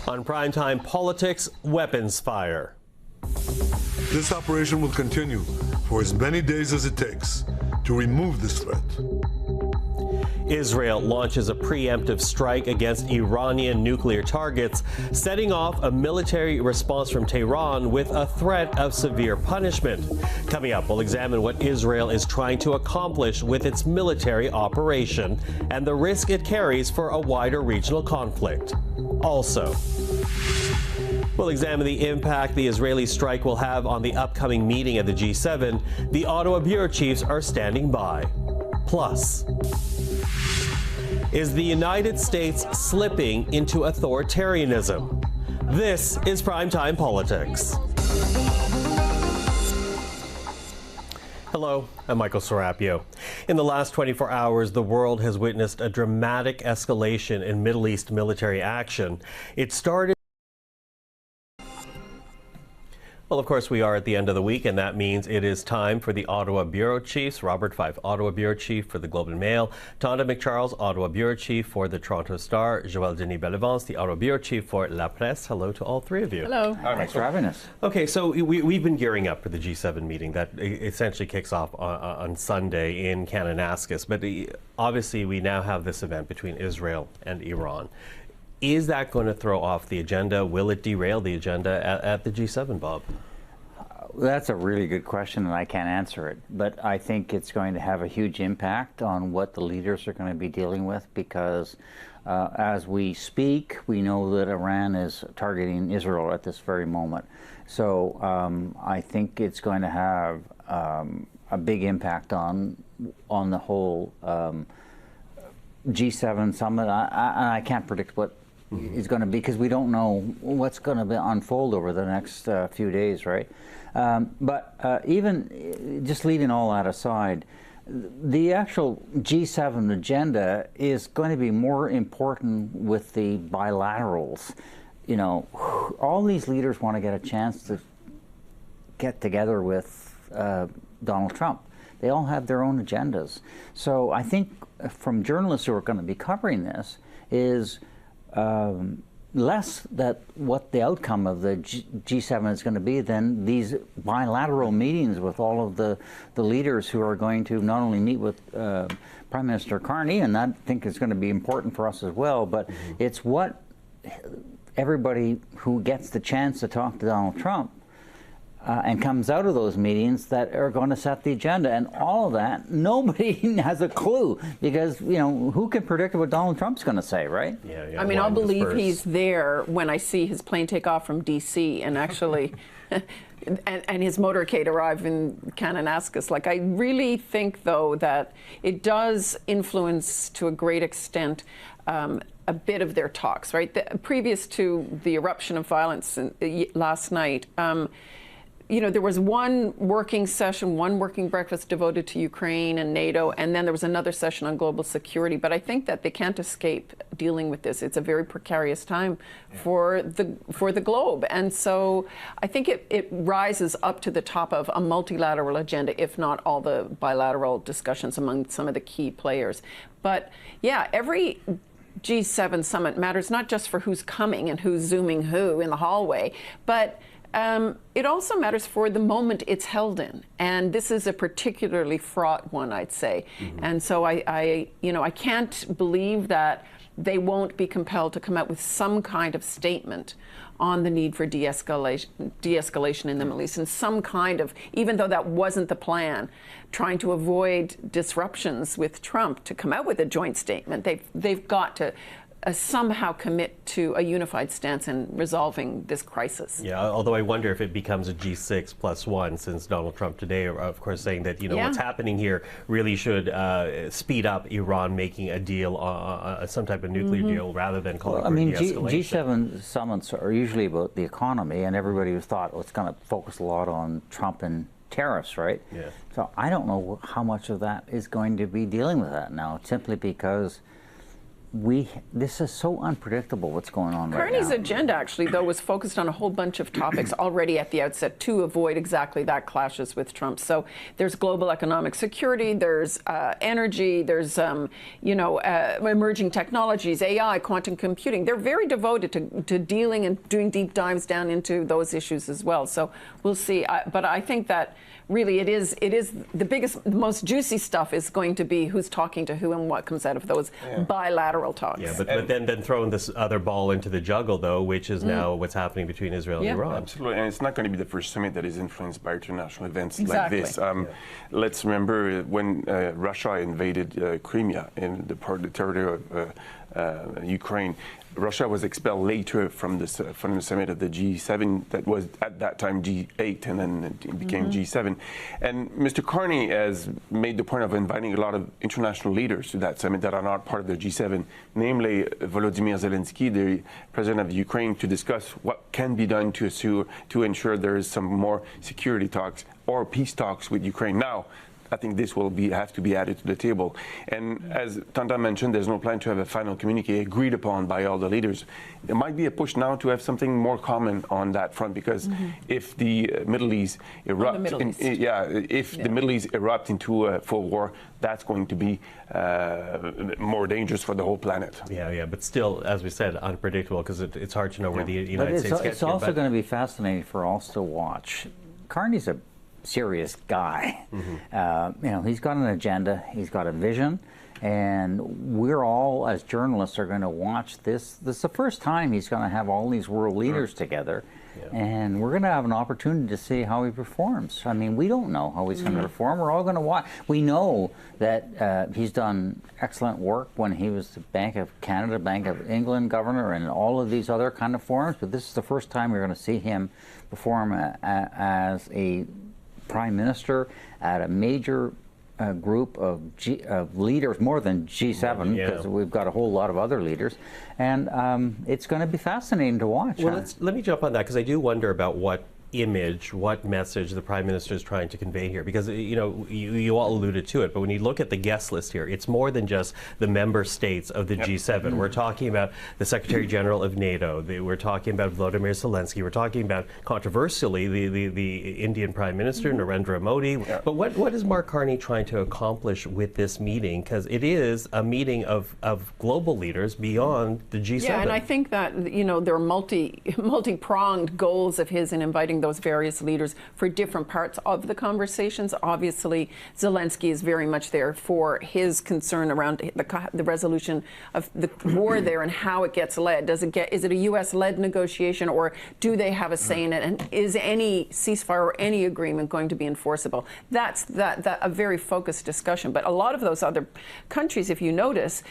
On Primetime Politics, weapons fire. This operation will continue for as many days as it takes to remove this threat. Israel launches a preemptive strike against Iranian nuclear targets, setting off a military response from Tehran with a threat of severe punishment. Coming up, we'll examine what Israel is trying to accomplish with its military operation and the risk it carries for a wider regional conflict. Also, we'll examine the impact the Israeli strike will have on the upcoming meeting of the G7. The Ottawa bureau chiefs are standing by. Plus, is the United States slipping into authoritarianism? This is Primetime Politics. Hello, I'm Michael Serapio. In the last 24 hours, the world has witnessed a dramatic escalation in Middle East military action. It started. Well, of course, we are at the end of the week, and that means it is time for the Ottawa Bureau Chiefs. Robert Fife, Ottawa Bureau Chief for the Globe and Mail. Tonda McCharles, Ottawa Bureau Chief for the Toronto Star. Joël Denis Bellevance, the Ottawa Bureau Chief for La Presse. Hello to all three of you. Hello. Thanks for having us. Okay, so we've been gearing up for the G7 meeting that essentially kicks off on Sunday in Kananaskis. But obviously, we now have this event between Israel and Iran. Is that going to throw off the agenda? Will it derail the agenda at the G7, Bob? That's a really good question, and I can't answer it. But I think it's going to have a huge impact on what the leaders are going to be dealing with, because as we speak, we know that Iran is targeting Israel at this very moment. So I think it's going to have a big impact on the whole G7 summit. I can't predict what is going to be, because we don't know what's going to unfold over the next few days, right? But even just leaving all that aside, the actual G7 agenda is going to be more important with the bilaterals. You know, all these leaders want to get a chance to get together with Donald Trump. They all have their own agendas. So I think from journalists who are going to be covering this is less that what the outcome of the G7 is going to be than these bilateral meetings with all of the leaders who are going to not only meet with Prime Minister Carney, and that I think is going to be important for us as well, but it's what everybody who gets the chance to talk to Donald Trump and comes out of those meetings that are going to set the agenda. And all of that, nobody has a clue, because, you know, who can predict what Donald Trump's going to say, right? Yeah. I mean, I'll believe he's there when I see his plane take off from D.C. and actually, and his motorcade arrive in Kananaskis. Like, I really think, though, that it does influence to a great extent a bit of their talks, right? Previous to the eruption of violence last night, you know, there was one working session, one working breakfast devoted to Ukraine and NATO, and then there was another session on global security. But I think that they can't escape dealing with this. It's a very precarious time for the globe. And so I think it rises up to the top of a multilateral agenda, if not all the bilateral discussions among some of the key players. But yeah, every G7 summit matters not just for who's coming and who's Zooming who in the hallway, but it also matters for the moment it's held in, and this is a particularly fraught one, I'd say. And so I can't believe that they won't be compelled to come out with some kind of statement on the need for de-escalation in the Middle East, and some kind of, even though that wasn't the plan, trying to avoid disruptions with Trump, to come out with a joint statement. They've got to somehow commit to a unified stance in resolving this crisis. Yeah, although I wonder if it becomes a G6 plus one, since Donald Trump today, of course, saying that, you know, what's happening here really should speed up Iran making a deal, some type of nuclear deal, rather than calling for de-escalation. G7 summits are usually about the economy, and everybody thought, well, it's going to focus a lot on Trump and tariffs, right? Yeah. So I don't know how much of that is going to be dealing with that now, simply because this is so unpredictable what's going on right now. Carney's agenda, actually, though, was focused on a whole bunch of topics already at the outset to avoid exactly that clashes with Trump. So there's global economic security, there's energy, there's emerging technologies, AI, quantum computing. They're very devoted to dealing and doing deep dives down into those issues as well. So we'll see. But I think that really it is the biggest, the most juicy stuff is going to be who's talking to who and what comes out of those bilateral talks. Yeah, but then throwing this other ball into the juggle, though, which is now what's happening between Israel and Iran. Absolutely, and it's not going to be the first summit that is influenced by international events Exactly. like this. Let's remember when Russia invaded Crimea in the territory of Ukraine. Russia was expelled later from the summit of the G7 that was at that time G8 and then it became G7. And Mr. Carney has made the point of inviting a lot of international leaders to that summit that are not part of the G7, namely Volodymyr Zelensky, the president of Ukraine, to discuss what can be done to ensure there is some more security talks or peace talks with Ukraine. Now, I think this will have to be added to the table. And as Tanta mentioned, there's no plan to have a final communique agreed upon by all the leaders. There might be a push now to have something more common on that front, because if the Middle East erupt, the Middle East erupt into a full war, that's going to be more dangerous for the whole planet. Yeah, but still, as we said, unpredictable, because it's hard to know where the United States gets. It's also going to be fascinating for us to watch. Carney's a serious guy. He's got an agenda, he's got a vision, and we're all, as journalists, are going to watch this. This is the first time he's going to have all these world leaders together, and we're going to have an opportunity to see how he performs. I mean, we don't know how he's going to perform. We're all going to watch. We know that he's done excellent work when he was the Bank of Canada, Bank of England governor, and all of these other kind of forums, but this is the first time we're going to see him perform as a Prime Minister at a major group of leaders, more than G7, because we've got a whole lot of other leaders, and it's going to be fascinating to watch. Well, let me jump on that, because I do wonder about what message the Prime Minister is trying to convey here, because you all alluded to it, but when you look at the guest list here, it's more than just the member states of the G7. We're talking about the Secretary General of NATO, we're talking about Volodymyr Zelensky, we're talking about, controversially, the Indian Prime Minister, Narendra Modi. But what is Mark Carney trying to accomplish with this meeting? Because it is a meeting of global leaders beyond the G7. Yeah, and I think that there are multi-pronged goals of his in inviting those various leaders for different parts of the conversations. Obviously, Zelensky is very much there for his concern around the resolution of the war there and how it gets led. Is it a U.S.-led negotiation, or do they have a say in it? And is any ceasefire or any agreement going to be enforceable? That's a very focused discussion. But a lot of those other countries, if you notice,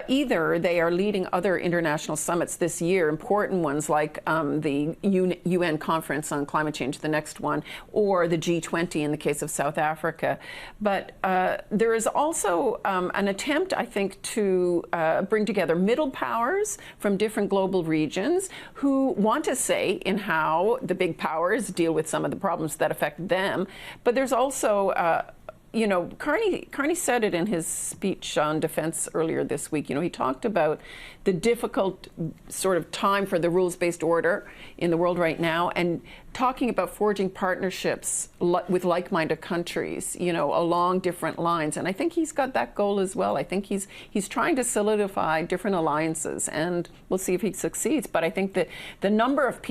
either they are leading other international summits this year, important ones like the UN Conference on Climate Change, the next one, or the G20 in the case of South Africa. But there is also an attempt, I think, to bring together middle powers from different global regions who want to say in how the big powers deal with some of the problems that affect them. But there's also Carney said it in his speech on defense earlier this week. He talked about the difficult sort of time for the rules-based order in the world right now, and talking about forging partnerships with like-minded countries, along different lines. And I think he's got that goal as well. I think he's trying to solidify different alliances, and we'll see if he succeeds. But I think that the number of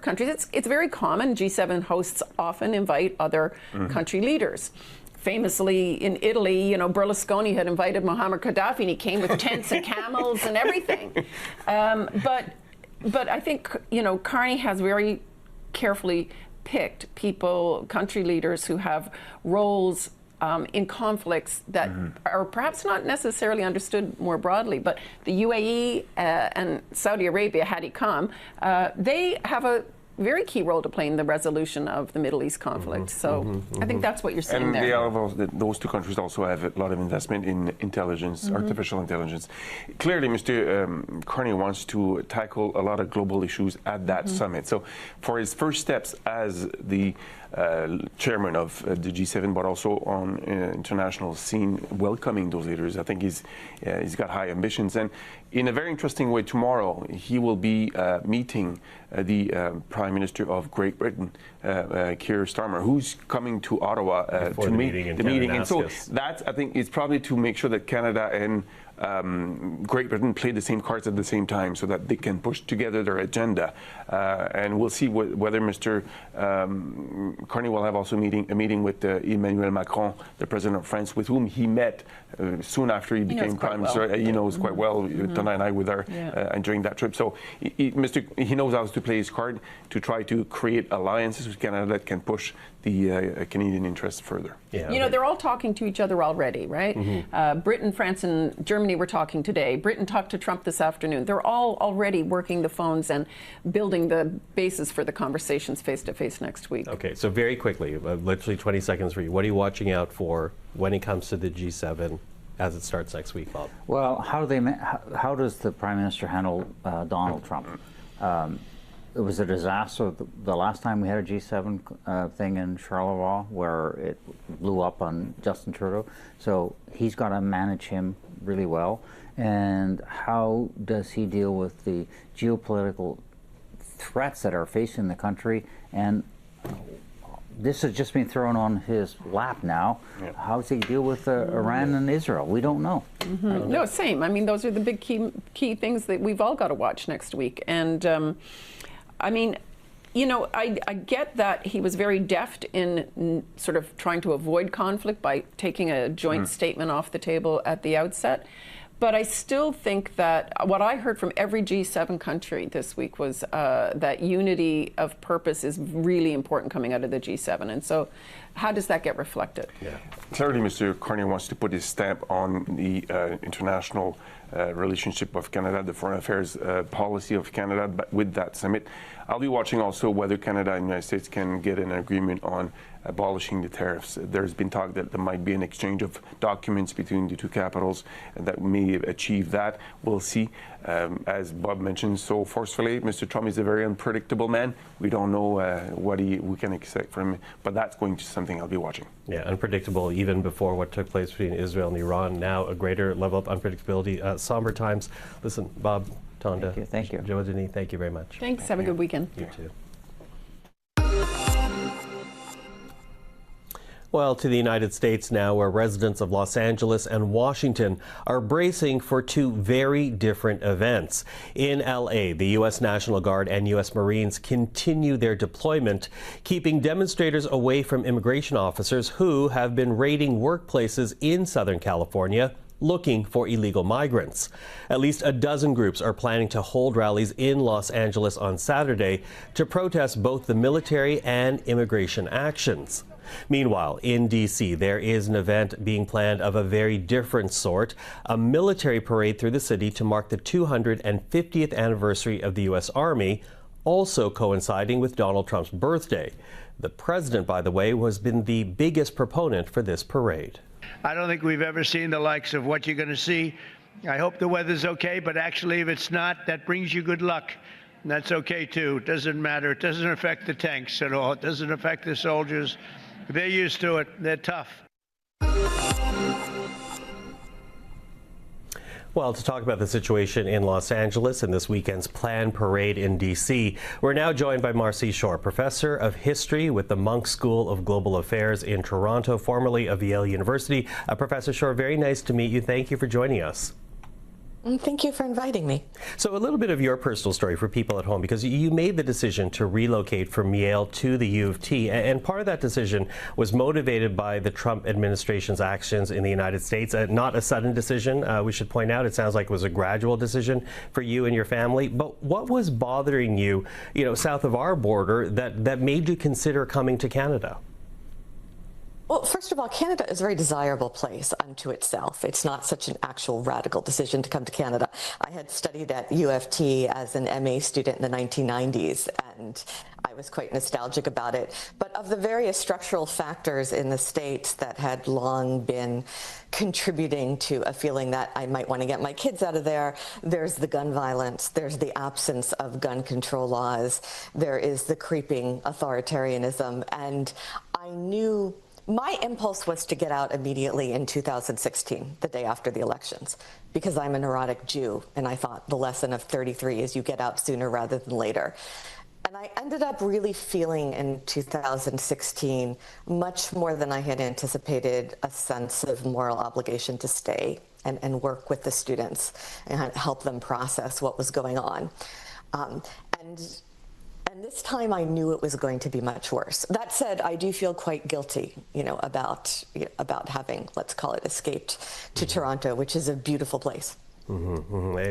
countries, it's very common. G7 hosts often invite other country leaders. Famously in Italy, Berlusconi had invited Muammar Gaddafi, and he came with tents and camels and everything. But I think Carney has very carefully picked country leaders who have roles in conflicts that are perhaps not necessarily understood more broadly. But the UAE and Saudi Arabia, had he come, they have very key role to play in the resolution of the Middle East conflict. So I think that's what you're seeing and there. Those two countries also have a lot of investment in intelligence, artificial intelligence. Clearly, Mr. Carney wants to tackle a lot of global issues at that summit. So for his first steps as the chairman of the G7, but also on international scene, welcoming those leaders, I think he's got high ambitions. And in a very interesting way, tomorrow he will be meeting the Prime Minister of Great Britain, Keir Starmer, who's coming to Ottawa to meet the meeting. And so that, I think, is probably to make sure that Canada and Great Britain play the same cards at the same time so that they can push together their agenda. And we'll see whether Mr. Carney will have also a meeting with Emmanuel Macron, the President of France, with whom he met soon after he became Prime Minister. He knows quite well. Donna and I were there during that trip. So he knows how to play his card to try to create alliances with Canada that can push the Canadian interests further. Yeah, you know, they're all talking to each other already, right? Britain, France, and Germany were talking today. Britain talked to Trump this afternoon. They're all already working the phones and building the basis for the conversations face-to-face next week. Okay, so very quickly, literally 20 seconds for you. What are you watching out for when it comes to the G7 as it starts next week, Bob? Well, how does the Prime Minister handle Donald Trump? It was a disaster the last time we had a G7 thing in Charleroi where it blew up on Justin Trudeau. So he's got to manage him really well. And how does he deal with the geopolitical threats that are facing the country? And this has just been thrown on his lap now. Yeah. How does he deal with Iran and Israel? We don't know. No, same. I mean, those are the big key things that we've all got to watch next week. And I mean, you know, I get that he was very deft in sort of trying to avoid conflict by taking a joint statement off the table at the outset. But I still think that what I heard from every G7 country this week was that unity of purpose is really important coming out of the G7. And so how does that get reflected? Yeah. Clearly, Mr. Carney wants to put his stamp on the international relationship of Canada, the foreign affairs policy of Canada, but with that summit. I'll be watching also whether Canada and the United States can get an agreement on abolishing the tariffs. There's been talk that there might be an exchange of documents between the two capitals that may achieve that. We'll see. As Bob mentioned so forcefully, Mr. Trump is a very unpredictable man. We don't know what we can expect from him, but that's going to be something I'll be watching. Yeah, unpredictable even before what took place between Israel and Iran. Now a greater level of unpredictability. Somber times. Listen, Bob, Tonda, thank you. Joe, Denis, thank you very much. Thanks. Have a good weekend. You too. Well, to the United States now, where residents of Los Angeles and Washington are bracing for two very different events. In LA, the U.S. National Guard and U.S. Marines continue their deployment, keeping demonstrators away from immigration officers who have been raiding workplaces in Southern California looking for illegal migrants. At least a dozen groups are planning to hold rallies in Los Angeles on Saturday to protest both the military and immigration actions. Meanwhile, in D.C., there is an event being planned of a very different sort, a military parade through the city to mark the 250th anniversary of the U.S. Army, also coinciding with Donald Trump's birthday. The president, by the way, has been the biggest proponent for this parade. I don't think we've ever seen the likes of what you're going to see. I hope the weather's okay, but actually if it's not, that brings you good luck. And that's okay too. It doesn't matter. It doesn't affect the tanks at all. It doesn't affect the soldiers. They're used to it. They're tough. Well, to talk about the situation in Los Angeles and this weekend's planned parade in D.C., we're now joined by Marcy Shore, professor of history with the Munk School of Global Affairs in Toronto, formerly of Yale University. Professor Shore, very nice to meet you. Thank you for joining us. Thank you for inviting me. So a little bit of your personal story for people at home, because you made the decision to relocate from Yale to the U of T, and part of that decision was motivated by the Trump administration's actions in the United States. Not a sudden decision, we should point out. It sounds like it was a gradual decision for you and your family. But what was bothering you, south of our border that made you consider coming to Canada? Well, first of all, Canada is a very desirable place unto itself. It's not such an actual radical decision to come to Canada. I had studied at U of T as an MA student in the 1990s, and I was quite nostalgic about it. But of the various structural factors in the States that had long been contributing to a feeling that I might want to get my kids out of there, there's the gun violence, there's the absence of gun control laws, there is the creeping authoritarianism, and I knew my impulse was to get out immediately in 2016, the day after the elections, because I'm a neurotic Jew, and I thought the lesson of 33 is you get out sooner rather than later. And I ended up really feeling in 2016, much more than I had anticipated, a sense of moral obligation to stay and work with the students and help them process what was going on. And this time I knew it was going to be much worse. That said, I do feel quite guilty, about having, let's call it, escaped to Toronto, which is a beautiful place. And,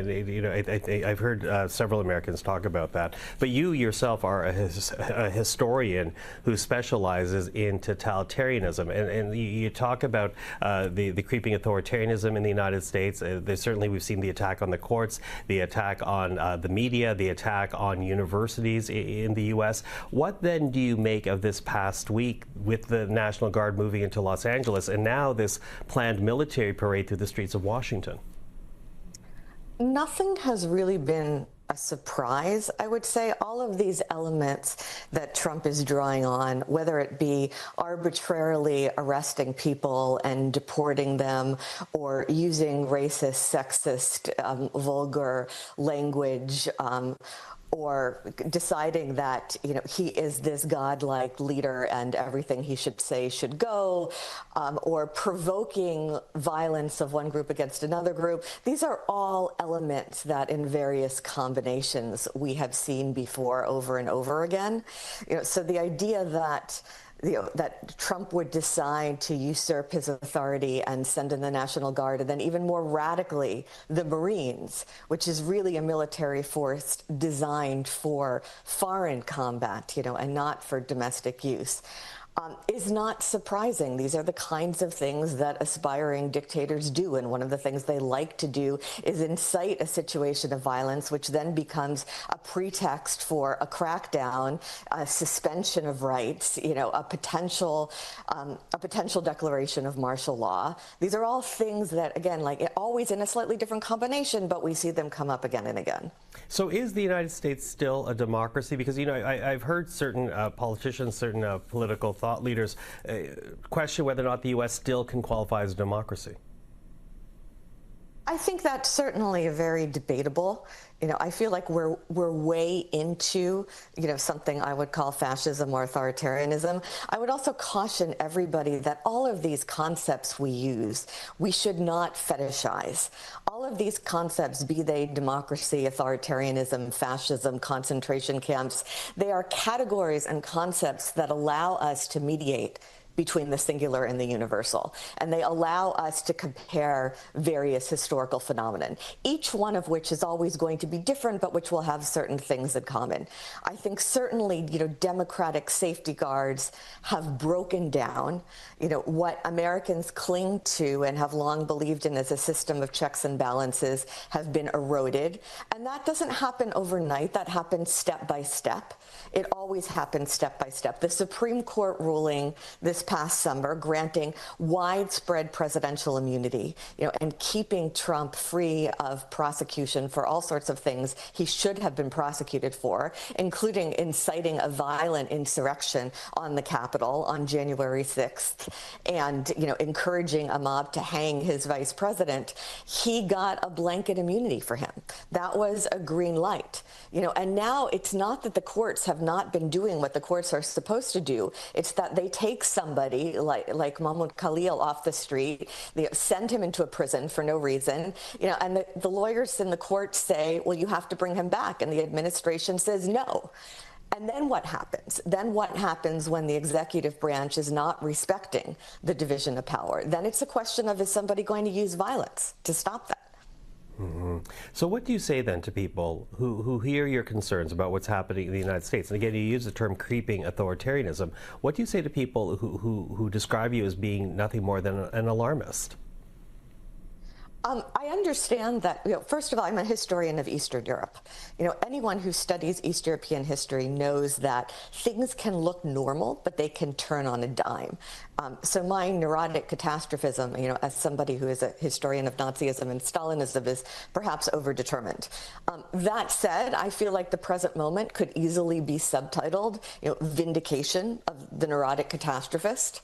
I've heard several Americans talk about that. But you yourself are a historian who specializes in totalitarianism. And you talk about the creeping authoritarianism in the United States. Certainly we've seen the attack on the courts, the attack on the media, the attack on universities in the U.S. What then do you make of this past week with the National Guard moving into Los Angeles and now this planned military parade through the streets of Washington? Nothing has really been a surprise, I would say. All of these elements that Trump is drawing on, whether it be arbitrarily arresting people and deporting them, or using racist, sexist, vulgar language, or deciding that he is this godlike leader and everything he should say should go, or provoking violence of one group against another group. These are all elements that in various combinations we have seen before over and over again. So the idea that that Trump would decide to usurp his authority and send in the National Guard, and then even more radically, the Marines, which is really a military force designed for foreign combat, and not for domestic use, is not surprising. These are the kinds of things that aspiring dictators do, and one of the things they like to do is incite a situation of violence, which then becomes a pretext for a crackdown, a suspension of rights, a potential declaration of martial law. These are all things that, again, always in a slightly different combination, but we see them come up again and again. So is the United States still a democracy? Because, I've heard certain politicians, certain political thought leaders question whether or not the U.S. still can qualify as a democracy. I think that's certainly very debatable. I feel like we're way into, something I would call fascism or authoritarianism. I would also caution everybody that all of these concepts we use, we should not fetishize. All of these concepts, be they democracy, authoritarianism, fascism, concentration camps, they are categories and concepts that allow us to mediate between the singular and the universal. And they allow us to compare various historical phenomena, each one of which is always going to be different, but which will have certain things in common. I think certainly, democratic safety guards have broken down, what Americans cling to and have long believed in as a system of checks and balances have been eroded. And that doesn't happen overnight. That happens step by step. It always happens step by step. The Supreme Court ruling this past summer granting widespread presidential immunity, and keeping Trump free of prosecution for all sorts of things he should have been prosecuted for, including inciting a violent insurrection on the Capitol on January 6th and, encouraging a mob to hang his vice president. He got a blanket immunity for him. That was a green light, and now it's not that the courts have not been doing what the courts are supposed to do. It's that they take somebody like Mahmoud Khalil off the street, send him into a prison for no reason, and the lawyers in the court say, well, you have to bring him back. And the administration says no. And then what happens? Then what happens when the executive branch is not respecting the division of power? Then it's a question of, is somebody going to use violence to stop that? So what do you say then to people who hear your concerns about what's happening in the United States? And again, you use the term creeping authoritarianism. What do you say to people who describe you as being nothing more than an alarmist? I understand that, first of all, I'm a historian of Eastern Europe. Anyone who studies East European history knows that things can look normal, but they can turn on a dime. So my neurotic catastrophism, as somebody who is a historian of Nazism and Stalinism, is perhaps overdetermined. That said, I feel like the present moment could easily be subtitled, Vindication of the Neurotic Catastrophist.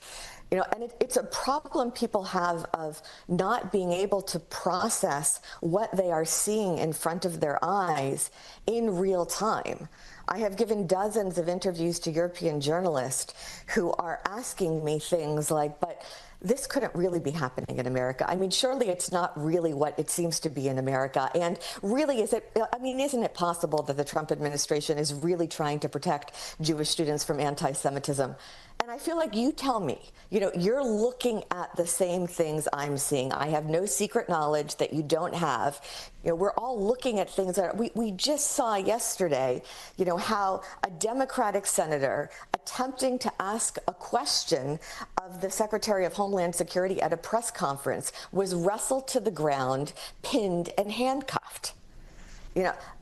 And it's a problem people have of not being able to process what they are seeing in front of their eyes in real time. I have given dozens of interviews to European journalists who are asking me things like, but this couldn't really be happening in America. I mean, surely it's not really what it seems to be in America. And really, isn't it possible that the Trump administration is really trying to protect Jewish students from anti-Semitism? And I feel like you tell me, you're looking at the same things I'm seeing. I have no secret knowledge that you don't have. We're all looking at things that we just saw yesterday, how a Democratic senator attempting to ask a question of the Secretary of Homeland Security at a press conference was wrestled to the ground, pinned, and handcuffed.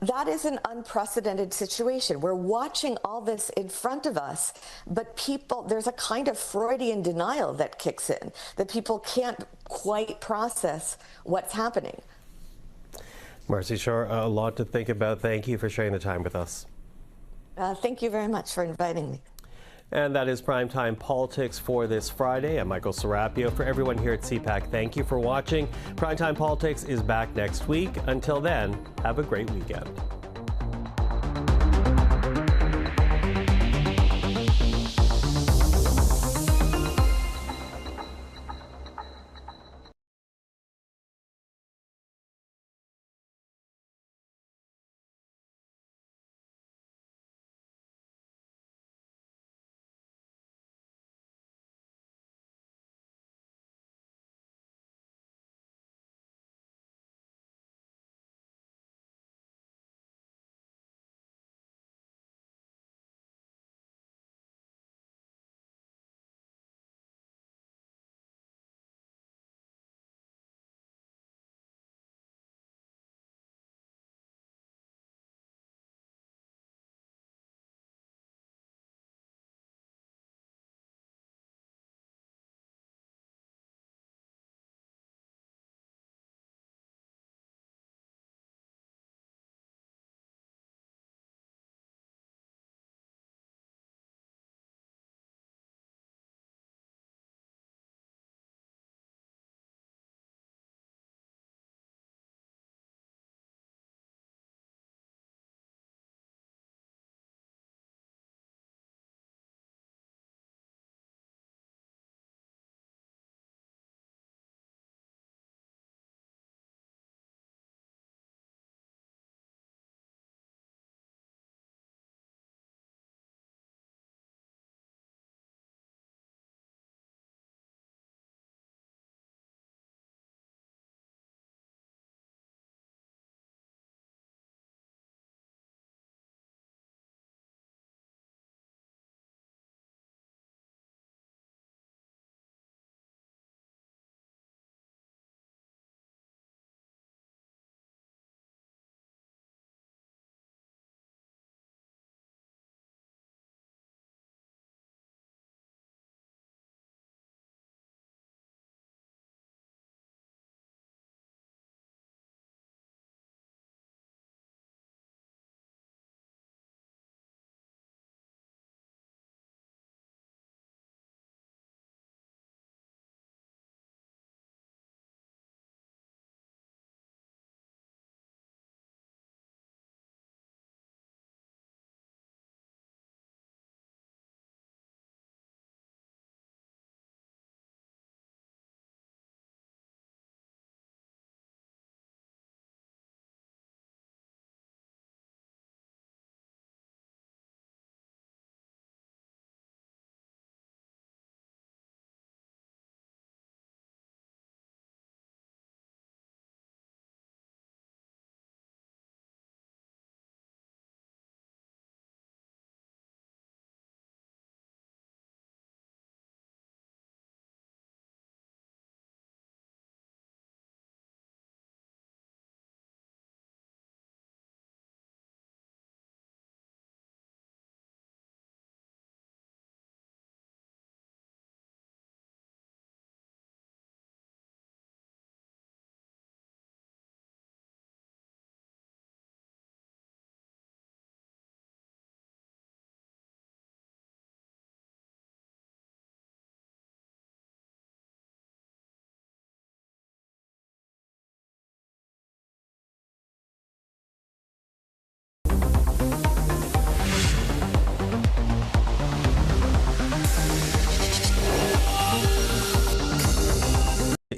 That is an unprecedented situation. We're watching all this in front of us, but there's a kind of Freudian denial that kicks in, that people can't quite process what's happening. Marcy Shore, a lot to think about. Thank you for sharing the time with us. Thank you very much for inviting me. And that is Primetime Politics for this Friday. I'm Michael Serapio. For everyone here at CPAC, thank you for watching. Primetime Politics is back next week. Until then, have a great weekend.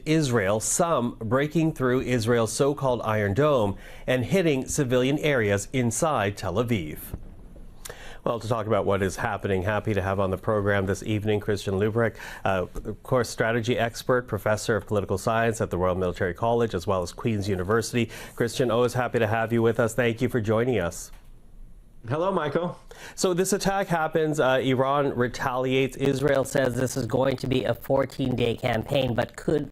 Israel, some breaking through Israel's so-called Iron Dome and hitting civilian areas inside Tel Aviv. Well, to talk about what is happening, happy to have on the program this evening Christian Lubrecht, of course, strategy expert, professor of political science at the Royal Military College, as well as Queen's University. Christian, always happy to have you with us. Thank you for joining us. Hello, Michael. So this attack happens, Iran retaliates. Israel says this is going to be a 14-day campaign, but could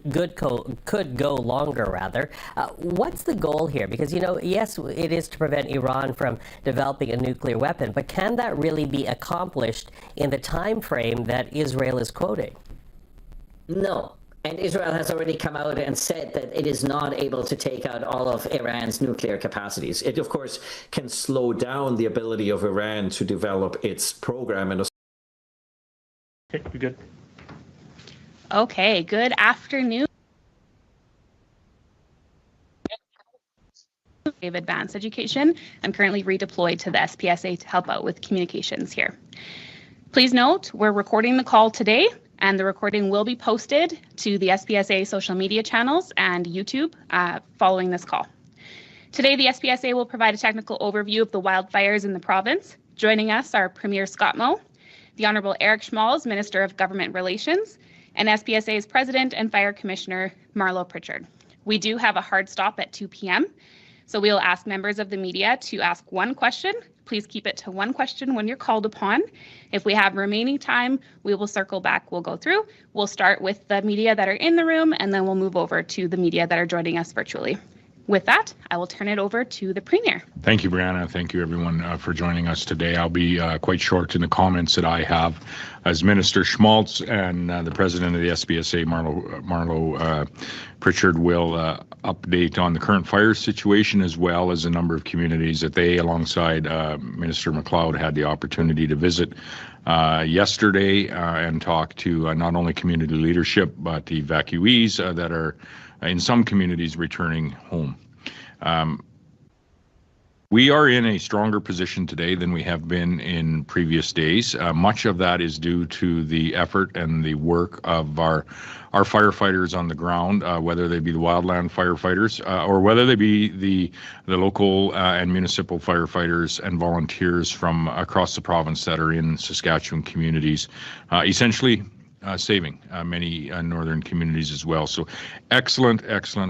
go longer, rather. What's the goal here? Because, you know, yes, it is to prevent Iran from developing a nuclear weapon, but can that really be accomplished in the time frame that Israel is quoting? No. And Israel has already come out and said that it is not able to take out all of Iran's nuclear capacities. It, of course, can slow down the ability of Iran to develop its program. Okay, you're good. Okay, good afternoon. Advanced education. I'm currently redeployed to the SPSA to help out with communications here. Please note, we're recording the call today, and the recording will be posted to the SPSA social media channels and YouTube following this call. Today, the SPSA will provide a technical overview of the wildfires in the province. Joining us are Premier Scott Moe, the Honourable Eric Schmalz, Minister of Government Relations, and SPSA's President and Fire Commissioner, Marlo Pritchard. We do have a hard stop at 2 p.m., so we will ask members of the media to ask one question. Please keep it to one question when you're called upon. If we have remaining time, we will circle back. We'll go through. We'll start with the media that are in the room, and then we'll move over to the media that are joining us virtually. With that, I will turn it over to the Premier. Thank you, Brianna. Thank you, everyone, for joining us today. I'll be quite short in the comments that I have. As Minister Schmalz and the President of the SPSA, Marlo Pritchard, will update on the current fire situation, as well as a number of communities that they, alongside Minister McLeod, had the opportunity to visit yesterday and talk to not only community leadership, but the evacuees that are in some communities returning home. We are in a stronger position today than we have been in previous days. Much of that is due to the effort and the work of our firefighters on the ground, whether they be the wildland firefighters or whether they be the local and municipal firefighters and volunteers from across the province that are in Saskatchewan communities, essentially saving many northern communities as well. So excellent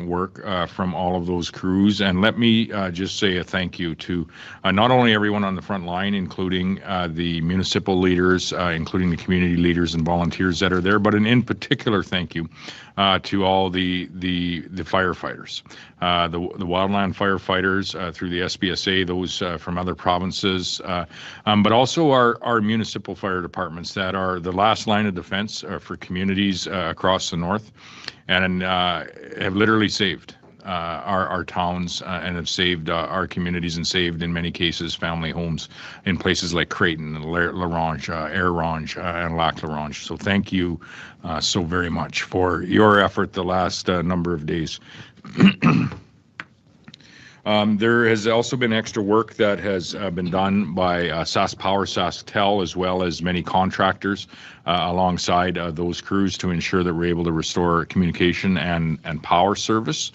work from all of those crews. And let me just say a thank you to not only everyone on the front line, including the municipal leaders, including the community leaders and volunteers that are there, but in particular, thank you to all the firefighters, the wildland firefighters through the SPSA, those from other provinces, but also our municipal fire departments that are the last line of defense for communities across the north, and have literally saved our towns and have saved our communities, and saved in many cases family homes in places like Creighton, La Ronge, Air Ronge, and Lac La Ronge. So thank you so very much for your effort the last number of days. There has also been extra work that has been done by SaskPower, SaskTel, as well as many contractors alongside those crews to ensure that we're able to restore communication and power service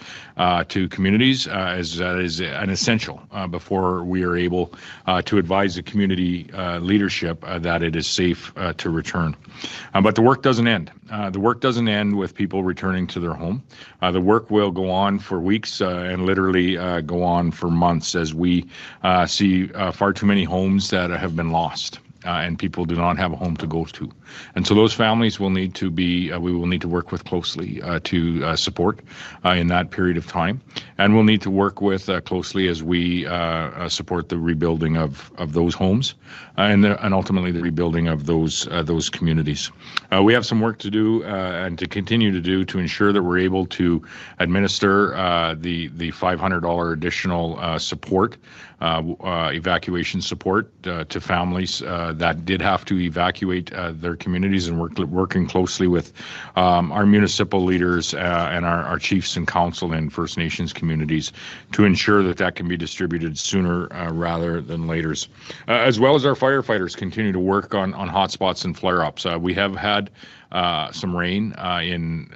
to communities, as that is an essential before we are able to advise the community leadership that it is safe to return. But the work doesn't end. The work doesn't end with people returning to their home. The work will go on for weeks and literally go on for months, as we see far too many homes that have been lost. And people do not have a home to go to. And so those families will need to be, we will need to work with closely to support in that period of time. And we'll need to work with closely as we support the rebuilding of those homes and ultimately the rebuilding of those communities. We have some work to do and to continue to do to ensure that we're able to administer the $500 additional support, evacuation support to families that did have to evacuate their communities, and working closely with our municipal leaders and our chiefs and council in First Nations communities to ensure that that can be distributed sooner rather than later. As well as our firefighters continue to work on hotspots and flare-ups. We have had some rain in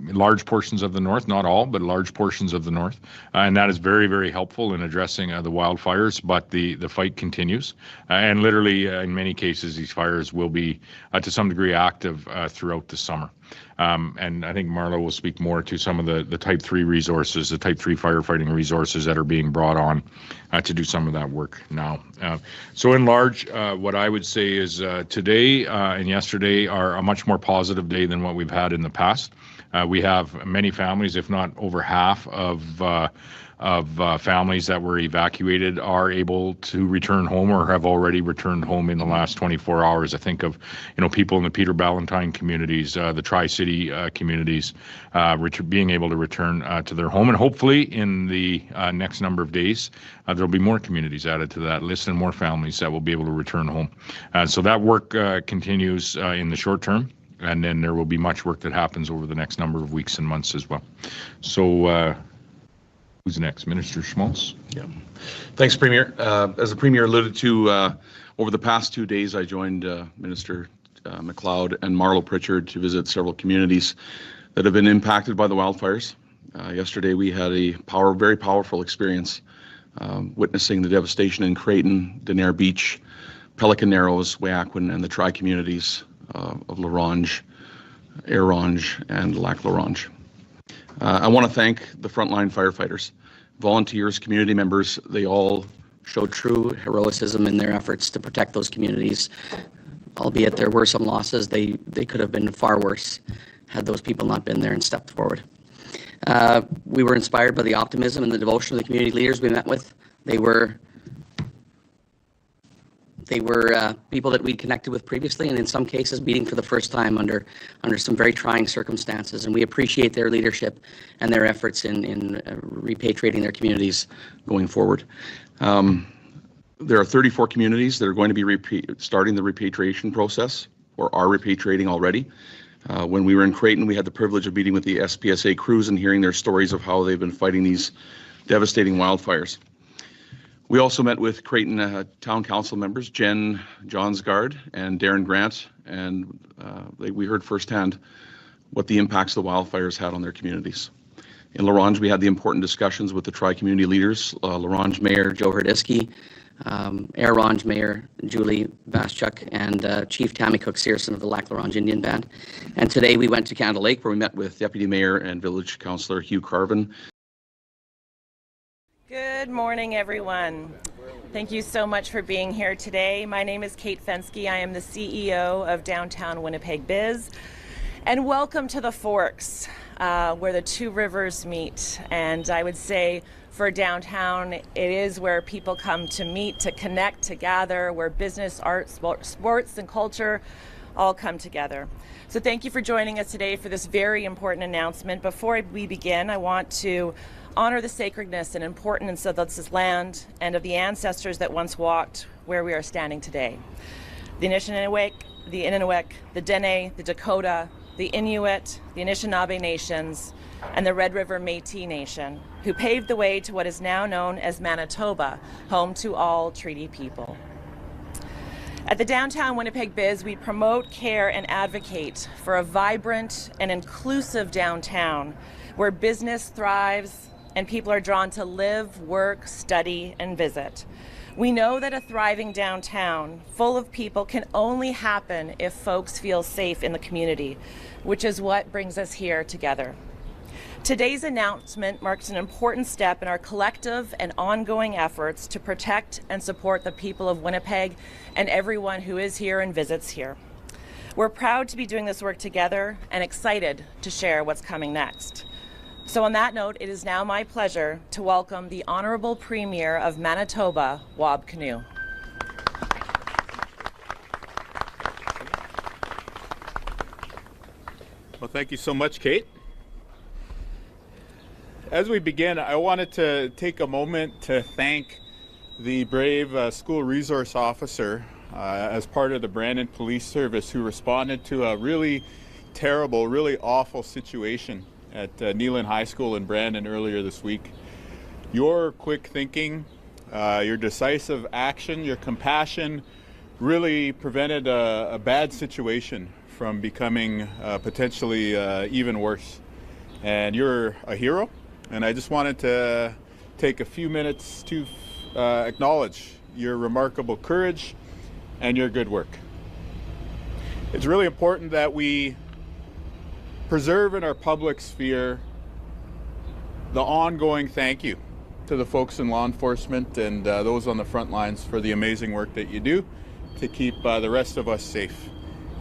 large portions of the north, not all, but large portions of the north. And that is very, very helpful in addressing the wildfires, but the fight continues. And literally, in many cases, these fires will be, to some degree, active throughout the summer. And I think Marlo will speak more to some of the Type 3 resources, the Type 3 firefighting resources that are being brought on to do some of that work now. So in large, what I would say is today and yesterday are a much more positive day than what we've had in the past. We have many families, if not over half of families that were evacuated are able to return home or have already returned home in the last 24 hours. I think of, people in the Peter Ballantine communities, the Tri-City communities, being able to return to their home. And hopefully in the next number of days, there'll be more communities added to that list and more families that will be able to return home. So that work continues in the short term. And then there will be much work that happens over the next number of weeks and months as well. So who's next? Minister Schmaltz? Yeah. Thanks, Premier. As the Premier alluded to, over the past 2 days, I joined Minister McLeod and Marlo Pritchard to visit several communities that have been impacted by the wildfires. Yesterday, we had a very powerful experience witnessing the devastation in Creighton, Denair Beach, Pelican Narrows, Wahakwan, and the tri-communities of La Ronge, Air-Ronge, and Lac La Ronge. I want to thank the frontline firefighters, volunteers, community members. They all showed true heroism in their efforts to protect those communities. Albeit there were some losses, they could have been far worse had those people not been there and stepped forward. We were inspired by the optimism and the devotion of the community leaders we met with. They were people that we connected with previously, and in some cases meeting for the first time under some very trying circumstances. And we appreciate their leadership and their efforts in repatriating their communities going forward. There are 34 communities that are going to be starting the repatriation process or are repatriating already. When we were in Creighton, we had the privilege of meeting with the SPSA crews and hearing their stories of how they've been fighting these devastating wildfires. We also met with Creighton Town Council members, Jen Johnsgaard and Darren Grant, and we heard firsthand what the impacts the wildfires had on their communities. In La Ronge, we had the important discussions with the tri-community leaders, La Ronge Mayor Joe Herdisky, Air-Ronge Mayor Julie Vaschuk, and Chief Tammy Cook-Searson of the Lac La Ronge Indian Band. And today we went to Canada Lake, where we met with Deputy Mayor and Village Councillor Hugh Carvin. Good morning, everyone. Thank you so much for being here today. My name is Kate Fensky. I am the CEO of Downtown Winnipeg Biz. And welcome to the Forks, where the two rivers meet. And I would say for downtown, it is where people come to meet, to connect, to gather, where business, art, sports, and culture all come together. So thank you for joining us today for this very important announcement. Before we begin, I want to honor the sacredness and importance of this land and of the ancestors that once walked where we are standing today. The Anishinaabe, the Innuit, the Dene, the Dakota, the Inuit, the Anishinaabe nations, and the Red River Métis Nation, who paved the way to what is now known as Manitoba, home to all treaty people. At the Downtown Winnipeg Biz, we promote, care, and advocate for a vibrant and inclusive downtown where business thrives and people are drawn to live, work, study, and visit. We know that a thriving downtown full of people can only happen if folks feel safe in the community, which is what brings us here together. Today's announcement marks an important step in our collective and ongoing efforts to protect and support the people of Winnipeg and everyone who is here and visits here. We're proud to be doing this work together and excited to share what's coming next. So on that note, it is now my pleasure to welcome the Honorable Premier of Manitoba, Wab Kinew. Well, thank you so much, Kate. As we begin, I wanted to take a moment to thank the brave school resource officer as part of the Brandon Police Service who responded to a really terrible, really awful situation at Neelan High School in Brandon earlier this week. Your quick thinking, your decisive action, your compassion really prevented a bad situation from becoming potentially even worse. And you're a hero, and I just wanted to take a few minutes to acknowledge your remarkable courage and your good work. It's really important that we preserve in our public sphere the ongoing thank you to the folks in law enforcement and those on the front lines for the amazing work that you do to keep the rest of us safe.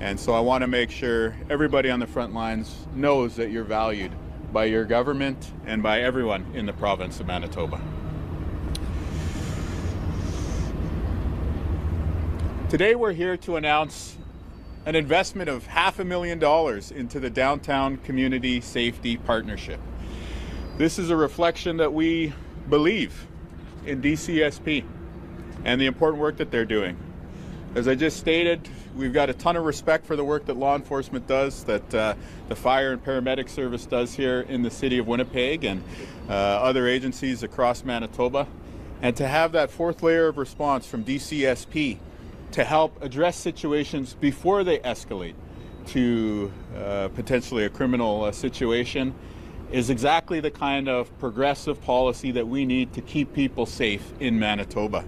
And so I want to make sure everybody on the front lines knows that you're valued by your government and by everyone in the province of Manitoba. Today we're here to announce an investment of $500,000 into the Downtown Community Safety Partnership. This is a reflection that we believe in DCSP and the important work that they're doing. As I just stated, we've got a ton of respect for the work that law enforcement does, that the fire and paramedic service does here in the city of Winnipeg and other agencies across Manitoba. And to have that fourth layer of response from DCSP to help address situations before they escalate to potentially a criminal situation is exactly the kind of progressive policy that we need to keep people safe in Manitoba.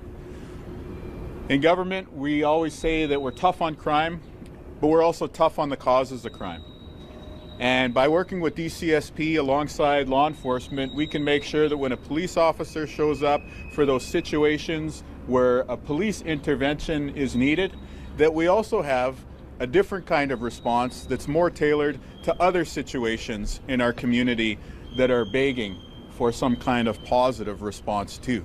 In government, we always say that we're tough on crime, but we're also tough on the causes of crime. And by working with DCSP alongside law enforcement, we can make sure that when a police officer shows up for those situations where a police intervention is needed, that we also have a different kind of response that's more tailored to other situations in our community that are begging for some kind of positive response too.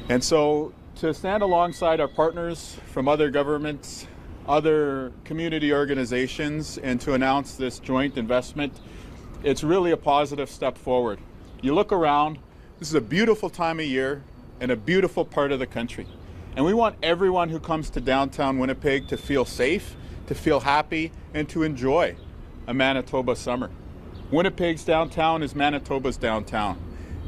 And so to stand alongside our partners from other governments, other community organizations, and to announce this joint investment, it's really a positive step forward. You look around, this is a beautiful time of year and a beautiful part of the country. And we want everyone who comes to downtown Winnipeg to feel safe, to feel happy, and to enjoy a Manitoba summer. Winnipeg's downtown is Manitoba's downtown.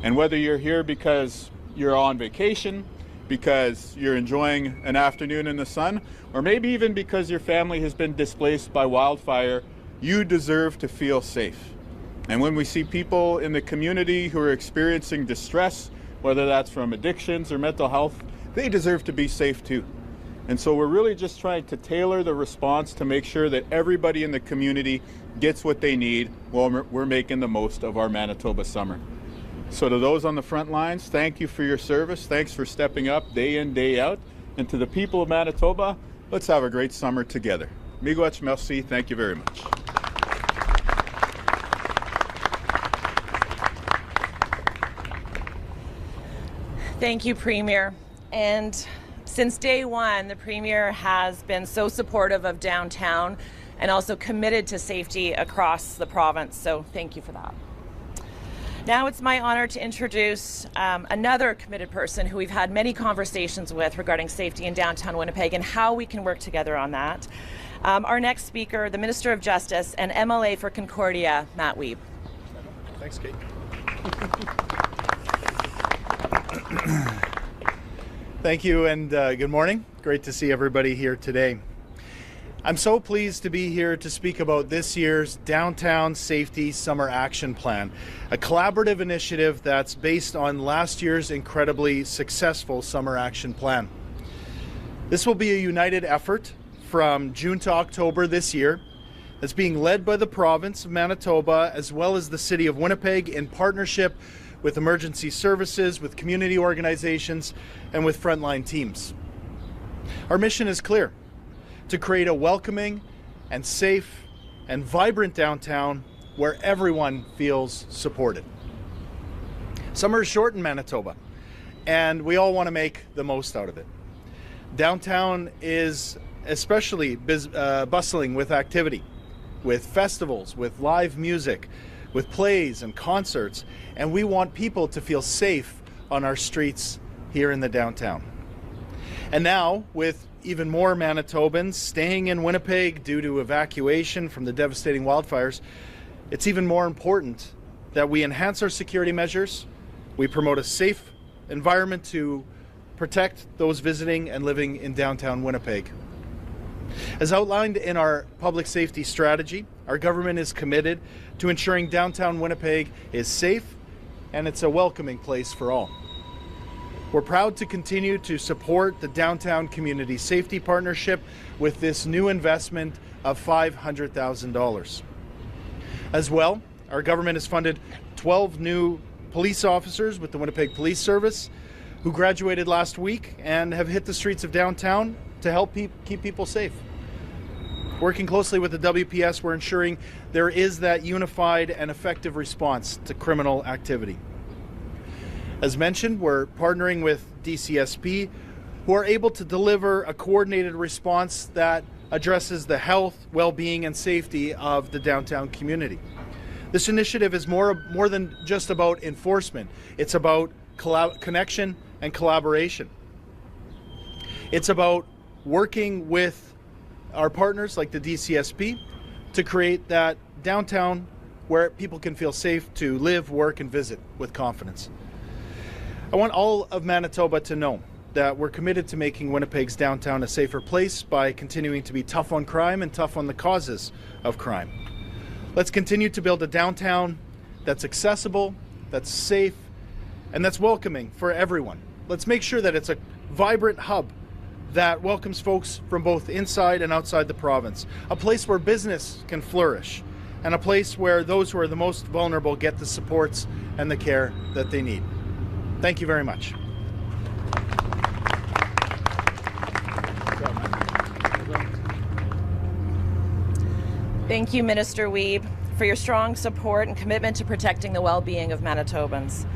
And whether you're here because you're on vacation, because you're enjoying an afternoon in the sun, or maybe even because your family has been displaced by wildfire, you deserve to feel safe. And when we see people in the community who are experiencing distress, whether that's from addictions or mental health, they deserve to be safe too. And so we're really just trying to tailor the response to make sure that everybody in the community gets what they need while we're making the most of our Manitoba summer. So to those on the front lines, thank you for your service. Thanks for stepping up day in, day out. And to the people of Manitoba, let's have a great summer together. Miigwech merci. Thank you very much. Thank you, Premier. And since day one, the Premier has been so supportive of downtown and also committed to safety across the province. So thank you for that. Now it's my honor to introduce another committed person who we've had many conversations with regarding safety in downtown Winnipeg and how we can work together on that. Our next speaker, the Minister of Justice and MLA for Concordia, Matt Wiebe. Thanks, Kate. Thank you and good morning. Great to see everybody here today. I'm so pleased to be here to speak about this year's Downtown Safety Summer Action Plan, a collaborative initiative that's based on last year's incredibly successful Summer Action Plan. This will be a united effort from June to October this year that's being led by the province of Manitoba as well as the city of Winnipeg in partnership with emergency services, with community organizations, and with frontline teams. Our mission is clear: to create a welcoming and safe and vibrant downtown where everyone feels supported. Summer is short in Manitoba, and we all want to make the most out of it. Downtown is especially bustling with activity, with festivals, with live music, with plays and concerts, and we want people to feel safe on our streets here in the downtown. And now, with even more Manitobans staying in Winnipeg due to evacuation from the devastating wildfires, it's even more important that we enhance our security measures, we promote a safe environment to protect those visiting and living in downtown Winnipeg. As outlined in our public safety strategy, our government is committed to ensuring downtown Winnipeg is safe and it's a welcoming place for all. We're proud to continue to support the Downtown Community Safety Partnership with this new investment of $500,000. As well, our government has funded 12 new police officers with the Winnipeg Police Service who graduated last week and have hit the streets of downtown to help keep people safe. Working closely with the WPS, we're ensuring there is that unified and effective response to criminal activity. As mentioned, we're partnering with DCSP, who are able to deliver a coordinated response that addresses the health, well-being, and safety of the downtown community. This initiative is more than just about enforcement. It's about connection and collaboration. It's about working with our partners like the DCSP to create that downtown where people can feel safe to live, work, and visit with confidence. I want all of Manitoba to know that we're committed to making Winnipeg's downtown a safer place by continuing to be tough on crime and tough on the causes of crime. Let's continue to build a downtown that's accessible, that's safe, and that's welcoming for everyone. Let's make sure that it's a vibrant hub that welcomes folks from both inside and outside the province, a place where business can flourish, and a place where those who are the most vulnerable get the supports and the care that they need. Thank you very much. Thank you, Minister Wiebe, for your strong support and commitment to protecting the well-being of Manitobans.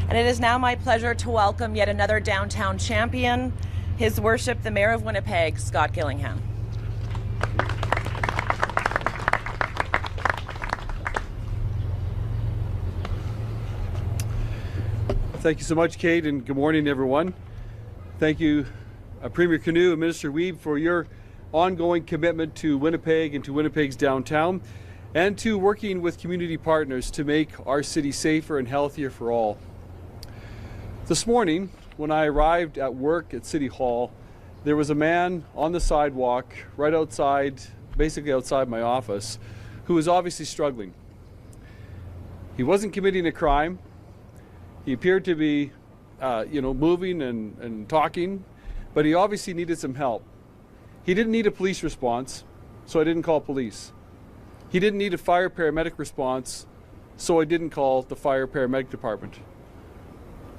And it is now my pleasure to welcome yet another downtown champion, His Worship the Mayor of Winnipeg, Scott Gillingham. Thank you so much, Kate, and good morning, everyone. Thank you, Premier Canoe and Minister Wiebe, for your ongoing commitment to Winnipeg and to Winnipeg's downtown, and to working with community partners to make our city safer and healthier for all. This morning, when I arrived at work at City Hall, there was a man on the sidewalk right outside, basically outside my office, who was obviously struggling. He wasn't committing a crime. He appeared to be, moving and talking, but he obviously needed some help. He didn't need a police response, so I didn't call police. He didn't need a fire paramedic response, so I didn't call the fire paramedic department.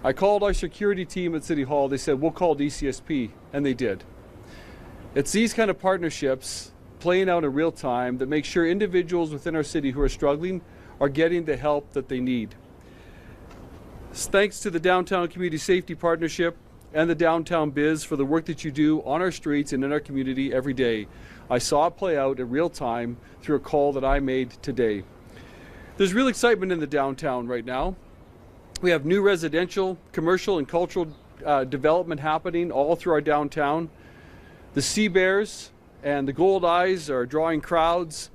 I called our security team at City Hall. They said, we'll call DCSP, and they did. It's these kind of partnerships playing out in real time that make sure individuals within our city who are struggling are getting the help that they need. Thanks to the Downtown Community Safety Partnership and the Downtown Biz for the work that you do on our streets and in our community every day. I saw it play out in real time through a call that I made today. There's real excitement in the downtown right now. We have new residential, commercial, and cultural development happening all through our downtown. The Sea Bears and the Gold Eyes are drawing crowds.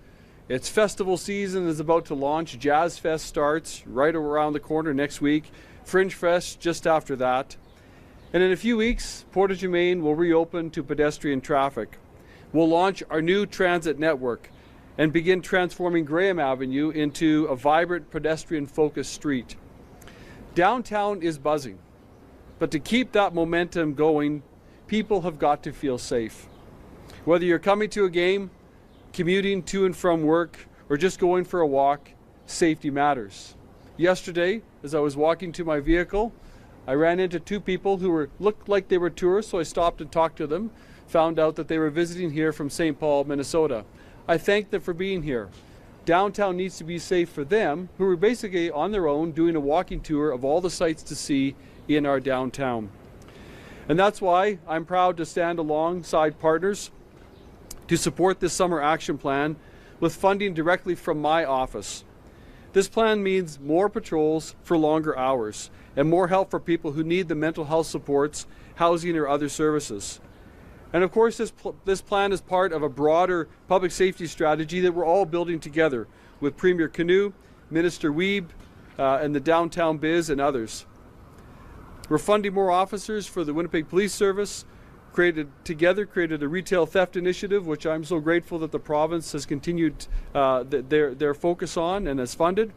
It's festival season is about to launch. Jazz Fest starts right around the corner next week. Fringe Fest just after that. And in a few weeks, Portage-Germain will reopen to pedestrian traffic. We'll launch our new transit network and begin transforming Graham Avenue into a vibrant pedestrian-focused street. Downtown is buzzing, but to keep that momentum going, people have got to feel safe. Whether you're coming to a game, commuting to and from work, or just going for a walk, safety matters. Yesterday, as I was walking to my vehicle, I ran into two people who looked like they were tourists, so I stopped and talked to them, found out that they were visiting here from St. Paul, Minnesota. I thanked them for being here. Downtown needs to be safe for them, who were basically on their own doing a walking tour of all the sights to see in our downtown. And that's why I'm proud to stand alongside partners to support this summer action plan with funding directly from my office. This plan means more patrols for longer hours and more help for people who need the mental health supports, housing, or other services. And of course, this plan is part of a broader public safety strategy that we're all building together with Premier Canoe, Minister Wiebe, and the Downtown Biz and others. We're funding more officers for the Winnipeg Police Service, created a retail theft initiative, which I'm so grateful that the province has continued their focus on and has funded.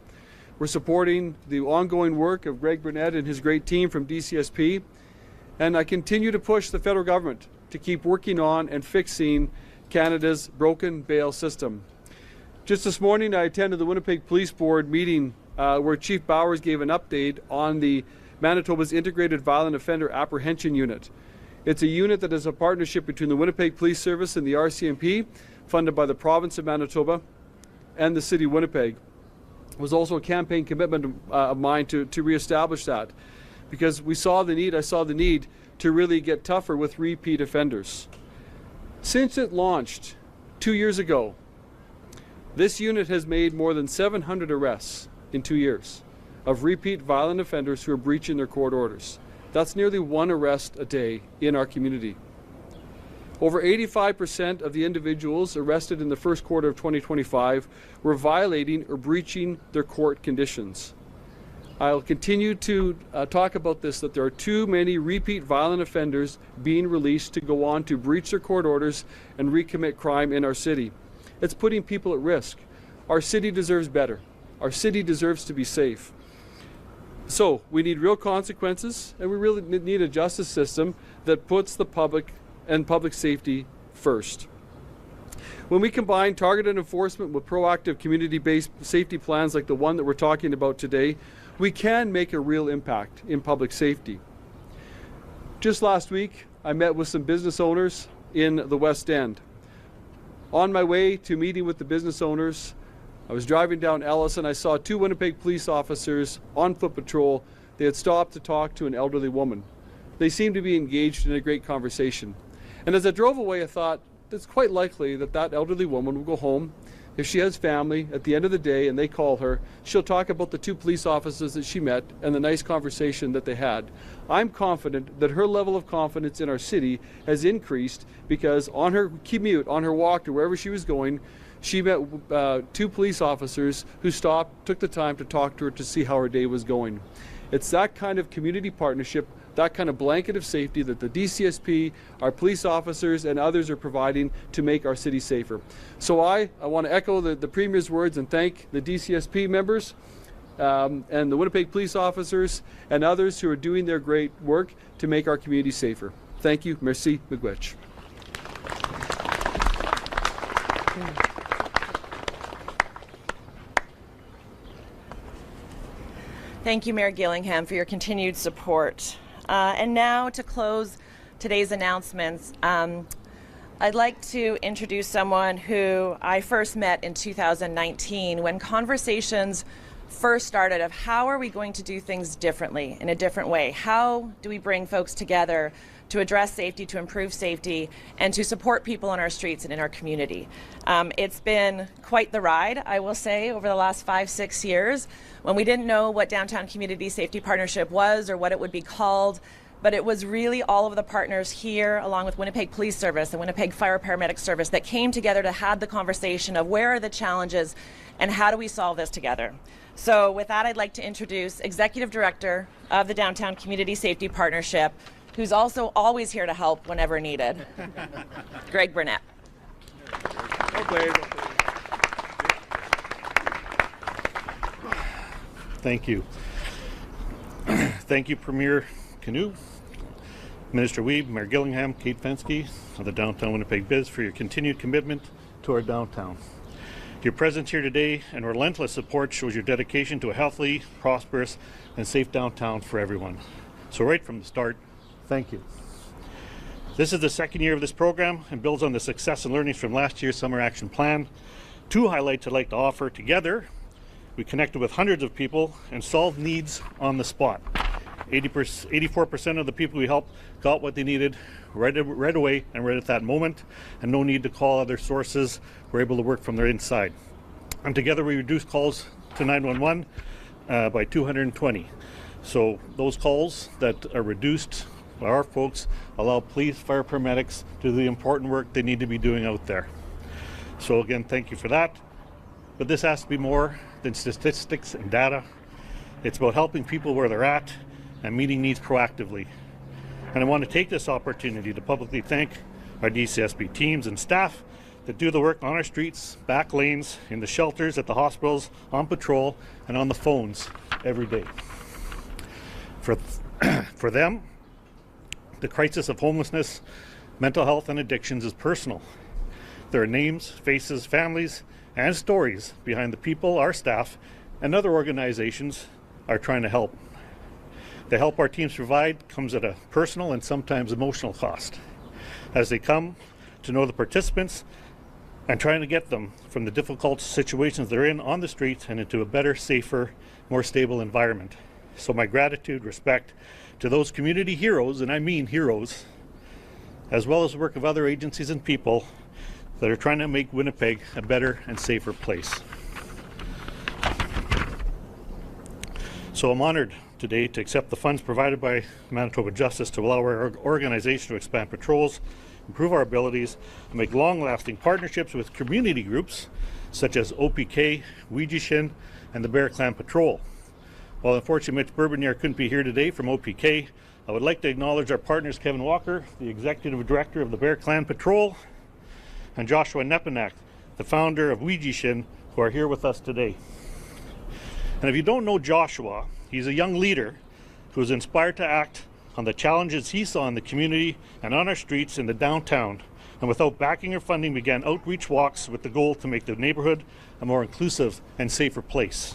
We're supporting the ongoing work of Greg Burnett and his great team from DCSP. And I continue to push the federal government to keep working on and fixing Canada's broken bail system. Just this morning, I attended the Winnipeg Police Board meeting where Chief Bowers gave an update on the Manitoba's Integrated Violent Offender Apprehension Unit. It's a unit that is a partnership between the Winnipeg Police Service and the RCMP, funded by the province of Manitoba and the city of Winnipeg. It was also a campaign commitment of mine to reestablish that, because I saw the need to really get tougher with repeat offenders. Since it launched 2 years ago, this unit has made more than 700 arrests in 2 years of repeat violent offenders who are breaching their court orders. That's nearly 1 arrest a day in our community. Over 85% of the individuals arrested in the first quarter of 2025 were violating or breaching their court conditions. I'll continue to talk about this, that there are too many repeat violent offenders being released to go on to breach their court orders and recommit crime in our city. It's putting people at risk. Our city deserves better. Our city deserves to be safe. So we need real consequences, and we really need a justice system that puts the public and public safety first. When we combine targeted enforcement with proactive community-based safety plans like the one that we're talking about today, we can make a real impact in public safety. Just last week, I met with some business owners in the West End. On my way to meeting with the business owners, I was driving down Ellis and I saw 2 Winnipeg police officers on foot patrol. They had stopped to talk to an elderly woman. They seemed to be engaged in a great conversation. And as I drove away, I thought, it's quite likely that that elderly woman will go home. If she has family, at the end of the day, and they call her, she'll talk about the 2 police officers that she met and the nice conversation that they had. I'm confident that her level of confidence in our city has increased because on her commute, on her walk to wherever she was going, she met 2 police officers who stopped, took the time to talk to her to see how her day was going. It's that kind of community partnership, that kind of blanket of safety that the DCSP, our police officers, and others are providing to make our city safer. So I want to echo the Premier's words and thank the DCSP members and the Winnipeg police officers and others who are doing their great work to make our community safer. Thank you. Merci. Miigwech. Thank you, Mayor Gillingham, for your continued support. And now to close today's announcements, I'd like to introduce someone who I first met in 2019 when conversations first started of how are we going to do things differently, in a different way? How do we bring folks together to address safety, to improve safety, and to support people on our streets and in our community? It's been quite the ride, I will say, over the last 5-6 years when we didn't know what Downtown Community Safety Partnership was or what it would be called. But it was really all of the partners here, along with Winnipeg Police Service and Winnipeg Fire Paramedic Service, that came together to have the conversation of where are the challenges and how do we solve this together. So with that, I'd like to introduce Executive Director of the Downtown Community Safety Partnership, who's also always here to help whenever needed, Greg Burnett. Thank you. Thank you, Premier Canoe, Minister Wiebe, Mayor Gillingham, Kate Fensky of the Downtown Winnipeg Biz for your continued commitment to our downtown. Your presence here today and relentless support shows your dedication to a healthy, prosperous, and safe downtown for everyone. So right from the start, thank you. This is the second year of this program and builds on the success and learnings from last year's Summer Action Plan. 2 highlights I'd like to offer. Together, we connected with hundreds of people and solved needs on the spot. 84% of the people we helped got what they needed right away and right at that moment, and no need to call other sources. We're able to work from their inside. And together we reduced calls to 911 by 220. So those calls that are reduced by our folks allow police, fire, paramedics to do the important work they need to be doing out there. So again, thank you for that. But this has to be more than statistics and data. It's about helping people where they're at and meeting needs proactively. And I want to take this opportunity to publicly thank our DCSP teams and staff that do the work on our streets, back lanes, in the shelters, at the hospitals, on patrol, and on the phones every day. For them, the crisis of homelessness, mental health, and addictions is personal. There are names, faces, families, and stories behind the people, our staff, and other organizations are trying to help. The help our teams provide comes at a personal and sometimes emotional cost, as they come to know the participants and trying to get them from the difficult situations they're in on the streets and into a better, safer, more stable environment. So my gratitude, respect to those community heroes, and I mean heroes, as well as the work of other agencies and people that are trying to make Winnipeg a better and safer place. So I'm honored today to accept the funds provided by Manitoba Justice to allow our organization to expand patrols, improve our abilities, and make long-lasting partnerships with community groups such as OPK, Weegishin, and the Bear Clan Patrol. While unfortunately Mitch Bourbonniere couldn't be here today from OPK, I would like to acknowledge our partners Kevin Walker, the Executive Director of the Bear Clan Patrol, and Joshua Nepanak, the founder of Weegishin, who are here with us today. And if you don't know Joshua, he's a young leader who was inspired to act on the challenges he saw in the community and on our streets in the downtown, and without backing or funding began outreach walks with the goal to make the neighborhood a more inclusive and safer place.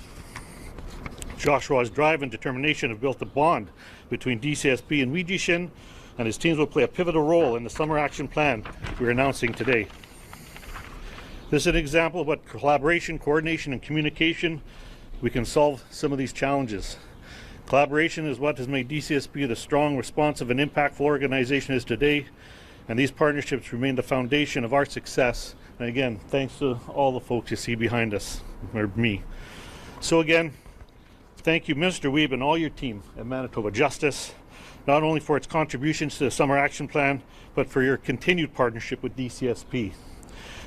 Joshua's drive and determination have built a bond between DCSP and Weegishin, and his teams will play a pivotal role in the summer action plan we're announcing today. This is an example of what collaboration, coordination, and communication we can solve some of these challenges. Collaboration is what has made DCSP the strong, responsive, and impactful organization it is today, and these partnerships remain the foundation of our success. And again, thanks to all the folks you see behind us, or me. So again, thank you, Minister Wiebe, and all your team at Manitoba Justice, not only for its contributions to the Summer Action Plan, but for your continued partnership with DCSP.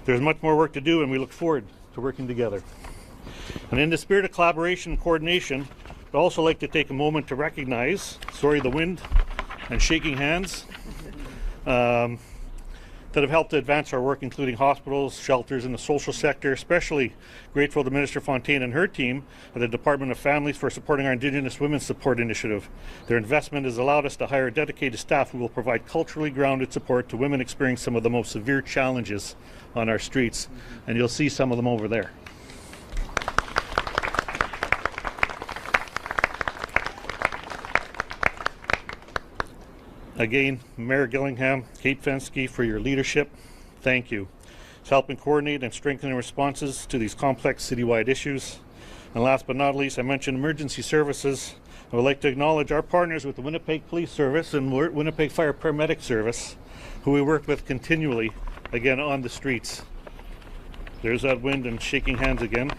There's much more work to do, and we look forward to working together. And in the spirit of collaboration and coordination, I'd also like to take a moment to recognize, sorry the wind and shaking hands, that have helped to advance our work, including hospitals, shelters, and the social sector. Especially grateful to Minister Fontaine and her team at the Department of Families for supporting our Indigenous Women's Support Initiative. Their investment has allowed us to hire dedicated staff who will provide culturally grounded support to women experiencing some of the most severe challenges on our streets. And you'll see some of them over there. Again, Mayor Gillingham, Kate Fensky, for your leadership, thank you. It's helping coordinate and strengthen responses to these complex citywide issues. And last but not least, I mentioned emergency services. I would like to acknowledge our partners with the Winnipeg Police Service and Winnipeg Fire Paramedic Service, who we work with continually, again, on the streets. There's that wind and shaking hands again.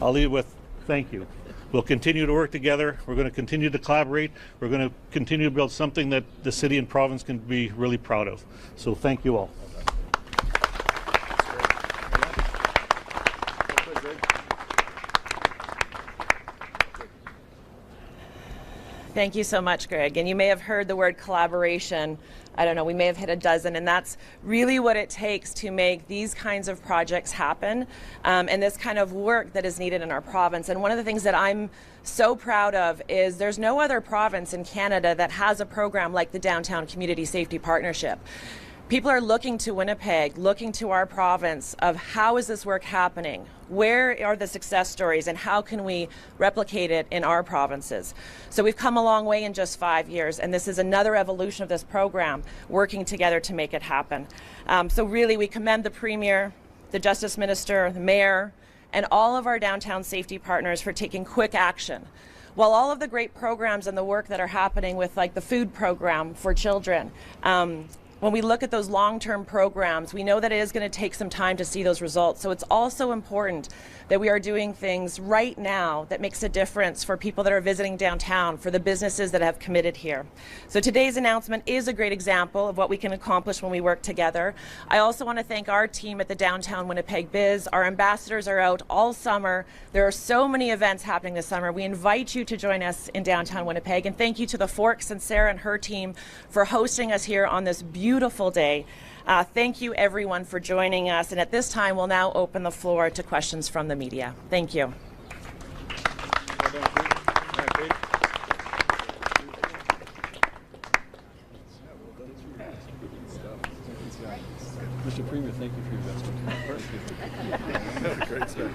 I'll leave with thank you. We'll continue to work together. We're going to continue to collaborate. We're going to continue to build something that the city and province can be really proud of. So thank you all. Thank you so much, Greg. And you may have heard the word collaboration. I don't know, we may have hit a dozen, and that's really what it takes to make these kinds of projects happen, and this kind of work that is needed in our province. And one of the things that I'm so proud of is there's no other province in Canada that has a program like the Downtown Community Safety Partnership. People are looking to Winnipeg, looking to our province of how is this work happening? Where are the success stories and how can we replicate it in our provinces? So we've come a long way in just 5 years, and this is another evolution of this program, working together to make it happen. So really we commend the Premier, the Justice Minister, the Mayor, and all of our downtown safety partners for taking quick action. While all of the great programs and the work that are happening with like the food program for children, when we look at those long-term programs, we know that it is going to take some time to see those results. So it's also important that we are doing things right now that makes a difference for people that are visiting downtown, for the businesses that have committed here. So today's announcement is a great example of what we can accomplish when we work together. I also want to thank our team at the Downtown Winnipeg Biz. Our ambassadors are out all summer. There are so many events happening this summer. We invite you to join us in downtown Winnipeg. And thank you to the Forks and Sarah and her team for hosting us here on this beautiful day. Thank you everyone for joining us, and at this time we'll now open the floor to questions from the media. Thank you. Mr. Premier, thank you for your investment. Great stuff.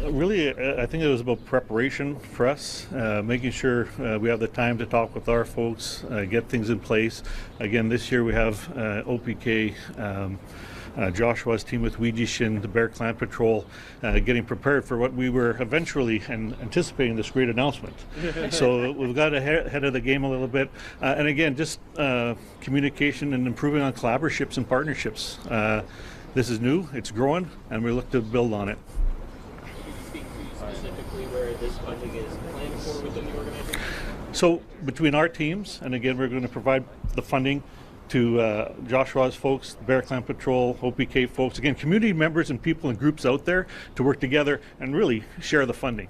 Really, I think it was about preparation for us, making sure we have the time to talk with our folks, get things in place. Again, this year we have OPK, Joshua's team with Weejish, the Bear Clan Patrol, getting prepared for what we were eventually anticipating this great announcement. So we've got ahead of the game a little bit. And again, just communication and improving on collaborationships and partnerships. This is new, it's growing, and we look to build on it. Where this funding is planned for within the organization? So between our teams, and again, we're going to provide the funding to Joshua's folks, Bear Clan Patrol, OPK folks, again, community members and people and groups out there to work together and really share the funding.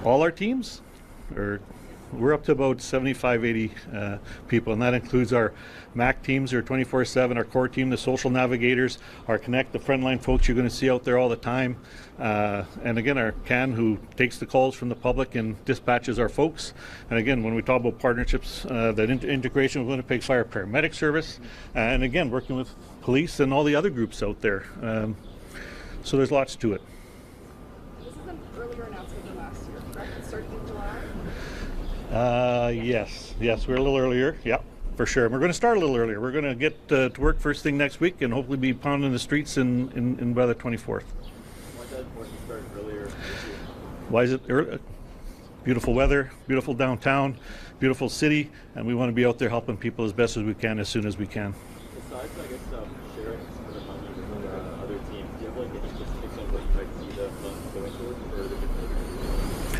All our teams, we're up to about 75, 80 people, and that includes our MAC teams, our 24/7, our core team, the social navigators, our Connect, the frontline folks you're going to see out there all the time, and again, our CAN, who takes the calls from the public and dispatches our folks. And again, when we talk about partnerships, that integration with Winnipeg Fire Paramedic Service, and again, working with police and all the other groups out there. So there's lots to it. This is an earlier announcement than last year, correct? It started in July? Yes, we're a little earlier. Yep, for sure. We're going to start a little earlier. We're going to get to work first thing next week and hopefully be pounding the streets in by the 24th. Why is that important to start earlier this year? Why is it early? Beautiful weather, beautiful downtown, beautiful city, and we want to be out there helping people as best as we can, as soon as we can. Besides, I guess, sharing some of the money with other teams, do you have any specifics on what you might see the funds going towards, or the different?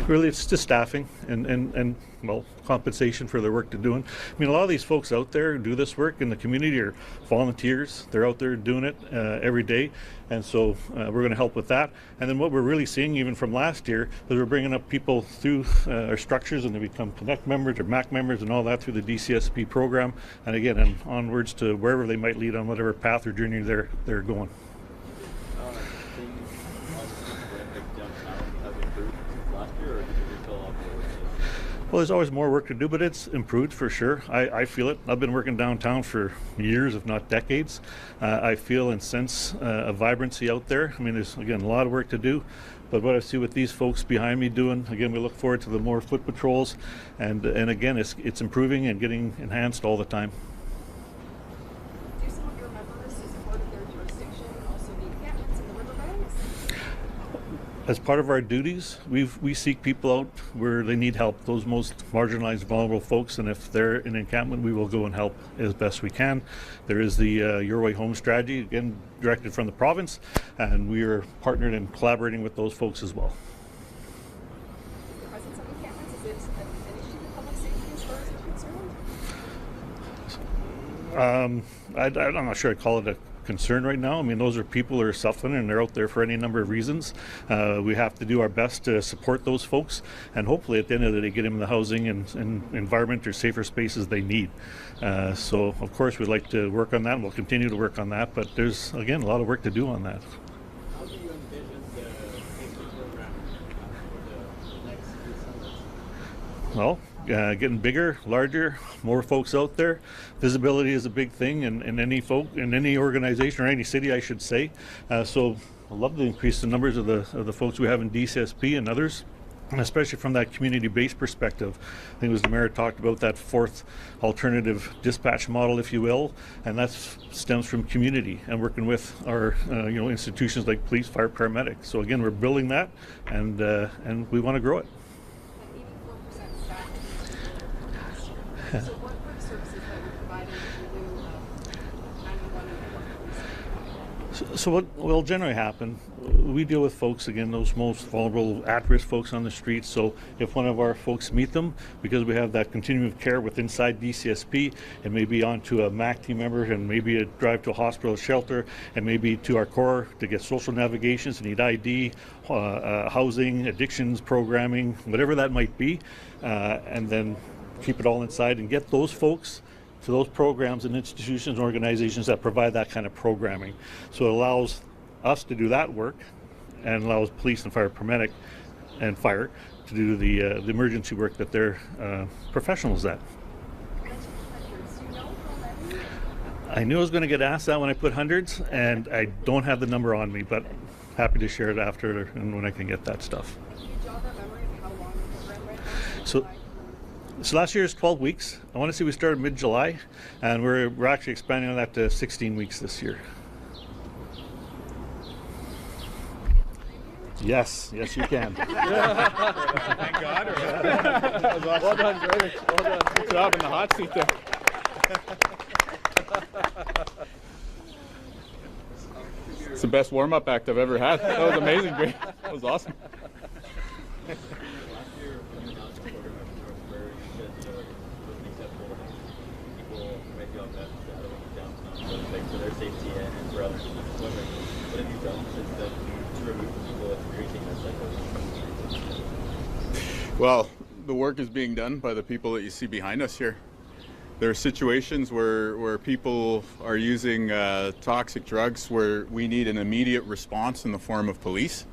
Really, it's just staffing and well, compensation for their work they're doing. I mean, a lot of these folks out there who do this work in the community are volunteers. They're out there doing it every day, and so we're going to help with that. And then what we're really seeing, even from last year, is we're bringing up people through our structures, and they become Connect members or MAC members and all that through the DCSP program. And again, and onwards to wherever they might lead on whatever path or journey they're going. Well, there's always more work to do, but it's improved for sure. I feel it. I've been working downtown for years, if not decades. I feel and sense a vibrancy out there. I mean, there's, again, a lot of work to do, but what I see with these folks behind me doing, again, we look forward to the more foot patrols, and again, it's improving and getting enhanced all the time. Do some of your members, as part of their jurisdiction, also the encampments and the riverbanks? As part of our duties, we seek people out where they need help, those most marginalized, vulnerable folks, and if they're in encampment, we will go and help as best we can. There is the Your Way Home strategy, again, directed from the province, and we are partnered and collaborating with those folks as well. The presence of encampments, is it an issue with public safety as far as you're concerned? I'm not sure I'd call it a concern right now. I mean, those are people who are suffering and they're out there for any number of reasons. We have to do our best to support those folks, and hopefully at the end of the day get them the housing and environment or safer spaces they need. So of course we'd like to work on that, and we'll continue to work on that, but there's, again, a lot of work to do on that. How do you envision the safety program for the next few summits? Well, getting bigger, larger, more folks out there. Visibility is a big thing in any organization or any city, I should say. So I'd love to increase the numbers of the folks we have in DCSP and others. And especially from that community-based perspective. I think it was the mayor talked about that fourth alternative dispatch model, if you will, and that stems from community and working with our institutions like police, fire, paramedics. So again, we're building that, and we want to grow it. So what were the services that were provided in lieu of 911 and So what will generally happen, we deal with folks, again, those most vulnerable, at-risk folks on the streets. So if one of our folks meet them, because we have that continuum of care with inside DCSP, it may be onto a MAC team member, and maybe a drive to a hospital or shelter, and maybe to our core to get social navigations, need ID, housing, addictions, programming, whatever that might be, and then keep it all inside and get those folks to those programs and institutions and organizations that provide that kind of programming. So it allows us to do that work and allows police and fire, paramedic and fire to do the emergency work that they're professionals at. I knew I was going to get asked that when I put hundreds, and I don't have the number on me, but happy to share it after and when I can get that stuff. So last year is 12 weeks. I want to say we started mid-July, and we're actually expanding on that to 16 weeks this year. Yes, you can. Thank God. That was awesome. Well done, Greg. Well done. Good job in the hot seat there. It's the best warm-up act I've ever had. That was amazing, Greg. That was awesome. For their safety and for others. What have you done since then to remove people experiencing this type of? Well, the work is being done by the people that you see behind us here. There are situations where people are using toxic drugs where we need an immediate response in the form of police.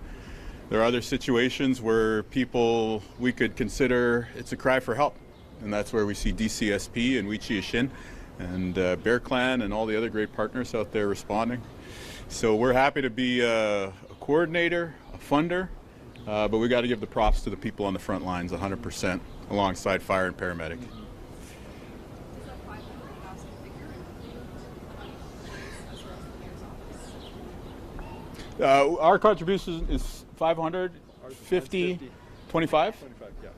There are other situations where people we could consider it's a cry for help, and that's where we see DCSP and Wichita and Bear Clan and all the other great partners out there responding. So we're happy to be a coordinator, a funder, but we got to give the props to the people on the front lines 100% alongside fire and paramedic. Our contribution is 550, 25? 25, yeah.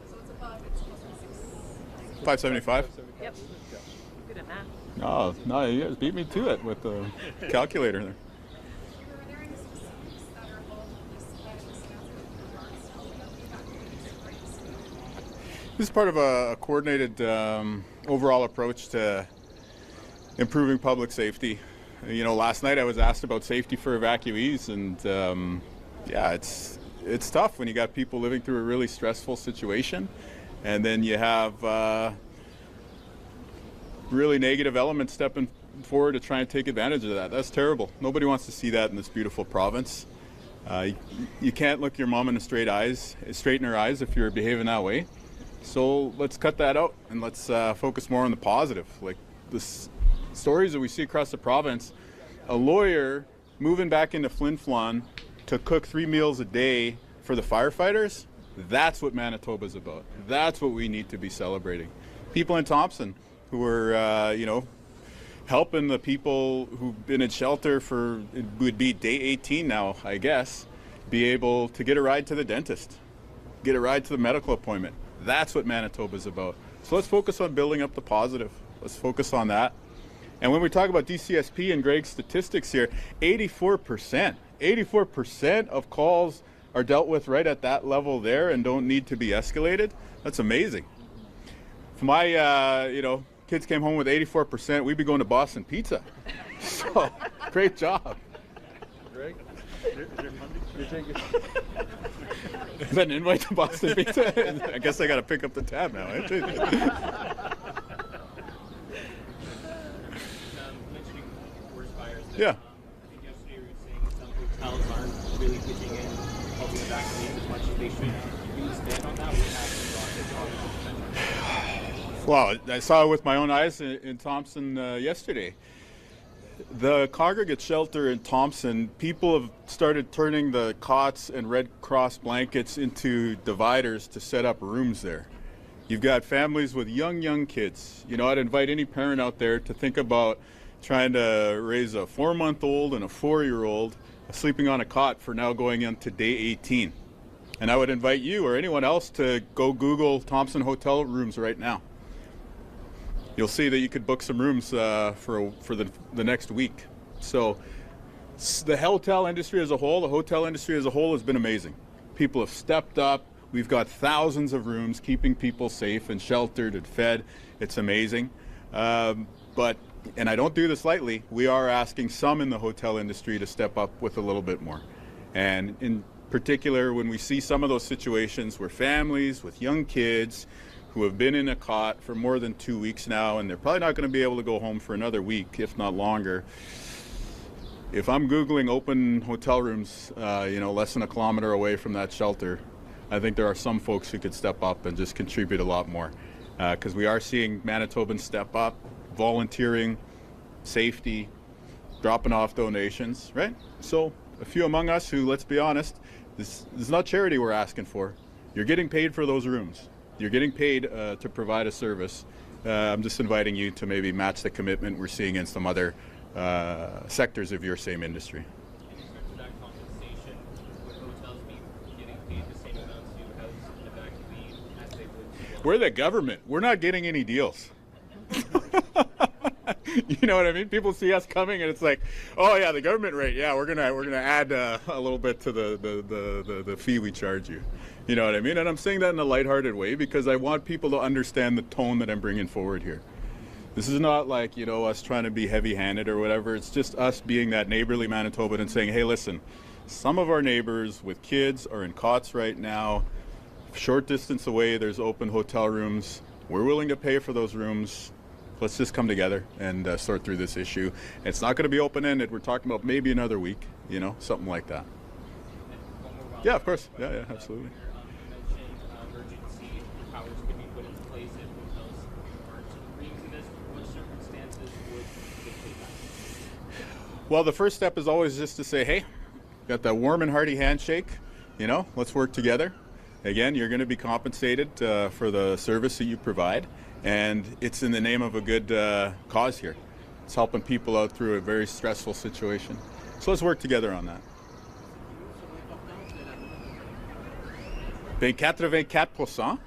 So it's above, it's closer to 575? Yep. Good at math. No, you guys beat me to it with the calculator there. Were there any specifics that are involved in this announcement in regards to how we This is part of a coordinated overall approach to improving public safety. You know, last night I was asked about safety for evacuees, and yeah, it's tough when you got people living through a really stressful situation, and then you have really negative elements stepping forward to try and take advantage of that. That's terrible. Nobody wants to see that in this beautiful province. You can't look your mom in the straight in her eyes if you're behaving that way. So let's cut that out and let's focus more on the positive. Like this stories that we see across the province, a lawyer moving back into Flin Flon to cook 3 meals a day for the firefighters, that's what Manitoba's about. That's what we need to be celebrating. People in Thompson who are, helping the people who've been in shelter for, it would be day 18 now, I guess, be able to get a ride to the dentist, get a ride to the medical appointment. That's what Manitoba's about. So let's focus on building up the positive. Let's focus on that. And when we talk about DCSP and Greg's statistics here, 84% of calls are dealt with right at that level there and don't need to be escalated. That's amazing. If my, kids came home with 84%, we'd be going to Boston Pizza. So, great job. Greg, Is that an invite to Boston Pizza? I guess I got to pick up the tab now. Yeah. I think yesterday we were saying some hotels aren't really pitching in, helping evacuate as much as they should. Can you stand on that? Well, I saw it with my own eyes in Thompson yesterday. The congregate shelter in Thompson, people have started turning the cots and Red Cross blankets into dividers to set up rooms there. You've got families with young kids. You know, I'd invite any parent out there to think about trying to raise a 4-month-old and a 4-year-old sleeping on a cot for now going into day 18. And I would invite you or anyone else to go Google Thompson hotel rooms right now. You'll see that you could book some rooms for the next week. So the hotel industry as a whole, has been amazing. People have stepped up. We've got thousands of rooms keeping people safe and sheltered and fed. It's amazing. But, and I don't do this lightly, we are asking some in the hotel industry to step up with a little bit more. And in particular, when we see some of those situations where families with young kids who have been in a cot for more than 2 weeks now, and they're probably not going to be able to go home for another week, if not longer. If I'm Googling open hotel rooms, less than a kilometer away from that shelter, I think there are some folks who could step up and just contribute a lot more. Because we are seeing Manitobans step up, volunteering, safety, dropping off donations, right? So a few among us who, let's be honest, this is not charity we're asking for. You're getting paid for those rooms. You're getting paid to provide a service. I'm just inviting you to maybe match the commitment we're seeing in some other sectors of your same industry. In terms of that compensation, would hotels be getting paid the same amount to house an evacuee as they would? We're the government. We're not getting any deals. You know what I mean? People see us coming and it's like, oh yeah, the government rate. Yeah, we're gonna add a little bit to the fee we charge you. You know what I mean? And I'm saying that in a lighthearted way because I want people to understand the tone that I'm bringing forward here. This is not like, us trying to be heavy-handed or whatever. It's just us being that neighborly Manitoban and saying, hey, listen, some of our neighbors with kids are in cots right now. Short distance away, there's open hotel rooms. We're willing to pay for those rooms. Let's just come together and sort through this issue. It's not going to be open-ended. We're talking about maybe another week, something like that. Yeah, of course. Yeah, absolutely. Well, the first step is always just to say, hey, got that warm and hearty handshake, let's work together. Again, you're going to be compensated for the service that you provide, and it's in the name of a good cause here. It's helping people out through a very stressful situation. So let's work together on that. 84%,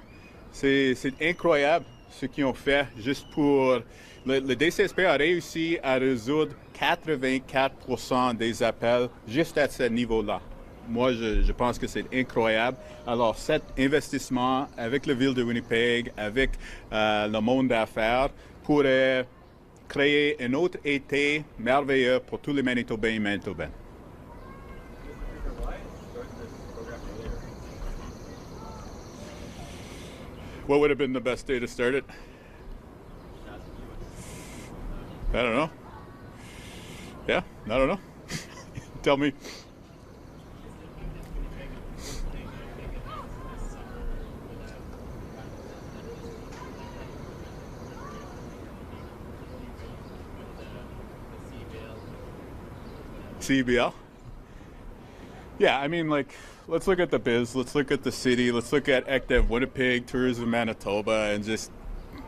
c'est incroyable ce qu'ils ont fait juste pour... Le DCSP a réussi à résoudre 84% des appels juste à ce niveau-là. Moi, je pense que c'est incroyable. Alors, cet investissement avec la ville de Winnipeg, avec le monde d'affaires, pourrait créer un autre été merveilleux pour tous les Manitobains et Manitobaines. What would have been the best day to start it? I don't know. Yeah, I don't know. Tell me. CBL? Yeah, I mean, let's look at the biz, let's look at the city, let's look at ECDEV Winnipeg, Tourism Manitoba, and just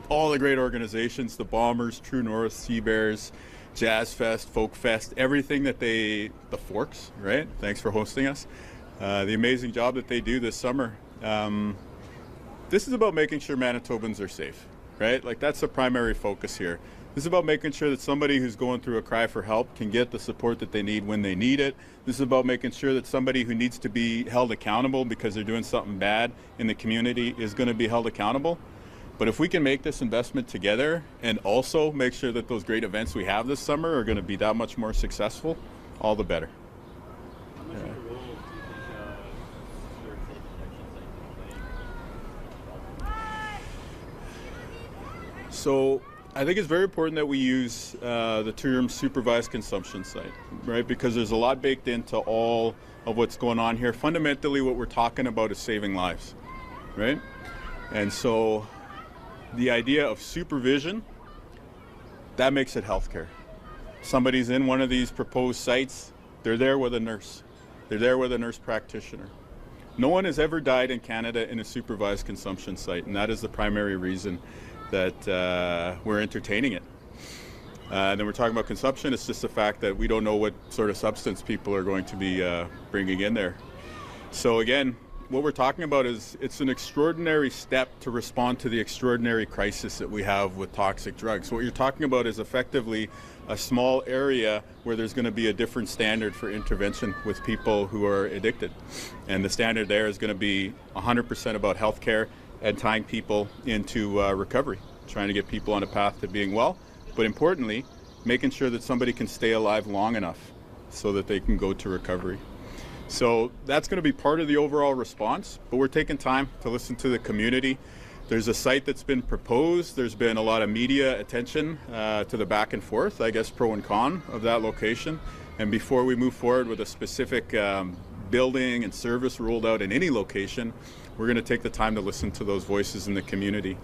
all the great organizations, the Bombers, True North, Sea Bears, Jazz Fest, Folk Fest, everything that the Forks, right? Thanks for hosting us. The amazing job that they do this summer. This is about making sure Manitobans are safe, right? That's the primary focus here. This is about making sure that somebody who's going through a cry for help can get the support that they need when they need it. This is about making sure that somebody who needs to be held accountable because they're doing something bad in the community is going to be held accountable. But if we can make this investment together and also make sure that those great events we have this summer are going to be that much more successful, all the better. How much of a role do you think your safety protections can play? So I think it's very important that we use the term supervised consumption site, right? Because there's a lot baked into all of what's going on here. Fundamentally, what we're talking about is saving lives, right? And so the idea of supervision, that makes it healthcare. somebody's in one of these proposed sites, they're there with a nurse. They're there with a nurse practitioner. No one has ever died in Canada in a supervised consumption site, and that is the primary reason that we're entertaining it. Then we're talking about consumption. It's just the fact that we don't know what sort of substance people are going to be bringing in there. So again, what we're talking about is it's an extraordinary step to respond to the extraordinary crisis that we have with toxic drugs. What you're talking about is effectively a small area where there's going to be a different standard for intervention with people who are addicted. And the standard there is going to be 100% about healthcare and tying people into recovery, trying to get people on a path to being well, but importantly, making sure that somebody can stay alive long enough so that they can go to recovery. So that's going to be part of the overall response, but we're taking time to listen to the community. There's a site that's been proposed. There's been a lot of media attention to the back and forth, I guess, pro and con of that location. And before we move forward with a specific building and service ruled out in any location, we're going to take the time to listen to those voices in the community.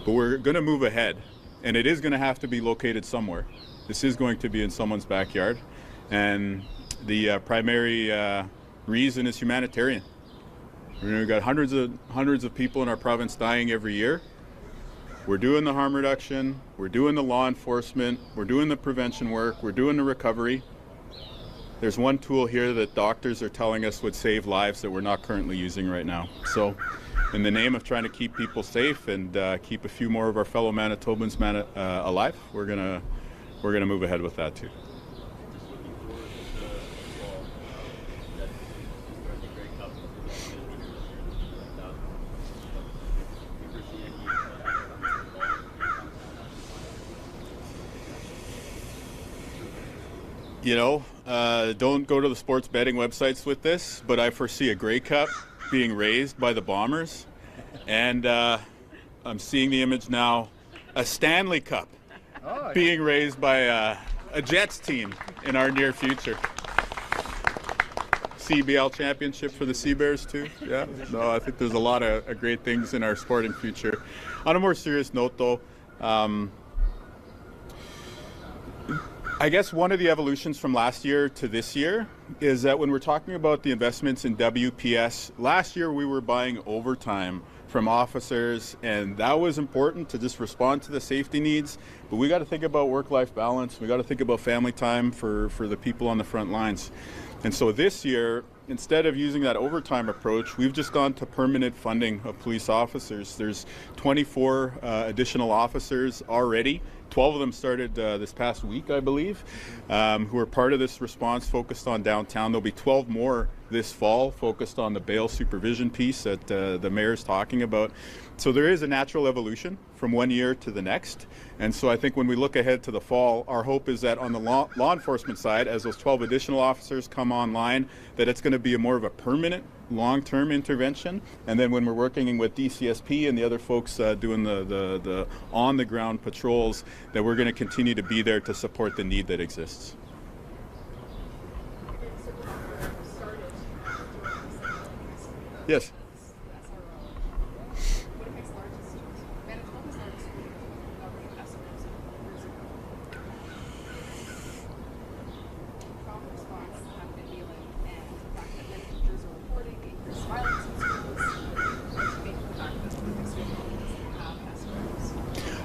But we're going to move ahead, and it is going to have to be located somewhere. This is going to be in someone's backyard, and the primary reason is humanitarian. We've got hundreds of people in our province dying every year. We're doing the harm reduction, we're doing the law enforcement, we're doing the prevention work, we're doing the recovery. There's one tool here that doctors are telling us would save lives that we're not currently using right now. So in the name of trying to keep people safe and keep a few more of our fellow Manitobans alive, we're gonna move ahead with that too. You know, don't go to the sports betting websites with this, but I foresee a Grey Cup being raised by the Bombers, and I'm seeing the image now, a Stanley Cup being raised by a Jets team in our near future. CBL championship for the Sea Bears too. Yeah, no, I think there's a lot of great things in our sporting future. On a more serious note though, I guess one of the evolutions from last year to this year is that when we're talking about the investments in WPS, last year we were buying overtime from officers, and that was important to just respond to the safety needs. But we got to think about work-life balance. We got to think about family time for the people on the front lines. And so this year, instead of using that overtime approach, we've just gone to permanent funding of police officers. There's 24 additional officers already. 12 of them started this past week, I believe, who are part of this response focused on downtown. There'll be 12 more this fall focused on the bail supervision piece that the mayor's talking about. So there is a natural evolution from one year to the next. And so I think when we look ahead to the fall, our hope is that on the law enforcement side, as those 12 additional officers come online, that it's going to be more of a permanent long-term intervention. And then when we're working with DCSP and the other folks doing the on-the-ground patrols, that we're going to continue to be there to support the need that exists. Yes.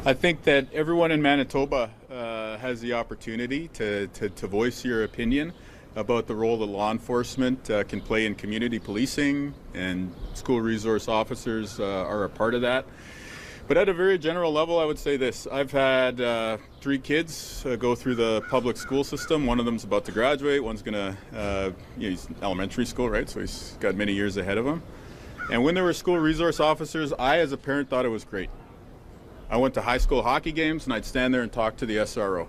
I think that everyone in Manitoba has the opportunity to voice your opinion about the role that law enforcement can play in community policing, and school resource officers are a part of that. But at a very general level, I would say this. I've had 3 kids go through the public school system. One of them's about to graduate. One's going to, he's elementary school, right? So he's got many years ahead of him. And when there were school resource officers, I, as a parent, thought it was great. I went to high school hockey games, and I'd stand there and talk to the SRO.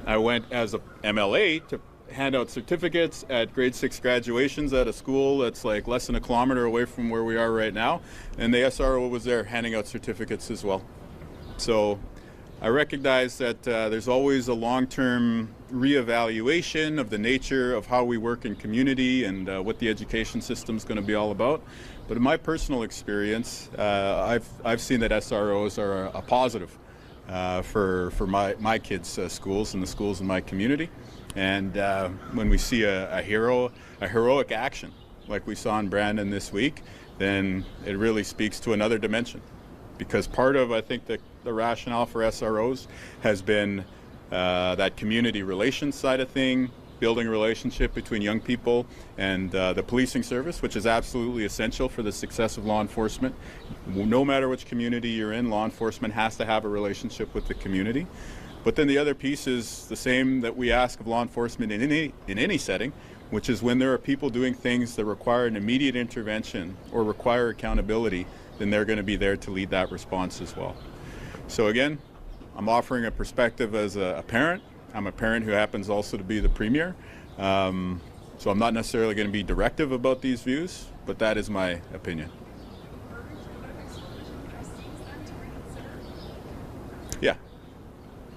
I went as a MLA to hand out certificates at grade 6 graduations at a school that's like less than a kilometer away from where we are right now, and the SRO was there handing out certificates as well. So I recognize that there's always a long-term reevaluation of the nature of how we work in community and what the education system is going to be all about. But in my personal experience, I've seen that SROs are a positive for my kids' schools and the schools in my community. And when we see a heroic action like we saw in Brandon this week, then it really speaks to another dimension. Because part of, I think, the rationale for SROs has been that community relations side of thing, building a relationship between young people and the policing service, which is absolutely essential for the success of law enforcement. No matter which community you're in, law enforcement has to have a relationship with the community. But then the other piece is the same that we ask of law enforcement in any setting, which is when there are people doing things that require an immediate intervention or require accountability, then they're going to be there to lead that response as well. So again, I'm offering a perspective as a parent. I'm a parent who happens also to be the premier. So I'm not necessarily going to be directive about these views, but that is my opinion. Yeah.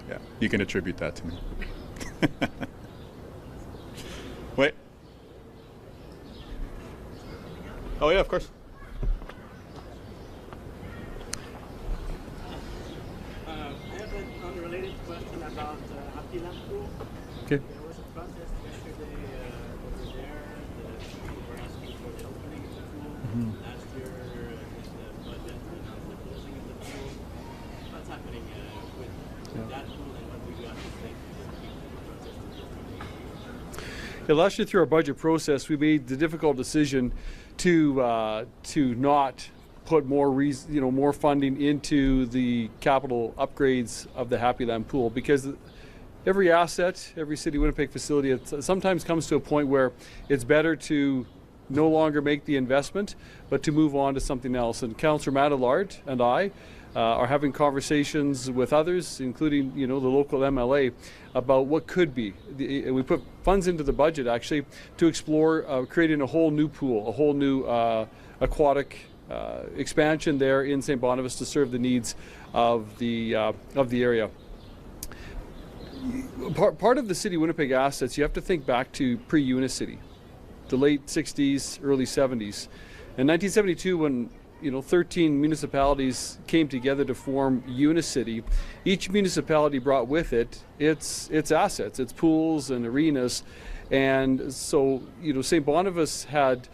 Yeah, you can attribute that to me. Wait. Oh yeah, of course. I have an unrelated question about Happy Land Pool. Okay. There was a protest yesterday over there. The people were asking for the opening of the pool. Last year, the budget announced the closing of the pool. What's happening with that pool, and what do you have to say to the people who protested yesterday? Yeah, last year through our budget process, we made the difficult decision to not put more funding into the capital upgrades of the Happy Land Pool, because every asset, every City of Winnipeg facility, it sometimes comes to a point where it's better to no longer make the investment, but to move on to something else. And Councillor Madelard and I are having conversations with others, including the local MLA, about what could be. We put funds into the budget actually to explore creating a whole new pool, a whole new aquatic expansion there in St. Boniface to serve the needs of the area. Part of the City of Winnipeg assets, you have to think back to pre-Unicity, the late 60s, early 70s. In 1972, when 13 municipalities came together to form Unicity, each municipality brought with it its assets, its pools and arenas. And so, St. Boniface had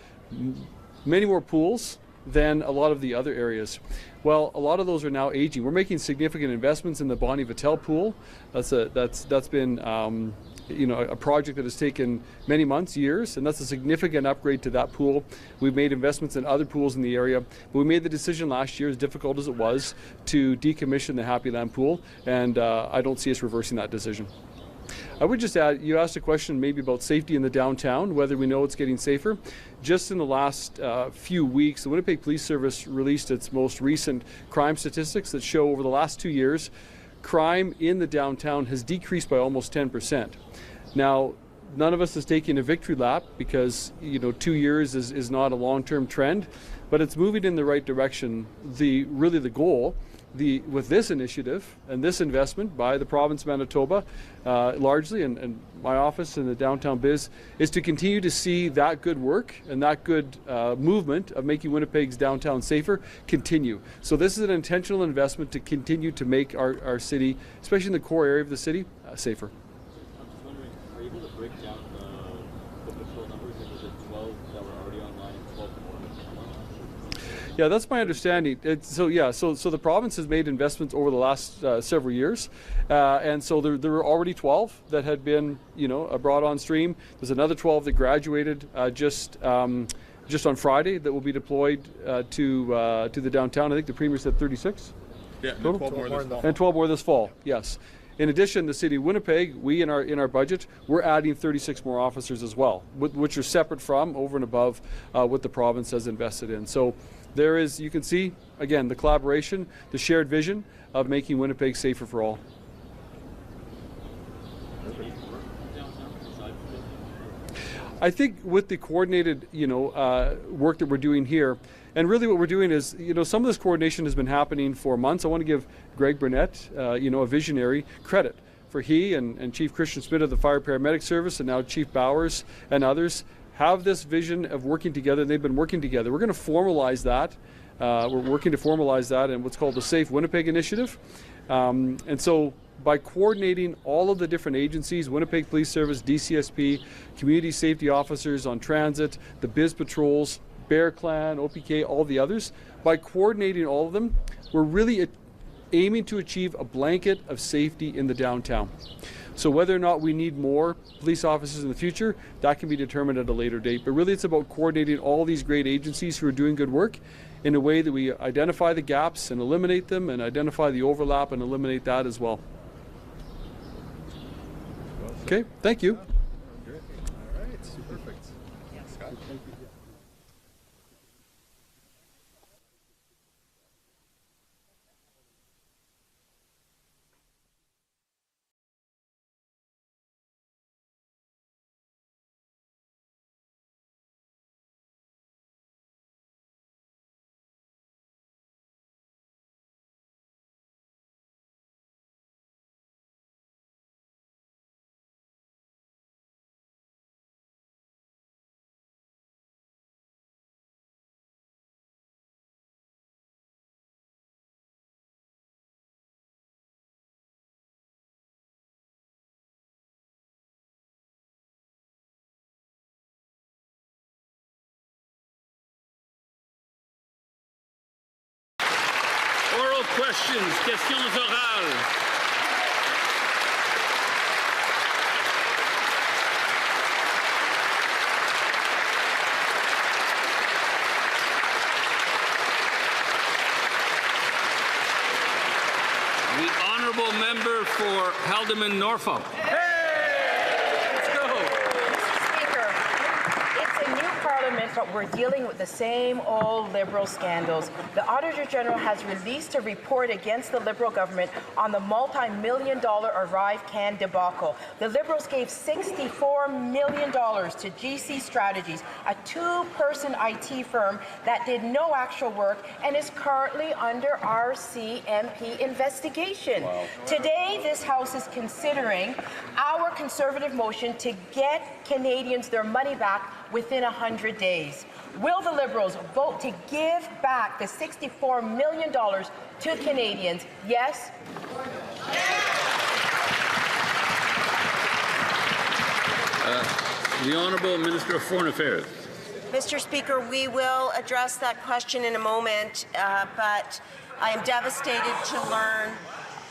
many more pools than a lot of the other areas. Well, a lot of those are now aging. We're making significant investments in the Bonnie Vittel pool. That's been a project that has taken many months, years, and that's a significant upgrade to that pool. We've made investments in other pools in the area, but we made the decision last year, as difficult as it was, to decommission the Happy Land Pool, and I don't see us reversing that decision. I would just add, you asked a question maybe about safety in the downtown, whether we know it's getting safer. Just in the last few weeks, the Winnipeg Police Service released its most recent crime statistics that show over the last 2 years, crime in the downtown has decreased by almost 10%. Now, none of us is taking a victory lap because 2 years is not a long-term trend, but it's moving in the right direction. Really the goal with this initiative and this investment by the province of Manitoba, largely, and my office in the downtown biz, is to continue to see that good work and that good movement of making Winnipeg's downtown safer continue. So this is an intentional investment to continue to make our city, especially in the core area of the city, safer. I'm just wondering, are you able to break down the patrol numbers? Like, is it 12 that were already online and 12 more that come online? Yeah, that's my understanding. So the province has made investments over the last several years, and so there were already 12 that had been brought on stream. There's another 12 that graduated just on Friday that will be deployed to the downtown. I think the Premier said 36. Yeah, and 12 more this fall. And 12 more this fall. Yes. In addition, the City of Winnipeg, we in our budget, we're adding 36 more officers as well, which are separate from, over and above what the province has invested in. So there is, you can see, again, the collaboration, the shared vision of making Winnipeg safer for all. I think with the coordinated, work that we're doing here, and really what we're doing is, some of this coordination has been happening for months. I want to give Greg Burnett, a visionary, credit for he and Chief Christian Smith of the Fire Paramedic Service, and now Chief Bowers and others have this vision of working together. They've been working together. We're going to formalize that. We're working to formalize that in what's called the Safe Winnipeg Initiative. And so by coordinating all of the different agencies, Winnipeg Police Service, DCSP, community safety officers on transit, the Biz Patrols, Bear Clan, OPK, all the others, by coordinating all of them, we're really aiming to achieve a blanket of safety in the downtown. So whether or not we need more police officers in the future, that can be determined at a later date. But really it's about coordinating all these great agencies who are doing good work in a way that we identify the gaps and eliminate them, and identify the overlap and eliminate that as well. Okay, thank you. Great. All right, super perfect. Scott? Thank you. Oral questions, questions orales. The honourable member for Haldimand Norfolk. But we're dealing with the same old Liberal scandals. The Auditor General has released a report against the Liberal government on the multi-million-dollar Arrive Can debacle. The Liberals gave $64 million to GC Strategies, a two-person IT firm that did no actual work and is currently under RCMP investigation. Wow. Today, this House is considering our Conservative motion to get Canadians their money back within 100 days. Will the Liberals vote to give back the $64 million to Canadians? Yes? The Honourable Minister of Foreign Affairs. Mr. Speaker, we will address that question in a moment, but I am devastated to learn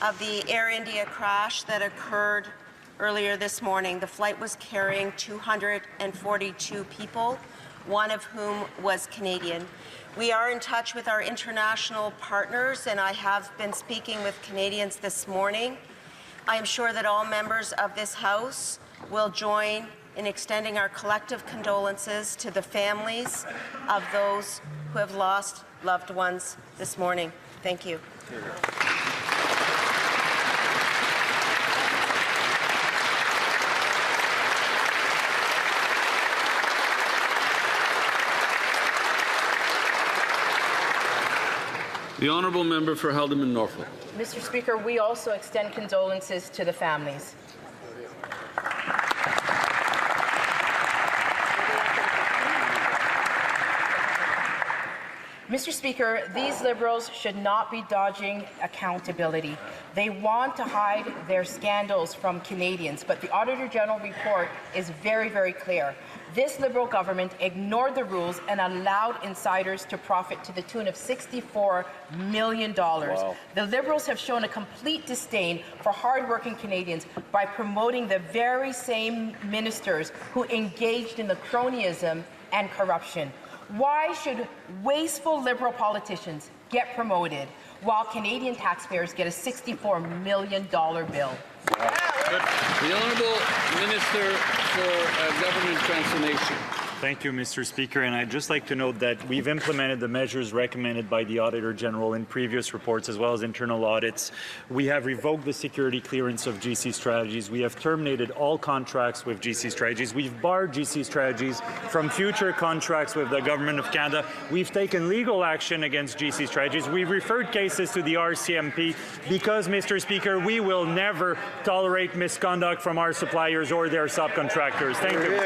of the Air India crash that occurred earlier this morning. The flight was carrying 242 people, one of whom was Canadian. We are in touch with our international partners, and I have been speaking with Canadians this morning. I am sure that all members of this House will join in extending our collective condolences to the families of those who have lost loved ones this morning. Thank you. The Honourable Member for Haldimand Norfolk. Mr. Speaker, we also extend condolences to the families. Mr. Speaker, these Liberals should not be dodging accountability. They want to hide their scandals from Canadians, but the Auditor General report is very, very clear. This Liberal government ignored the rules and allowed insiders to profit to the tune of $64 million. Wow. The Liberals have shown a complete disdain for hardworking Canadians by promoting the very same ministers who engaged in the cronyism and corruption. Why should wasteful Liberal politicians get promoted while Canadian taxpayers get a $64 million bill? The Honourable Minister for Government Transformation. Thank you, Mr. Speaker. And I'd just like to note that we've implemented the measures recommended by the Auditor General in previous reports, as well as internal audits. We have revoked the security clearance of GC Strategies. We have terminated all contracts with GC Strategies. We've barred GC Strategies from future contracts with the Government of Canada. We've taken legal action against GC Strategies. We've referred cases to the RCMP because, Mr. Speaker, we will never tolerate misconduct from our suppliers or their subcontractors. Thank you.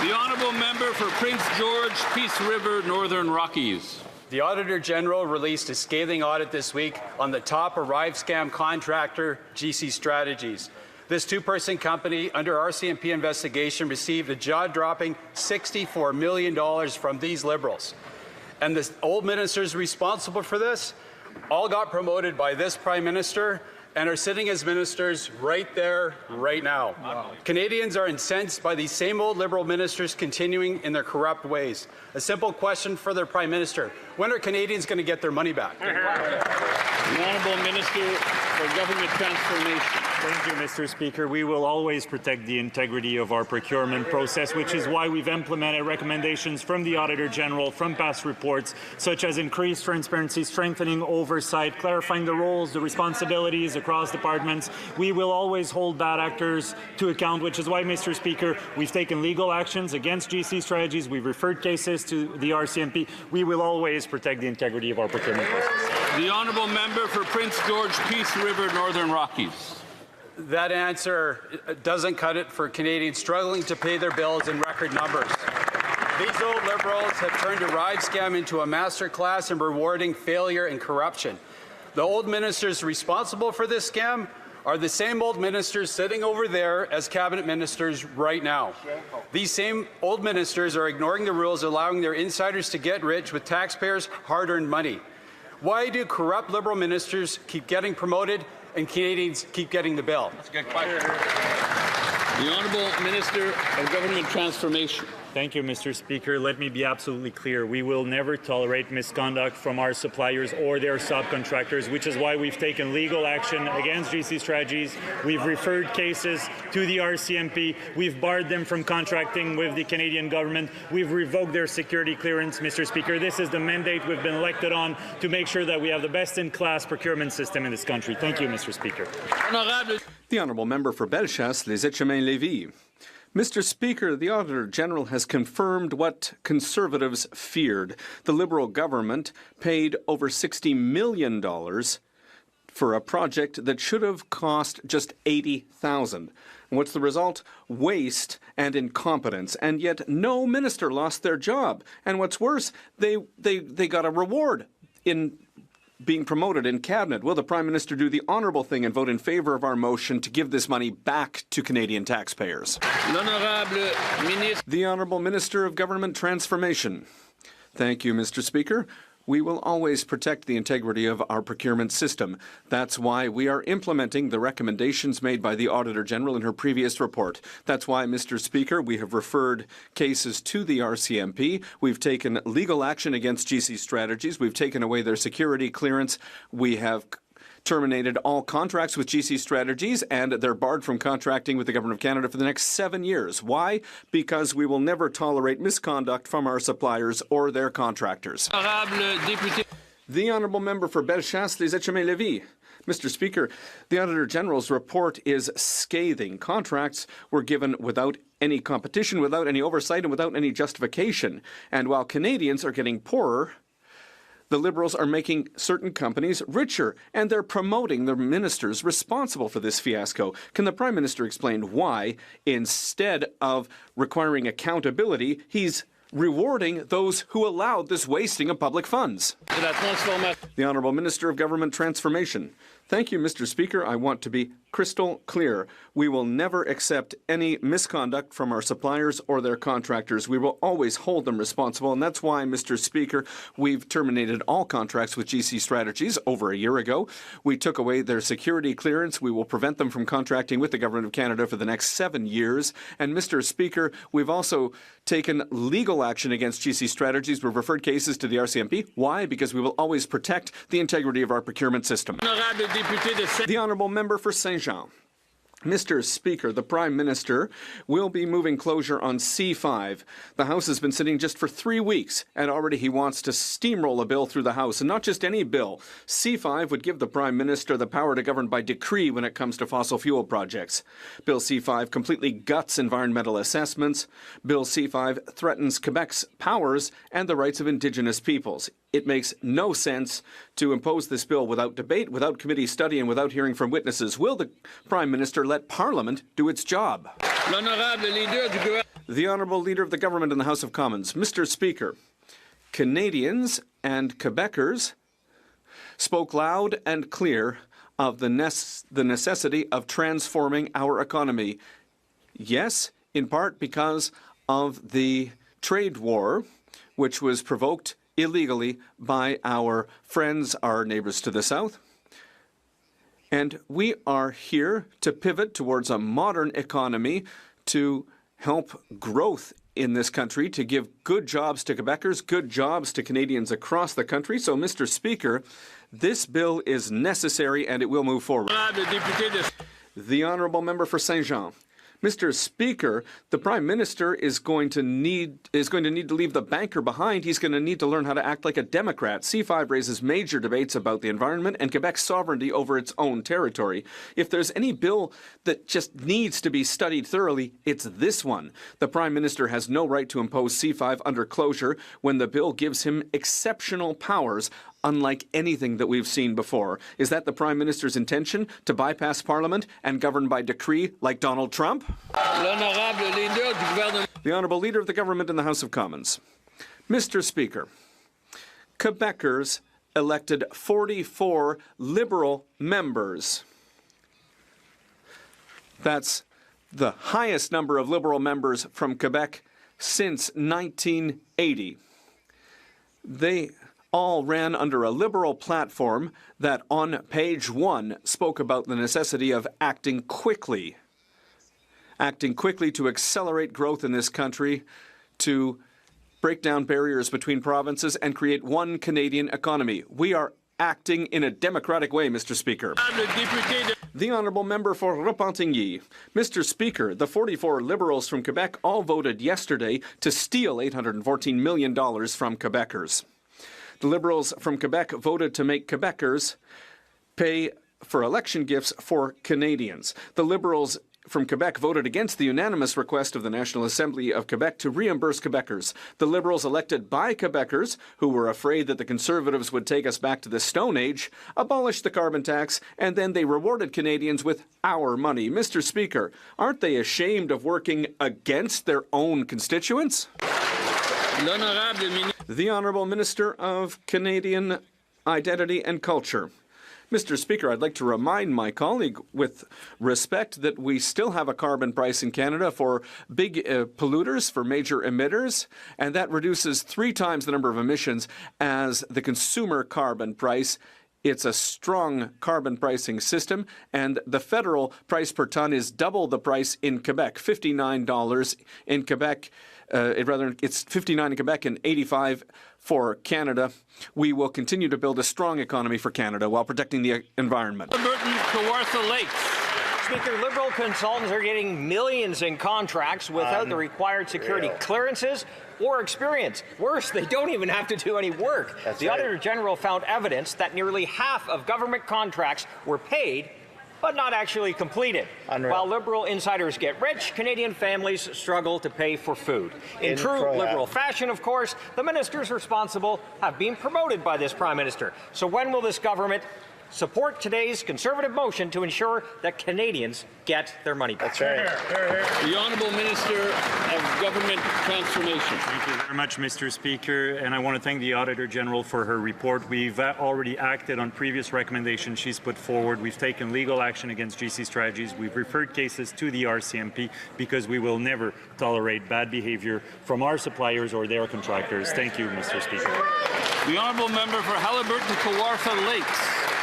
The Honourable Member for Prince George, Peace River, Northern Rockies. The Auditor General released a scathing audit this week on the top Arrive scam contractor, GC Strategies. This two-person company under RCMP investigation received a jaw-dropping $64 million from these Liberals. And the old ministers responsible for this all got promoted by this Prime Minister and are sitting as ministers right there, right now. Wow. Canadians are incensed by these same old Liberal ministers continuing in their corrupt ways. A simple question for their Prime Minister: when are Canadians going to get their money back? The Honourable Minister for Government Transformation. Thank you, Mr. Speaker. We will always protect the integrity of our procurement process, which is why we've implemented recommendations from the Auditor General from past reports, such as increased transparency, strengthening oversight, clarifying the roles, the responsibilities across departments. We will always hold bad actors to account, which is why, Mr. Speaker, we've taken legal actions against GC Strategies. We've referred cases to the RCMP. We will always protect the integrity of our procurement process. The Honourable Member for Prince George, Peace River, Northern Rockies. That answer doesn't cut it for Canadians struggling to pay their bills in record numbers. These old Liberals have turned Arrive scam into a masterclass in rewarding failure and corruption. The old ministers responsible for this scam are the same old ministers sitting over there as cabinet ministers right now. These same old ministers are ignoring the rules, allowing their insiders to get rich with taxpayers' hard-earned money. Why do corrupt Liberal ministers keep getting promoted and Canadians keep getting the bill? That's a good question. The Honourable Minister of Government Transformation. Thank you, Mr. Speaker. Let me be absolutely clear. We will never tolerate misconduct from our suppliers or their subcontractors, which is why we've taken legal action against GC Strategies. We've referred cases to the RCMP. We've barred them from contracting with the Canadian government. We've revoked their security clearance, Mr. Speaker. This is the mandate we've been elected on to make sure that we have the best-in-class procurement system in this country. Thank you, Mr. Speaker. The Honourable Member for Bellechasse, Les Etchemins-Lévis. Mr. Speaker, the Auditor General has confirmed what Conservatives feared. The Liberal government paid over $60 million for a project that should have cost just $80,000. And what's the result? Waste and incompetence. And yet no minister lost their job. And what's worse, they got a reward in being promoted in cabinet. Will the Prime Minister do the honourable thing and vote in favour of our motion to give this money back to Canadian taxpayers? The Honourable Minister of Government Transformation. Thank you, Mr. Speaker. We will always protect the integrity of our procurement system. That's why we are implementing the recommendations made by the Auditor General in her previous report. That's why, Mr. Speaker, we have referred cases to the RCMP. We've taken legal action against GC Strategies. We've taken away their security clearance. We have terminated all contracts with GC Strategies, and they're barred from contracting with the Government of Canada for the next 7 years. Why? Because we will never tolerate misconduct from our suppliers or their contractors. The Honourable Member for Bellechasse, Les Etchemins-Lévis. Mr. Speaker, the Auditor General's report is scathing. Contracts were given without any competition, without any oversight, and without any justification. And while Canadians are getting poorer, the Liberals are making certain companies richer, and they're promoting the ministers responsible for this fiasco. Can the Prime Minister explain why, instead of requiring accountability, he's rewarding those who allowed this wasting of public funds? The Honourable Minister of Government Transformation. Thank you, Mr. Speaker. I want to be crystal clear. We will never accept any misconduct from our suppliers or their contractors. We will always hold them responsible, and that's why, Mr. Speaker, we've terminated all contracts with GC Strategies over a year ago. We took away their security clearance. We will prevent them from contracting with the Government of Canada for the next 7 years. And, Mr. Speaker, we've also taken legal action against GC Strategies. We've referred cases to the RCMP. Why? Because we will always protect the integrity of our procurement system. The Honourable Member for Saint-Jean. Mr. Speaker, the Prime Minister will be moving closure on C5. The House has been sitting just for 3 weeks, and already he wants to steamroll a bill through the House. And not just any bill. C5 would give the Prime Minister the power to govern by decree when it comes to fossil fuel projects. Bill C5 completely guts environmental assessments. Bill C5 threatens Quebec's powers and the rights of Indigenous peoples. It makes no sense to impose this bill without debate, without committee study, and without hearing from witnesses. Will the Prime Minister let Parliament do its job? The Honourable Leader of the Government in the House of Commons. Mr. Speaker, Canadians and Quebecers spoke loud and clear of the necessity of transforming our economy. Yes, in part because of the trade war, which was provoked illegally by our friends, our neighbors to the south. And we are here to pivot towards a modern economy to help growth in this country, to give good jobs to Quebecers, good jobs to Canadians across the country. So, Mr. Speaker, this bill is necessary and it will move forward. The Honourable Member for Saint-Jean. Mr. Speaker, the Prime Minister is going to need to leave the banker behind. He's going to need to learn how to act like a Democrat. C5 raises major debates about the environment and Quebec's sovereignty over its own territory. If there's any bill that just needs to be studied thoroughly, it's this one. The Prime Minister has no right to impose C5 under closure when the bill gives him exceptional powers, unlike anything that we've seen before. Is that the Prime Minister's intention, to bypass Parliament and govern by decree like Donald Trump? The Honourable Leader of the Government in the House of Commons. Mr. Speaker, Quebecers elected 44 Liberal members. That's the highest number of Liberal members from Quebec since 1980. They all ran under a Liberal platform that on page 1 spoke about the necessity of acting quickly to accelerate growth in this country, to break down barriers between provinces and create one Canadian economy. We are acting in a democratic way, Mr. Speaker. The Honourable Member for Repentigny. Mr. Speaker, the 44 Liberals from Quebec all voted yesterday to steal $814 million from Quebecers. The Liberals from Quebec voted to make Quebecers pay for election gifts for Canadians. The Liberals from Quebec voted against the unanimous request of the National Assembly of Quebec to reimburse Quebecers. The Liberals elected by Quebecers, who were afraid that the Conservatives would take us back to the Stone Age, abolished the carbon tax, and then they rewarded Canadians with our money. Mr. Speaker, aren't they ashamed of working against their own constituents? The Honourable Minister of Canadian Identity and Culture. Mr. Speaker, I'd like to remind my colleague with respect that we still have a carbon price in Canada for big polluters, for major emitters, and that reduces 3 times the number of emissions as the consumer carbon price. It's a strong carbon pricing system, and the federal price per ton is double the price in Quebec, $59 in Quebec. It's $59 in Quebec and $85 for Canada. We will continue to build a strong economy for Canada while protecting the environment. Speaker, Liberal consultants are getting millions in contracts without the required security clearances or experience. Worse, they don't even have to do any work. The Auditor General found evidence that nearly half of government contracts were paid but not actually completed. While Liberal insiders get rich, Canadian families struggle to pay for food. In true Liberal fashion, of course, the ministers responsible have been promoted by this Prime Minister. So when will this government support today's Conservative motion to ensure that Canadians get their money back? The Honourable Minister of Government Transformation. Thank you very much, Mr. Speaker, and I want to thank the Auditor General for her report. We've already acted on previous recommendations she's put forward. We've taken legal action against GC Strategies. We've referred cases to the RCMP because we will never tolerate bad behaviour from our suppliers or their contractors. Thank you, Mr. Speaker. The Honourable Member for Haliburton-Kawartha Lakes.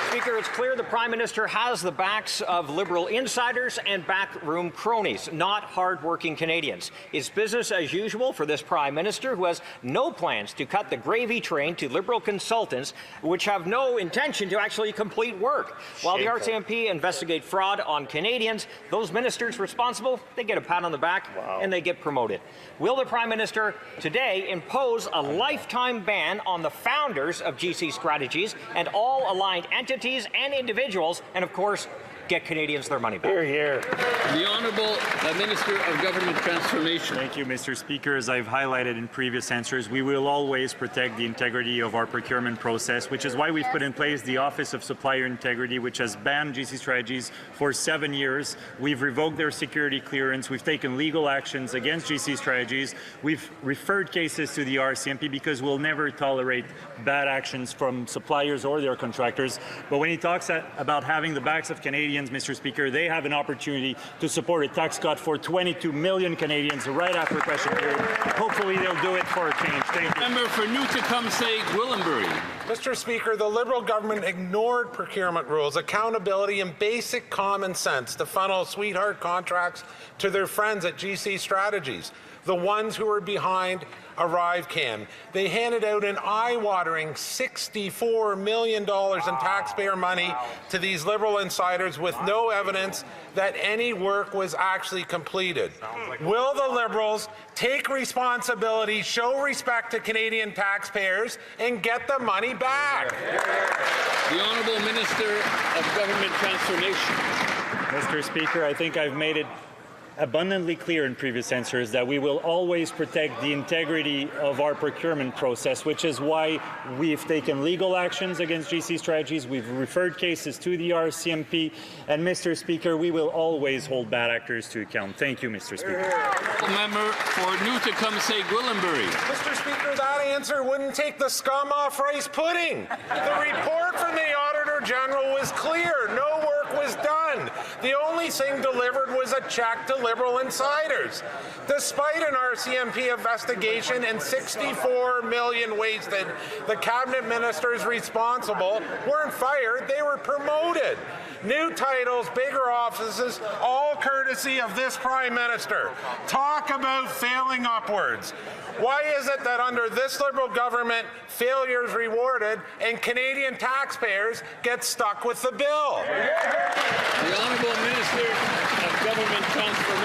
Speaker, it's clear the Prime Minister has the backs of Liberal insiders and backroom cronies, not hard-working Canadians. It's business as usual for this Prime Minister, who has no plans to cut the gravy train to Liberal consultants, which have no intention to actually complete work. While the RCMP investigate fraud on Canadians, those ministers responsible, they get a pat on the back and they get promoted. Will the Prime Minister today impose a lifetime ban on the founders of GC Strategies and all aligned entities and individuals, and of course, get Canadians their money back. Hear, hear. The Honourable Minister of Government Transformation. Thank you, Mr. Speaker. As I've highlighted in previous answers, we will always protect the integrity of our procurement process, which is why we've put in place the Office of Supplier Integrity, which has banned GC Strategies for 7 years. We've revoked their security clearance. We've taken legal actions against GC Strategies. We've referred cases to the RCMP because we'll never tolerate bad actions from suppliers or their contractors. But when he talks about having the backs of Canadians, Mr. Speaker, they have an opportunity to support a tax cut for 22 million Canadians right after the question period. Hopefully they'll do it for a change. Thank you. Member for New Tecumseh, Gwillimbury. Mr. Speaker, the Liberal government ignored procurement rules, accountability, and basic common sense to funnel sweetheart contracts to their friends at GC Strategies, the ones who were behind ArriveCAN. They handed out an eye-watering $64 million in taxpayer money to these Liberal insiders with no evidence that any work was actually completed. Will the Liberals take responsibility, show respect to Canadian taxpayers, and get the money back? The Honourable Minister of Government Transformation. Mr. Speaker, I think I've made it abundantly clear in previous answers that we will always protect the integrity of our procurement process, which is why we've taken legal actions against GC Strategies. We've referred cases to the RCMP. And, Mr. Speaker, we will always hold bad actors to account. Thank you, Mr. Speaker. Member for New Tecumseh, Gwillimbury. Mr. Speaker, that answer wouldn't take the scum off rice pudding. The report from the Auditor General was clear. No work was done. The only thing delivered was a check to Liberal insiders. Despite an RCMP investigation and $64 million wasted, the cabinet ministers responsible weren't fired, they were promoted. New titles, bigger offices, all courtesy of this Prime Minister. Talk about failing upwards. Why is it that under this Liberal government, failure is rewarded and Canadian taxpayers get stuck with the bill? The Honourable Minister of Government Transformation.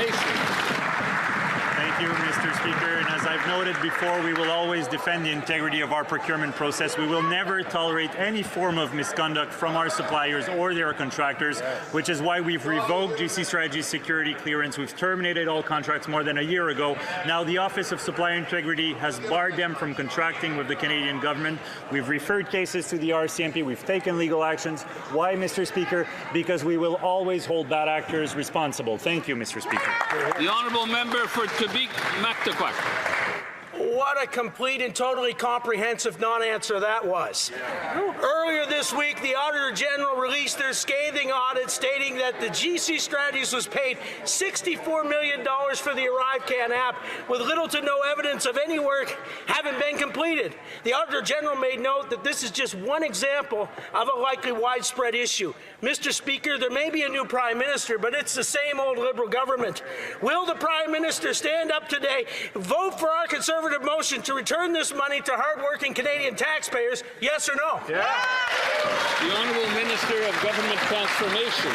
Thank you, Mr. Speaker. And as I've noted before, we will always defend the integrity of our procurement process. We will never tolerate any form of misconduct from our suppliers or their contractors, which is why we've revoked GC Strategies security clearance. We've terminated all contracts more than a year ago. Now the Office of Supplier Integrity has barred them from contracting with the Canadian government. We've referred cases to the RCMP. We've taken legal actions. Why, Mr. Speaker? Because we will always hold bad actors responsible. Thank you, Mr. Speaker. The Honourable Member for Quebec, Mactaquac. What a complete and totally comprehensive non-answer that was. Earlier this week, the Auditor General released their scathing audit stating that the GC Strategies was paid $64 million for the ArriveCAN app with little to no evidence of any work having been completed. The Auditor General made note that this is just one example of a likely widespread issue. Mr. Speaker, there may be a new Prime Minister, but it's the same old Liberal government. Will the Prime Minister stand up today, vote for our Conservative motion to return this money to hard-working Canadian taxpayers, yes or no? Yeah. The Honourable Minister of Government Transformation.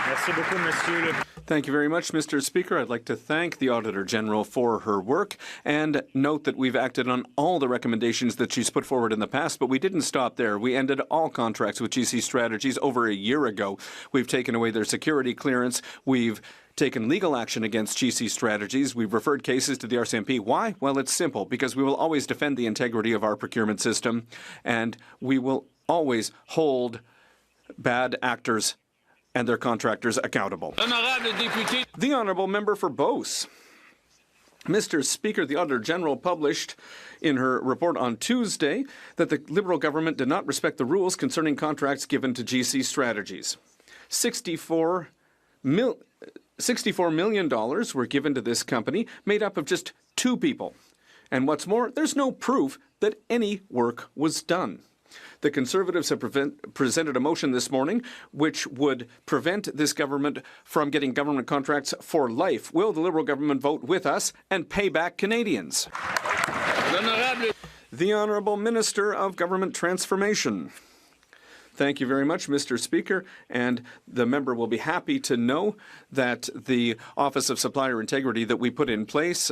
Merci beaucoup, Monsieur le Thank you very much, Mr. Speaker. I'd like to thank the Auditor General for her work and note that we've acted on all the recommendations that she's put forward in the past, but we didn't stop there. We ended all contracts with GC Strategies over a year ago. We've taken away their security clearance. We've taken legal action against GC Strategies. We've referred cases to the RCMP. Why? Well, it's simple, because we will always defend the integrity of our procurement system, and we will always hold bad actors and their contractors accountable. The Honourable Member for Beauce. Mr. Speaker, the Auditor General published in her report on Tuesday that the Liberal government did not respect the rules concerning contracts given to GC Strategies. $64 million were given to this company, made up of just 2 people. And what's more, there's no proof that any work was done. The Conservatives have presented a motion this morning which would prevent this government from getting government contracts for life. Will the Liberal government vote with us and pay back Canadians? The Honourable Minister of Government Transformation. Thank you very much, Mr. Speaker, and the member will be happy to know that the Office of Supplier Integrity that we put in place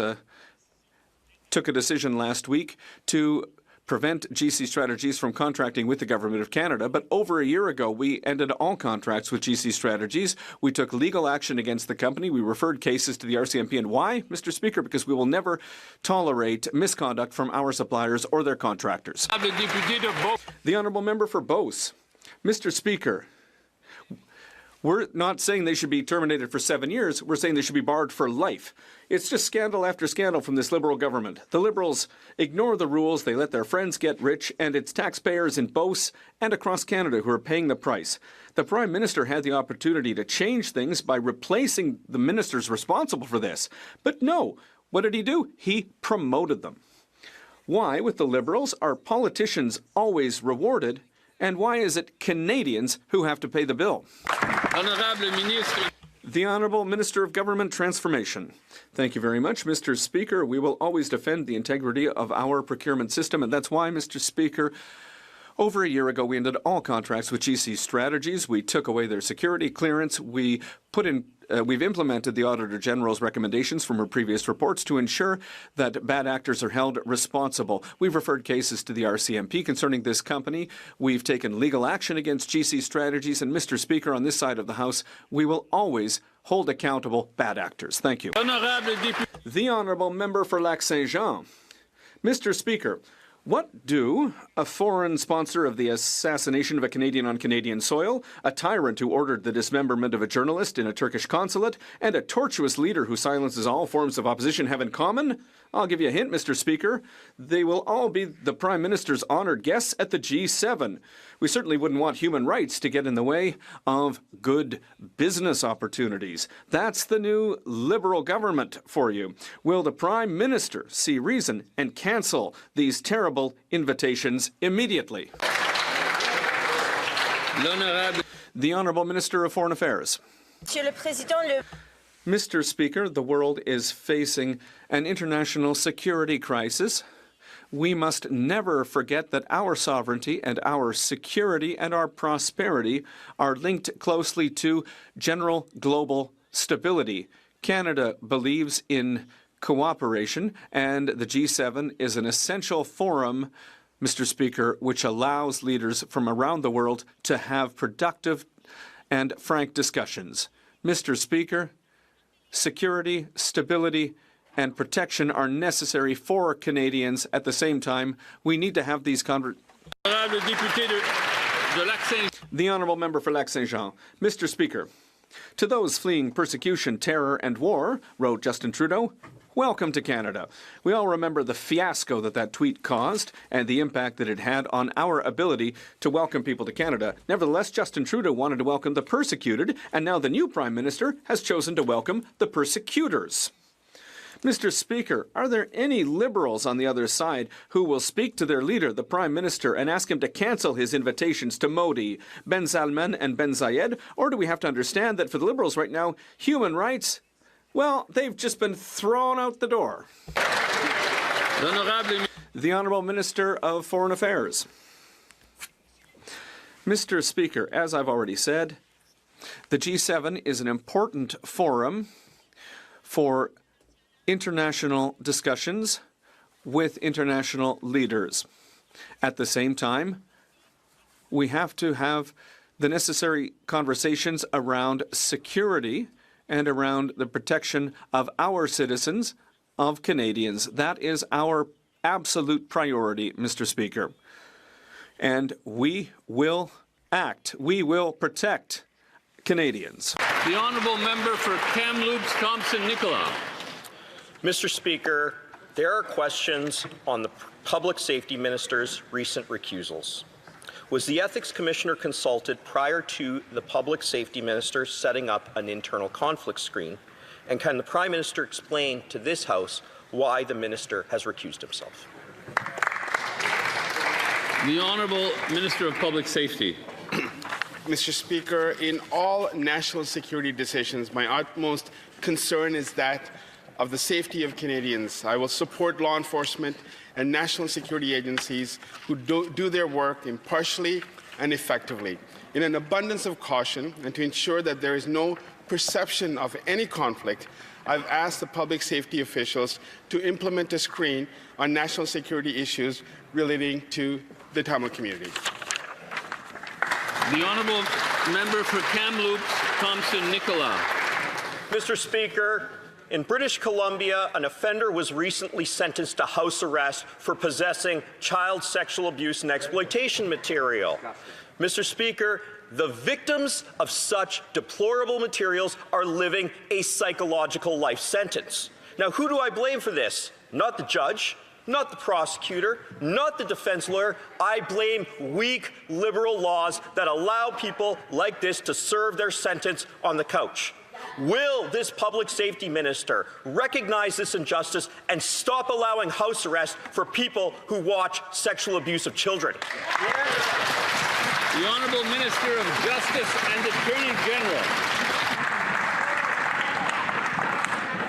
took a decision last week to prevent GC Strategies from contracting with the Government of Canada, but over a year ago, we ended all contracts with GC Strategies. We took legal action against the company. We referred cases to the RCMP. And why, Mr. Speaker? Because we will never tolerate misconduct from our suppliers or their contractors. The Honourable Member for Beauce. Mr. Speaker, we're not saying they should be terminated for 7 years. We're saying they should be barred for life. It's just scandal after scandal from this Liberal government. The Liberals ignore the rules. They let their friends get rich, and it's taxpayers in Beauce and across Canada who are paying the price. The Prime Minister had the opportunity to change things by replacing the ministers responsible for this. But no, what did he do? He promoted them. Why, with the Liberals, are politicians always rewarded? And why is it Canadians who have to pay the bill? The Honourable Minister of Government Transformation. Thank you very much, Mr. Speaker. We will always defend the integrity of our procurement system, and that's why, Mr. Speaker, over a year ago, we ended all contracts with GC Strategies. We took away their security clearance. We've implemented the Auditor General's recommendations from her previous reports to ensure that bad actors are held responsible. We've referred cases to the RCMP concerning this company. We've taken legal action against GC Strategies. And, Mr. Speaker, on this side of the House, we will always hold accountable bad actors. Thank you. The Honourable Member for Lac-Saint-Jean. Mr. Speaker, what do a foreign sponsor of the assassination of a Canadian on Canadian soil, a tyrant who ordered the dismemberment of a journalist in a Turkish consulate, and a tortuous leader who silences all forms of opposition have in common? I'll give you a hint, Mr. Speaker. They will all be the Prime Minister's honoured guests at the G7. We certainly wouldn't want human rights to get in the way of good business opportunities. That's the new Liberal government for you. Will the Prime Minister see reason and cancel these terrible invitations immediately? The Honourable Minister of Foreign Affairs. Mr. Speaker, the world is facing an international security crisis. We must never forget that our sovereignty and our security and our prosperity are linked closely to general global stability. Canada believes in cooperation, and the G7 is an essential forum, Mr. Speaker, which allows leaders from around the world to have productive and frank discussions. Mr. Speaker, security, stability, and protection are necessary for Canadians. At the same time, we need to have these conversations. The Honourable Member for Lac-Saint-Jean. Mr. Speaker, to those fleeing persecution, terror, and war, wrote Justin Trudeau, welcome to Canada. We all remember the fiasco that tweet caused and the impact that it had on our ability to welcome people to Canada. Nevertheless, Justin Trudeau wanted to welcome the persecuted, and now the new Prime Minister has chosen to welcome the persecutors. Mr. Speaker, are there any Liberals on the other side who will speak to their leader, the Prime Minister, and ask him to cancel his invitations to Modi, Ben Salman, and Ben Zayed? Or do we have to understand that for the Liberals right now, human rights, well, they've just been thrown out the door? The Honourable Minister of Foreign Affairs. Mr. Speaker, as I've already said, the G7 is an important forum for international discussions with international leaders. At the same time, we have to have the necessary conversations around security and around the protection of our citizens, of Canadians. That is our absolute priority, Mr. Speaker. And we will act. We will protect Canadians. The Honourable Member for Kamloops, Thompson-Nicolau. Mr. Speaker, there are questions on the Public Safety Minister's recent recusals. Was the Ethics Commissioner consulted prior to the Public Safety Minister setting up an internal conflict screen? And can the Prime Minister explain to this House why the Minister has recused himself? The Honourable Minister of Public Safety. Mr. Speaker, in all national security decisions, my utmost concern is that of the safety of Canadians. I will support law enforcement and national security agencies who do their work impartially and effectively. In an abundance of caution and to ensure that there is no perception of any conflict, I've asked the public safety officials to implement a screen on national security issues relating to the Tamil community. The honourable member for Kamloops, Thompson Nicola. Mr. Speaker, in British Columbia, an offender was recently sentenced to house arrest for possessing child sexual abuse and exploitation material. Mr. Speaker, the victims of such deplorable materials are living a psychological life sentence. Now, who do I blame for this? Not the judge, not the prosecutor, not the defense lawyer. I blame weak liberal laws that allow people like this to serve their sentence on the couch. Will this public safety minister recognize this injustice and stop allowing house arrest for people who watch sexual abuse of children? The Honourable Minister of Justice and Attorney General.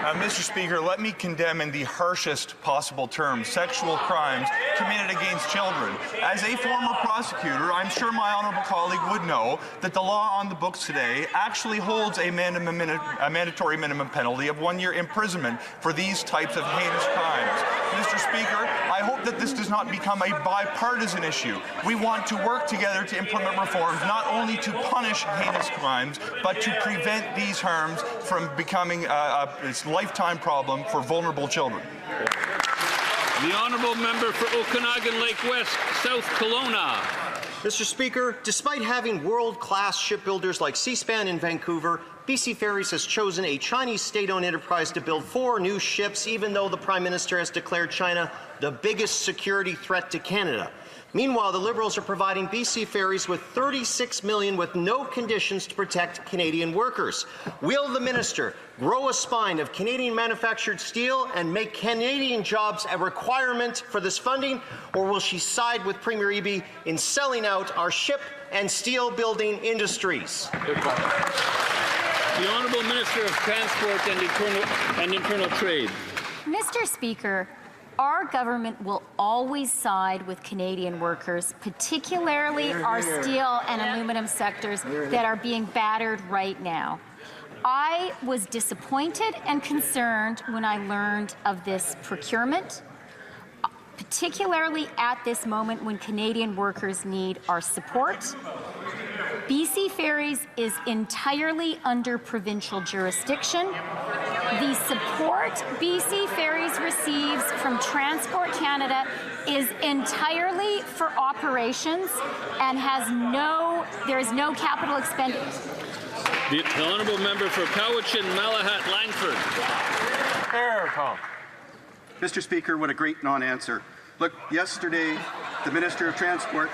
Mr. Speaker, let me condemn in the harshest possible terms sexual crimes committed against children. As a former prosecutor, I'm sure my honourable colleague would know that the law on the books today actually holds a mandatory minimum penalty of 1 year imprisonment for these types of heinous crimes. Mr. Speaker, I hope that this does not become a bipartisan issue. We want to work together to implement reforms not only to punish heinous crimes, but to prevent these harms from becoming a lifetime problem for vulnerable children. The honourable member for Okanagan Lake West, South Kelowna. Mr. Speaker, despite having world-class shipbuilders like Seaspan in Vancouver, BC Ferries has chosen a Chinese state-owned enterprise to build 4 new ships, even though the Prime Minister has declared China the biggest security threat to Canada. Meanwhile, the Liberals are providing BC Ferries with $36 million with no conditions to protect Canadian workers. Will the minister grow a spine of Canadian manufactured steel and make Canadian jobs a requirement for this funding, or will she side with Premier Eby in selling out our ship and steel building industries? The Honourable Minister of Transport and Internal Trade. Mr. Speaker, our government will always side with Canadian workers, particularly our steel and aluminum sectors that are being battered right now. I was disappointed and concerned when I learned of this procurement, particularly at this moment when Canadian workers need our support. BC Ferries is entirely under provincial jurisdiction. The support BC Ferries receives from Transport Canada is entirely for operations and there is no capital expenditure. The honourable member for Cowichan, Malahat, Langford. Mr. Speaker, what a great non-answer. Look, yesterday, the Minister of Transport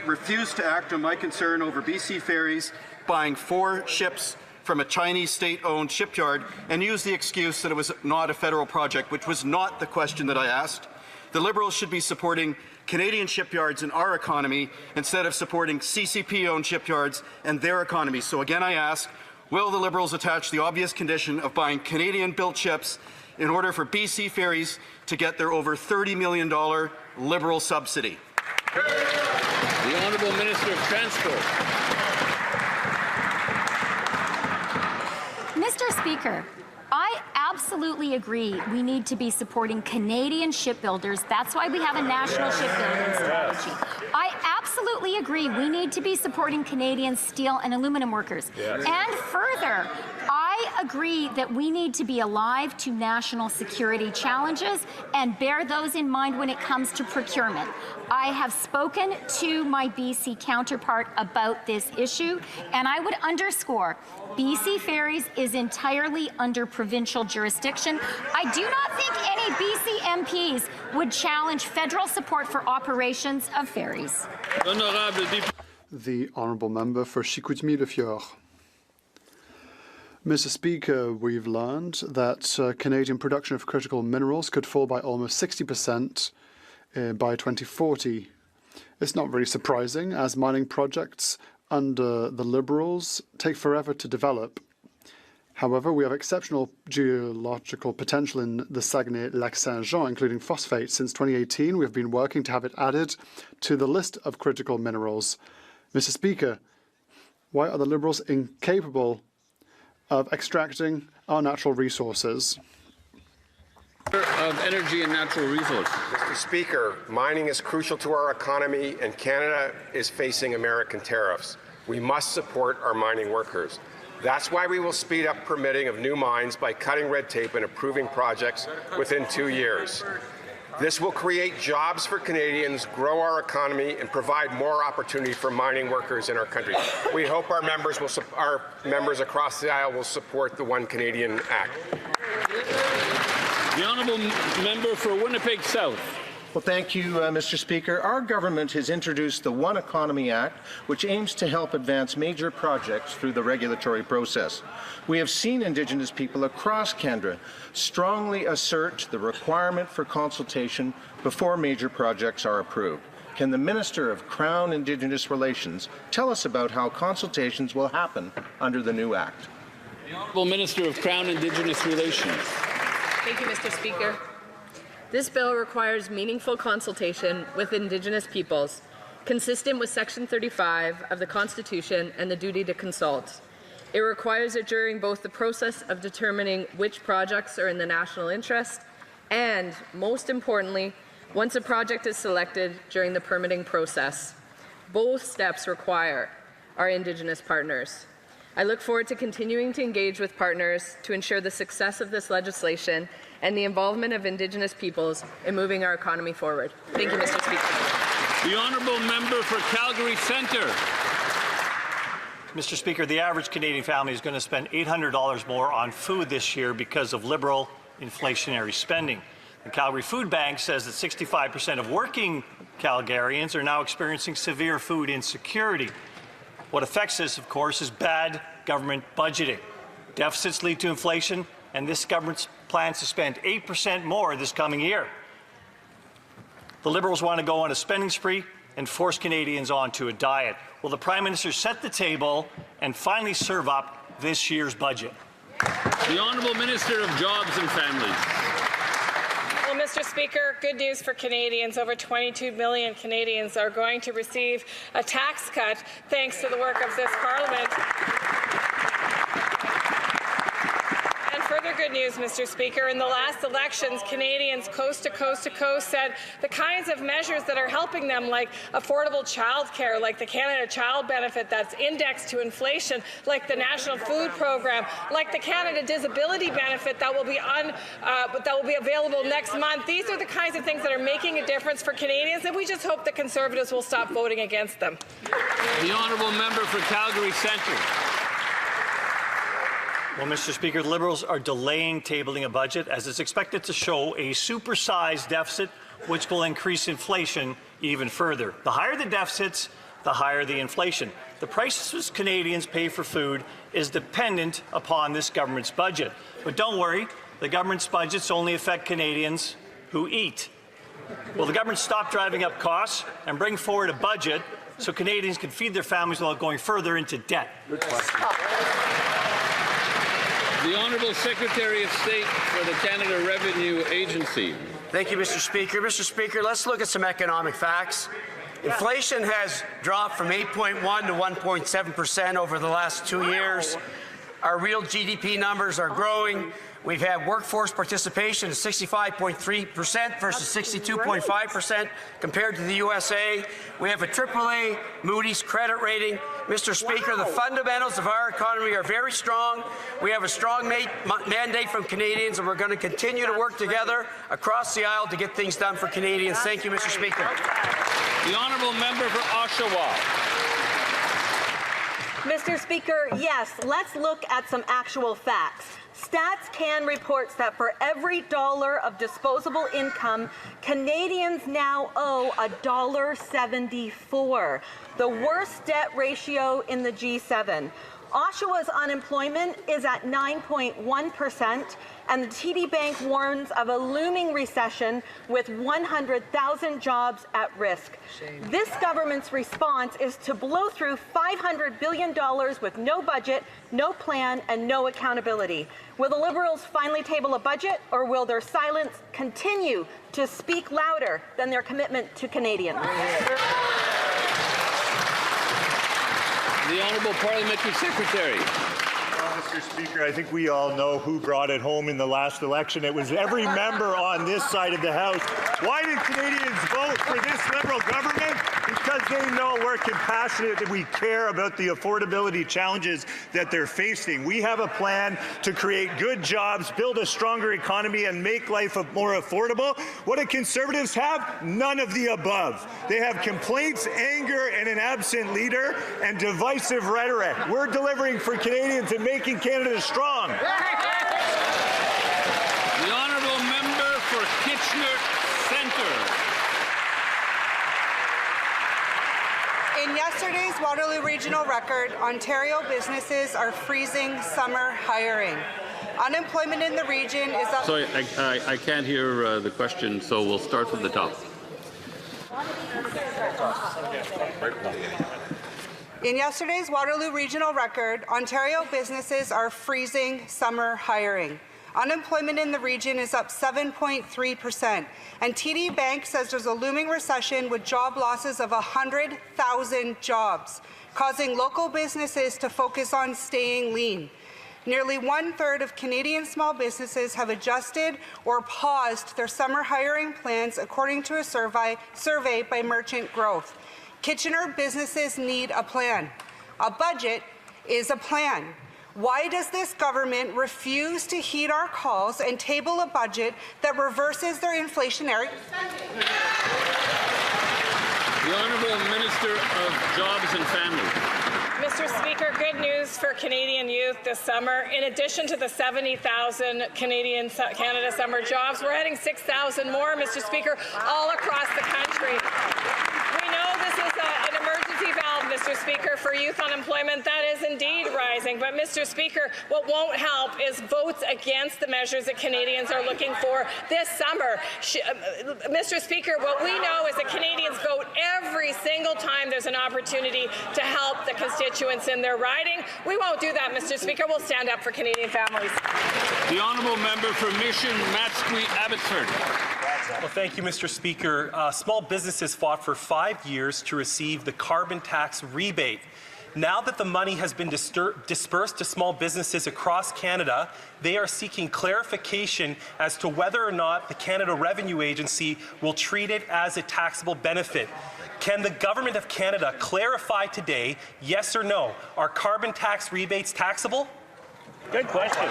refused to act on my concern over BC Ferries buying 4 ships from a Chinese state-owned shipyard and used the excuse that it was not a federal project, which was not the question that I asked. The Liberals should be supporting Canadian shipyards and our economy instead of supporting CCP-owned shipyards and their economy. So again, I ask, will the Liberals attach the obvious condition of buying Canadian-built ships in order for BC Ferries to get their over $30 million Liberal subsidy? The Honourable Minister of Transport. Mr. Speaker, I absolutely agree we need to be supporting Canadian shipbuilders. That's why we have a national shipbuilding strategy. I absolutely agree we need to be supporting Canadian steel and aluminum workers. Yes. And further, I agree that we need to be alive to national security challenges and bear those in mind when it comes to procurement. I have spoken to my BC counterpart about this issue, and I would underscore BC Ferries is entirely under provincial jurisdiction. I do not think any BC MPs would challenge federal support for operations of ferries. The honourable member for Chicoutimi-Le-Fjord. Mr. Speaker, we've learned that Canadian production of critical minerals could fall by almost 60% by 2040. It's not very surprising, as mining projects under the Liberals take forever to develop. However, we have exceptional geological potential in the Saguenay-Lac-Saint-Jean, including phosphate. Since 2018, we have been working to have it added to the list of critical minerals. Mr. Speaker, why are the Liberals incapable of extracting our natural resources. Of Energy and Natural Resources. Mr. Speaker, mining is crucial to our economy, and Canada is facing American tariffs. We must support our mining workers. That's why we will speed up permitting of new mines by cutting red tape and approving projects within 2 years. This will create jobs for Canadians, grow our economy, and provide more opportunity for mining workers in our country. We hope our members across the aisle will support the One Canadian Act. The honourable member for Winnipeg South. Well, thank you, Mr. Speaker. Our government has introduced the One Economy Act, which aims to help advance major projects through the regulatory process. We have seen Indigenous people across Canada strongly assert the requirement for consultation before major projects are approved. Can the Minister of Crown Indigenous Relations tell us about how consultations will happen under the new Act? The Honourable Minister of Crown Indigenous Relations. Thank you, Mr. Speaker. This bill requires meaningful consultation with Indigenous peoples, consistent with Section 35 of the Constitution and the duty to consult. It requires it during both the process of determining which projects are in the national interest and, most importantly, once a project is selected during the permitting process. Both steps require our Indigenous partners. I look forward to continuing to engage with partners to ensure the success of this legislation and the involvement of Indigenous peoples in moving our economy forward. Thank you, Mr. Speaker. The honourable member for Calgary Centre. Mr. Speaker, the average Canadian family is going to spend $800 more on food this year because of liberal inflationary spending. The Calgary Food Bank says that 65% of working Calgarians are now experiencing severe food insecurity. What affects this, of course, is bad government budgeting. Deficits lead to inflation, and this government plans to spend 8% more this coming year. The Liberals want to go on a spending spree and force Canadians onto a diet. Will the Prime Minister set the table and finally serve up this year's budget? The Honourable Minister of Jobs and Families. Well, Mr. Speaker, good news for Canadians. Over 22 million Canadians are going to receive a tax cut thanks to the work of this Parliament. And further good news, Mr. Speaker, in the last elections, Canadians coast to coast to coast said the kinds of measures that are helping them, like affordable childcare, like the Canada Child Benefit that's indexed to inflation, like the National Food Program, like the Canada Disability Benefit that will be available next month. These are the kinds of things that are making a difference for Canadians, and we just hope the Conservatives will stop voting against them. The honourable member for Calgary Centre. Well, Mr. Speaker, the Liberals are delaying tabling a budget as it's expected to show a supersized deficit, which will increase inflation even further. The higher the deficits, the higher the inflation. The prices Canadians pay for food is dependent upon this government's budget. But don't worry, the government's budgets only affect Canadians who eat. Will the government stop driving up costs and bring forward a budget so Canadians can feed their families without going further into debt? Good question. The Honourable Secretary of State for the Canada Revenue Agency. Thank you, Mr. Speaker. Mr. Speaker, let's look at some economic facts. Inflation has dropped from 8.1 to 1.7% over the last 2 years. Our real GDP numbers are growing. We've had workforce participation at 65.3% versus 62.5% compared to the USA. We have a AAA Moody's credit rating. Mr. Speaker, the fundamentals of our economy are very strong. We have a strong mandate from Canadians, and we're going to continue to work together across the aisle to get things done for Canadians. Thank you, Mr. Speaker. The honourable member for Oshawa. Mr. Speaker, yes, let's look at some actual facts. Stats Can reports that for every dollar of disposable income, Canadians now owe $1.74, the worst debt ratio in the G7. Oshawa's unemployment is at 9.1%, and the TD Bank warns of a looming recession with 100,000 jobs at risk. This government's response is to blow through $500 billion with no budget, no plan, and no accountability. Will the Liberals finally table a budget, or will their silence continue to speak louder than their commitment to Canadians? The Honourable Parliamentary Secretary. Mr. Mr. Speaker, I think we all know who brought it home in the last election. It was every member on this side of the House. Why did Canadians vote for this Liberal government? Because they know we're compassionate and we care about the affordability challenges that they're facing. We have a plan to create good jobs, build a stronger economy, and make life more affordable. What do Conservatives have? None of the above. They have complaints, anger, and an absent leader, and divisive rhetoric. We're delivering for Canadians and making Canada strong. The honourable member for Kitchener Centre. In yesterday's Waterloo Regional Record, Ontario businesses are freezing summer hiring. Unemployment in the region is up. Sorry, I can't hear the question, so we'll start from the top. In yesterday's Waterloo Regional Record, Ontario businesses are freezing summer hiring. Unemployment in the region is up 7.3%, and TD Bank says there's a looming recession with job losses of 100,000 jobs, causing local businesses to focus on staying lean. Nearly 1/3 of Canadian small businesses have adjusted or paused their summer hiring plans, according to a survey by Merchant Growth. Kitchener businesses need a plan. A budget is a plan. Why does this government refuse to heed our calls and table a budget that reverses their inflationary? The Honourable Minister of Jobs and Family. Mr. Speaker, good news for Canadian youth this summer. In addition to the 70,000 Canada summer jobs, we're adding 6,000 more, Mr. Speaker, all across the country. We know this is an emergency valve, Mr. Speaker, for youth unemployment. That is indeed rising. But, Mr. Speaker, what won't help is votes against the measures that Canadians are looking for this summer. Mr. Speaker, what we know is that Canadians vote every single time there's an opportunity to help the constituents in their riding. We won't do that, Mr. Speaker. We'll stand up for Canadian families. The Honourable Member for Mission, Matsqui, Abbotsford. Well, thank you, Mr. Speaker. Small businesses fought for 5 years to receive the carbon tax rebate. Now that the money has been dispersed to small businesses across Canada, they are seeking clarification as to whether or not the Canada Revenue Agency will treat it as a taxable benefit. Can the Government of Canada clarify today, yes or no, are carbon tax rebates taxable? Good question.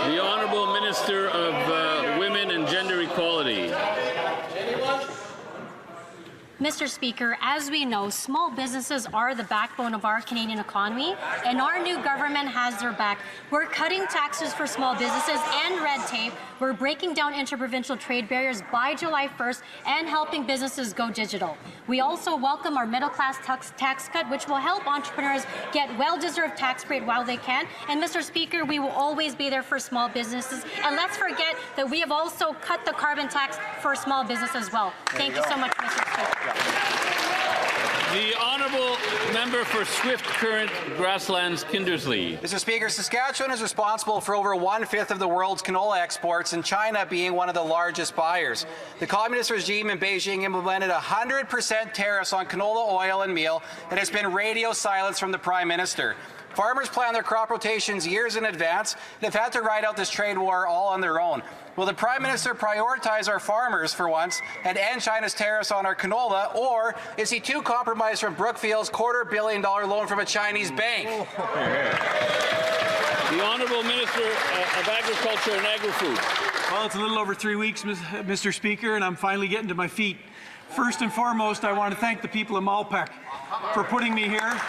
The Honourable Minister of Women and Gender Equality. Mr. Speaker, as we know, small businesses are the backbone of our Canadian economy, and our new government has their back. We're cutting taxes for small businesses and red tape. We're breaking down interprovincial trade barriers by July 1st and helping businesses go digital. We also welcome our middle-class tax cut, which will help entrepreneurs get well-deserved tax break while they can. And, Mr. Speaker, we will always be there for small businesses. And let's forget that we have also cut the carbon tax for small business as well. Thank you so much, Mr. Speaker. The Honourable Member for Swift Current, Grasslands, Kindersley. Mr. Speaker, Saskatchewan is responsible for over 1/5 of the world's canola exports, and China being one of the largest buyers. The communist regime in Beijing implemented 100% tariffs on canola oil and meal, and there's been radio silence from the Prime Minister. Farmers plan their crop rotations years in advance and have had to ride out this trade war all on their own. Will the Prime Minister prioritize our farmers for once and end China's tariffs on our canola, or is he too compromised from Brookfield's $250 million loan from a Chinese bank? The Honourable Minister of Agriculture and Agri-Food. Well, it's a little over 3 weeks, Mr. Speaker, and I'm finally getting to my feet. First and foremost, I want to thank the people of Malpeque for putting me here,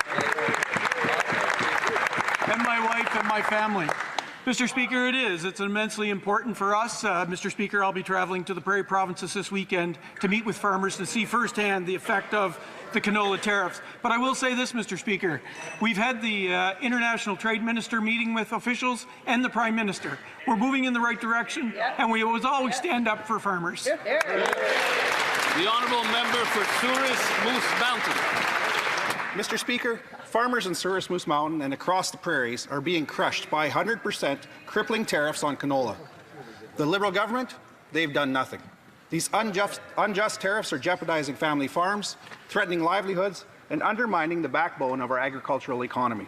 and my wife and my family. Mr. Speaker, it's immensely important for us. Mr. Speaker, I'll be traveling to the Prairie Provinces this weekend to meet with farmers to see firsthand the effect of the canola tariffs. But I will say this, Mr. Speaker, we've had the International Trade Minister meeting with officials and the Prime Minister. We're moving in the right direction, and we always stand up for farmers. The Honourable Member for Souris Moose Mountain. Mr. Speaker, farmers in Souris Moose Mountain and across the prairies are being crushed by 100% crippling tariffs on canola. The Liberal government, they've done nothing. These unjust tariffs are jeopardizing family farms, threatening livelihoods, and undermining the backbone of our agricultural economy.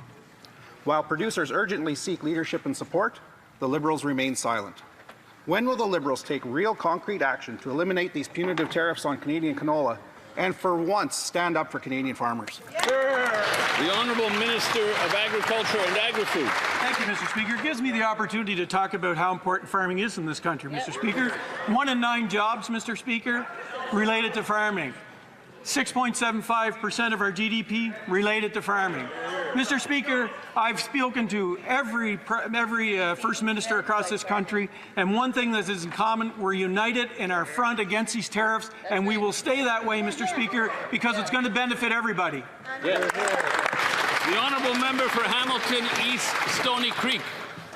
While producers urgently seek leadership and support, the Liberals remain silent. When will the Liberals take real concrete action to eliminate these punitive tariffs on Canadian canola and for once stand up for Canadian farmers? The Honourable Minister of Agriculture and Agri-Food. Thank you, Mr. Speaker. It gives me the opportunity to talk about how important farming is in this country, Mr. Speaker. 1 in 9 jobs, Mr. Speaker, related to farming. 6.75% of our GDP related to farming. Mr. Speaker, I've spoken to every First Minister across this country, and one thing that is in common, we're united in our front against these tariffs, and we will stay that way, Mr. Speaker, because it's going to benefit everybody. The Honourable Member for Hamilton East Stony Creek.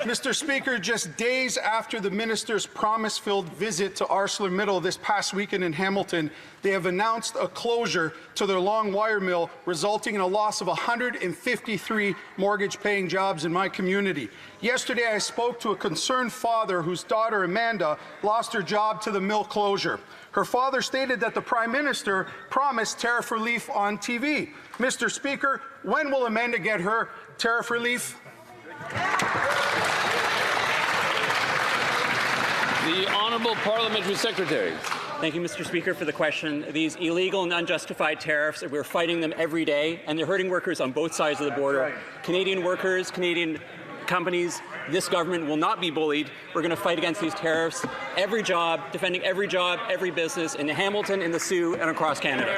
Mr. Speaker, just days after the minister's promise-filled visit to ArcelorMittal this past weekend in Hamilton, they have announced a closure to their long wire mill, resulting in a loss of 153 mortgage-paying jobs in my community. Yesterday, I spoke to a concerned father whose daughter, Amanda, lost her job to the mill closure. Her father stated that the Prime Minister promised tariff relief on TV. Mr. Speaker, when will Amanda get her tariff relief? The Honourable Parliamentary Secretary. Thank you, Mr. Speaker, for the question. These illegal and unjustified tariffs, we're fighting them every day, and they're hurting workers on both sides of the border. Canadian workers, Canadian companies, this government will not be bullied. We're going to fight against these tariffs. Every job, defending every job, every business in Hamilton, in the Sioux, and across Canada.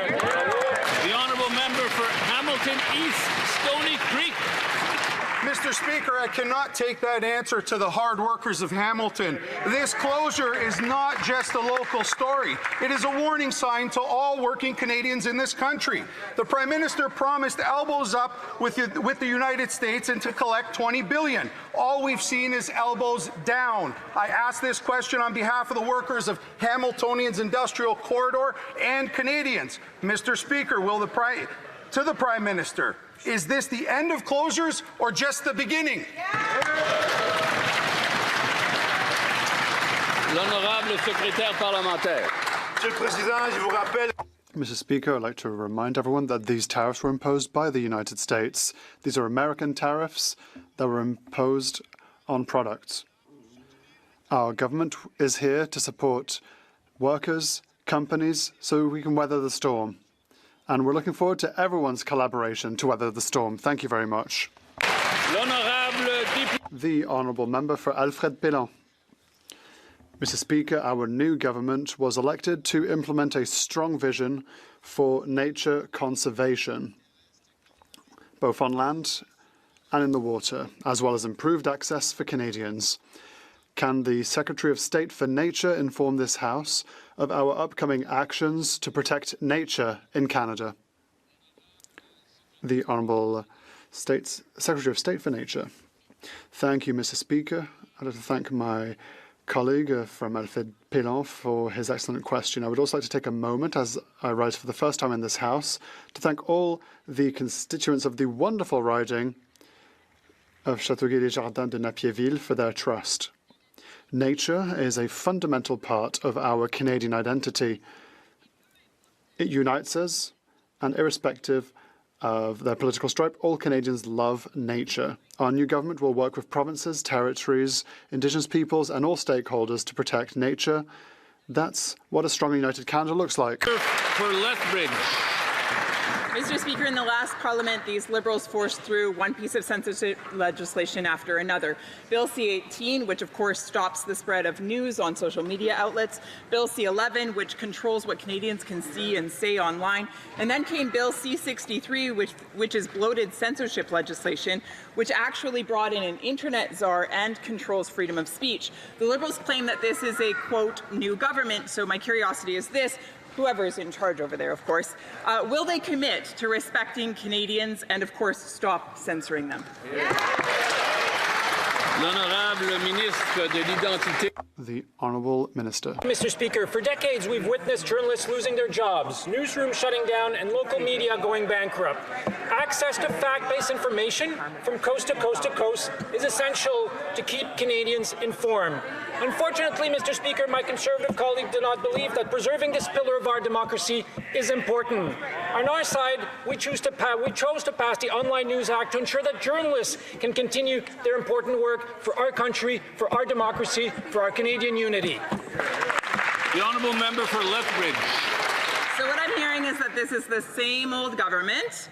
The Honourable Member for Hamilton East Stony Creek. Mr. Speaker, I cannot take that answer to the hard workers of Hamilton. This closure is not just a local story. It is a warning sign to all working Canadians in this country. The Prime Minister promised elbows up with the United States and to collect $20 billion. All we've seen is elbows down. I ask this question on behalf of the workers of Hamiltonian's Industrial Corridor and Canadians. Mr. Speaker, to the Prime Minister, is this the end of closures or just the beginning? L'honorable secrétaire parlementaire. Monsieur le Président, je vous rappelle. Mr. Speaker, I'd like to remind everyone that these tariffs were imposed by the United States. These are American tariffs that were imposed on products. Our government is here to support workers, companies, so we can weather the storm. And we're looking forward to everyone's collaboration to weather the storm. Thank you very much. The Honourable Member for Alfred Pélan. Mr. Speaker, our new government was elected to implement a strong vision for nature conservation, both on land and in the water, as well as improved access for Canadians. Can the Secretary of State for Nature inform this House of our upcoming actions to protect nature in Canada? The Honourable Secretary of State for Nature. Thank you, Mr. Speaker. I'd like to thank my colleague from Alfred Pélan for his excellent question. I would also like to take a moment, as I rise for the first time in this House, to thank all the constituents of the wonderful riding of Châteauguay-les-Jardins de Napierville for their trust. Nature is a fundamental part of our Canadian identity. It unites us, and irrespective of their political stripe, all Canadians love nature. Our new government will work with provinces, territories, Indigenous peoples, and all stakeholders to protect nature. That's what a strong united Canada looks like. For Lethbridge. Mr. Speaker, in the last Parliament, these Liberals forced through one piece of censorship legislation after another. Bill C-18, which of course stops the spread of news on social media outlets. Bill C-11, which controls what Canadians can see and say online. And then came Bill C-63, which is bloated censorship legislation, which actually brought in an internet czar and controls freedom of speech. The Liberals claim that this is a, quote, new government, so my curiosity is this. Whoever is in charge over there, of course, will they commit to respecting Canadians and, of course, stop censoring them? The Honourable Minister. Mr. Speaker, for decades we've witnessed journalists losing their jobs, newsrooms shutting down, and local media going bankrupt. Access to fact-based information from coast to coast is essential role to keep Canadians informed. Unfortunately, Mr. Speaker, my Conservative colleague did not believe that preserving this pillar of our democracy is important. On our side, we chose to pass the Online News Act to ensure that journalists can continue their important work for our country, for our democracy, for our Canadian unity. The honourable member for Lethbridge. So what I'm hearing is that this is the same old government,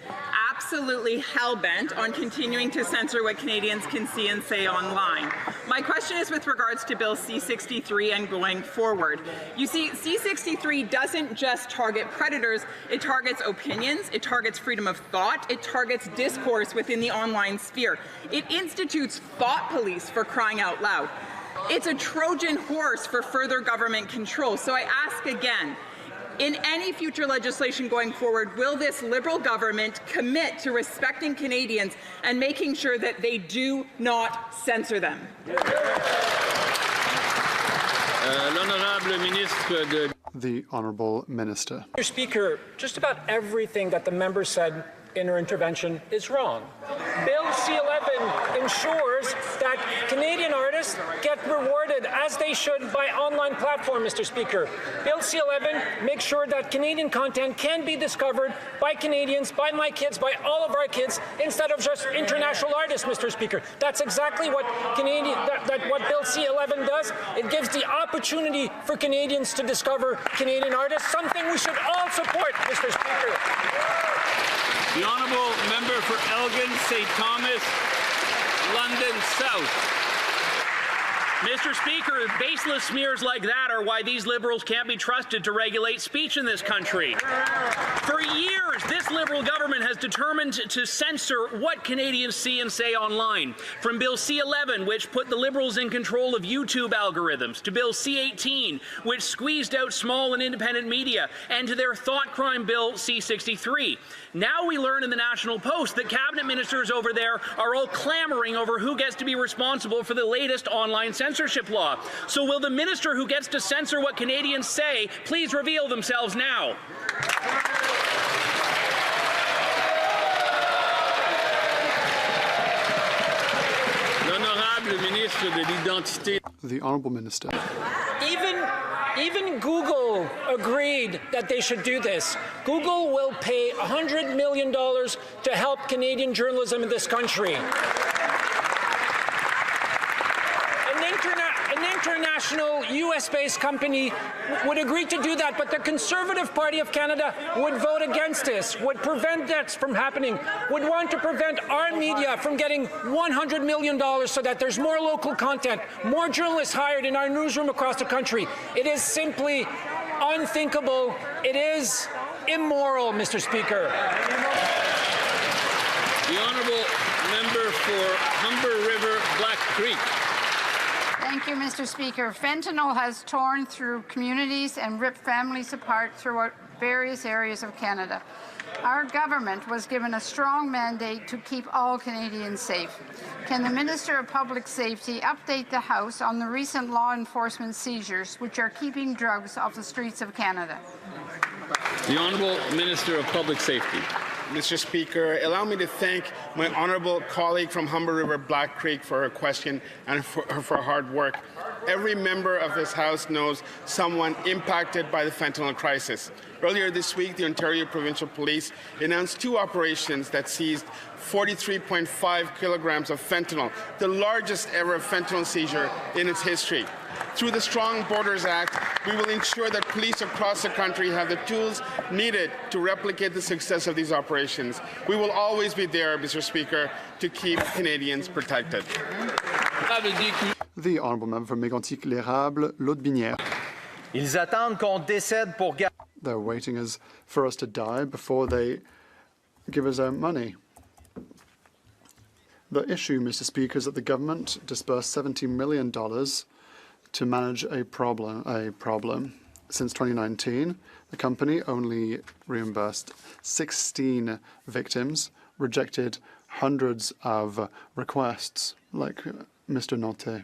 absolutely hell-bent on continuing to censor what Canadians can see and say online. My question is with regards to Bill C-63 and going forward. You see, C-63 doesn't just target predators, it targets opinions, it targets freedom of thought, it targets discourse within the online sphere. It institutes thought police, for crying out loud. It's a Trojan horse for further government control. So I ask again, in any future legislation going forward, will this Liberal government commit to respecting Canadians and making sure that they do not censor them? The Honourable Minister. Mr. Speaker, just about everything that the member said in her intervention is wrong. Bill C-11 ensures that Canadian artists get rewarded, as they should, by online platform, Mr. Speaker. Bill C-11 makes sure that Canadian content can be discovered by Canadians, by my kids, by all of our kids, instead of just international artists, Mr. Speaker. That's exactly what what Bill C-11 does. It gives the opportunity for Canadians to discover Canadian artists, something we should all support, Mr. Speaker. The honourable member for Elgin, St. Thomas, London South. Mr. Speaker, baseless smears like that are why these Liberals can't be trusted to regulate speech in this country. For years, this Liberal government has determined to censor what Canadians see and say online. From Bill C-11, which put the Liberals in control of YouTube algorithms, to Bill C-18, which squeezed out small and independent media, and to their thought crime Bill C-63. Now we learn in the National Post that cabinet ministers over there are all clamoring over who gets to be responsible for the latest online censorship law. So will the minister who gets to censor what Canadians say please reveal themselves now? The Honourable Minister. Even Google agreed that they should do this. Google will pay $100 million to help Canadian journalism in this country. An international US-based company would agree to do that, but the Conservative Party of Canada would vote against this, would prevent that from happening, would want to prevent our media from getting $100 million so that there's more local content, more journalists hired in our newsroom across the country. It is simply unthinkable. It is immoral, Mr. Speaker. The honourable member for Humber River, Black Creek. Thank you, Mr. Speaker. Fentanyl has torn through communities and ripped families apart throughout various areas of Canada. Our government was given a strong mandate to keep all Canadians safe. Can the Minister of Public Safety update the House on the recent law enforcement seizures which are keeping drugs off the streets of Canada? The Honourable Minister of Public Safety. Mr. Speaker, allow me to thank my honourable colleague from Humber River Black Creek for her question and for her hard work. Every member of this House knows someone impacted by the fentanyl crisis. Earlier this week, the Ontario Provincial Police announced 2 operations that seized 43.5 kilograms of fentanyl, the largest ever fentanyl seizure in its history. Through the Strong Borders Act, we will ensure that police across the country have the tools needed to replicate the success of these operations. We will always be there, Mr. Speaker, to keep Canadians protected. The Honourable Member for Mégantic-l'Érable, L'Aude-Binière. Ils attendent qu'on décède pour... They're waiting for us to die before they give us our money. The issue, Mr. Speaker, is that the government disbursed $70 million to manage a problem. Since 2019, the company only reimbursed 16 victims, rejected hundreds of requests, like Mr. Notte.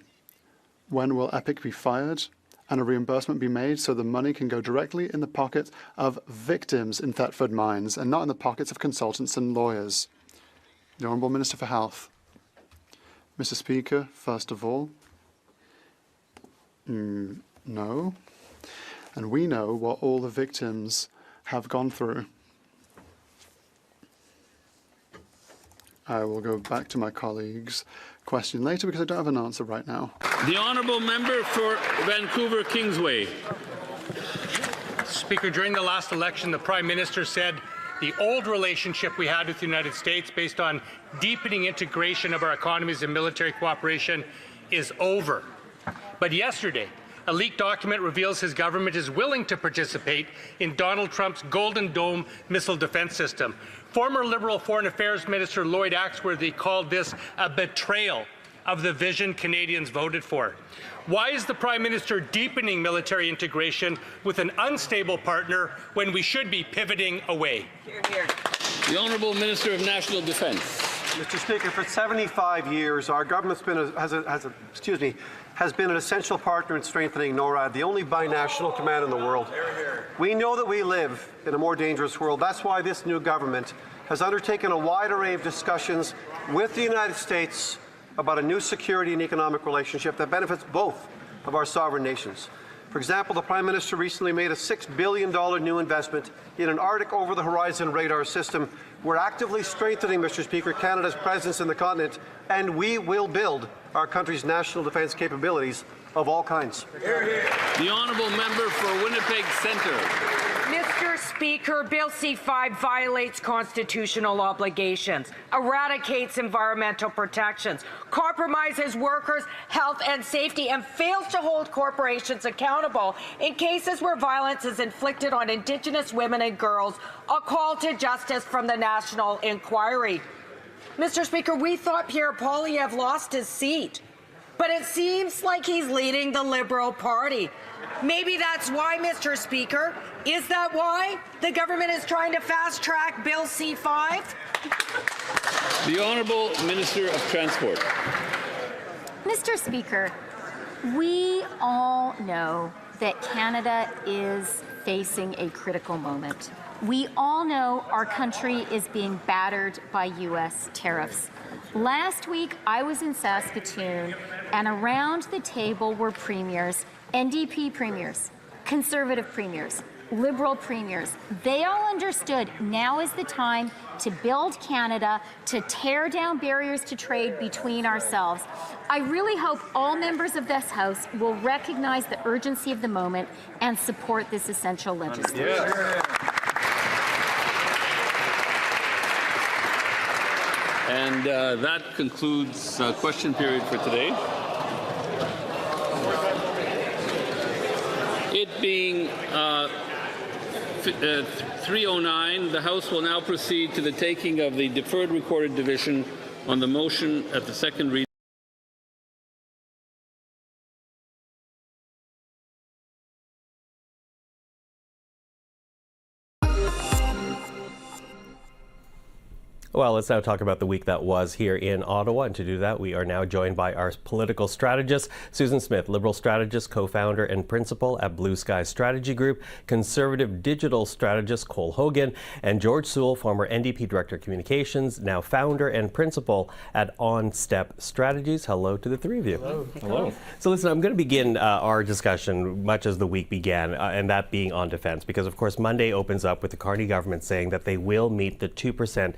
When will EPIC be fired and a reimbursement be made so the money can go directly in the pockets of victims in Thetford mines and not in the pockets of consultants and lawyers? The Honourable Minister for Health. Mr. Speaker, first of all, no. And we know what all the victims have gone through. I will go back to my colleague's question later because I don't have an answer right now. The honourable member for Vancouver Kingsway. Speaker, during the last election, the Prime Minister said the old relationship we had with the United States based on deepening integration of our economies and military cooperation is over. But yesterday, a leaked document reveals his government is willing to participate in Donald Trump's Golden Dome missile defense system. Former Liberal Foreign Affairs Minister Lloyd Axworthy called this a betrayal of the vision Canadians voted for. Why is the Prime Minister deepening military integration with an unstable partner when we should be pivoting away? Hear, hear. The Honourable Minister of National Defence. Mr. Speaker, for 75 years, our government's has been an essential partner in strengthening NORAD, the only binational command in the world. We know that we live in a more dangerous world. That's why this new government has undertaken a wide array of discussions with the United States about a new security and economic relationship that benefits both of our sovereign nations. For example, the Prime Minister recently made a $6 billion new investment in an Arctic over-the-horizon radar system. We're actively strengthening, Mr. Speaker, Canada's presence in the continent, and we will build our country's national defence capabilities of all kinds. The honourable member for Winnipeg Centre. Mr. Speaker, Bill C-5 violates constitutional obligations, eradicates environmental protections, compromises workers' health and safety, and fails to hold corporations accountable in cases where violence is inflicted on Indigenous women and girls, a call to justice from the National Inquiry. Mr. Speaker, we thought Pierre Poilievre lost his seat, but it seems like he's leading the Liberal Party. Maybe that's why, Mr. Speaker. Is that why the government is trying to fast-track Bill C-5? The Honourable Minister of Transport. Mr. Speaker, we all know that Canada is facing a critical moment. We all know our country is being battered by U.S. tariffs. Last week, I was in Saskatoon, and around the table were premiers, NDP premiers, Conservative premiers, Liberal premiers. They all understood now is the time to build Canada, to tear down barriers to trade between ourselves. I really hope all members of this House will recognize the urgency of the moment and support this essential legislation. And that concludes question period for today. It being 3:09, the House will now proceed to the taking of the deferred recorded division on the motion at the second reading. Well, let's now talk about the week that was here in Ottawa. And to do that, we are now joined by our political strategist, Susan Smith, Liberal strategist, co-founder and principal at Blue Sky Strategy Group, Conservative digital strategist Cole Hogan, and George Sewell, former NDP Director of Communications, now founder and principal at On Step Strategies. Hello to the three of you. Hello. Hello. So listen, I'm going to begin our discussion much as the week began, and that being on defense, because of course Monday opens up with the Carney government saying that they will meet the 2%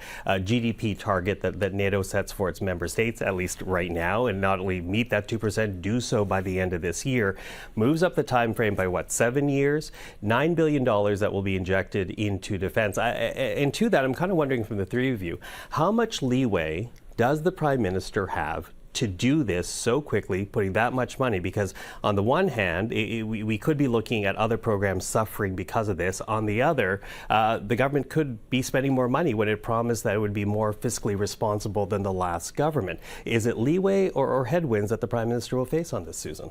GDP target that NATO sets for its member states, at least right now, and not only meet that 2%, do so by the end of this year. Moves up the time frame by, 7 years? $9 billion that will be injected into defense. And to that, I'm kind of wondering from the three of you, how much leeway does the Prime Minister have to do this so quickly, putting that much money? Because on the one hand, we could be looking at other programs suffering because of this. On the other, the government could be spending more money when it promised that it would be more fiscally responsible than the last government. Is it leeway or headwinds that the Prime Minister will face on this, Susan?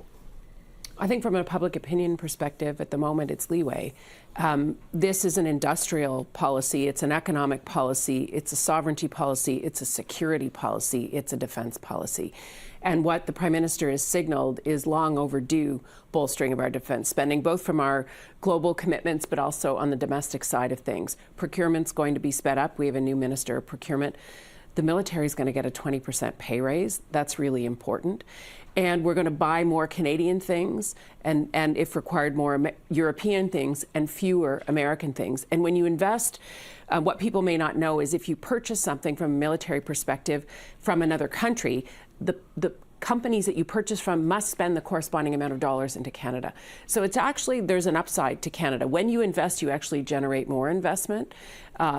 I think from a public opinion perspective, at the moment, it's leeway. This is an industrial policy, it's an economic policy, it's a sovereignty policy, it's a security policy, it's a defense policy. And what the Prime Minister has signaled is long overdue bolstering of our defense spending, both from our global commitments, but also on the domestic side of things. Procurement's going to be sped up. We have a new Minister of Procurement. the military is going to get a 20% pay raise. That's really important. And we're going to buy more Canadian things and if required, more European things and fewer American things. And when you invest, what people may not know is if you purchase something from a military perspective from another country, the companies that you purchase from must spend the corresponding amount of dollars into Canada. So it's actually, there's an upside to Canada. When you invest, you actually generate more investment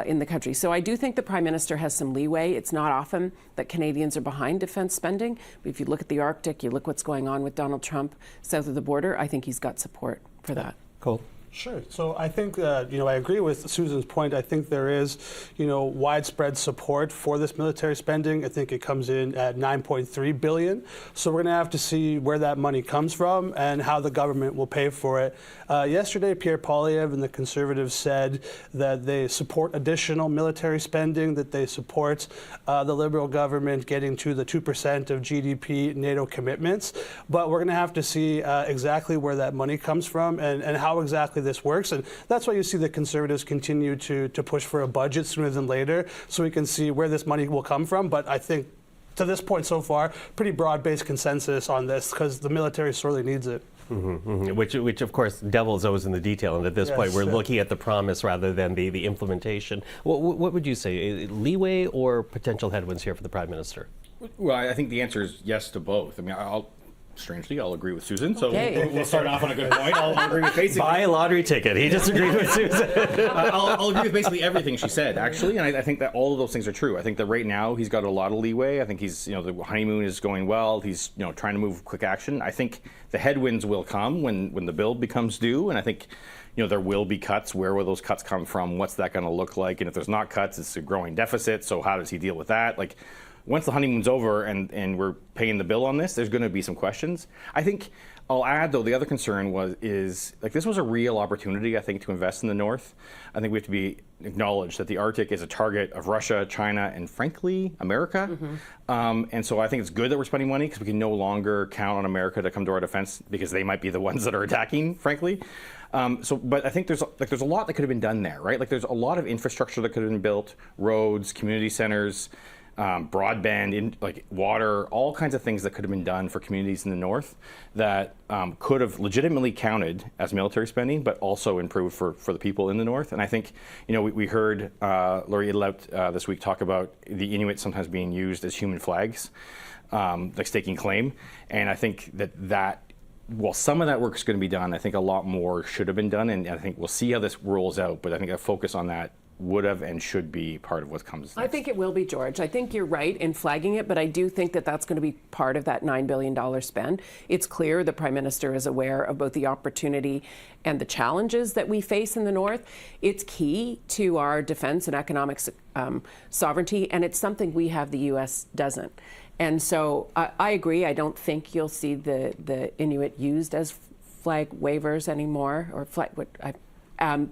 in the country. So I do think the Prime Minister has some leeway. It's not often that Canadians are behind defense spending. But if you look at the Arctic, you look what's going on with Donald Trump south of the border, I think he's got support for that. Cool. Sure. So I think, I agree with Susan's point. I think there is, widespread support for this military spending. I think it comes in at $9.3 billion. So we're going to have to see where that money comes from and how the government will pay for it. Yesterday, Pierre Poilievre and the Conservatives said that they support additional military spending, that they support the Liberal government getting to the 2% of GDP NATO commitments. But we're going to have to see exactly where that money comes from and how exactly this works. And that's why you see the Conservatives continue to push for a budget sooner than later so we can see where this money will come from. But I think to this point so far, pretty broad-based consensus on this because the military sorely needs it. Which of course, devil is always in the detail. And at this point, we're looking at the promise rather than the implementation. What would you say? Leeway or potential headwinds here for the Prime Minister? Well, I think the answer is yes to both. I mean, strangely, I'll agree with Susan. So we'll start off on a good point. I'll agree with basically. Buy a lottery ticket. He just agreed with Susan. I'll agree with basically everything she said, actually. And I think that all of those things are true. I think that right now he's got a lot of leeway. I think he's, the honeymoon is going well. He's, trying to move quick action. I think the headwinds will come when the bill becomes due. And I think, there will be cuts. Where will those cuts come from? What's that going to look like? And if there's not cuts, it's a growing deficit. So how does he deal with that? Once the honeymoon's over and we're paying the bill on this, there's going to be some questions. I think I'll add, though, the other concern is this was a real opportunity, I think, to invest in the North. I think we have to be acknowledged that the Arctic is a target of Russia, China, and frankly, America. And so I think it's good that we're spending money because we can no longer count on America to come to our defense because they might be the ones that are attacking, frankly. But I think there's a lot that could have been done there, right? There's a lot of infrastructure that could have been built, roads, community centers, broadband, water, all kinds of things that could have been done for communities in the North that could have legitimately counted as military spending, but also improved for the people in the North. And I think, we heard Laurie Idlout this week talk about the Inuit sometimes being used as human flags, staking claim. And I think that while some of that work is going to be done, I think a lot more should have been done. And I think we'll see how this rolls out. But I think a focus on that would have and should be part of what comes next. I think it will be, George. I think you're right in flagging it, but I do think that that's going to be part of that $9 billion spend. It's clear the Prime Minister is aware of both the opportunity and the challenges that we face in the North. It's key to our defense and economic sovereignty, and it's something we have the U.S. doesn't. And so I agree. I don't think you'll see the Inuit used as flag wavers anymore, or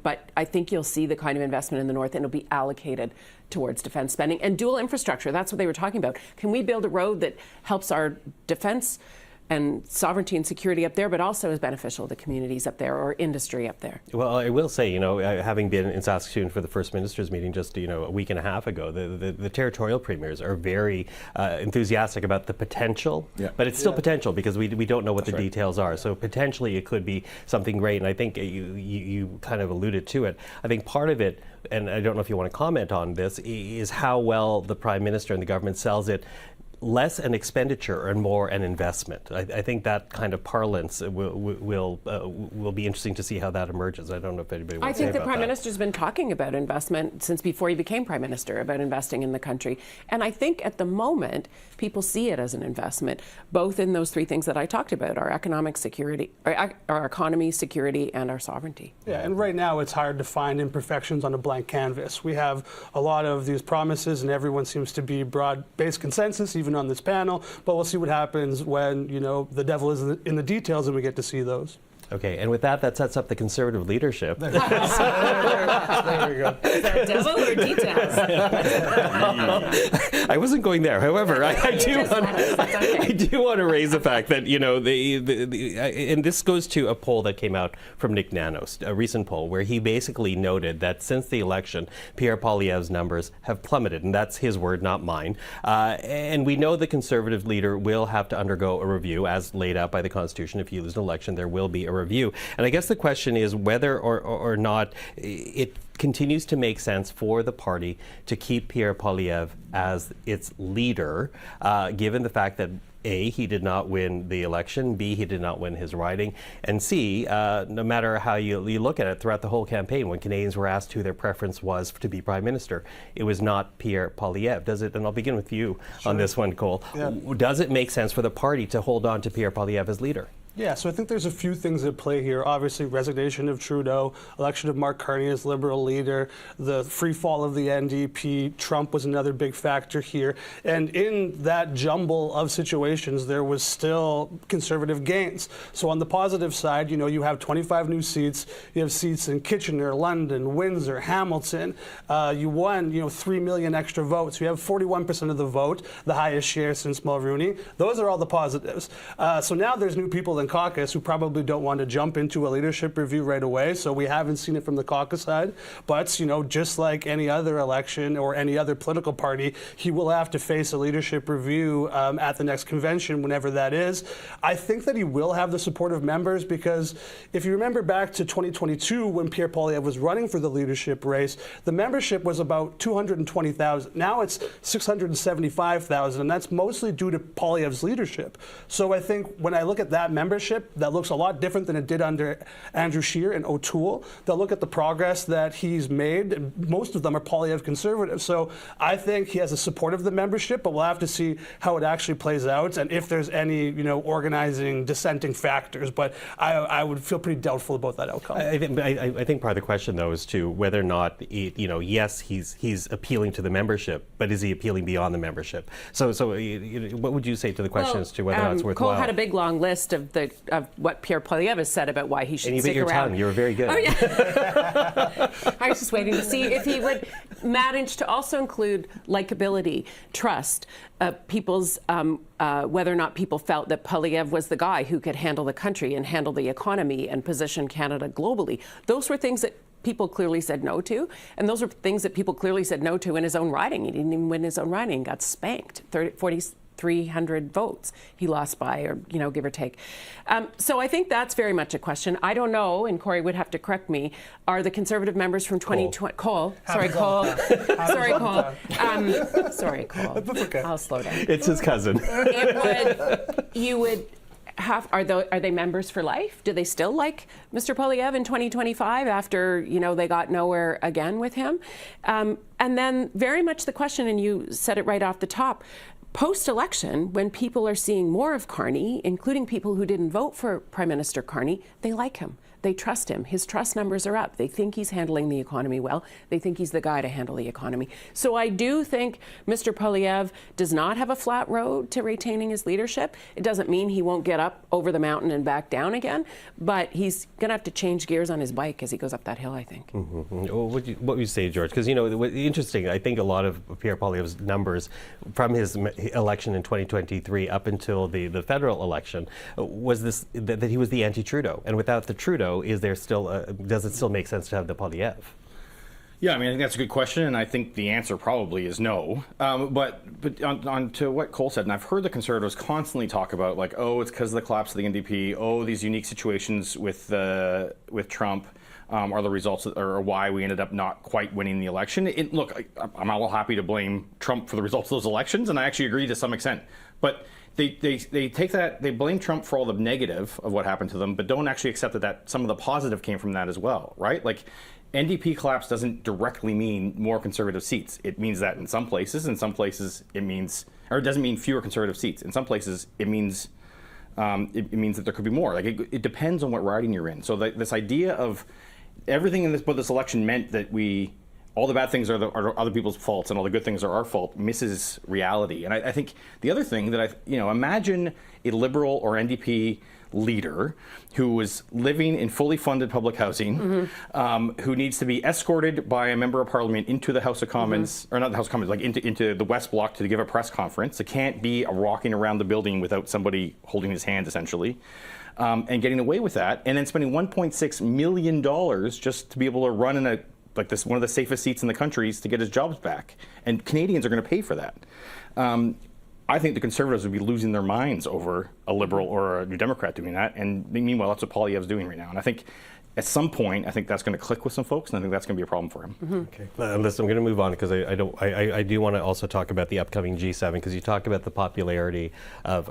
but I think you'll see the kind of investment in the North, and it'll be allocated towards defense spending and dual infrastructure. That's what they were talking about. Can we build a road that helps our defense and sovereignty and security up there, but also is beneficial to communities up there or industry up there? Well, I will say, having been in Saskatoon for the First Ministers meeting just, a week and a half ago, the territorial premiers are very enthusiastic about the potential, but it's still potential because we don't know what the details are. So potentially it could be something great. And I think you kind of alluded to it. I think part of it, and I don't know if you want to comment on this, is how well the Prime Minister and the government sells it. Less an expenditure and more an investment. I think that kind of parlance will be interesting to see how that emerges. I don't know if anybody wants to say about that. I think the Prime Minister's been talking about investment since before he became Prime Minister, about investing in the country. And I think at the moment, people see it as an investment, both in those three things that I talked about, our economic security, our economy, security, and our sovereignty. Yeah, and right now it's hard to find imperfections on a blank canvas. We have a lot of these promises and everyone seems to be broad-based consensus, even on this panel, but we'll see what happens when, the devil is in the details and we get to see those. Okay, and with that sets up the Conservative leadership. There we go. Is that devil or details? I wasn't going there. However, I do want to raise the fact that, you know, and this goes to a poll that came out from Nick Nanos, a recent poll, where he basically noted that since the election, Pierre Poilievre's numbers have plummeted, and that's his word, not mine. And we know the Conservative leader will have to undergo a review, as laid out by the Constitution. If you lose an election, there will be a review. And I guess the question is whether or not it continues to make sense for the party to keep Pierre Poilievre as its leader, given the fact that A, he did not win the election, B, he did not win his riding, and C, no matter how you look at it throughout the whole campaign, when Canadians were asked who their preference was to be Prime Minister, it was not Pierre Poilievre. Does it, and I'll begin with you on this one, Cole, does it make sense for the party to hold on to Pierre Poilievre as leader? Yeah, so I think there's a few things at play here. Obviously, resignation of Trudeau, election of Mark Carney as Liberal leader, the free fall of the NDP, Trump was another big factor here. And in that jumble of situations, there was still Conservative gains. So on the positive side, you know, you have 25 new seats. You have seats in Kitchener, London, Windsor, Hamilton. You won, you know, 3 million extra votes. You have 41% of the vote, the highest share since Mulroney. Those are all the positives. So now there's new people in caucus who probably don't want to jump into a leadership review right away. So we haven't seen it from the caucus side. But, you know, just like any other election or any other political party, he will have to face a leadership review at the next convention, whenever that is. I think that he will have the support of members because if you remember back to 2022 when Pierre Poilievre was running for the leadership race, the membership was about 220,000. Now it's 675,000, and that's mostly due to Poilievre's leadership. So I think when I look at that membership, that looks a lot different than it did under Andrew Scheer and O'Toole. They'll look at the progress that he's made, and most of them are Poilievre conservatives. So I think he has the support of the membership, but we'll have to see how it actually plays out and if there's any, you know, organizing dissenting factors. But I would feel pretty doubtful about that outcome. I think part of the question, though, is to whether or not, you know, yes, he's appealing to the membership, but is he appealing beyond the membership? So what would you say to the question as to whether or not it's worthwhile? Cole had a big long list of what Pierre Poilievre has said about why he should stick your around. Tongue. You were very good. Oh, yeah. I was just waiting to see if he would manage to also include likability, trust, people's whether or not people felt that Poilievre was the guy who could handle the country and handle the economy and position Canada globally. Those were things that people clearly said no to, and those were things that people clearly said no to in his own riding. He didn't even win his own riding, got spanked, 300 votes he lost by, or, you know, give or take. So I think that's very much a question. I don't know, and Corey would have to correct me, are the Conservative members from 2020... Cole. Sorry, Cole. Sorry, Cole. Sorry, Cole. Okay. I'll slow down. It's his cousin. You would have, are they members for life? Do they still like Mr. Poilievre in 2025 after, you know, they got nowhere again with him? And then very much the question, and you said it right off the top, post-election, when people are seeing more of Carney, including people who didn't vote for Prime Minister Carney, they like him. They trust him. His trust numbers are up. They think he's handling the economy well. They think he's the guy to handle the economy. So I do think Mr. Poilievre does not have a flat road to retaining his leadership. It doesn't mean he won't get up over the mountain and back down again, but he's going to have to change gears on his bike as he goes up that hill, I think. Mm-hmm. Well, what would you say, George? Because, you know, interesting, I think a lot of Pierre Poilievre's numbers from his election in 2023 up until the federal election was this, that he was the anti-Trudeau. And without the Trudeau, is there still does it still make sense to have the Poilievre? Yeah, I mean, I think that's a good question, and I think the answer probably is no. But on to what Cole said, and I've heard the Conservatives constantly talk about, like, oh, it's because of the collapse of the NDP, oh, these unique situations with Trump are the results, or why we ended up not quite winning the election. Look, I'm all happy to blame Trump for the results of those elections, and I actually agree to some extent. But they take that, they blame Trump for all the negative of what happened to them, but don't actually accept that some of the positive came from that as well, right? Like, NDP collapse doesn't directly mean more Conservative seats. It means that in some places it means, or it doesn't mean fewer Conservative seats. In some places it means that there could be more. Like, it depends on what riding you're in. So this idea of everything in this election meant that all the bad things are other people's faults and all the good things are our fault misses reality. And I think the other thing that imagine a Liberal or NDP leader who was living in fully funded public housing, who needs to be escorted by a member of parliament into the House of Commons, or not the House of Commons, like into the West Block to give a press conference. It can't be walking around the building without somebody holding his hand, essentially, and getting away with that, and then spending $1.6 million just to be able to run in one of the safest seats in the country to get his jobs back. And Canadians are going to pay for that. I think the Conservatives would be losing their minds over a Liberal or a New Democrat doing that. And meanwhile, that's what Poilievre's doing right now. And I think at some point, I think that's going to click with some folks, and I think that's going to be a problem for him. Okay. Listen, I'm going to move on because I do want to also talk about the upcoming G7, because you talk about the popularity of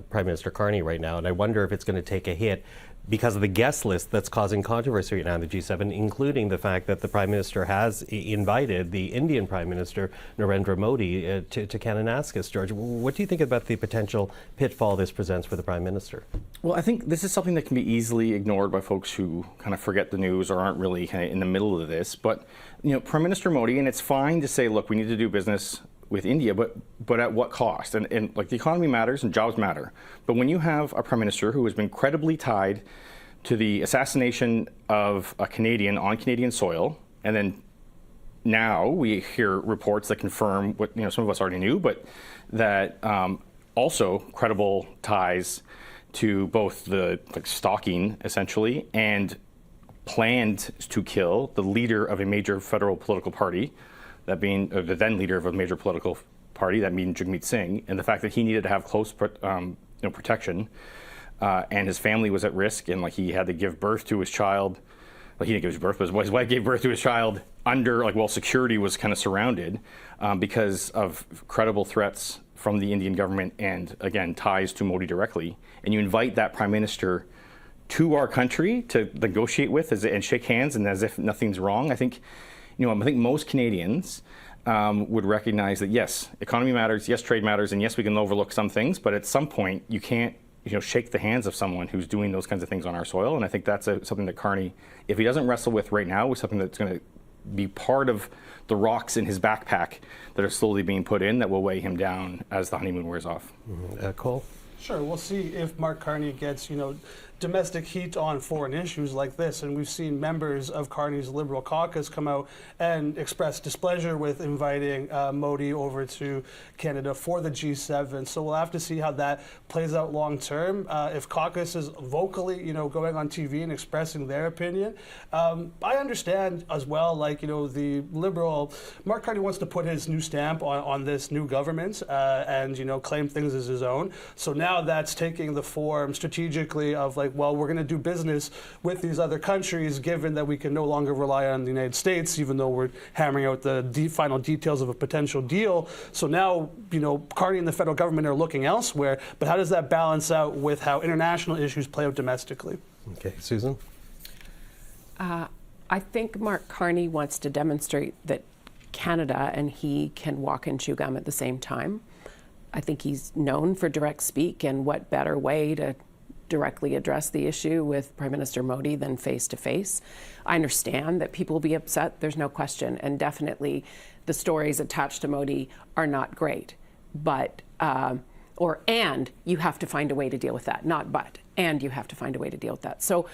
Prime Minister Carney right now, and I wonder if it's going to take a hit because of the guest list that's causing controversy right now in the G7, including the fact that the Prime Minister has invited the Indian Prime Minister, Narendra Modi, to Kananaskis. George, what do you think about the potential pitfall this presents for the Prime Minister? Well, I think this is something that can be easily ignored by folks who kind of forget the news or aren't really kind of in the middle of this. But, Prime Minister Modi, and it's fine to say, look, we need to do business with India, but at what cost? And like, the economy matters and jobs matter. But when you have a Prime Minister who has been credibly tied to the assassination of a Canadian on Canadian soil, and then now we hear reports that confirm what some of us already knew, but that also credible ties to both the stalking, essentially, and planned to kill the leader of a major federal political party, that being the then leader of a major political party, that being Jagmeet Singh, and the fact that he needed to have close protection, and his family was at risk, and he had to give birth to his child. Well, he didn't give his birth, but his wife gave birth to his child under while security was kind of surrounded because of credible threats from the Indian government, and again ties to Modi directly. And you invite that Prime Minister to our country to negotiate with and shake hands, and as if nothing's wrong. I think most Canadians would recognize that yes, economy matters, yes, trade matters, and yes, we can overlook some things, but at some point you can't shake the hands of someone who's doing those kinds of things on our soil. And I think that's something that Carney, if he doesn't wrestle with right now, is something that's going to be part of the rocks in his backpack that are slowly being put in that will weigh him down as the honeymoon wears off. Cole? Sure, we'll see if Mark Carney gets, domestic heat on foreign issues like this. And we've seen members of Carney's Liberal caucus come out and express displeasure with inviting Modi over to Canada for the G7. So we'll have to see how that plays out long term. If caucus is vocally, going on TV and expressing their opinion, I understand as well, the Liberal, Mark Carney wants to put his new stamp on this new government and, claim things as his own. So now that's taking the form strategically of well, we're going to do business with these other countries, given that we can no longer rely on the United States, even though we're hammering out the final details of a potential deal. So now, Carney and the federal government are looking elsewhere. But how does that balance out with how international issues play out domestically? Okay, Susan? I think Mark Carney wants to demonstrate that Canada and he can walk and chew gum at the same time. I think he's known for direct speak, and what better way to directly address the issue with Prime Minister Modi than face-to-face. I understand that people will be upset, there's no question, and definitely the stories attached to Modi are not great. But, and you have to find a way to deal with that, not but, and you have to find a way to deal with that. So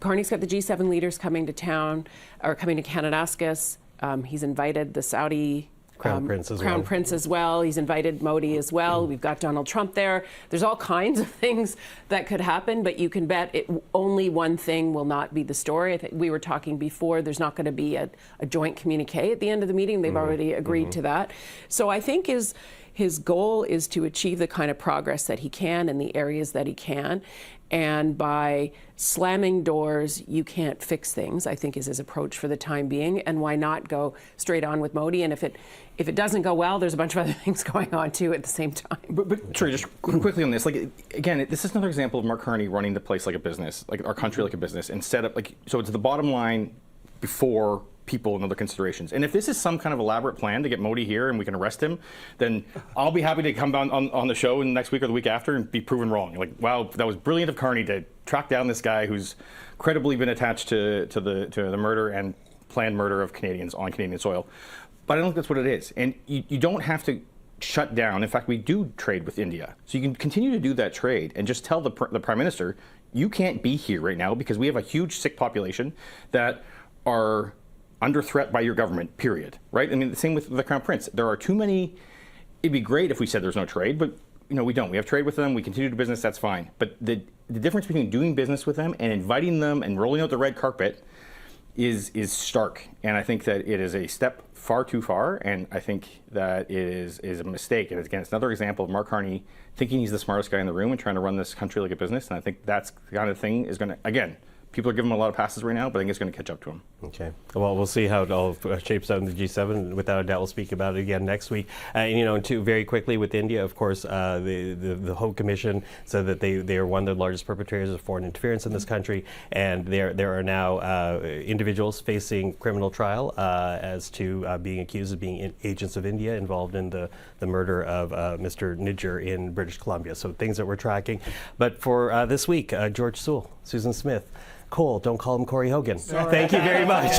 Carney's got the G7 leaders coming to town, or coming to Kananaskis. He's invited the Saudi Crown Prince as well. He's invited Modi as well. We've got Donald Trump there. There's all kinds of things that could happen, but you can bet only one thing will not be the story. I think we were talking before, there's not going to be a joint communique at the end of the meeting. They've already agreed to that. So I think his goal is to achieve the kind of progress that he can in the areas that he can. And by slamming doors, you can't fix things, I think is his approach for the time being. And why not go straight on with Modi? And if it doesn't go well, there's a bunch of other things going on too at the same time. But sorry, just quickly on this, again, this is another example of Mark Carney running the place like a business, like our country like a business, instead of so it's the bottom line before people and other considerations. And if this is some kind of elaborate plan to get Modi here and we can arrest him, then I'll be happy to come down on the show next week or the week after and be proven wrong. Wow, that was brilliant of Carney to track down this guy who's credibly been attached to the murder and planned murder of Canadians on Canadian soil. But I don't think that's what it is. And you don't have to shut down. In fact, we do trade with India. So you can continue to do that trade and just tell the Prime Minister, you can't be here right now because we have a huge sick population that are under threat by your government, period. Right? I mean, the same with the Crown Prince. There are too many. It'd be great if we said there's no trade, but we don't. We have trade with them. We continue to do business. That's fine. But the difference between doing business with them and inviting them and rolling out the red carpet is stark. And I think that it is a step far too far. And I think that it is a mistake. And again, it's another example of Mark Carney thinking he's the smartest guy in the room and trying to run this country like a business. And I think that's the kind of thing is going to, again, people are giving him a lot of passes right now, but I think it's going to catch up to him. Okay. Well, we'll see how it all shapes out in the G7. Without a doubt, we'll speak about it again next week. And very quickly with India, of course, the Hope Commission said that they are one of the largest perpetrators of foreign interference in this country, and there are now individuals facing criminal trial as to being accused of being agents of India involved in the murder of Mr. Nijjar in British Columbia. So things that we're tracking. But for this week, George Sewell, Susan Smith, Cole, don't call him Corey Hogan. Thank you very much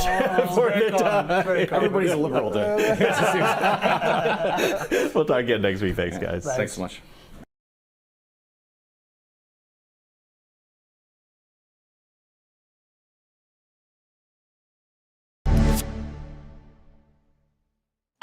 for the time. Everybody's a liberal there. We'll talk again next week. Thanks, guys. Thanks so much.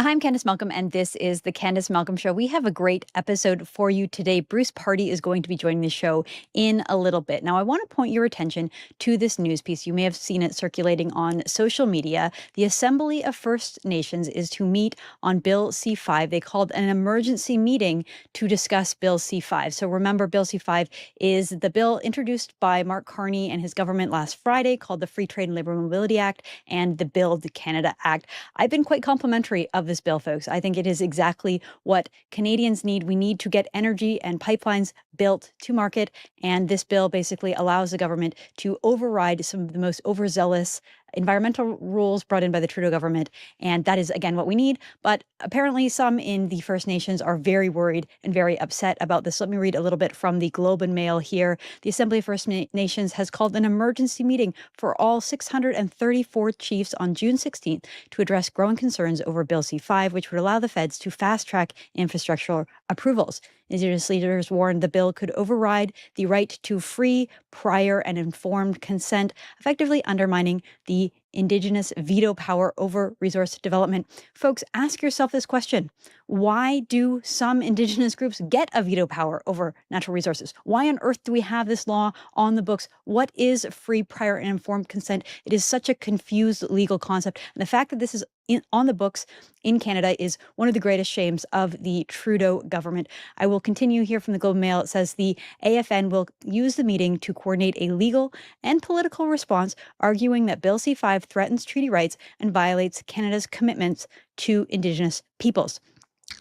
I'm Candace Malcolm, and this is the Candace Malcolm Show. We have a great episode for you today. Bruce Pardy is going to be joining the show in a little bit. Now, I want to point your attention to this news piece. You may have seen it circulating on social media. The Assembly of First Nations is to meet on Bill C-5. They called an emergency meeting to discuss Bill C-5. So remember, Bill C-5 is the bill introduced by Mark Carney and his government last Friday called the Free Trade and Labour Mobility Act and the Build Canada Act. I've been quite complimentary of this bill, folks. I think it is exactly what Canadians need. We need to get energy and pipelines built to market, and this bill basically allows the government to override some of the most overzealous environmental rules brought in by the Trudeau government, and that is, again, what we need. But apparently some in the First Nations are very worried and very upset about this. Let me read a little bit from the Globe and Mail here. The Assembly of First Nations has called an emergency meeting for all 634 chiefs on June 16th to address growing concerns over Bill C-5, which would allow the feds to fast-track infrastructure approvals. Indigenous leaders warned the bill could override the right to free, prior, and informed consent, effectively undermining the Indigenous veto power over resource development. Folks, ask yourself this question. Why do some Indigenous groups get a veto power over natural resources? Why on earth do we have this law on the books? What is free, prior, and informed consent? It is such a confused legal concept. And the fact that this is on the books in Canada is one of the greatest shames of the Trudeau government. I will continue here from the Globe and Mail. It says the AFN will use the meeting to coordinate a legal and political response, arguing that Bill C-5 threatens treaty rights and violates Canada's commitments to Indigenous peoples.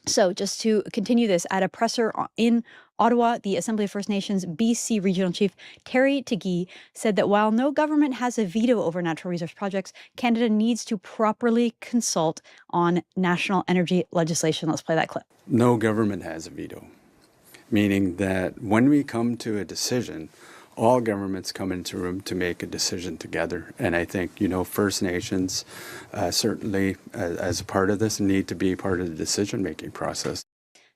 So just to continue this, at a presser in Ottawa, the Assembly of First Nations BC Regional Chief Terry Tegee said that while no government has a veto over natural resource projects, Canada needs to properly consult on national energy legislation. Let's play that clip. No government has a veto, meaning that when we come to a decision, all governments come into a room to make a decision together. And I think, First Nations certainly, as a part of this, need to be part of the decision-making process.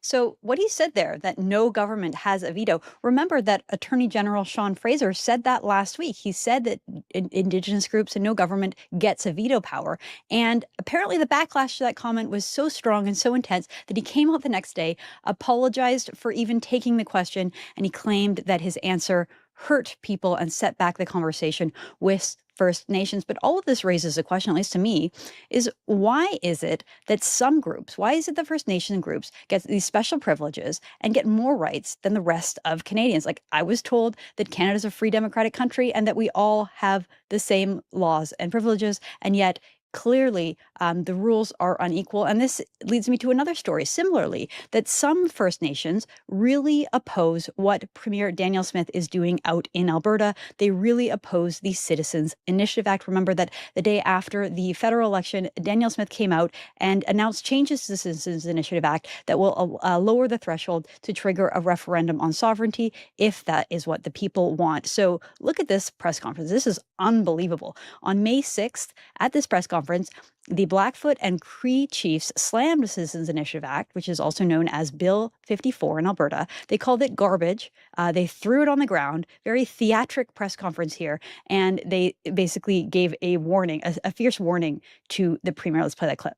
So what he said there, that no government has a veto, remember that Attorney General Sean Fraser said that last week. He said that Indigenous groups and no government gets a veto power. And apparently the backlash to that comment was so strong and so intense that he came out the next day, apologized for even taking the question, and he claimed that his answer hurt people and set back the conversation with First Nations. But all of this raises a question, at least to me, is why is it that some groups, why is it that First Nation groups get these special privileges and get more rights than the rest of Canadians? Like, I was told that Canada's a free democratic country and that we all have the same laws and privileges, and yet clearly, the rules are unequal. And this leads me to another story, similarly, that some First Nations really oppose what Premier Danielle Smith is doing out in Alberta. They really oppose the Citizens Initiative Act. Remember that the day after the federal election, Danielle Smith came out and announced changes to the Citizens Initiative Act that will lower the threshold to trigger a referendum on sovereignty if that is what the people want. So look at this press conference. This is unbelievable. On May 6th, at this press conference, conference, the Blackfoot and Cree chiefs slammed the Citizens Initiative Act, which is also known as Bill 54 in Alberta. They called it garbage. They threw it on the ground. Very theatric press conference here. And they basically gave a warning, a fierce warning to the premier. Let's play that clip.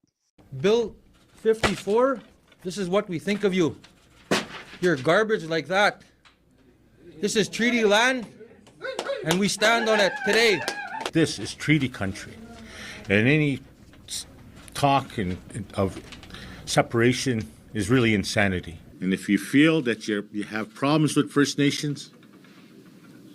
Bill 54, this is what we think of you. You're garbage like that. This is treaty land, and we stand on it today. This is treaty country, and any talk of separation is really insanity. And if you feel that you have problems with First Nations,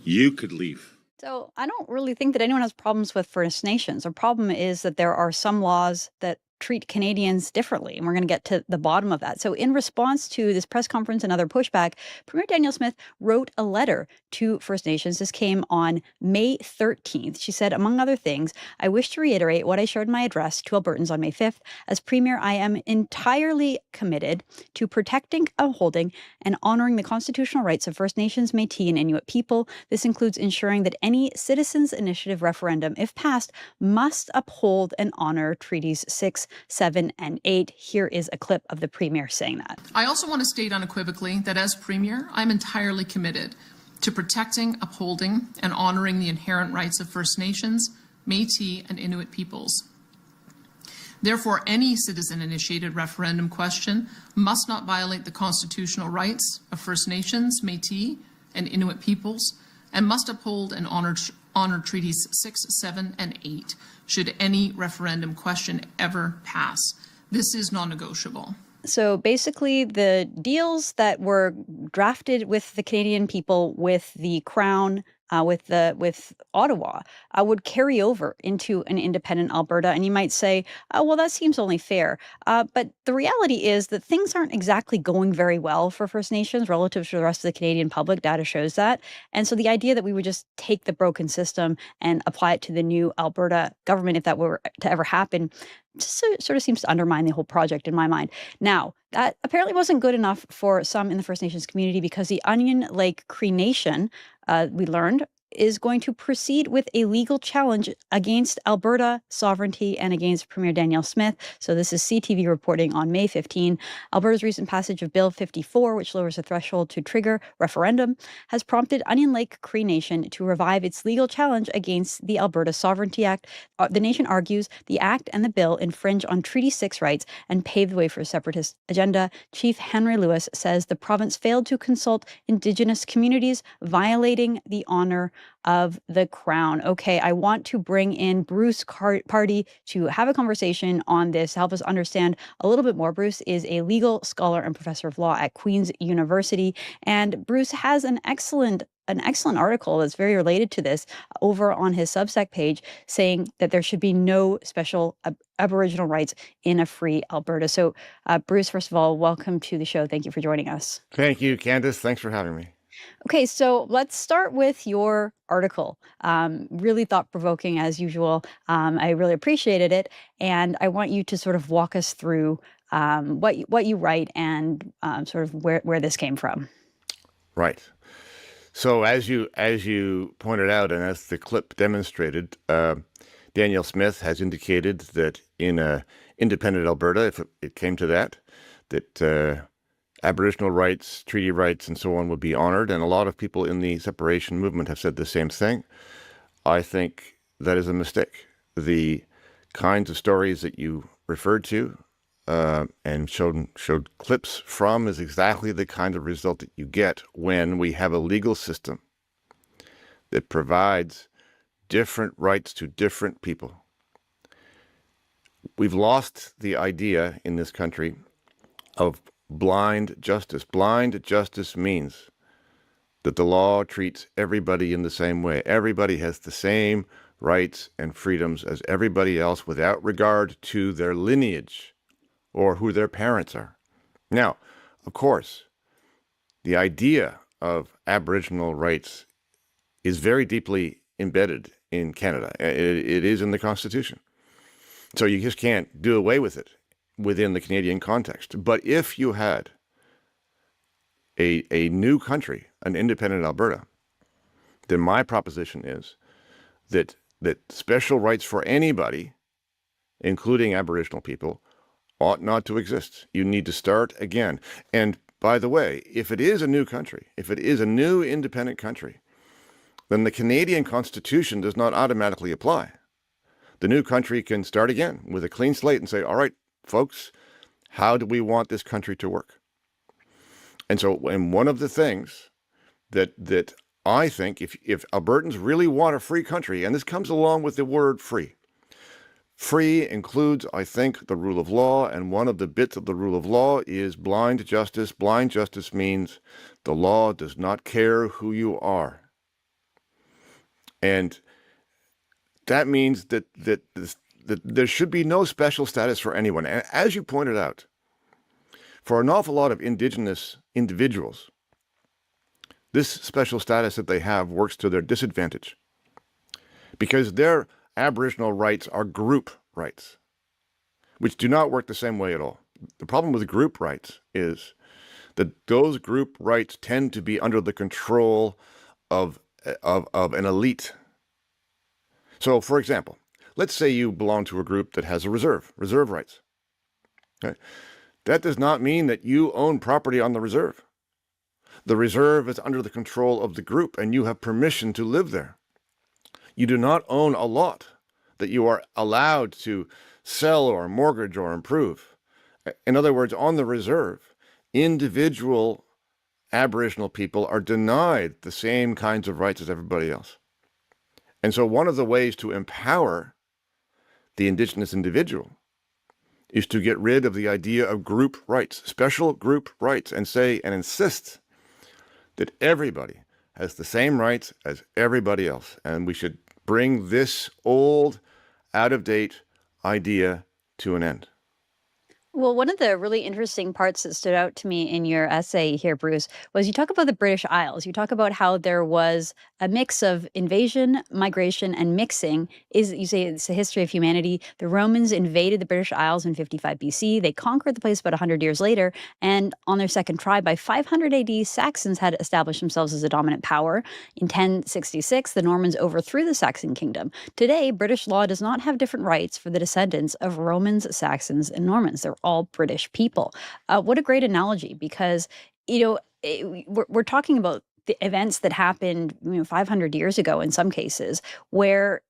you could leave. So I don't really think that anyone has problems with First Nations. Our problem is that there are some laws that treat Canadians differently, and we're going to get to the bottom of that. So in response to this press conference and other pushback, Premier Danielle Smith wrote a letter to First Nations. This came on May 13th. She said, among other things, I wish to reiterate what I shared in my address to Albertans on May 5th. As Premier, I am entirely committed to protecting, upholding, and honoring the constitutional rights of First Nations, Métis, and Inuit people. This includes ensuring that any Citizens Initiative referendum, if passed, must uphold and honor Treaties 6, 7, and 8. Here is a clip of the Premier saying that. I also want to state unequivocally that as Premier, I'm entirely committed to protecting, upholding, and honoring the inherent rights of First Nations, Métis, and Inuit peoples. Therefore, any citizen-initiated referendum question must not violate the constitutional rights of First Nations, Métis, and Inuit peoples, and must uphold and honor Treaties 6, 7, and 8 should any referendum question ever pass. This is non-negotiable. So basically, the deals that were drafted with the Canadian people, with the Crown, with Ottawa, would carry over into an independent Alberta. And you might say, oh, well, that seems only fair. But the reality is that things aren't exactly going very well for First Nations relative to the rest of the Canadian public. Data shows that. And so the idea that we would just take the broken system and apply it to the new Alberta government, if that were to ever happen, just sort of seems to undermine the whole project in my mind. Now, that apparently wasn't good enough for some in the First Nations community, because the Onion Lake Cree Nation, we learned, is going to proceed with a legal challenge against Alberta sovereignty and against Premier Danielle Smith. So this is CTV reporting on May 15. Alberta's recent passage of Bill 54, which lowers the threshold to trigger referendum, has prompted Onion Lake Cree Nation to revive its legal challenge against the Alberta Sovereignty Act. The nation argues the act and the bill infringe on Treaty 6 rights and pave the way for a separatist agenda. Chief Henry Lewis says the province failed to consult Indigenous communities, violating the honor of the Crown. Okay, I want to bring in Bruce Pardy to have a conversation on this, to help us understand a little bit more. Bruce is a legal scholar and professor of law at Queen's University, and Bruce has an excellent article that's very related to this over on his Substack page, saying that there should be no special Aboriginal rights in a free Alberta. So, Bruce, first of all, welcome to the show. Thank you for joining us. Thank you, Candace. Thanks for having me. Okay, so let's start with your article. Really thought-provoking, as usual. I really appreciated it, and I want you to sort of walk us through what you write and sort of where this came from. Right. So as you pointed out, and as the clip demonstrated, Danielle Smith has indicated that in a independent Alberta, if it came to that Aboriginal rights, treaty rights, and so on would be honored. And a lot of people in the separation movement have said the same thing. I think that is a mistake. The kinds of stories that you referred to and showed clips from is exactly the kind of result that you get when we have a legal system that provides different rights to different people. We've lost the idea in this country of blind justice. Blind justice means that the law treats everybody in the same way. Everybody has the same rights and freedoms as everybody else without regard to their lineage or who their parents are. Now, of course, the idea of Aboriginal rights is very deeply embedded in Canada. It is in the Constitution. So you just can't do away with it within the Canadian context. But if you had a new country, an independent Alberta, then my proposition is that special rights for anybody including Aboriginal people, ought not to exist. You need to start again. And by the way, if it is a new country, if it is a new independent country, then the Canadian Constitution does not automatically apply. The new country can start again with a clean slate and say, all right, folks, how do we want this country to work? And so, and one of the things that I think, if Albertans really want a free country, and this comes along with the word free, free includes, I think, the rule of law, and one of the bits of the rule of law is blind justice. Blind justice means the law does not care who you are. And that means that there should be no special status for anyone. And as you pointed out, for an awful lot of Indigenous individuals, this special status that they have works to their disadvantage because their Aboriginal rights are group rights, which do not work the same way at all. The problem with group rights is that those group rights tend to be under the control of an elite. So, for example, let's say you belong to a group that has a reserve rights. Okay? That does not mean that you own property on the reserve. The reserve is under the control of the group, and you have permission to live there. You do not own a lot that you are allowed to sell or mortgage or improve. In other words, on the reserve, individual Aboriginal people are denied the same kinds of rights as everybody else. And so one of the ways to empower the Indigenous individual is to get rid of the idea of group rights, special group rights, and say and insist that everybody has the same rights as everybody else. And we should bring this old, out-of-date idea to an end. Well, one of the really interesting parts that stood out to me in your essay here, Bruce, was you talk about the British Isles. You talk about how there was a mix of invasion, migration, and mixing. You say it's a history of humanity. The Romans invaded the British Isles in 55 BC. They conquered the place about 100 years later. And on their second try, by 500 AD, Saxons had established themselves as a dominant power. In 1066, the Normans overthrew the Saxon kingdom. Today, British law does not have different rights for the descendants of Romans, Saxons, and Normans. They're all British people. What a great analogy, because, we're talking about the events that happened 500 years ago in some cases, where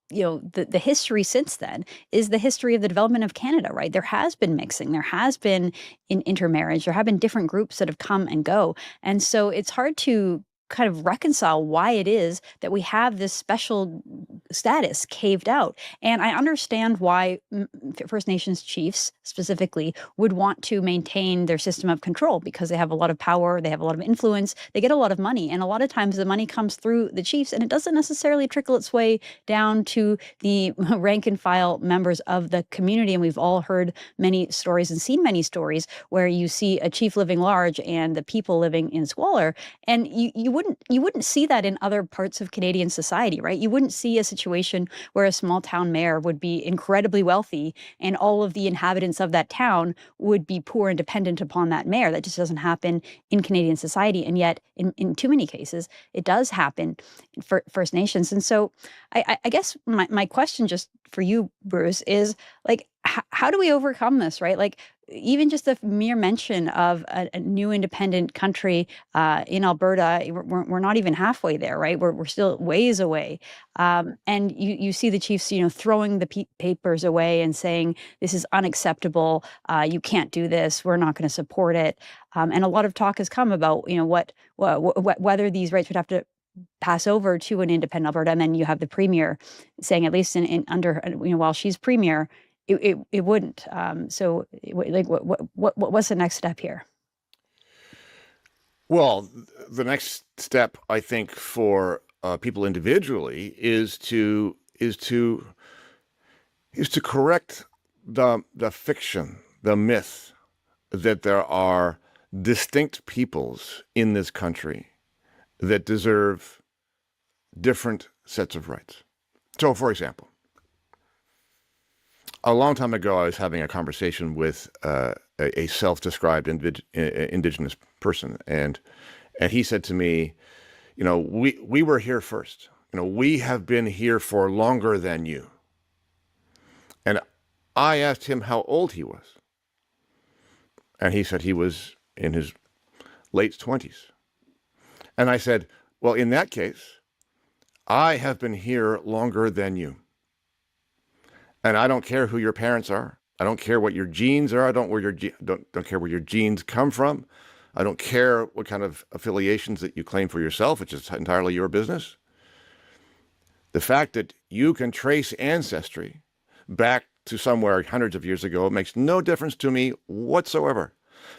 the history since then is the history of the development of Canada, right? There has been mixing, there has been intermarriage, there have been different groups that have come and go. And so it's hard to kind of reconcile why it is that we have this special status caved out. And I understand why First Nations chiefs specifically would want to maintain their system of control, because they have a lot of power, they have a lot of influence, they get a lot of money, and a lot of times the money comes through the chiefs and it doesn't necessarily trickle its way down to the rank and file members of the community. And we've all heard many stories and seen many stories where you see a chief living large and the people living in squalor, and you wouldn't see that in other parts of Canadian society, right? You wouldn't see a situation where a small town mayor would be incredibly wealthy and all of the inhabitants of that town would be poor and dependent upon that mayor. That just doesn't happen in Canadian society. And yet, in too many cases, it does happen for First Nations. And so I guess my question just for you, Bruce, is like, how do we overcome this, right? Like, even just the mere mention of a new independent country in Alberta, we're not even halfway there, right? We're still ways away. And you see the chiefs, throwing the papers away and saying, this is unacceptable. You can't do this. We're not going to support it. And a lot of talk has come about, whether these rights would have to pass over to an independent Alberta. And then you have the premier saying, at least under while she's premier, it wouldn't. So, like, what's the next step here? Well, the next step, I think, for people individually is to correct the fiction, the myth that there are distinct peoples in this country that deserve different sets of rights. So, for example, a long time ago, I was having a conversation with a self-described Indigenous person, and he said to me, we were here first. We have been here for longer than you. And I asked him how old he was. And he said he was in his late 20s. And I said, well, in that case, I have been here longer than you. And I don't care who your parents are. I don't care what your genes are. I don't care where your genes come from. I don't care what kind of affiliations that you claim for yourself, which is entirely your business. The fact that you can trace ancestry back to somewhere hundreds of years ago makes no difference to me whatsoever,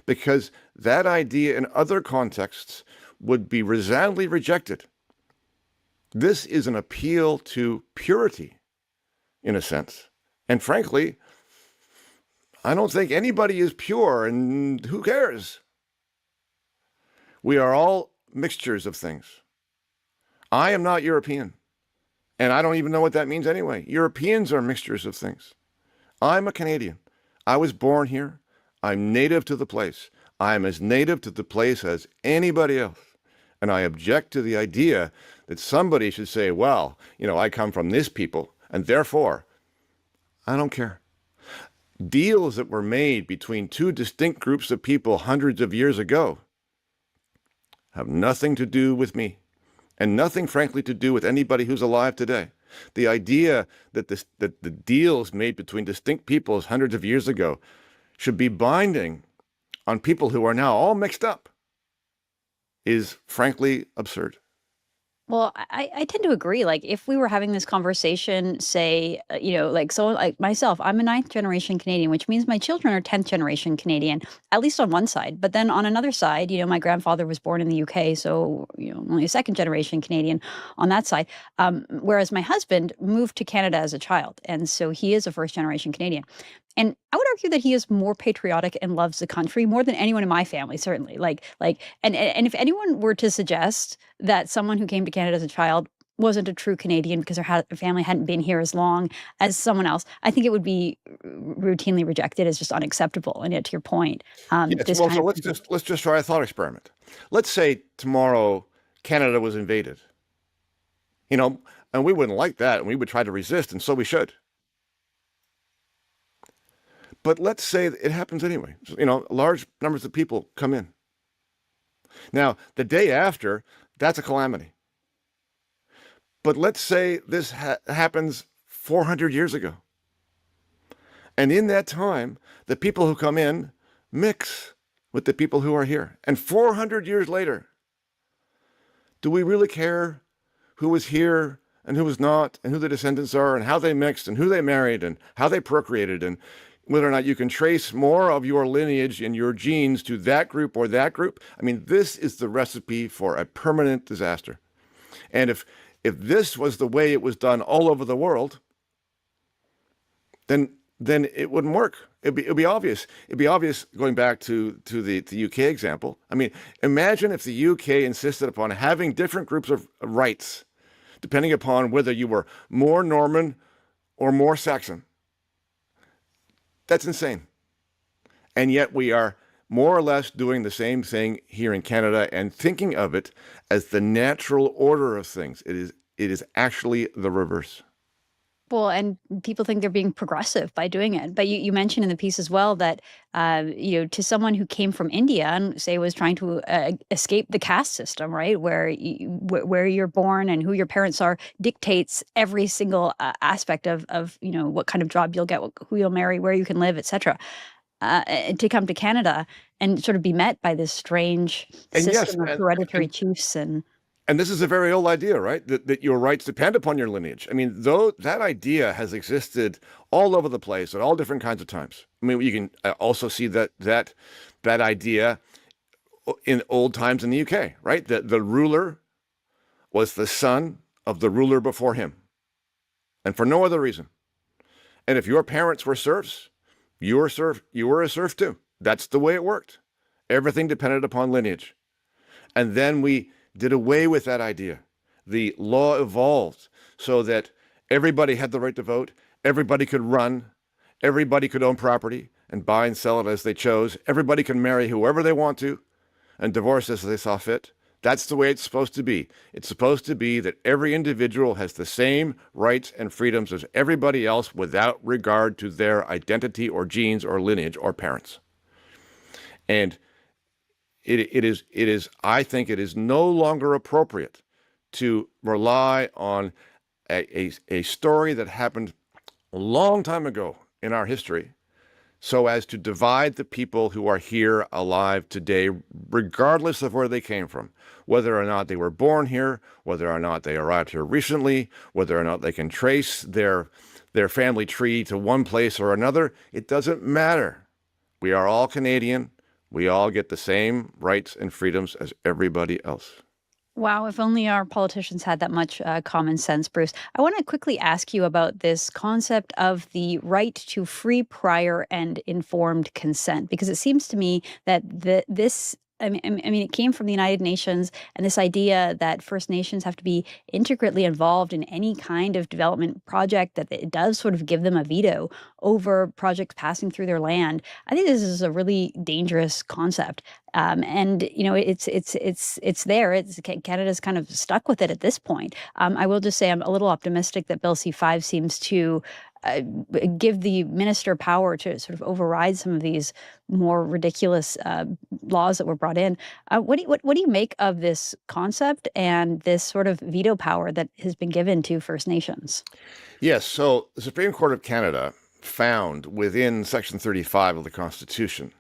because that idea in other contexts would be resoundingly rejected. This is an appeal to purity, in a sense. And frankly, I don't think anybody is pure, and who cares? We are all mixtures of things. I am not European, and I don't even know what that means anyway. Europeans are mixtures of things. I'm a Canadian. I was born here. I'm native to the place. I'm as native to the place as anybody else. And I object to the idea that somebody should say, well, I come from this people, and therefore, I don't care. Deals that were made between two distinct groups of people hundreds of years ago have nothing to do with me, and nothing, frankly, to do with anybody who's alive today. The idea that the deals made between distinct peoples hundreds of years ago should be binding on people who are now all mixed up is, frankly, absurd. Well, I tend to agree. Like, if we were having this conversation, say, like myself, I'm a 9th generation Canadian, which means my children are 10th generation Canadian, at least on one side. But then on another side, my grandfather was born in the UK, so, only a 2nd generation Canadian on that side. Whereas my husband moved to Canada as a child, and so he is a 1st generation Canadian. And I would argue that he is more patriotic and loves the country more than anyone in my family, certainly. And if anyone were to suggest that someone who came to Canada as a child wasn't a true Canadian because their family hadn't been here as long as someone else, I think it would be routinely rejected as just unacceptable. And yet, to your point, yes, well, so let's just try a thought experiment. Let's say tomorrow Canada was invaded, and we wouldn't like that, and we would try to resist, and so we should. But let's say it happens anyway. Large numbers of people come in. Now, the day after, that's a calamity. But let's say this happens 400 years ago. And in that time, the people who come in mix with the people who are here. And 400 years later, do we really care who was here and who was not, and who the descendants are, and how they mixed, and who they married, and how they procreated, and whether or not you can trace more of your lineage and your genes to that group or that group? I mean, this is the recipe for a permanent disaster. And if this was the way it was done all over the world, then it wouldn't work. It'd be obvious. It'd be obvious going back to the UK example. I mean, imagine if the UK insisted upon having different groups of rights, depending upon whether you were more Norman or more Saxon. That's insane. And yet we are more or less doing the same thing here in Canada and thinking of it as the natural order of things. It is actually the reverse. Well, and people think they're being progressive by doing it. But you mentioned in the piece as well that, to someone who came from India and say was trying to escape the caste system, right, where you're born and who your parents are dictates every single aspect of what kind of job you'll get, who you'll marry, where you can live, etc. To come to Canada and sort of be met by this strange system of hereditary chiefs And this is a very old idea, right? That your rights depend upon your lineage. I mean, though that idea has existed all over the place at all different kinds of times. I mean, you can also see that idea in old times in the UK, right? That the ruler was the son of the ruler before him, and for no other reason. And if your parents were serfs, you were a serf too. That's the way it worked. Everything depended upon lineage. And then we did away with that idea. The law evolved so that everybody had the right to vote, everybody could run, everybody could own property and buy and sell it as they chose, everybody can marry whoever they want to and divorce as they saw fit. That's the way it's supposed to be. It's supposed to be that every individual has the same rights and freedoms as everybody else without regard to their identity or genes or lineage or parents. And I think it is no longer appropriate to rely on a story that happened a long time ago in our history so as to divide the people who are here alive today, regardless of where they came from, whether or not they were born here, whether or not they arrived here recently, whether or not they can trace their family tree to one place or another. It doesn't matter. We are all Canadian. We all get the same rights and freedoms as everybody else. Wow, if only our politicians had that much common sense, Bruce. I want to quickly ask you about this concept of the right to free, prior, and informed consent, because it seems to me that this. I mean, it came from the United Nations, and this idea that First Nations have to be intricately involved in any kind of development project, that it does sort of give them a veto over projects passing through their land. I think this is a really dangerous concept. And you know, it's there. Canada's kind of stuck with it at this point. I will just say I'm a little optimistic that Bill C-5 seems to give the minister power to sort of override some of these more ridiculous laws that were brought in. What do you make of this concept and this sort of veto power that has been given to First Nations? Yes. So the Supreme Court of Canada found within Section 35 of the Constitution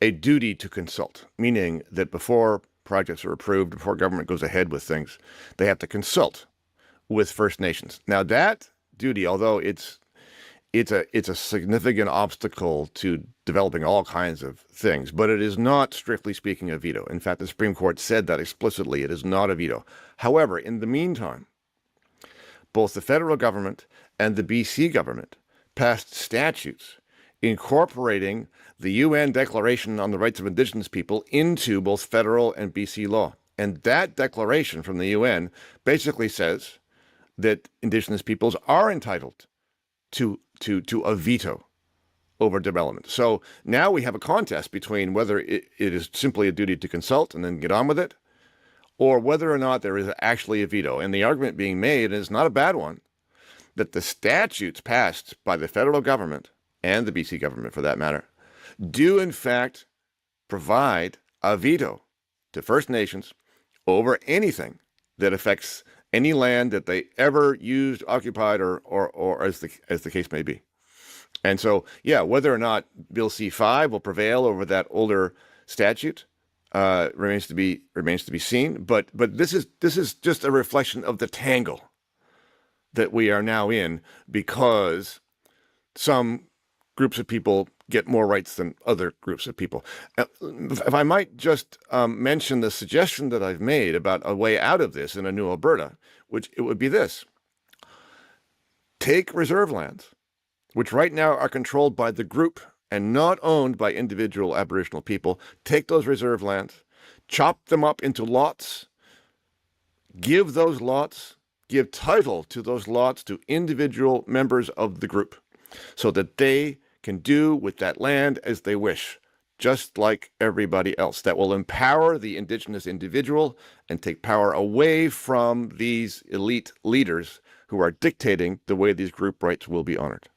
a duty to consult, meaning that before projects are approved, before government goes ahead with things, they have to consult with First Nations. Now that duty, although it's a significant obstacle to developing all kinds of things, but it is not, strictly speaking, a veto. In fact, the Supreme Court said that explicitly. It is not a veto. However, in the meantime, both the federal government and the BC government passed statutes incorporating the UN Declaration on the Rights of Indigenous People into both federal and BC law. And that declaration from the UN basically says that Indigenous peoples are entitled to a veto over development. So now we have a contest between whether it is simply a duty to consult and then get on with it, or whether or not there is actually a veto. And the argument being made, and it's not a bad one, that the statutes passed by the federal government, and the BC government for that matter, do in fact provide a veto to First Nations over anything that affects any land that they ever used, occupied, or as the case may be. And so, yeah, whether or not Bill C-5 will prevail over that older statute remains to be seen. But this is just a reflection of the tangle that we are now in, because some groups of people get more rights than other groups of people. If I might just mention the suggestion that I've made about a way out of this in a new Alberta, which it would be this. Take reserve lands, which right now are controlled by the group and not owned by individual Aboriginal people. Take those reserve lands, chop them up into lots, give title to those lots to individual members of the group so that they can do with that land as they wish, just like everybody else. That will empower the Indigenous individual and take power away from these elite leaders who are dictating the way these group rights will be honored.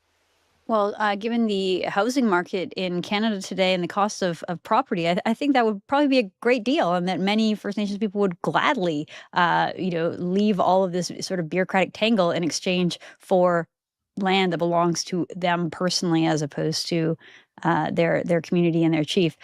Well, given the housing market in Canada today and the cost of property, I think that would probably be a great deal, and that many First Nations people would gladly, leave all of this sort of bureaucratic tangle in exchange for land that belongs to them personally, as opposed to their community and their chief.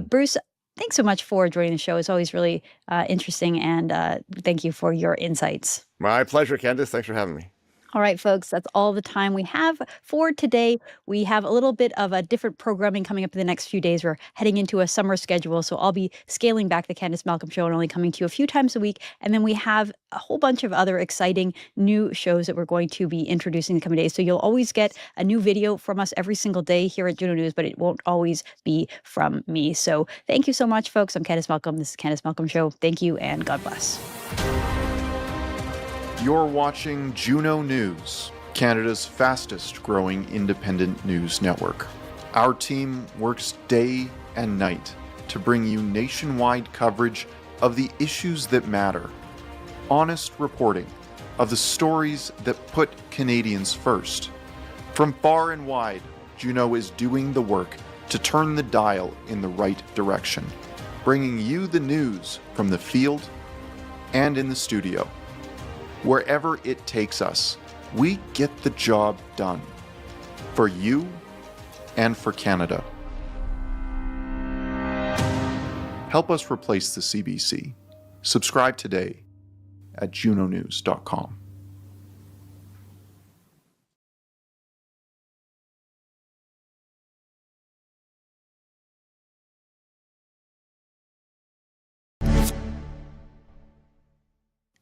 Bruce, thanks so much for joining the show. It's always really interesting, and thank you for your insights. My pleasure, Candace. Thanks for having me. All right, folks, that's all the time we have for today. We have a little bit of a different programming coming up in the next few days. We're heading into a summer schedule, so I'll be scaling back the Candace Malcolm Show and only coming to you a few times a week. And then we have a whole bunch of other exciting new shows that we're going to be introducing in the coming days. So you'll always get a new video from us every single day here at Juno News, but it won't always be from me. So thank you so much, folks. I'm Candace Malcolm. This is Candace Malcolm Show. Thank you, and God bless. You're watching Juno News, Canada's fastest growing independent news network. Our team works day and night to bring you nationwide coverage of the issues that matter, honest reporting of the stories that put Canadians first. From far and wide, Juno is doing the work to turn the dial in the right direction, bringing you the news from the field and in the studio. Wherever it takes us, we get the job done. For you and for Canada. Help us replace the CBC. Subscribe today at junonews.com.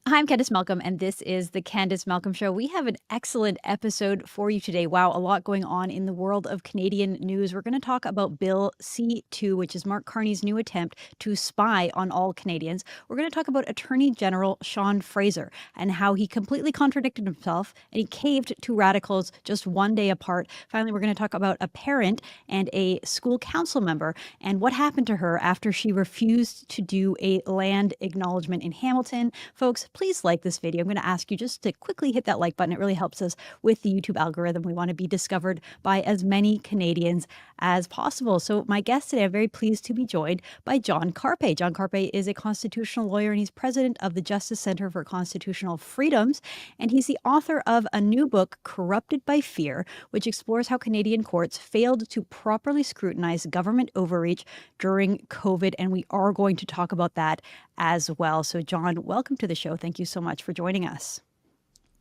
Hi, I'm Candace Malcolm, and this is the Candace Malcolm Show. We have an excellent episode for you today. Wow, a lot going on in the world of Canadian news. We're going to talk about Bill C-2, which is Mark Carney's new attempt to spy on all Canadians. We're going to talk about Attorney General Sean Fraser and how he completely contradicted himself and he caved to radicals just one day apart. Finally, we're going to talk about a parent and a school council member and what happened to her after she refused to do a land acknowledgement in Hamilton. Folks, please like this video. I'm going to ask you just to quickly hit that like button. It really helps us with the YouTube algorithm. We want to be discovered by as many Canadians as possible. So my guest today, I'm very pleased to be joined by John Carpe. John Carpe is a constitutional lawyer and he's president of the Justice Center for Constitutional Freedoms. And he's the author of a new book, Corrupted by Fear, which explores how Canadian courts failed to properly scrutinize government overreach during COVID. And we are going to talk about that as well. So John, welcome to the show. Thank you so much for joining us.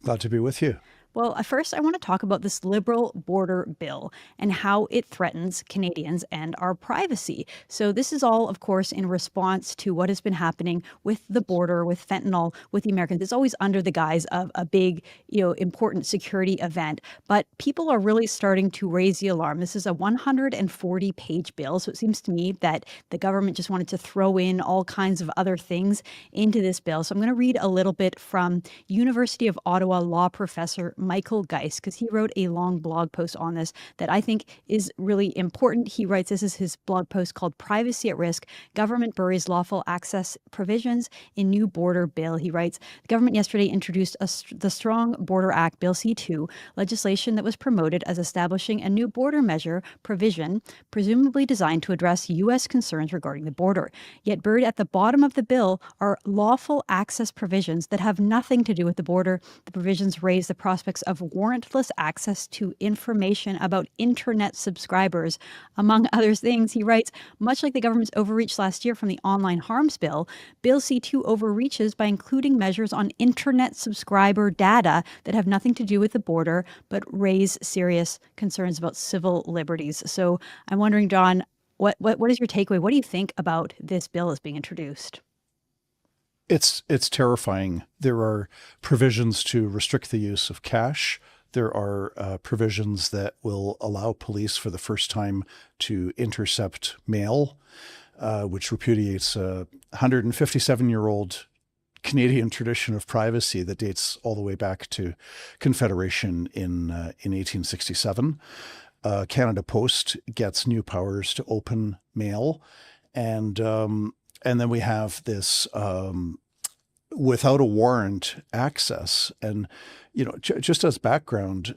Glad to be with you. Well, first, I want to talk about this Liberal border bill and how it threatens Canadians and our privacy. So this is all, of course, in response to what has been happening with the border, with fentanyl, with the Americans. It's always under the guise of a big, important security event. But people are really starting to raise the alarm. This is a 140-page bill. So it seems to me that the government just wanted to throw in all kinds of other things into this bill. So I'm going to read a little bit from University of Ottawa law professor Michael Geist, because he wrote a long blog post on this that I think is really important. He writes, this is his blog post called Privacy at Risk, Government Buries Lawful Access Provisions in New Border Bill. He writes, the government yesterday introduced the Strong Border Act, Bill C-2, legislation that was promoted as establishing a new border measure provision, presumably designed to address U.S. concerns regarding the border. Yet buried at the bottom of the bill are lawful access provisions that have nothing to do with the border. The provisions raise the prospect of warrantless access to information about internet subscribers, among other things. He writes, much like the government's overreach last year from the Online Harms Bill, Bill C-2 overreaches by including measures on internet subscriber data that have nothing to do with the border, but raise serious concerns about civil liberties. So I'm wondering, John, what is your takeaway? What do you think about this bill as being introduced? It's terrifying. There are provisions to restrict the use of cash. There are provisions that will allow police for the first time to intercept mail, which repudiates a 157-year-old Canadian tradition of privacy that dates all the way back to Confederation in 1867. Canada Post gets new powers to open mail, and then we have this without a warrant access. And, just as background,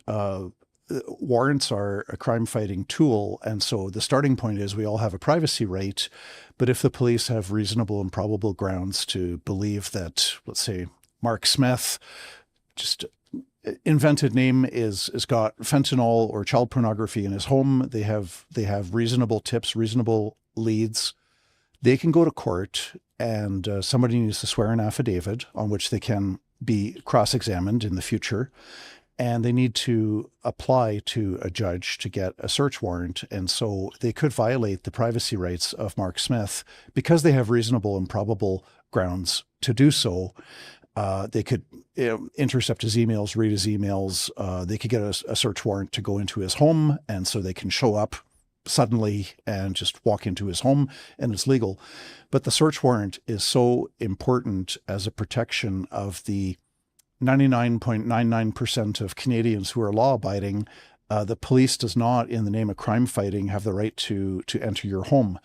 warrants are a crime-fighting tool. And so the starting point is we all have a privacy right. But if the police have reasonable and probable grounds to believe that, let's say, Mark Smith, just invented name, is got fentanyl or child pornography in his home, they have reasonable tips, reasonable leads, they can go to court and somebody needs to swear an affidavit on which they can be cross-examined in the future. And they need to apply to a judge to get a search warrant. And so they could violate the privacy rights of Mark Smith because they have reasonable and probable grounds to do so. They could intercept his emails, read his emails. They could get a search warrant to go into his home. And so they can show up suddenly and just walk into his home and it's legal. But the search warrant is so important as a protection of the 99.99% of Canadians who are law-abiding The police does not, in the name of crime fighting, have the right to enter your home.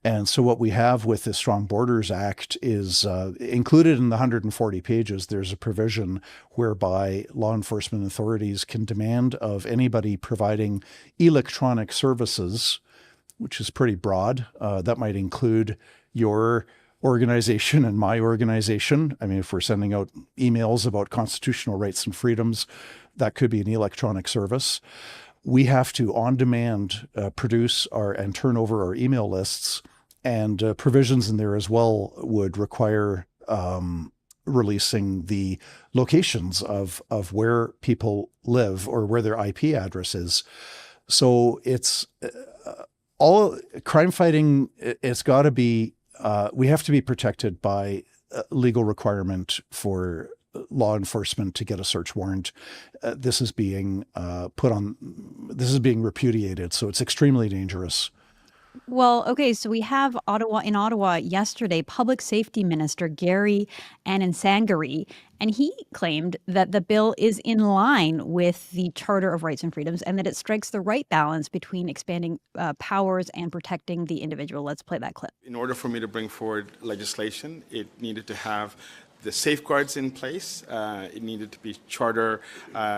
And so what we have with the Strong Borders Act is included in the 140 pages, there's a provision whereby law enforcement authorities can demand of anybody providing electronic services, which is pretty broad. That might include your organization and my organization. I mean, if we're sending out emails about constitutional rights and freedoms, that could be an electronic service. We have to, on demand, produce and turn over our email lists, and provisions in there as well would require releasing the locations of where people live or where their IP address is. So it's all crime fighting. It's got to be. We have to be protected by legal requirement for law enforcement to get a search warrant. This is being repudiated, so it's extremely dangerous. Well, okay, so we have in Ottawa yesterday, Public Safety Minister Gary Annansangari, and he claimed that the bill is in line with the Charter of Rights and Freedoms and that it strikes the right balance between expanding powers and protecting the individual. Let's play that clip. In order for me to bring forward legislation, it needed to have the safeguards in place. It needed to be charter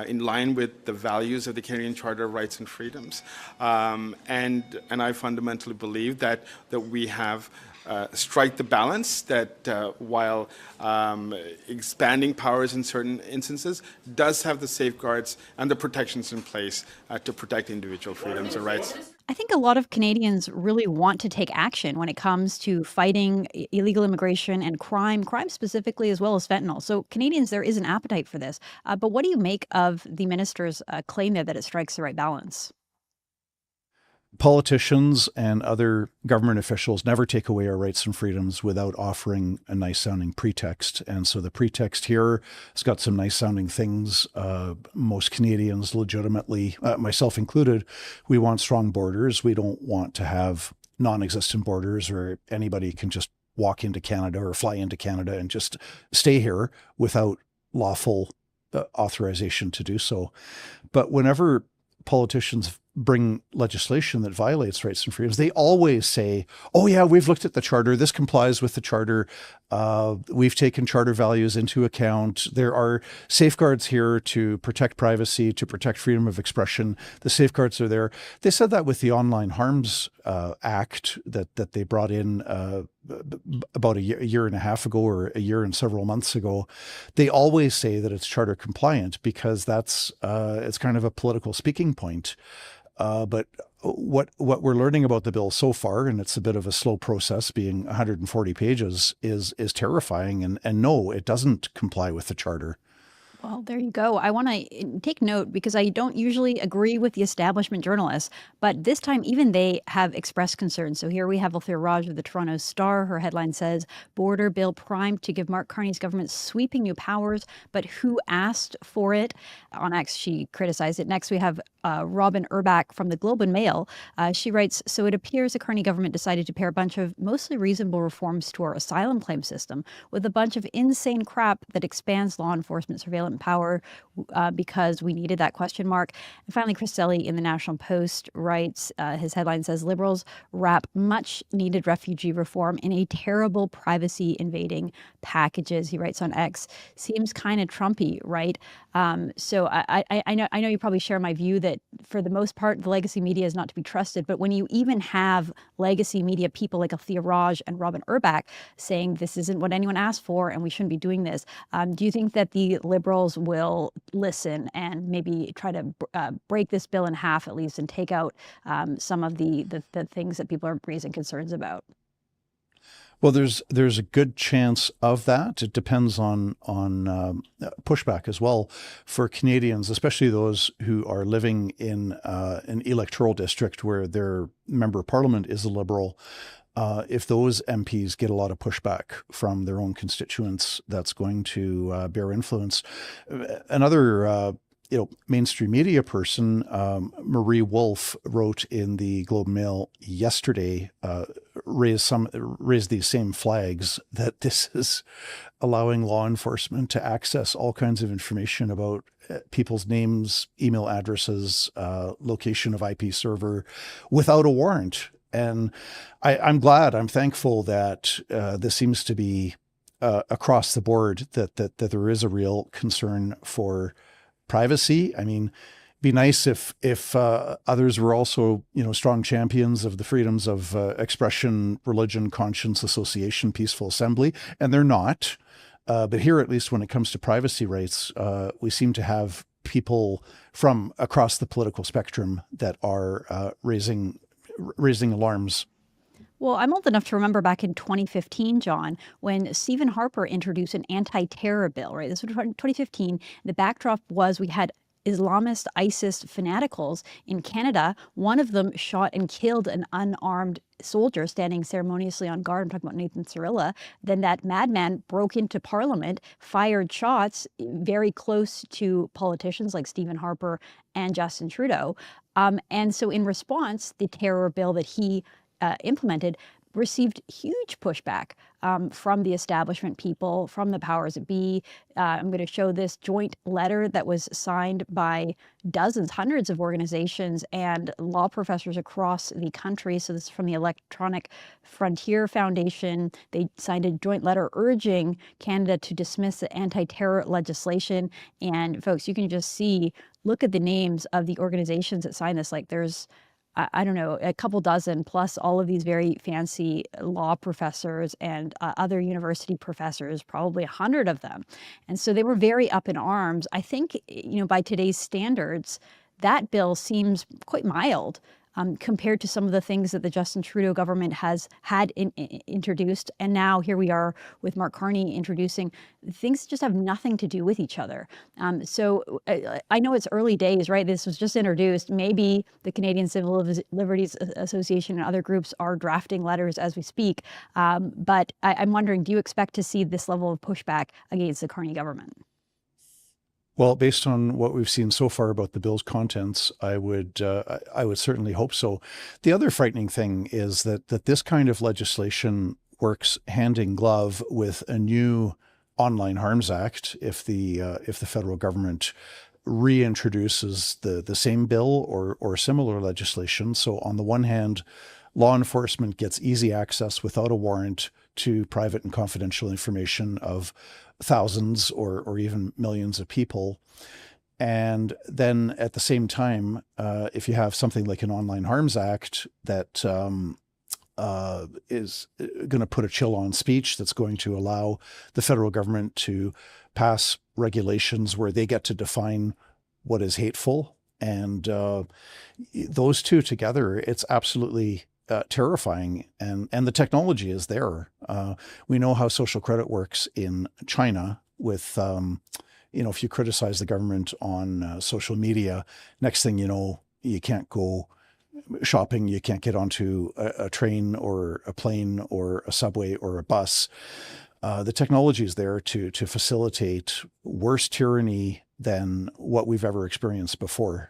in line with the values of the Canadian Charter of Rights and Freedoms. And I fundamentally believe that we have strike the balance, that while expanding powers in certain instances does have the safeguards and the protections in place to protect individual freedoms and rights. I think a lot of Canadians really want to take action when it comes to fighting illegal immigration and crime specifically, as well as fentanyl. So Canadians, there is an appetite for this. But what do you make of the minister's claim there that it strikes the right balance? Politicians and other government officials never take away our rights and freedoms without offering a nice sounding pretext. And so the pretext here has got some nice sounding things. Most Canadians legitimately, myself included, we want strong borders. We don't want to have non-existent borders where anybody can just walk into Canada or fly into Canada and just stay here without lawful authorization to do so. But whenever politicians bring legislation that violates rights and freedoms, they always say, oh yeah, we've looked at the charter. This complies with the charter. We've taken charter values into account. There are safeguards here to protect privacy, to protect freedom of expression. The safeguards are there. They said that with the Online Harms Act that they brought in about a year and a half ago, or a year and several months ago. They always say that it's charter compliant because that's it's kind of a political speaking point. But what we're learning about the bill so far, and it's a bit of a slow process being 140 pages, is terrifying. And no, it doesn't comply with the charter. Well, there you go. I want to take note because I don't usually agree with the establishment journalists, but this time even they have expressed concern. So here we have Althea Raj of the Toronto Star. Her headline says, "Border Bill primed to give Mark Carney's government sweeping new powers, but who asked for it?" On X, she criticized it. Next, we have Robin Urbach from the Globe and Mail. She writes, "So it appears the Carney government decided to pair a bunch of mostly reasonable reforms to our asylum claim system with a bunch of insane crap that expands law enforcement surveillance power because we needed that question mark." And finally, Chris Selly in the National Post writes, his headline says, "Liberals wrap much needed refugee reform in a terrible privacy invading packages." He writes on X, seems kind of Trumpy, right? So I know you probably share my view that for the most part, the legacy media is not to be trusted. But when you even have legacy media people like Althea Raj and Robin Urbach saying this isn't what anyone asked for and we shouldn't be doing this, do you think that the Liberals will listen and maybe try to break this bill in half at least and take out some of the things that people are raising concerns about? Well, there's a good chance of that. It depends on pushback as well for Canadians, especially those who are living in an electoral district where their member of parliament is a Liberal. If those MPs get a lot of pushback from their own constituents, that's going to bear influence. Another mainstream media person, Marie Wolf, wrote in the Globe and Mail yesterday, raise these same flags that this is allowing law enforcement to access all kinds of information about people's names, email addresses, location of IP server without a warrant. And I'm thankful that this seems to be across the board, that there is a real concern for privacy. I mean, be nice if others were also, strong champions of the freedoms of expression, religion, conscience, association, peaceful assembly, and they're not. But here, at least when it comes to privacy rights, we seem to have people from across the political spectrum that are raising alarms. Well, I'm old enough to remember back in 2015, John, when Stephen Harper introduced an anti-terror bill, right? This was 2015. The backdrop was we had Islamist ISIS fanaticals in Canada. One of them shot and killed an unarmed soldier standing ceremoniously on guard. I'm talking about Nathan Cirilla. Then that madman broke into Parliament, fired shots very close to politicians like Stephen Harper and Justin Trudeau. And so in response, the terror bill that he implemented received huge pushback from the establishment people, from the powers that be. I'm going to show this joint letter that was signed by dozens, hundreds of organizations and law professors across the country. So this is from the Electronic Frontier Foundation. They signed a joint letter urging Canada to dismiss the anti-terror legislation. And folks, you can just see, look at the names of the organizations that signed this. Like there's I don't know, a couple dozen, plus all of these very fancy law professors and other university professors, probably 100 of them. And so they were very up in arms. I think, by today's standards, that bill seems quite mild compared to some of the things that the Justin Trudeau government had introduced. And now here we are with Mark Carney introducing things that just have nothing to do with each other. So I know it's early days, right? This was just introduced. Maybe the Canadian Civil Liberties Association and other groups are drafting letters as we speak. But I'm wondering, do you expect to see this level of pushback against the Carney government? Well, based on what we've seen so far about the bill's contents, I would certainly hope so. The other frightening thing is that this kind of legislation works hand in glove with a new Online Harms Act. If the federal government reintroduces the same bill or similar legislation, so on the one hand, law enforcement gets easy access without a warrant to private and confidential information of thousands or even millions of people. And then at the same time, if you have something like an Online Harms Act that is going to put a chill on speech, that's going to allow the federal government to pass regulations where they get to define what is hateful. And those two together, it's absolutely terrifying, and the technology is there. We know how social credit works in China with, if you criticize the government on social media, next thing you know, you can't go shopping, you can't get onto a train or a plane or a subway or a bus. The technology is there to facilitate worse tyranny than what we've ever experienced before.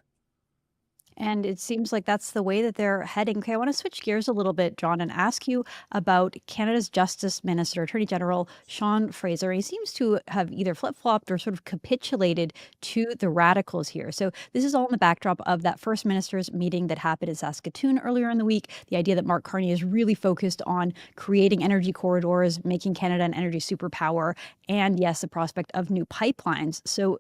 And it seems like that's the way that they're heading. Okay, I want to switch gears a little bit, John, and ask you about Canada's Justice Minister, Attorney General Sean Fraser. He seems to have either flip-flopped or sort of capitulated to the radicals here. So this is all in the backdrop of that First Minister's meeting that happened in Saskatoon earlier in the week. The idea that Mark Carney is really focused on creating energy corridors, making Canada an energy superpower, and yes, the prospect of new pipelines. So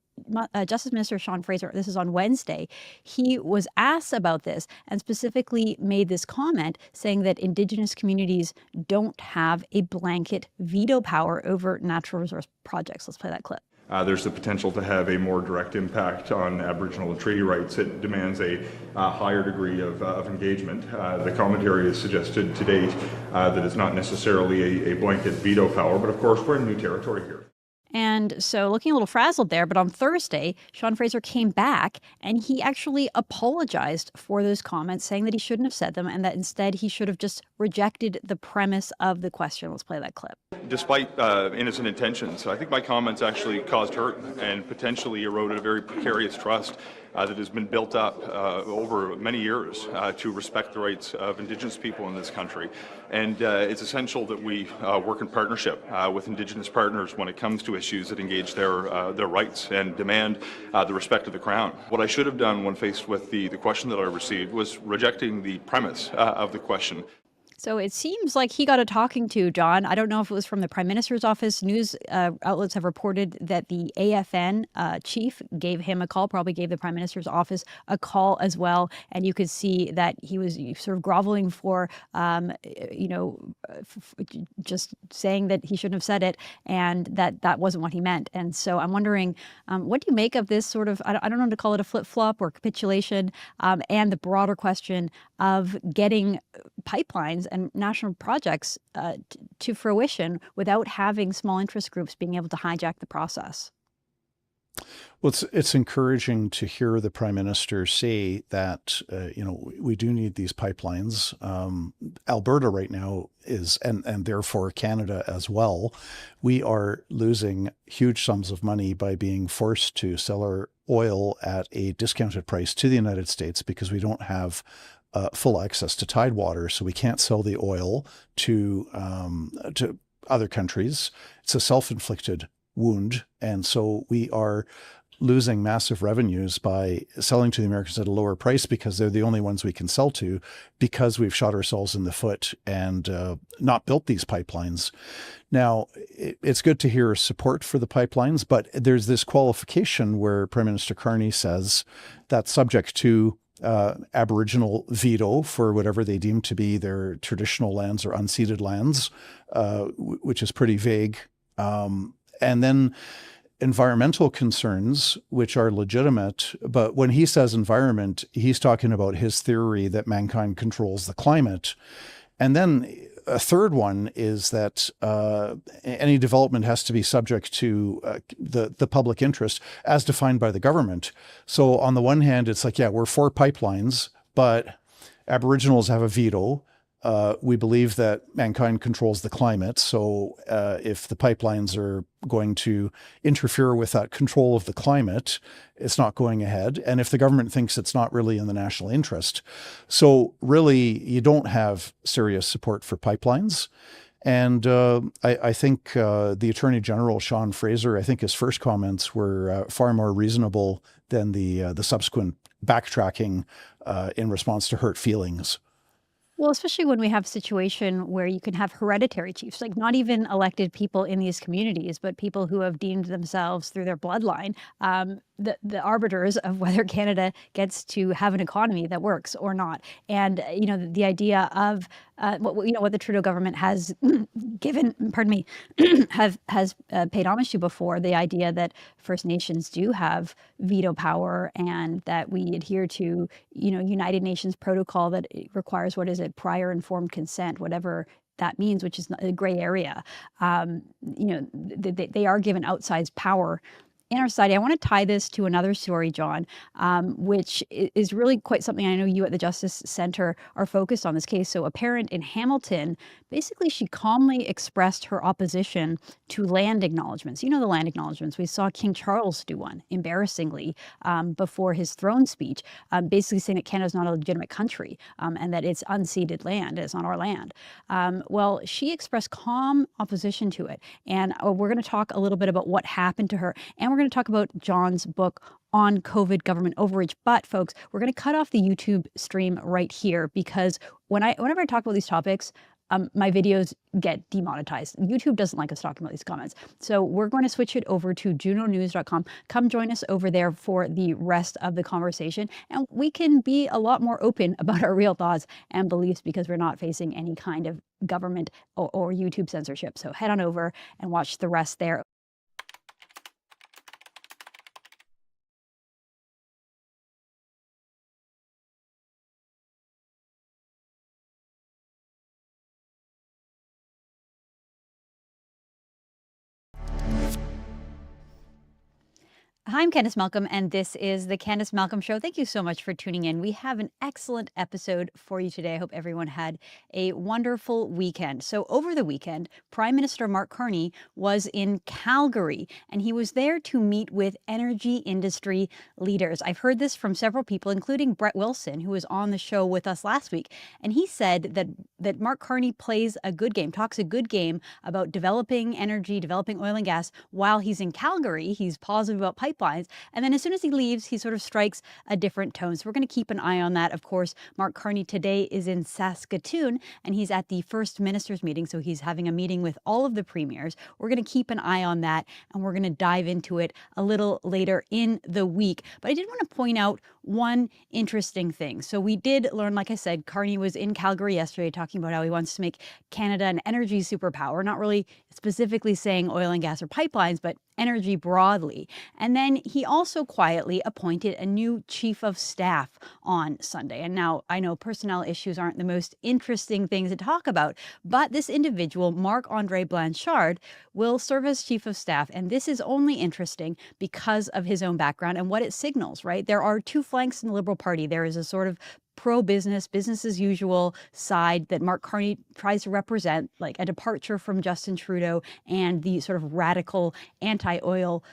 Justice Minister Sean Fraser, this is on Wednesday, he was asked about this and specifically made this comment saying that Indigenous communities don't have a blanket veto power over natural resource projects. Let's play that clip. There's the potential to have a more direct impact on Aboriginal and treaty rights. It demands a higher degree of engagement. The commentary has suggested to date that it's not necessarily a blanket veto power, but of course we're in new territory here. And so looking a little frazzled there, but on Thursday, Sean Fraser came back and he actually apologized for those comments, saying that he shouldn't have said them and that instead he should have just rejected the premise of the question. Let's play that clip. despite innocent intentions. I think my comments actually caused hurt and potentially eroded a very precarious trust that has been built up over many years to respect the rights of Indigenous people in this country. And it's essential that we work in partnership with Indigenous partners when it comes to issues that engage their rights and demand the respect of the Crown. What I should have done when faced with the question that I received was rejecting the premise of the question. So it seems like he got a talking to, John. I don't know if it was from the Prime Minister's office. News outlets have reported that the AFN chief gave him a call, probably gave the Prime Minister's office a call as well. And you could see that he was sort of groveling for, just saying that he shouldn't have said it and that wasn't what he meant. And so I'm wondering, what do you make of this sort of, I don't know how to call it a flip-flop or capitulation, and the broader question of getting pipelines and national projects to fruition without having small interest groups being able to hijack the process? Well, it's encouraging to hear the Prime Minister say that, we do need these pipelines. Alberta right now is, and therefore Canada as well, we are losing huge sums of money by being forced to sell our oil at a discounted price to the United States because we don't have full access to tidewater, so we can't sell the oil to other countries. It's a self-inflicted wound, and so we are losing massive revenues by selling to the Americans at a lower price because they're the only ones we can sell to, because we've shot ourselves in the foot and not built these pipelines. Now, it's good to hear support for the pipelines, but there's this qualification where Prime Minister Carney says that's subject to Aboriginal veto for whatever they deem to be their traditional lands or unceded lands, which is pretty vague. And then environmental concerns, which are legitimate. But when he says environment, he's talking about his theory that mankind controls the climate. And then a third one is that any development has to be subject to the public interest as defined by the government. So on the one hand, it's like, yeah, we're for pipelines, but Aboriginals have a veto. We believe that mankind controls the climate. So if the pipelines are going to interfere with that control of the climate, it's not going ahead. And if the government thinks it's not really in the national interest. So really, you don't have serious support for pipelines. And I think the Attorney General, Sean Fraser, I think his first comments were far more reasonable than the subsequent backtracking in response to hurt feelings. Well, especially when we have a situation where you can have hereditary chiefs, like not even elected people in these communities, but people who have deemed themselves through their bloodline the arbiters of whether Canada gets to have an economy that works or not. And, the idea of what the Trudeau government has given, has paid homage to before, the idea that First Nations do have veto power and that we adhere to, United Nations protocol that requires, prior informed consent, whatever that means, which is a gray area. They are given outsized power in our society. I want to tie this to another story, John, which is really quite something I know you at the Justice Center are focused on this case. So a parent in Hamilton, basically she calmly expressed her opposition to land acknowledgements. The land acknowledgements. We saw King Charles do one, embarrassingly, before his throne speech, basically saying that Canada is not a legitimate country and that it's unceded land, it's not our land. Well, she expressed calm opposition to it. And we're going to talk a little bit about what happened to her. And we're going to talk about John's book on COVID government overreach. But folks, we're going to cut off the YouTube stream right here because whenever I talk about these topics, my videos get demonetized. YouTube doesn't like us talking about these comments. So we're going to switch it over to junonews.com. Come join us over there for the rest of the conversation. And we can be a lot more open about our real thoughts and beliefs because we're not facing any kind of government or YouTube censorship. So head on over and watch the rest there. Hi, I'm Candace Malcolm, and this is the Candace Malcolm Show. Thank you so much for tuning in. We have an excellent episode for you today. I hope everyone had a wonderful weekend. So, over the weekend, Prime Minister Mark Carney was in Calgary, and he was there to meet with energy industry leaders. I've heard this from several people, including Brett Wilson, who was on the show with us last week. And he said that Mark Carney plays a good game, talks a good game about developing energy, developing oil and gas while he's in Calgary. He's positive about pipelines. And then as soon as he leaves, he sort of strikes a different tone. So we're going to keep an eye on that. Of course, Mark Carney today is in Saskatoon, and he's at the First Ministers meeting. So he's having a meeting with all of the premiers. We're going to keep an eye on that, and we're going to dive into it a little later in the week. But I did want to point out one interesting thing. So we did learn, like I said, Carney was in Calgary yesterday talking about how he wants to make Canada an energy superpower, not really specifically saying oil and gas or pipelines, but energy broadly. And then he also quietly appointed a new chief of staff on Sunday. And now I know personnel issues aren't the most interesting things to talk about, but this individual, Marc-Andre Blanchard, will serve as chief of staff. And this is only interesting because of his own background and what it signals, right? There are two flanks in the Liberal Party. There is a sort of pro-business, business as usual side that Mark Carney tries to represent, like a departure from Justin Trudeau and the sort of radical anti-oil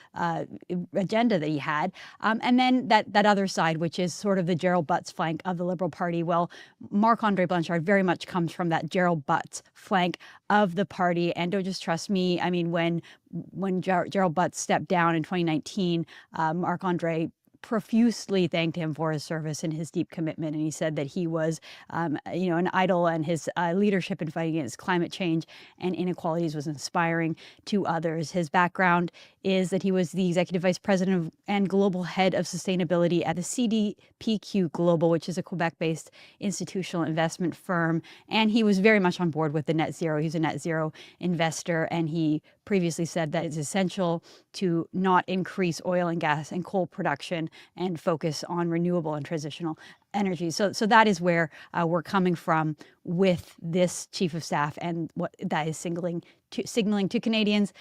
agenda that he had. And then that other side, which is sort of the Gerald Butts flank of the Liberal Party. Well, Marc-Andre Blanchard very much comes from that Gerald Butts flank of the party. And don't just trust me. I mean, when Gerald Butts stepped down in 2019, Marc-Andre profusely thanked him for his service and his deep commitment. And he said that he was, an idol, and his leadership in fighting against climate change and inequalities was inspiring to others. His background is that he was the executive vice president and global head of sustainability at the CPAC Global, which is a Quebec-based institutional investment firm. And he was very much on board with the net zero. He's a net zero investor, and he previously said that it's essential to not increase oil and gas and coal production and focus on renewable and transitional energy. So that is where we're coming from with this chief of staff, and what that is signaling to Canadians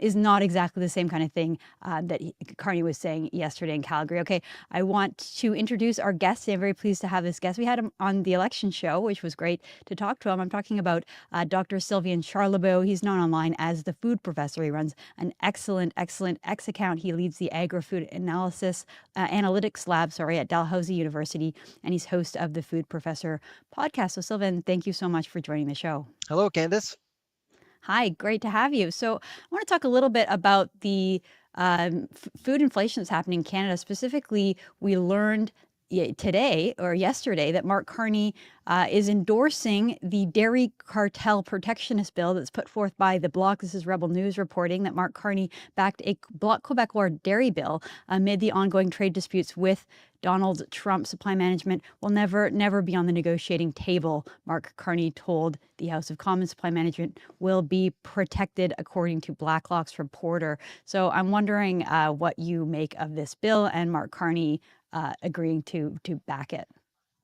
is not exactly the same kind of thing that Carney was saying yesterday in Calgary. Okay, I want to introduce our guest. I'm very pleased to have this guest. We had him on the election show, which was great to talk to him. I'm talking about Dr. Sylvain Charlebois. He's known online as the food professor. He runs an excellent X account. He leads the agri-food analytics lab, at Dalhousie University, and he's host of the Food Professor podcast. So Sylvain, thank you so much for joining the show. Hello, Candace. Hi, great to have you. So I want to talk a little bit about the food inflation that's happening in Canada. Specifically, we learned today or yesterday that Mark Carney is endorsing the dairy cartel protectionist bill that's put forth by the Bloc. This is Rebel News reporting that Mark Carney backed a Bloc Québécois dairy bill amid the ongoing trade disputes with Donald Trump. Supply management will never be on the negotiating table, Mark Carney told the House of Commons. Supply management will be protected, according to Blacklock's reporter. So I'm wondering what you make of this bill and Mark Carney agreeing to back it.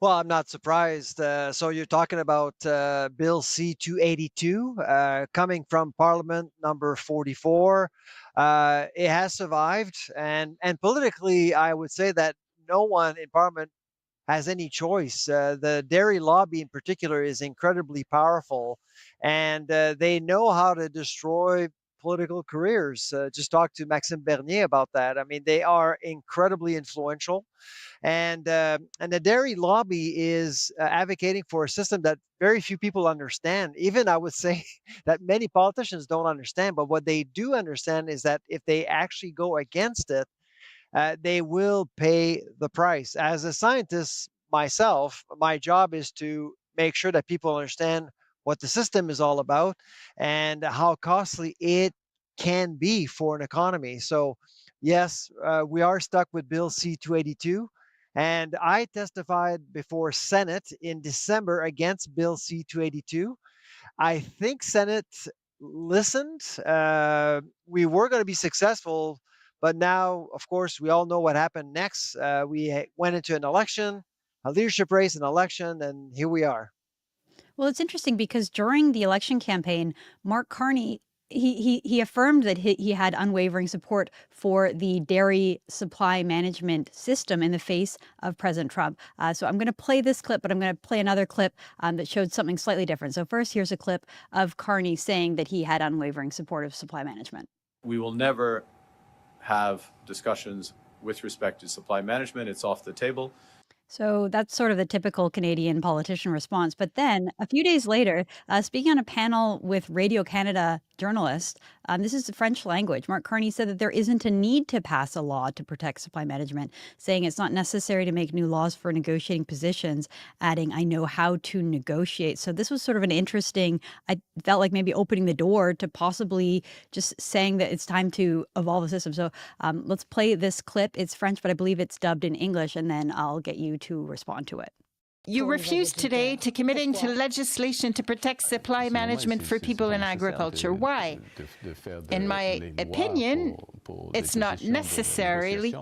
Well, I'm not surprised. So you're talking about Bill C-282 coming from Parliament number 44. It has survived, and politically, I would say that no one in Parliament has any choice. The dairy lobby in particular is incredibly powerful, and they know how to destroy political careers. Just talk to Maxime Bernier about that. I mean, they are incredibly influential. And the dairy lobby is advocating for a system that very few people understand. Even I would say that many politicians don't understand. But what they do understand is that if they actually go against it, they will pay the price. As a scientist myself, my job is to make sure that people understand what the system is all about and how costly it can be for an economy. So, yes, we are stuck with Bill C-282. And I testified before Senate in December against Bill C-282. I think Senate listened. We were going to be successful, but now, of course, we all know what happened next. We went into an election, a leadership race, an election, and here we are. Well, it's interesting because during the election campaign, Mark Carney he affirmed that he had unwavering support for the dairy supply management system in the face of President Trump. So I'm going to play this clip, but I'm going to play another clip that showed something slightly different. So first, here's a clip of Carney saying that he had unwavering support of supply management. We will never have discussions with respect to supply management. It's off the table. So that's sort of the typical Canadian politician response. But then a few days later, speaking on a panel with Radio-Canada journalists, this is the French language, Mark Carney said that there isn't a need to pass a law to protect supply management, saying it's not necessary to make new laws for negotiating positions, adding, I know how to negotiate. So this was sort of an interesting, I felt like maybe opening the door to possibly just saying that it's time to evolve the system. So let's play this clip. It's French, but I believe it's dubbed in English, and then I'll get you to respond to it. You refused today to committing to legislation to protect supply management for people in agriculture. Why? In my opinion, it's not necessarily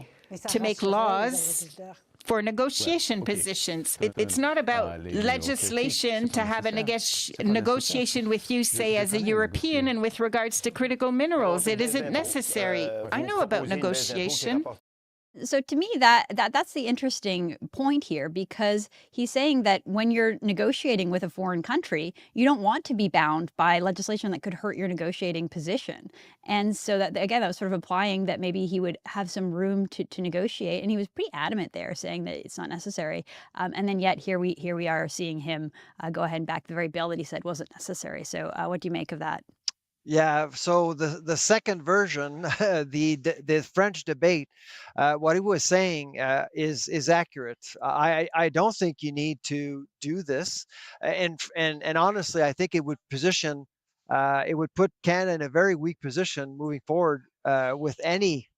to make laws for negotiation positions. It's not about legislation to have a negotiation with you, say, as a European and with regards to critical minerals. It isn't necessary. I know about negotiation. So to me, that's the interesting point here, because he's saying that when you're negotiating with a foreign country, you don't want to be bound by legislation that could hurt your negotiating position. And so that, again, that was sort of implying that maybe he would have some room to negotiate. And he was pretty adamant there, saying that it's not necessary. And then yet here we are seeing him go ahead and back the very bill that he said wasn't necessary. So what do you make of that? Yeah, so the second version, the French debate, what he was saying is accurate. I don't think you need to do this, and honestly, I think it would put Canada in a very weak position moving forward with any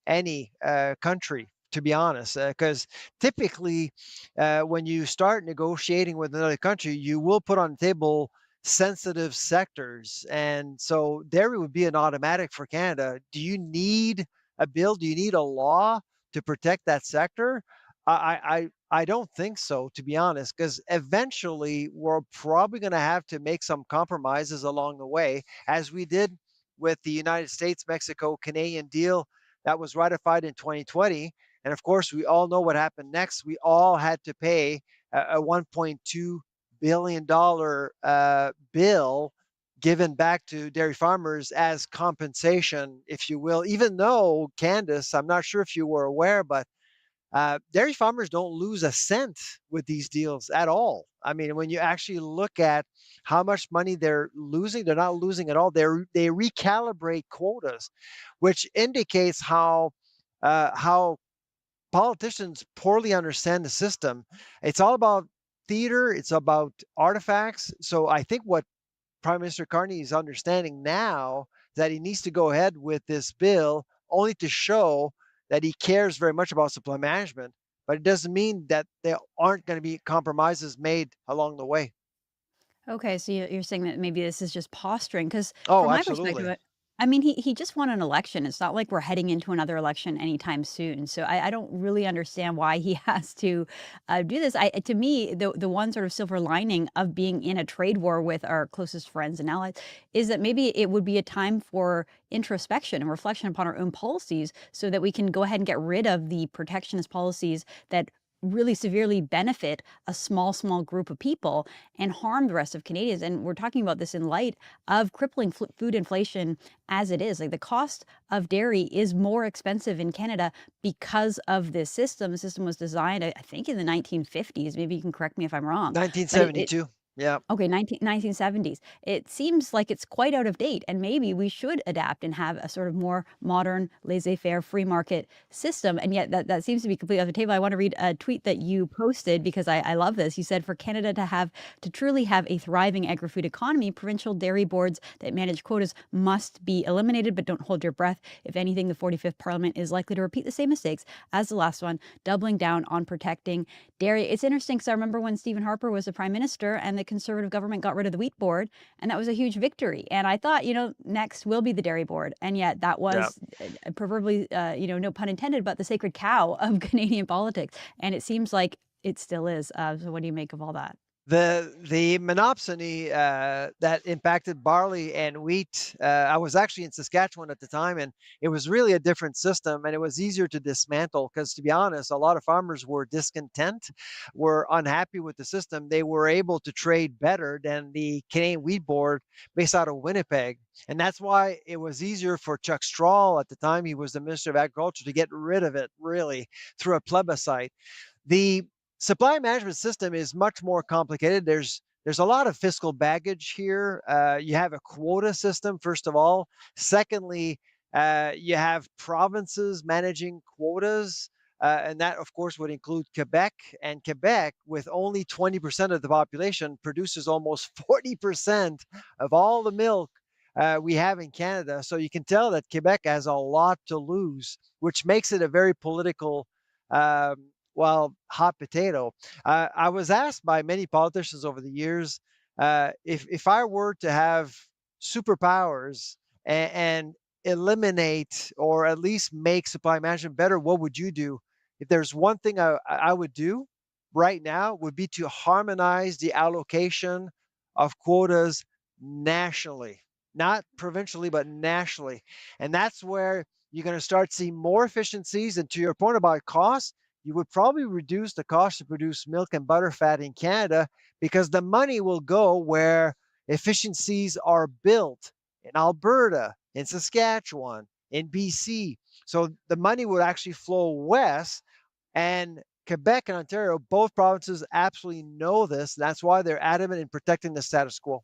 country, to be honest, because typically when you start negotiating with another country, you will put on the table sensitive sectors. And so dairy would be an automatic for Canada. Do you need a bill? Do you need a law to protect that sector? I don't think so, to be honest, because eventually we're probably going to have to make some compromises along the way, as we did with the United States-Mexico-Canadian deal that was ratified in 2020. And of course, we all know what happened next. We all had to pay a $1.2 billion bill given back to dairy farmers as compensation, if you will, even though, Candace, I'm not sure if you were aware, but dairy farmers don't lose a cent with these deals at all. I mean, when you actually look at how much money they're losing, they're not losing at all. They recalibrate quotas, which indicates how politicians poorly understand the system. It's all about theater, it's about artifacts. So I think what Prime Minister Carney is understanding now that he needs to go ahead with this bill only to show that he cares very much about supply management, but it doesn't mean that there aren't going to be compromises made along the way. Okay, so you're saying that maybe this is just posturing, because Oh, from my absolutely. perspective, I mean, he just won an election. It's not like we're heading into another election anytime soon. So I don't really understand why he has to do this. To me, the one sort of silver lining of being in a trade war with our closest friends and allies is that maybe it would be a time for introspection and reflection upon our own policies, so that we can go ahead and get rid of the protectionist policies that really severely benefit a small group of people and harm the rest of Canadians. And we're talking about this in light of crippling food inflation as it is. Like, the cost of dairy is more expensive in Canada because of this system. The system was designed, I think, in the 1950s. Maybe you can correct me if I'm wrong. But 1972. Yeah. Okay, 1970s. It seems like it's quite out of date, and maybe we should adapt and have a sort of more modern, laissez-faire, free market system. And yet that seems to be completely off the table. I want to read a tweet that you posted, because I love this. You said, for Canada to truly have a thriving agri-food economy, provincial dairy boards that manage quotas must be eliminated, but don't hold your breath. If anything, the 45th Parliament is likely to repeat the same mistakes as the last one, doubling down on protecting dairy. It's interesting, because I remember when Stephen Harper was the Prime Minister and the Conservative government got rid of the wheat board, and that was a huge victory. And I thought, next will be the dairy board. And yet that was proverbially, no pun intended, but the sacred cow of Canadian politics. And it seems like it still is. So what do you make of all that? The monopsony that impacted barley and wheat. I was actually in Saskatchewan at the time, and it was really a different system, and it was easier to dismantle because, to be honest, a lot of farmers were discontent, were unhappy with the system. They were able to trade better than the Canadian Wheat Board based out of Winnipeg, and that's why it was easier for Chuck Strahl at the time. He was the Minister of Agriculture to get rid of it, really, through a plebiscite. The supply management system is much more complicated. There's a lot of fiscal baggage here. You have a quota system, first of all. Secondly, you have provinces managing quotas, and that, of course, would include Quebec. And Quebec, with only 20% of the population, produces almost 40% of all the milk we have in Canada. So you can tell that Quebec has a lot to lose, which makes it a very political hot potato. I was asked by many politicians over the years if I were to have superpowers and eliminate or at least make supply management better, what would you do? If there's one thing I would do right now, would be to harmonize the allocation of quotas nationally, not provincially, but nationally. And that's where you're going to start seeing more efficiencies. And to your point about cost, you would probably reduce the cost to produce milk and butter fat in Canada because the money will go where efficiencies are built in Alberta, in Saskatchewan, in BC. So the money would actually flow west. And Quebec and Ontario, both provinces absolutely know this. That's why they're adamant in protecting the status quo.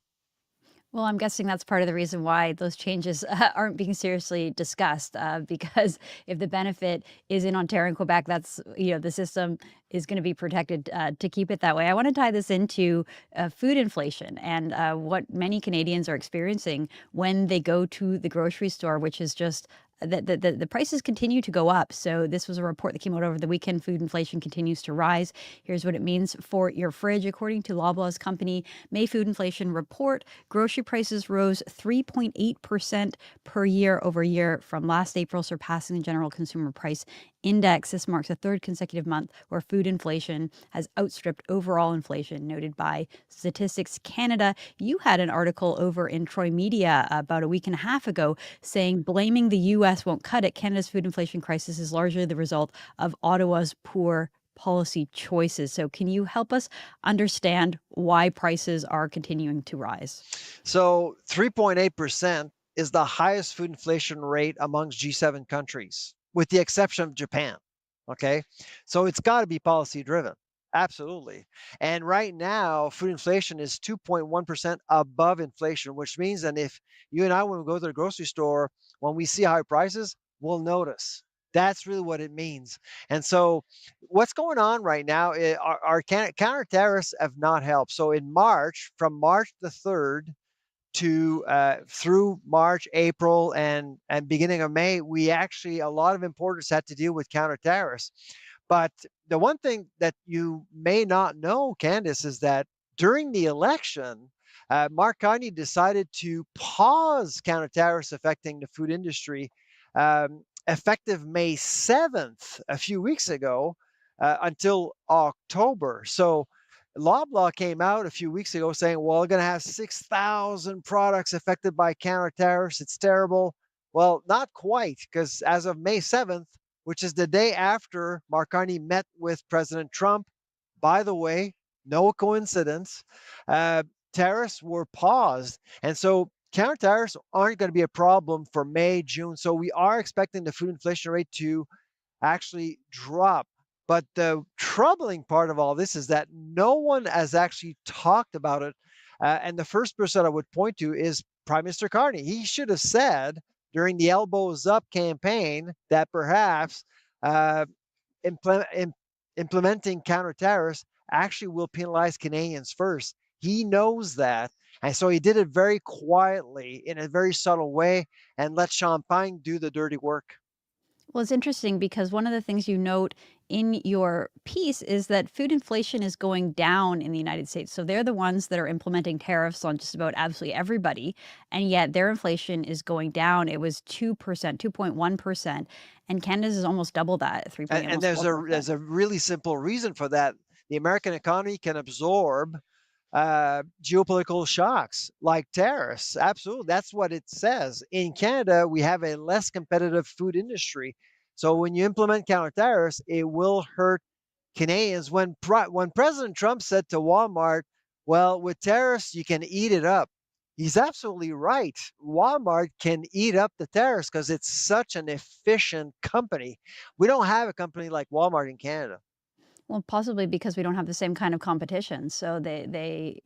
Well, I'm guessing that's part of the reason why those changes aren't being seriously discussed, because if the benefit is in Ontario and Quebec, that's, the system is going to be protected to keep it that way. I want to tie this into food inflation and what many Canadians are experiencing when they go to the grocery store, which is just the prices continue to go up. So this was a report that came out over the weekend. Food inflation continues to rise. Here's what it means for your fridge. According to Loblaw's company May food inflation report, grocery prices rose 3.8% per year over year from last April, surpassing the general consumer price index. This marks the third consecutive month where food inflation has outstripped overall inflation, noted by Statistics Canada. You had an article over in Troy Media about a week and a half ago saying blaming the U.S. won't cut it. Canada's food inflation crisis is largely the result of Ottawa's poor policy choices. So can you help us understand why prices are continuing to rise? So 3.8% is the highest food inflation rate amongst G7 countries, with the exception of Japan. Okay. So it's got to be policy driven. Absolutely. And right now, food inflation is 2.1% above inflation, which means that if you and I, when we go to the grocery store, when we see high prices, we'll notice. That's really what it means. And so what's going on right now, our counter tariffs have not helped. So in March, from March the 3rd, to through March, April, and beginning of May, we actually, a lot of importers had to deal with counter tariffs. But the one thing that you may not know, Candice, is that during the election, Mark Carney decided to pause counter tariffs affecting the food industry effective May 7th, a few weeks ago, until October. So Loblaw came out a few weeks ago saying, well, we're going to have 6,000 products affected by counter tariffs. It's terrible. Well, not quite, because as of May 7th, which is the day after Mark Carney met with President Trump, by the way, no coincidence, tariffs were paused. And so counter tariffs aren't going to be a problem for May, June. So we are expecting the food inflation rate to actually drop. But the troubling part of all this is that no one has actually talked about it. And the first person I would point to is Prime Minister Carney. He should have said during the Elbows Up campaign that perhaps implementing counter tariffs actually will penalize Canadians first. He knows that. And so he did it very quietly in a very subtle way and let Champagne do the dirty work. Well, it's interesting because one of the things you note in your piece is that food inflation is going down in the United States. So they're the ones that are implementing tariffs on just about absolutely everybody. And yet their inflation is going down. It was 2%, 2.1%. And Canada's is almost double that, 3.8%. And there's a really simple reason for that. The American economy can absorb geopolitical shocks like tariffs. Absolutely. That's what it says. In Canada, we have a less competitive food industry. So when you implement counter tariffs, it will hurt Canadians. When President Trump said to Walmart, well, with tariffs, you can eat it up. He's absolutely right. Walmart can eat up the tariffs because it's such an efficient company. We don't have a company like Walmart in Canada. Well, possibly because we don't have the same kind of competition, so they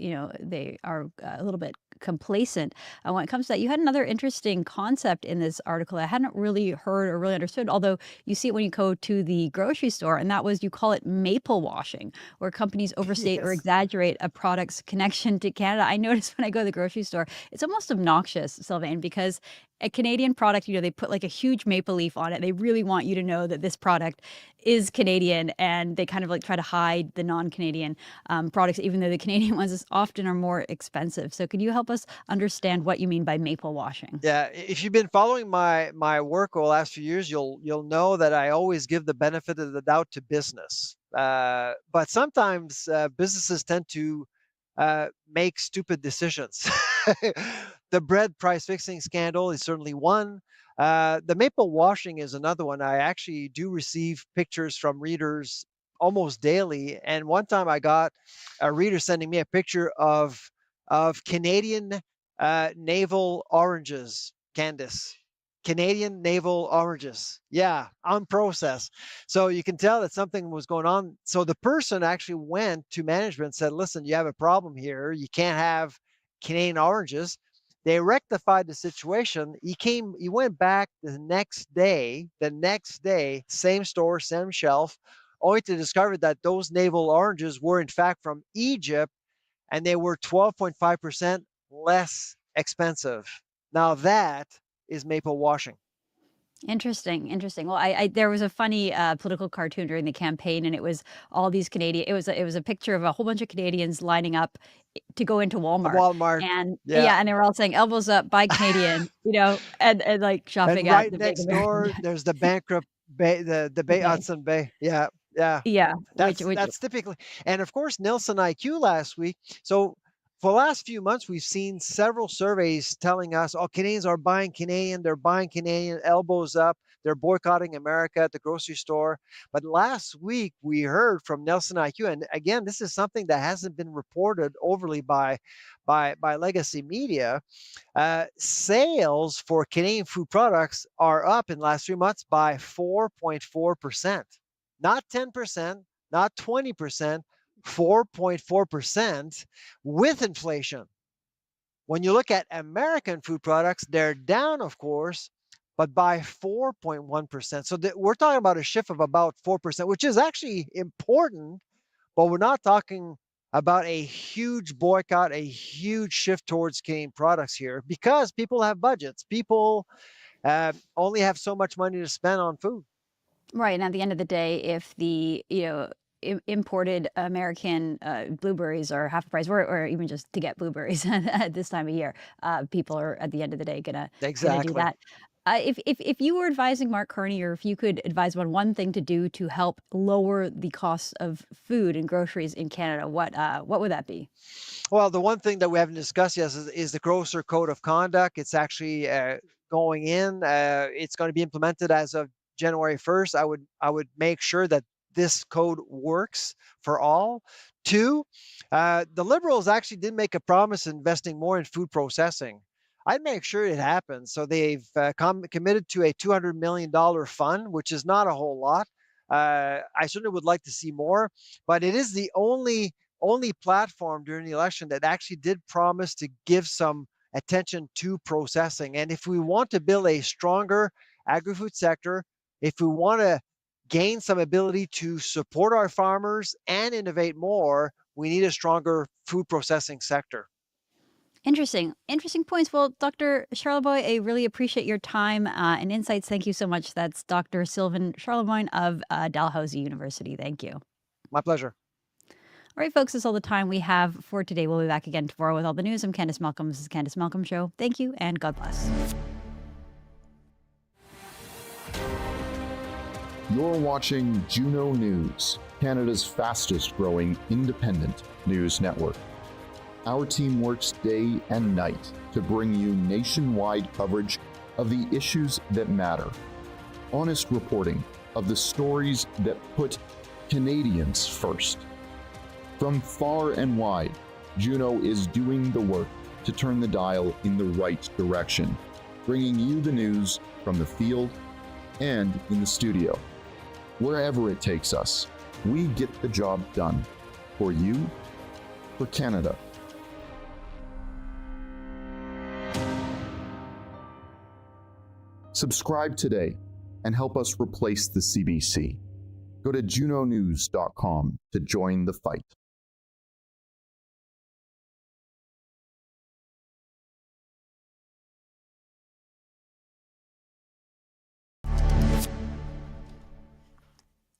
are a little bit complacent when it comes to that. You had another interesting concept in this article I hadn't really heard or really understood, although you see it when you go to the grocery store, and that was you call it maple washing, where companies overstate or Yes. exaggerate a product's connection to Canada. I notice when I go to the grocery store, it's almost obnoxious, Sylvain, because a Canadian product, they put like a huge maple leaf on it. They really want you to know that this product is Canadian, and they kind of like try to hide the non-Canadian products, even though the Canadian ones often are more expensive. So could you help us understand what you mean by maple washing? Yeah, if you've been following my work over the last few years, you'll know that I always give the benefit of the doubt to business. But sometimes businesses tend to make stupid decisions. The bread price fixing scandal is certainly one. The maple washing is another one. I actually do receive pictures from readers almost daily, and one time I got a reader sending me a picture of Canadian navel oranges, Candace. Canadian navel oranges. Yeah, unprocessed. So you can tell that something was going on. So the person actually went to management and said, listen, you have a problem here. You can't have Canadian oranges. They rectified the situation. He went back the next day, same store, same shelf, only to discover that those navel oranges were in fact from Egypt, and they were 12.5% less expensive. Now that is maple washing. Interesting, interesting. Well, I there was a funny political cartoon during the campaign, and it was all these Canadian. It was a picture of a whole bunch of Canadians lining up to go into Walmart, Walmart. and Yeah. and they were all saying "elbows up, buy Canadian," and like shopping And at right the big next American. door, there's the bankrupt Bay, the Bay Bay. Hudson Bay. Yeah, yeah. Yeah, which That's typically, and of course, Nielsen IQ last week. So for the last few months, we've seen several surveys telling us, oh, Canadians are buying Canadian, they're buying Canadian, elbows up, they're boycotting America at the grocery store. But last week, we heard from Nielsen IQ, and again, this is something that hasn't been reported overly by legacy media. Sales for Canadian food products are up in the last 3 months by 4.4%. Not 10%, not 20%, 4.4% with inflation. When you look at American food products, they're down, of course, but by 4.1%. So we're talking about a shift of about 4%, which is actually important, but we're not talking about a huge boycott, a huge shift towards Canadian products here, because people have budgets. People only have so much money to spend on food. Right, and at the end of the day, if the imported American blueberries are half the price, or even just to get blueberries at this time of year, people are at the end of the day gonna do Exactly. that. If you were advising Mark Carney, or if you could advise on one thing to do to help lower the costs of food and groceries in Canada, what would that be? Well, the one thing that we haven't discussed yet is the Grocer Code of Conduct. It's actually going in. It's going to be implemented as of January 1st. I would make sure that this code works for all. Two, the Liberals actually did make a promise investing more in food processing. I'd make sure it happens. So they've committed to a $200 million fund, which is not a whole lot. I certainly would like to see more, but it is the only platform during the election that actually did promise to give some attention to processing. And if we want to build a stronger agri-food sector, if we want to gain some ability to support our farmers and innovate more, we need a stronger food processing sector. Interesting points. Well, Dr. Charlebois, I really appreciate your time and insights. Thank you so much. That's Dr. Sylvain Charlebois of Dalhousie University. Thank you. My pleasure. All right, folks, that's all the time we have for today. We'll be back again tomorrow with all the news. I'm Candace Malcolm. This is the Candace Malcolm Show. Thank you, and God bless. You're watching Juno News, Canada's fastest growing independent news network. Our team works day and night to bring you nationwide coverage of the issues that matter. Honest reporting of the stories that put Canadians first. From far and wide, Juno is doing the work to turn the dial in the right direction, bringing you the news from the field and in the studio. Wherever it takes us, we get the job done. For you, for Canada. Subscribe today and help us replace the CBC. Go to junonews.com to join the fight.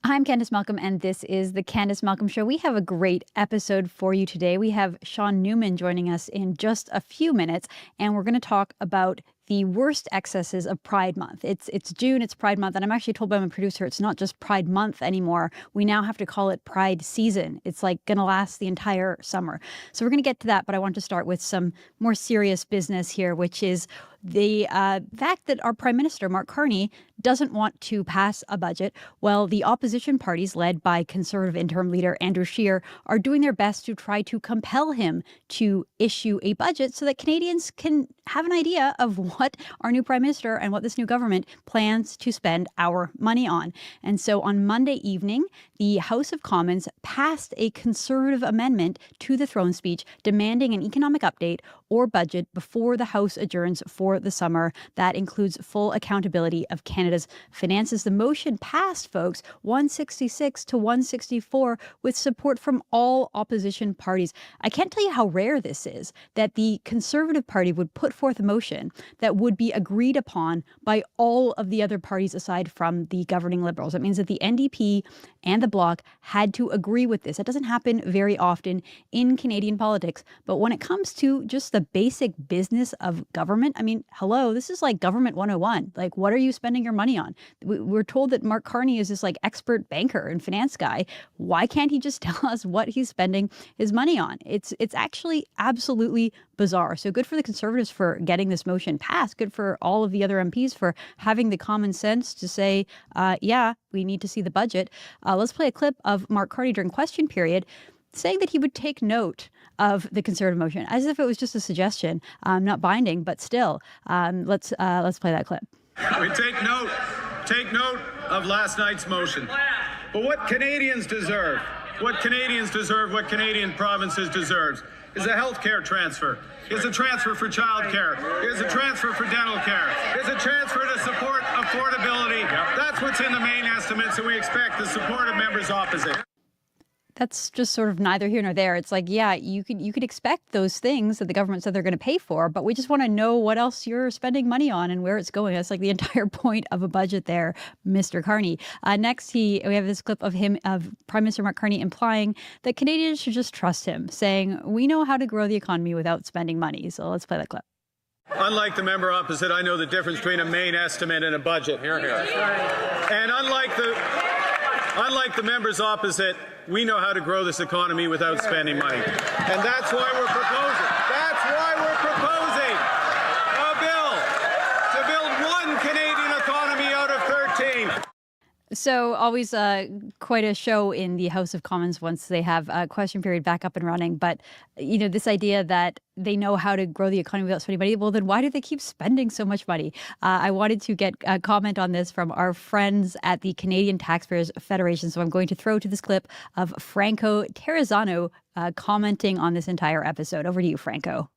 I'm Candace Malcolm, and this is the Candace Malcolm Show. We have a great episode for you today. We have Sean Newman joining us in just a few minutes, and we're going to talk about the worst excesses of Pride Month. It's June, it's Pride Month, and I'm actually told by my producer it's not just Pride Month anymore. We now have to call it Pride Season. It's like going to last the entire summer. So we're going to get to that, but I want to start with some more serious business here, which is the fact that our Prime Minister, Mark Carney, doesn't want to pass a budget. Well, the opposition parties, led by Conservative interim leader Andrew Scheer, are doing their best to try to compel him to issue a budget so that Canadians can have an idea of what our new Prime Minister and what this new government plans to spend our money on. And so on Monday evening, the House of Commons passed a Conservative amendment to the throne speech demanding an economic update or budget before the House adjourns for the summer. That includes full accountability of Canada's finances. The motion passed, folks, 166 to 164, with support from all opposition parties. I can't tell you how rare this is, that the Conservative Party would put forth a motion that would be agreed upon by all of the other parties aside from the governing Liberals. That means that the NDP and the Bloc had to agree with this. That doesn't happen very often in Canadian politics, but when it comes to just the basic business of government, I mean, hello, this is like government 101. Like, what are you spending your money on? We're told that Mark Carney is this like expert banker and finance guy. Why can't he just tell us what he's spending his money on? It's actually absolutely bizarre. So good for the Conservatives for getting this motion passed. Good for all of the other MPs for having the common sense to say, yeah, we need to see the budget. Let's play a clip of Mark Carney during question period saying that he would take note of the Conservative motion, as if it was just a suggestion, not binding, but still. Let's play that clip. We take note of last night's motion. But what Canadians deserve, what Canadian provinces deserves, is a health care transfer, is a transfer for child care, is a transfer for dental care, is a transfer to support affordability. That's what's in the main estimates, and we expect the support of members opposite. That's just sort of neither here nor there. It's like, yeah, you could expect those things that the government said they're going to pay for, but we just want to know what else you're spending money on and where it's going. That's like the entire point of a budget there, Mr. Carney. Next, we have this clip of Prime Minister Mark Carney implying that Canadians should just trust him, saying, we know how to grow the economy without spending money. So let's play that clip. Unlike the member opposite, I know the difference between a main estimate and a budget. Here. And unlike the members opposite, we know how to grow this economy without spending money. And that's why we're proposing a bill to build one Canadian economy out of 13. So always quite a show in the House of Commons once they have a question period back up and running. But, you know, this idea that they know how to grow the economy without spending money, well, then why do they keep spending so much money? I wanted to get a comment on this from our friends at the Canadian Taxpayers Federation. So I'm going to throw to this clip of Franco Terrazzano commenting on this entire episode. Over to you, Franco.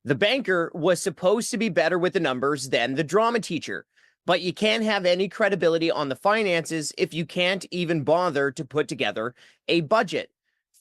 The banker was supposed to be better with the numbers than the drama teacher. But you can't have any credibility on the finances if you can't even bother to put together a budget.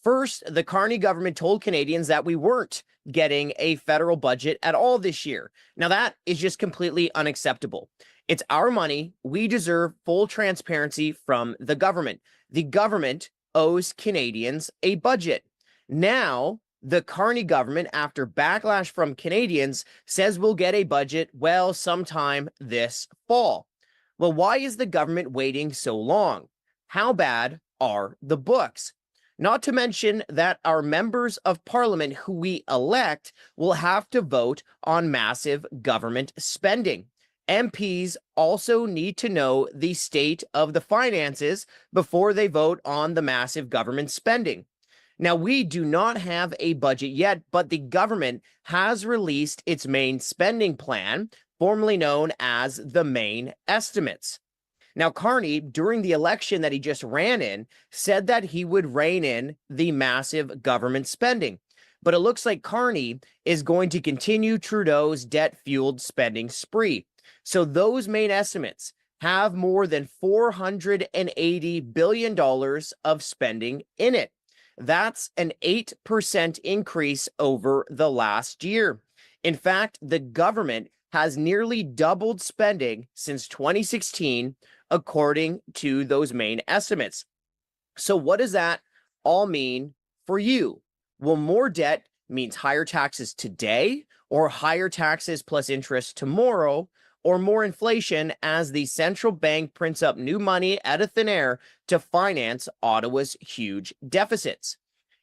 First, the Carney government told Canadians that we weren't getting a federal budget at all this year. Now, that is just completely unacceptable. It's our money. We deserve full transparency from the government. The government owes Canadians a budget. Now, the Carney government, after backlash from Canadians, says we'll get a budget, well, sometime this fall. Well, why is the government waiting so long? How bad are the books? Not to mention that our members of parliament who we elect will have to vote on massive government spending. MPs also need to know the state of the finances before they vote on the massive government spending. Now, we do not have a budget yet, but the government has released its main spending plan, formerly known as the main estimates. Now, Carney, during the election that he just ran in, said that he would rein in the massive government spending. But it looks like Carney is going to continue Trudeau's debt-fueled spending spree. So those main estimates have more than $480 billion of spending in it. That's an 8% increase over the last year. In fact, the government has nearly doubled spending since 2016, according to those main estimates. So what does that all mean for you? Well, more debt means higher taxes today, or higher taxes plus interest tomorrow, or more inflation as the central bank prints up new money out of thin air to finance Ottawa's huge deficits.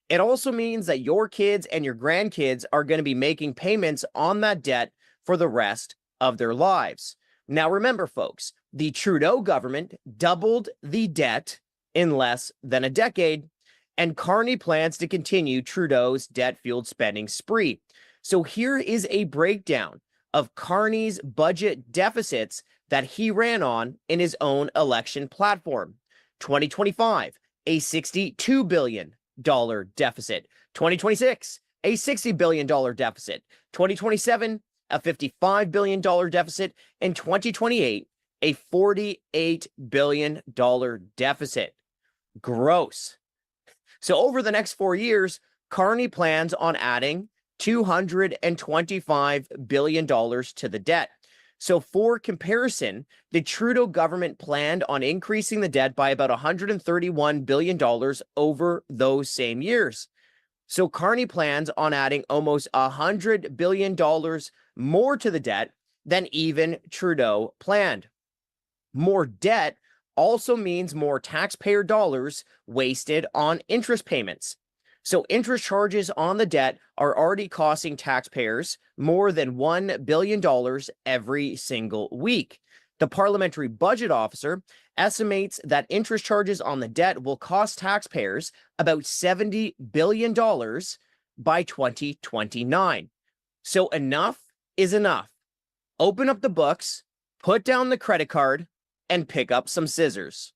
It also means that your kids and your grandkids are going to be making payments on that debt for the rest of their lives. Now, remember, folks, the Trudeau government doubled the debt in less than a decade, and Carney plans to continue Trudeau's debt-fueled spending spree. So here is a breakdown of Carney's budget deficits that he ran on in his own election platform. 2025, a $62 billion deficit. 2026, a $60 billion deficit. 2027, a $55 billion deficit. And 2028, a $48 billion deficit. Gross. So over the next 4 years, Carney plans on adding $225 billion to the debt. So for comparison, the Trudeau government planned on increasing the debt by about $131 billion over those same years. So Carney plans on adding almost $100 billion more to the debt than even Trudeau planned. More debt also means more taxpayer dollars wasted on interest payments. So interest charges on the debt are already costing taxpayers more than $1 billion every single week. The parliamentary budget officer estimates that interest charges on the debt will cost taxpayers about $70 billion by 2029. So enough is enough. Open up the books, put down the credit card, and pick up some scissors.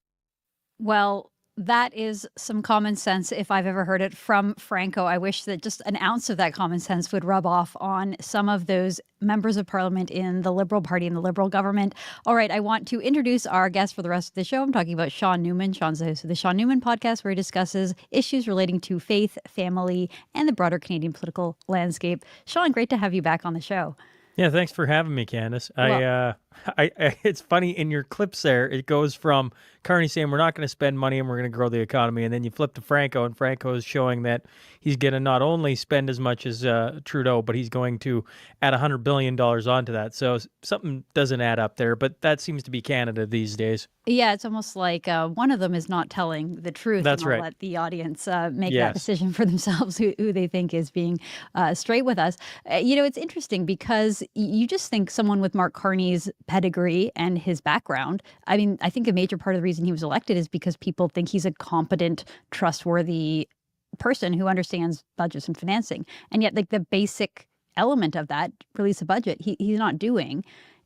Well, that is some common sense if I've ever heard it from Franco. I wish that just an ounce of that common sense would rub off on some of those members of parliament in the Liberal Party and the Liberal government. All right, I want to introduce our guest for the rest of the show. I'm talking about Sean Newman. Sean's the host of the Sean Newman podcast, where he discusses issues relating to faith, family, and the broader Canadian political landscape. Sean, great to have you back on the show. Yeah, thanks for having me, Candace. It's funny, in your clips there, it goes from Carney saying we're not going to spend money and we're going to grow the economy, and then you flip to Franco, and Franco is showing that he's going to not only spend as much as Trudeau, but he's going to add $100 billion onto that. So something doesn't add up there, but that seems to be Canada these days. Yeah, it's almost like one of them is not telling the truth. That's and I'll right. let the audience make Yes. that decision for themselves, who they think is being straight with us. It's interesting because you just think someone with Mark Carney's pedigree and his background, I mean, I think a major part of the reason he was elected is because people think he's a competent, trustworthy person who understands budgets and financing. And yet, like, the basic element of that, release a budget, he's not doing.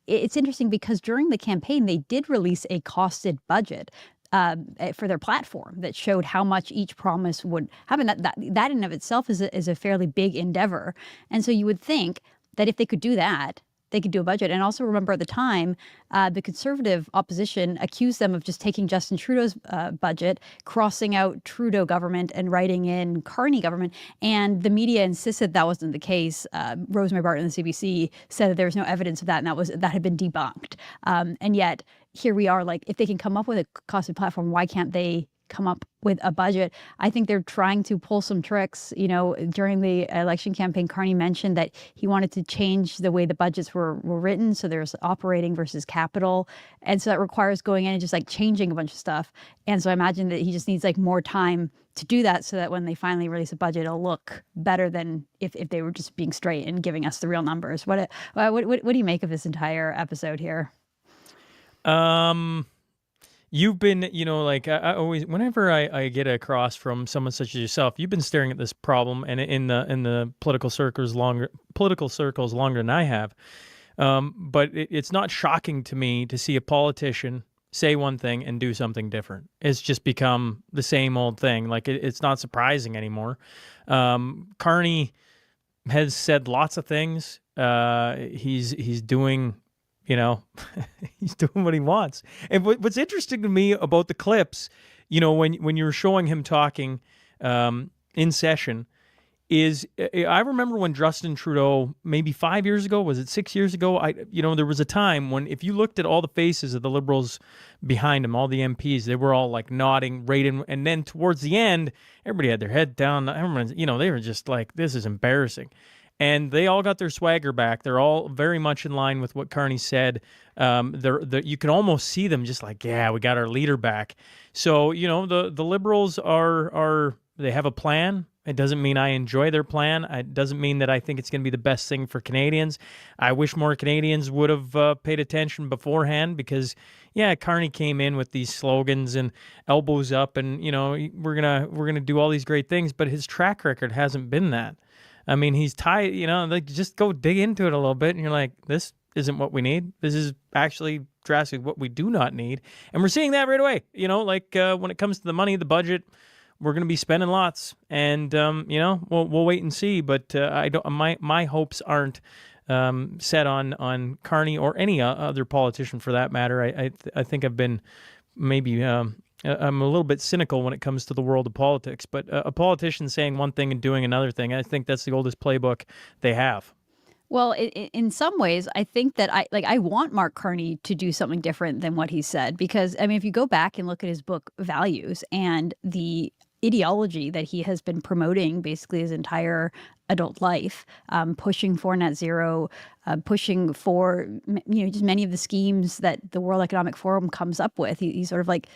It's interesting because during the campaign, they did release a costed budget for their platform that showed how much each promise would have. And that in and of itself is a fairly big endeavor. And so you would think that if they could do that, they could do a budget. And also remember, at the time, the Conservative opposition accused them of just taking Justin Trudeau's budget, crossing out Trudeau government and writing in Carney government. And the media insisted that wasn't the case. Rosemary Barton of the CBC said that there was no evidence of that, and that had been debunked. And yet here we are, like, if they can come up with a costed platform, why can't they come up with a budget. I think they're trying to pull some tricks. During the election campaign, Carney mentioned that he wanted to change the way the budgets were written. So there's operating versus capital. And so that requires going in and just like changing a bunch of stuff. And so I imagine that he just needs like more time to do that so that when they finally release a budget, it'll look better than if they were just being straight and giving us the real numbers. What do you make of this entire episode here? You've been, I always, whenever I get across from someone such as yourself, you've been staring at this problem and in the political circles longer than I have. But it's not shocking to me to see a politician say one thing and do something different. It's just become the same old thing. Like it's not surprising anymore. Carney has said lots of things. He's doing, he's doing what he wants. And what's interesting to me about the clips, when you were showing him talking in session, is I remember when Justin Trudeau, maybe 5 years ago, was it 6 years ago? There was a time when if you looked at all the faces of the Liberals behind him, all the MPs, they were all like nodding right in. And then towards the end, everybody had their head down. Everyone, they were just like, this is embarrassing. And they all got their swagger back. They're all very much in line with what Carney said. You can almost see them just like, yeah, we got our leader back. So, the Liberals they have a plan. It doesn't mean I enjoy their plan. It doesn't mean that I think it's going to be the best thing for Canadians. I wish more Canadians would have paid attention beforehand because, yeah, Carney came in with these slogans and elbows up and, we're gonna do all these great things, but his track record hasn't been that. I mean, he's tied, just go dig into it a little bit and you're like, this isn't what we need. This is actually drastically what we do not need. And we're seeing that right away. When it comes to the money, the budget, we're going to be spending lots, and we'll wait and see. But my hopes aren't set on Carney or any other politician for that matter. I think I've been maybe I'm a little bit cynical when it comes to the world of politics. But a politician saying one thing and doing another thing, I think that's the oldest playbook they have. Well, in some ways, I think that I want Mark Carney to do something different than what he said, because I mean, if you go back and look at his book Values and the ideology that he has been promoting basically his entire adult life, pushing for net zero, pushing for just many of the schemes that the World Economic Forum comes up with. He sort of like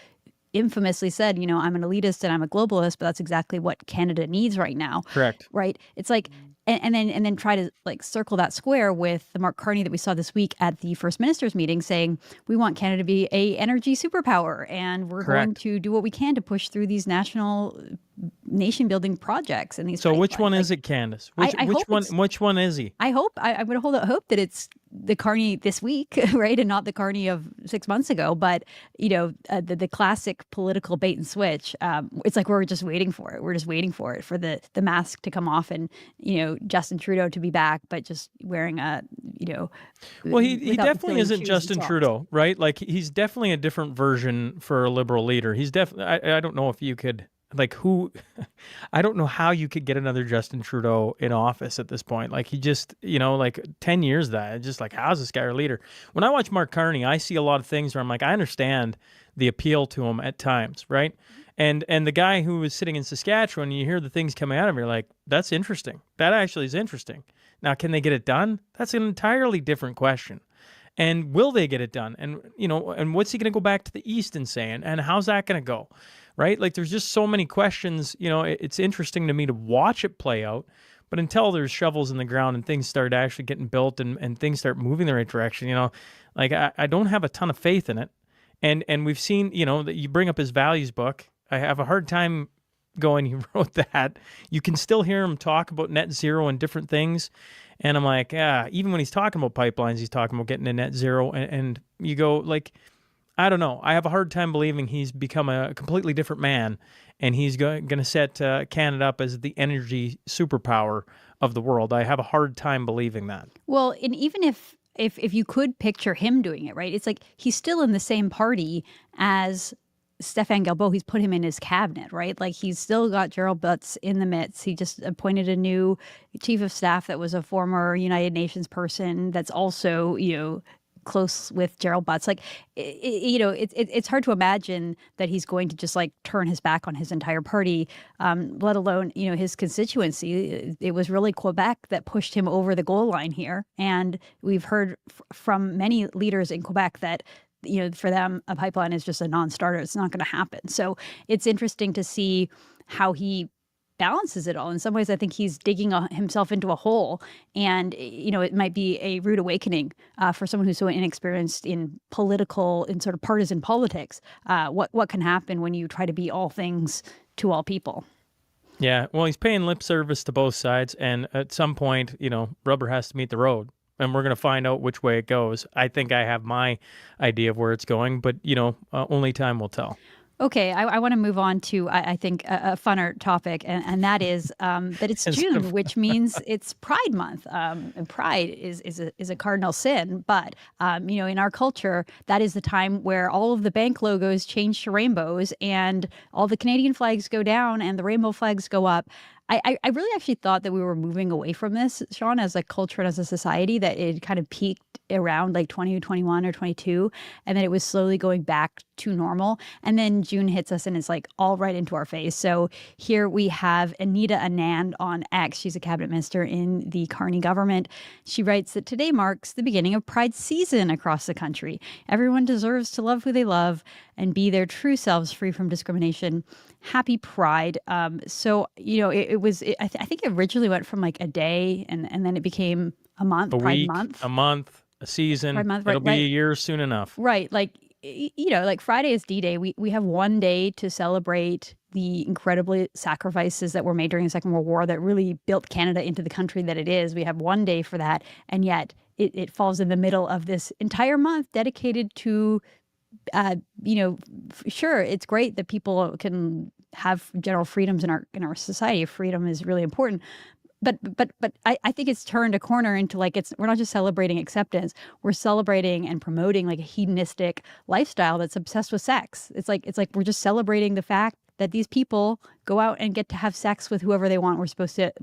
infamously said, I'm an elitist and I'm a globalist, but that's exactly what Canada needs right now. Correct. Right. It's like, and then try to like circle that square with the Mark Carney that we saw this week at the First Ministers meeting saying, we want Canada to be a energy superpower and we're going to do what we can to push through these national nation building projects and these. So which one is it, Candace? Which one is he? I hope I'm going to hold out hope that it's the Carney this week, right, and not the Carney of 6 months ago. But the classic political bait and switch. It's like we're just waiting for it. We're just waiting for it for the mask to come off and Justin Trudeau to be back, but just wearing a Well, he definitely isn't Justin Trudeau, right? Like he's definitely a different version for a Liberal leader. He's definitely. I don't know if you could. I don't know how you could get another Justin Trudeau in office at this point. Like he just, 10 years that, just like, how's this guy our leader? When I watch Mark Carney, I see a lot of things where I'm like, I understand the appeal to him at times, right? And the guy who was sitting in Saskatchewan, you hear the things coming out of him, you're like, that's interesting. That actually is interesting. Now, can they get it done? That's an entirely different question. And will they get it done? And, and what's he going to go back to the East and say? And how's that going to go? Right? Like there's just so many questions, it's interesting to me to watch it play out, but until there's shovels in the ground and things start actually getting built and things start moving the right direction, I don't have a ton of faith in it. And we've seen, that you bring up his values book. I have a hard time going, he wrote that. You can still hear him talk about net zero and different things. And I'm like, even when he's talking about pipelines, he's talking about getting to net zero. And you go like, I don't know. I have a hard time believing he's become a completely different man, and he's going to set Canada up as the energy superpower of the world. I have a hard time believing that. Well, and even if you could picture him doing it, right? It's like he's still in the same party as Stéphane Guilbeault. He's put him in his cabinet, right? Like he's still got Gerald Butts in the midst. He just appointed a new chief of staff that was a former United Nations person that's also, close with Gerald Butts. Like, it's hard to imagine that he's going to just like turn his back on his entire party, let alone, his constituency. It was really Quebec that pushed him over the goal line here. And we've heard from many leaders in Quebec that, for them, a pipeline is just a non-starter. It's not going to happen. So it's interesting to see how he balances it all. In some ways, I think he's digging himself into a hole, and it might be a rude awakening for someone who's so inexperienced in sort of partisan politics. What can happen when you try to be all things to all people? Yeah, well, he's paying lip service to both sides, and at some point, rubber has to meet the road, and we're going to find out which way it goes. I think I have my idea of where it's going, but only time will tell. Okay, I want to move on to, I think, a funner topic, and that is that it's June, which means it's Pride Month. And Pride is a cardinal sin, but, in our culture, that is the time where all of the bank logos change to rainbows, and all the Canadian flags go down, and the rainbow flags go up. I really actually thought that we were moving away from this, Sean, as a culture and as a society, that it kind of peaked around like 2021 or 22, and then it was slowly going back to normal. And then June hits us and it's like all right into our face. So here we have Anita Anand on X. She's a cabinet minister in the Carney government. She writes that today marks the beginning of Pride season across the country. Everyone deserves to love who they love and be their true selves, free from discrimination. Happy Pride. So, I think it originally went from like a day and then it became a month, a Pride week, month. a month, a season. Pride month, It'll right. be a year soon enough. Right. Like, like Friday is D-Day. We have one day to celebrate the incredible sacrifices that were made during the Second World War that really built Canada into the country that it is. We have one day for that. And yet it falls in the middle of this entire month dedicated to, sure, it's great that people can have general freedoms in our society. Freedom is really important. But I think it's turned a corner into like we're not just celebrating acceptance, we're celebrating and promoting like a hedonistic lifestyle that's obsessed with sex. It's like we're just celebrating the fact that these people go out and get to have sex with whoever they want. We're supposed to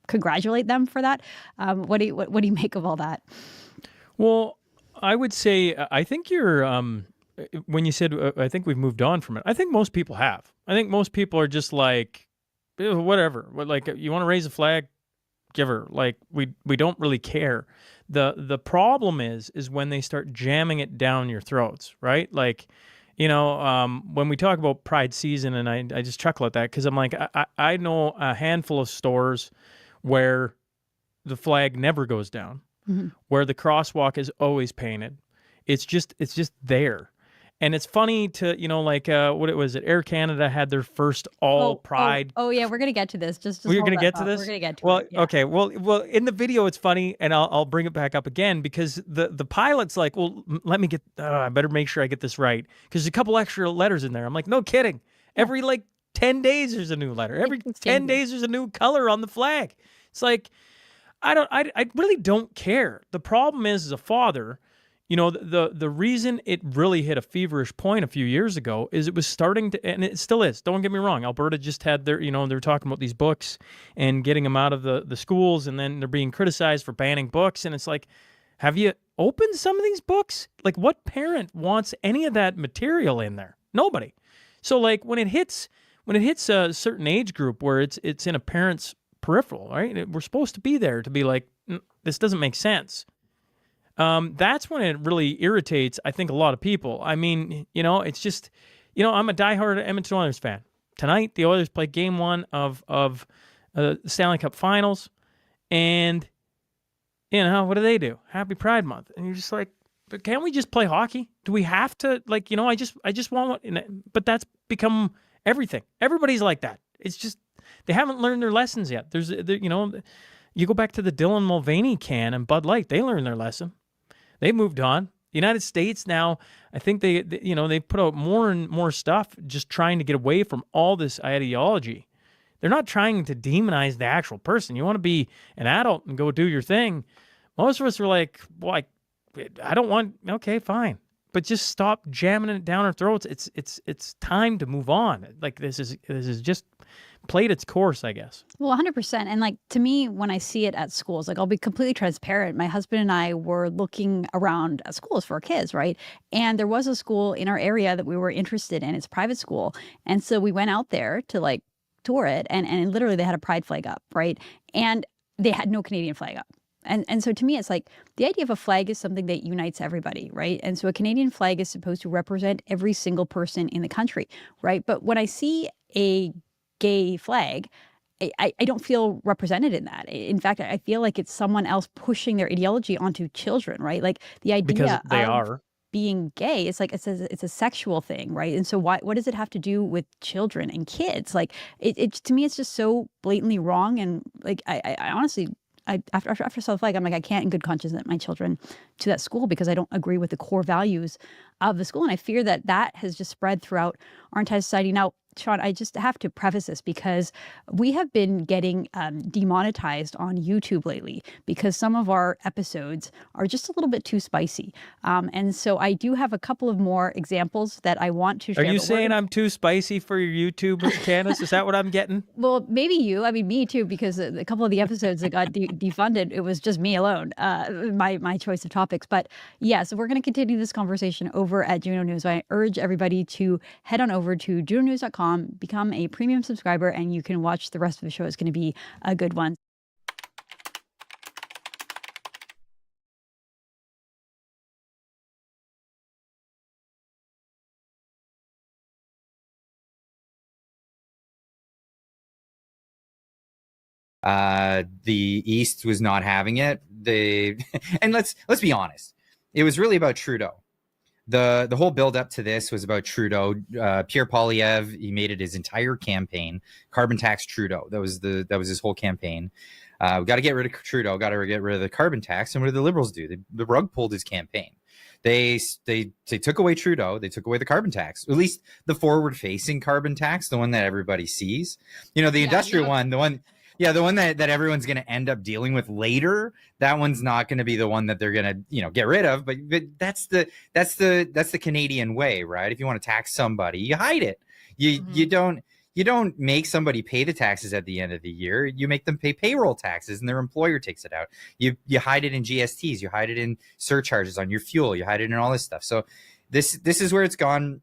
congratulate them for that. What do you make of all that? Well, I would say I think you're when you said I think we've moved on from it. I think most people have. I think most people are just like, whatever. Like, you want to raise a flag, give her. Like, we don't really care. The problem is when they start jamming it down your throats, right? Like, when we talk about Pride season, and I just chuckle at that because I'm like, I know a handful of stores where the flag never goes down, where the crosswalk is always painted. It's just there. And it's funny to, what it was, Air Canada had their first Pride. Oh, yeah, we're going to get to this. We're going to get to this? We're going to get to it. Yeah. Okay. Well, in the video, it's funny, and I'll bring it back up again because the pilot's like, well, let me get, I better make sure I get this right because there's a couple extra letters in there. I'm like, no kidding. Every 10 days, there's a new letter. Every 10 days, there's a new color on the flag. It's like, I really don't care. The problem is, as a father, the reason it really hit a feverish point a few years ago is it was starting to, and it still is, don't get me wrong, Alberta just had their, they're talking about these books and getting them out of the schools, and then they're being criticized for banning books, and it's like, have you opened some of these books? Like, what parent wants any of that material in there? Nobody. So, when it hits a certain age group where it's in a parent's peripheral, right? We're supposed to be there to be like, this doesn't make sense. That's when it really irritates, I think, a lot of people. I mean, it's just, I'm a diehard Edmonton Oilers fan. Tonight, the Oilers play Game 1 of the Stanley Cup Finals, and, what do? Happy Pride Month. And you're just like, but can't we just play hockey? Do we have to, I just want one, but that's become everything. Everybody's like that. It's just, they haven't learned their lessons yet. You go back to the Dylan Mulvaney can and Bud Light, they learned their lesson. They moved on. The United States now, I think they put out more and more stuff just trying to get away from all this ideology. They're not trying to demonize the actual person. You want to be an adult and go do your thing. Most of us are like, well, I don't want, okay, fine. But just stop jamming it down our throats. It's time to move on. Like, this is just played its course, I guess. Well, 100%. And like to me, when I see it at schools, like I'll be completely transparent. My husband and I were looking around at schools for our kids, right? And there was a school in our area that we were interested in. It's a private school. And so we went out there to like tour it, and literally they had a pride flag up, right? And they had no Canadian flag up. And so to me, it's like the idea of a flag is something that unites everybody, right? And so a Canadian flag is supposed to represent every single person in the country, right? But when I see a gay flag, I don't feel represented in that. In fact, I feel like it's someone else pushing their ideology onto children, right? Like the idea Because they of are. being gay, it's like it's a sexual thing, right? And so what does it have to do with children and kids? Like it to me, it's just so blatantly wrong. And like I honestly, after I saw the flag, I'm like, I can't in good conscience send my children to that school because I don't agree with the core values of the school. And I fear that that has just spread throughout our entire society. Now, Sean, I just have to preface this because we have been getting demonetized on YouTube lately because some of our episodes are just a little bit too spicy. And so I do have a couple of more examples that I want to share. Are you saying I'm too spicy for your YouTube, Candace? Is that what I'm getting? Well, maybe you. I mean, me too, because a couple of the episodes that got defunded, it was just me alone, my choice of topics. But yeah, so we're going to continue this conversation over at Juno News. I urge everybody to head on over to junonews.com, become a premium subscriber, and you can watch the rest of the show. It's going to be a good one. The East was not having it. And let's be honest, it was really about Trudeau. The whole build up to this was about Trudeau. Pierre Poilievre, he made it his entire campaign. Carbon tax Trudeau. That was his whole campaign. We got to get rid of Trudeau. Got to get rid of the carbon tax. And what did the Liberals do? The rug pulled his campaign. They took away Trudeau. They took away the carbon tax, at least the forward facing carbon tax, the one that everybody sees. You know, the industrial one, the one that everyone's going to end up dealing with later. That one's not going to be the one that they're going to, get rid of. But that's the Canadian way, right? If you want to tax somebody, you hide it. You don't make somebody pay the taxes at the end of the year. You make them pay payroll taxes, and their employer takes it out. You hide it in GSTs. You hide it in surcharges on your fuel. You hide it in all this stuff. So this is where it's gone.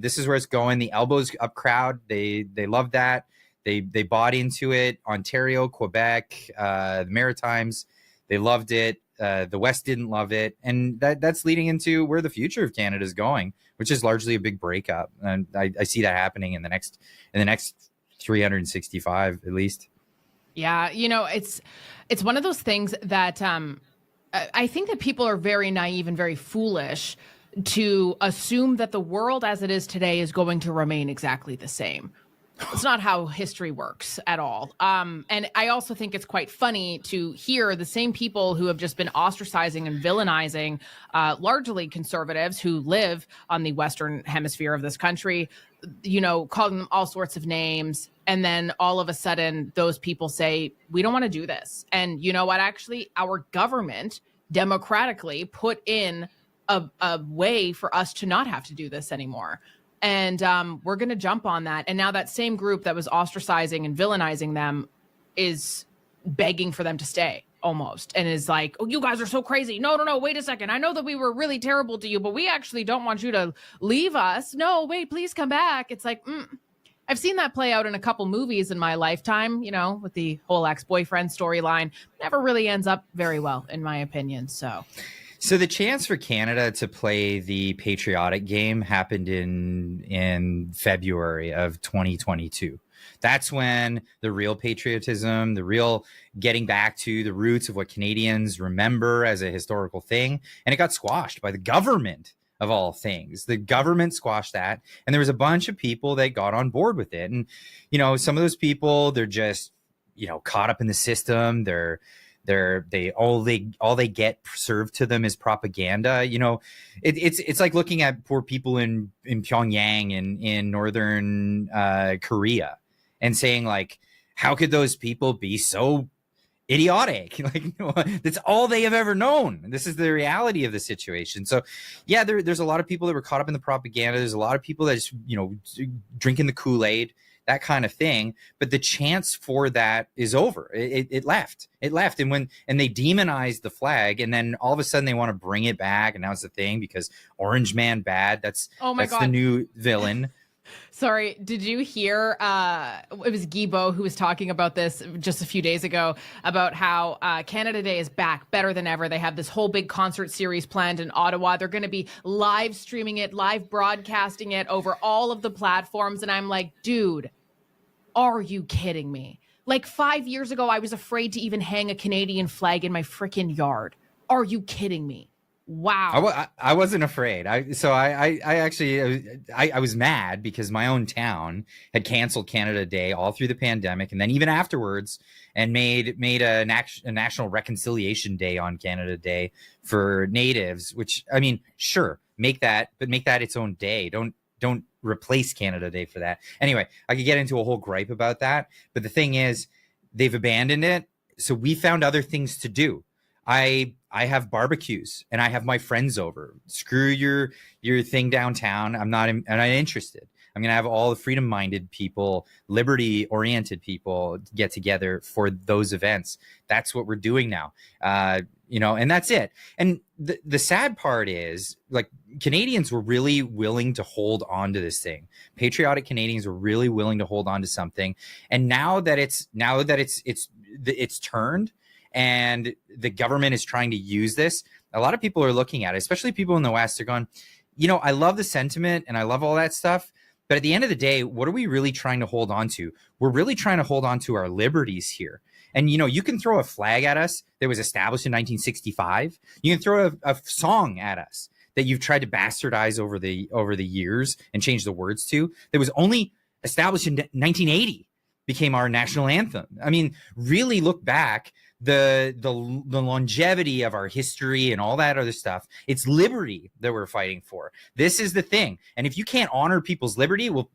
This is where it's going. The elbows up crowd, they love that. They bought into it. Ontario, Quebec, the Maritimes, they loved it. The West didn't love it, and that's leading into where the future of Canada is going, which is largely a big breakup. And I see that happening in the next 365 at least. Yeah, it's one of those things that I think that people are very naive and very foolish to assume that the world as it is today is going to remain exactly the same. It's not how history works at all. And I also think it's quite funny to hear the same people who have just been ostracizing and villainizing largely conservatives who live on the Western hemisphere of this country, calling them all sorts of names. And then all of a sudden, those people say, we don't want to do this. And you know what? Actually, our government democratically put in a way for us to not have to do this anymore. And we're going to jump on that. And now that same group that was ostracizing and villainizing them is begging for them to stay almost, and is like, oh, you guys are so crazy. No, wait a second. I know that we were really terrible to you, but we actually don't want you to leave us. No, wait, please come back. It's like, I've seen that play out in a couple movies in my lifetime, with the whole ex-boyfriend storyline. Never really ends up very well, in my opinion. So the chance for Canada to play the patriotic game happened in February of 2022. That's when the real patriotism, the real getting back to the roots of what Canadians remember as a historical thing, and it got squashed by the government of all things. The government squashed that, and there was a bunch of people that got on board with it. And, some of those people, they're just, caught up in the system. All they get served to them is propaganda. It's like looking at poor people in Pyongyang in northern Korea and saying, like, how could those people be so idiotic? Like, that's all they have ever known. This is the reality of the situation. So yeah, there's a lot of people that were caught up in the propaganda. There's a lot of people that just, drinking the Kool-Aid. that kind of thing. But the chance for that is over. It left. And they demonized the flag, and then all of a sudden they want to bring it back, and now it's the thing because Orange Man bad. That's the new villain. Sorry, did you hear? It was Guibo who was talking about this just a few days ago about how Canada Day is back better than ever. They have this whole big concert series planned in Ottawa. They're going to be live streaming it, live broadcasting it over all of the platforms. And I'm like, dude, are you kidding me? Like 5 years ago, I was afraid to even hang a Canadian flag in my freaking yard. Are you kidding me? Wow. I wasn't afraid. I was mad because my own town had canceled Canada Day all through the pandemic, and then even afterwards, and made a National Reconciliation Day on Canada Day for Natives. Which, I mean, sure, make that its own day. Don't replace Canada Day for that. Anyway, I could get into a whole gripe about that, but the thing is, they've abandoned it. So we found other things to do. I have barbecues and I have my friends over. Screw your thing downtown. I'm not interested. I'm going to have all the freedom-minded people, liberty-oriented people get together for those events. That's what we're doing now. And that's it. And the sad part is, like, Canadians were really willing to hold on to this thing. Patriotic Canadians were really willing to hold on to something. And now that it's turned, and the government is trying to use this, a lot of people are looking at it, especially people in the West. They're going, I love the sentiment and I love all that stuff. But at the end of the day, what are we really trying to hold on to? We're really trying to hold on to our liberties here. And, you can throw a flag at us that was established in 1965. You can throw a song at us that you've tried to bastardize over the years and change the words to, that was only established in 1980, became our national anthem. I mean, really look back. The longevity of our history and all that other stuff, it's liberty that we're fighting for. This is the thing. And if you can't honor people's liberty, well,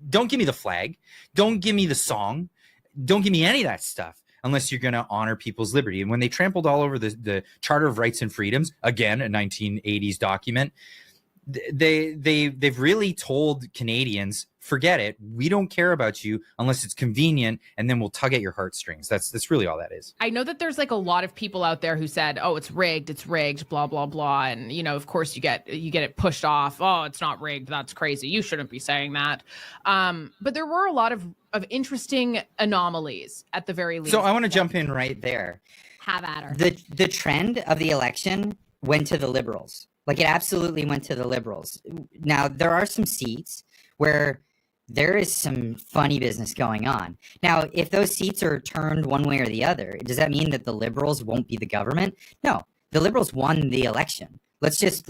don't give me the flag, don't give me the song, don't give me any of that stuff unless you're going to honor people's liberty. And when they trampled all over the Charter of Rights and Freedoms, again, a 1980s document, they've really told Canadians, forget it. We don't care about you unless it's convenient, and then we'll tug at your heartstrings. That's really all that is. I know that there's like a lot of people out there who said, "Oh, it's rigged, blah blah blah," and of course you get it pushed off. "Oh, it's not rigged. That's crazy. You shouldn't be saying that." But there were a lot of interesting anomalies at the very least. So I want to jump in right there. Have at her. The trend of the election went to the Liberals. Like, it absolutely went to the Liberals. Now, there are some seats where there is some funny business going on. Now, if those seats are turned one way or the other, does that mean that the Liberals won't be the government? No, the Liberals won the election. Let's just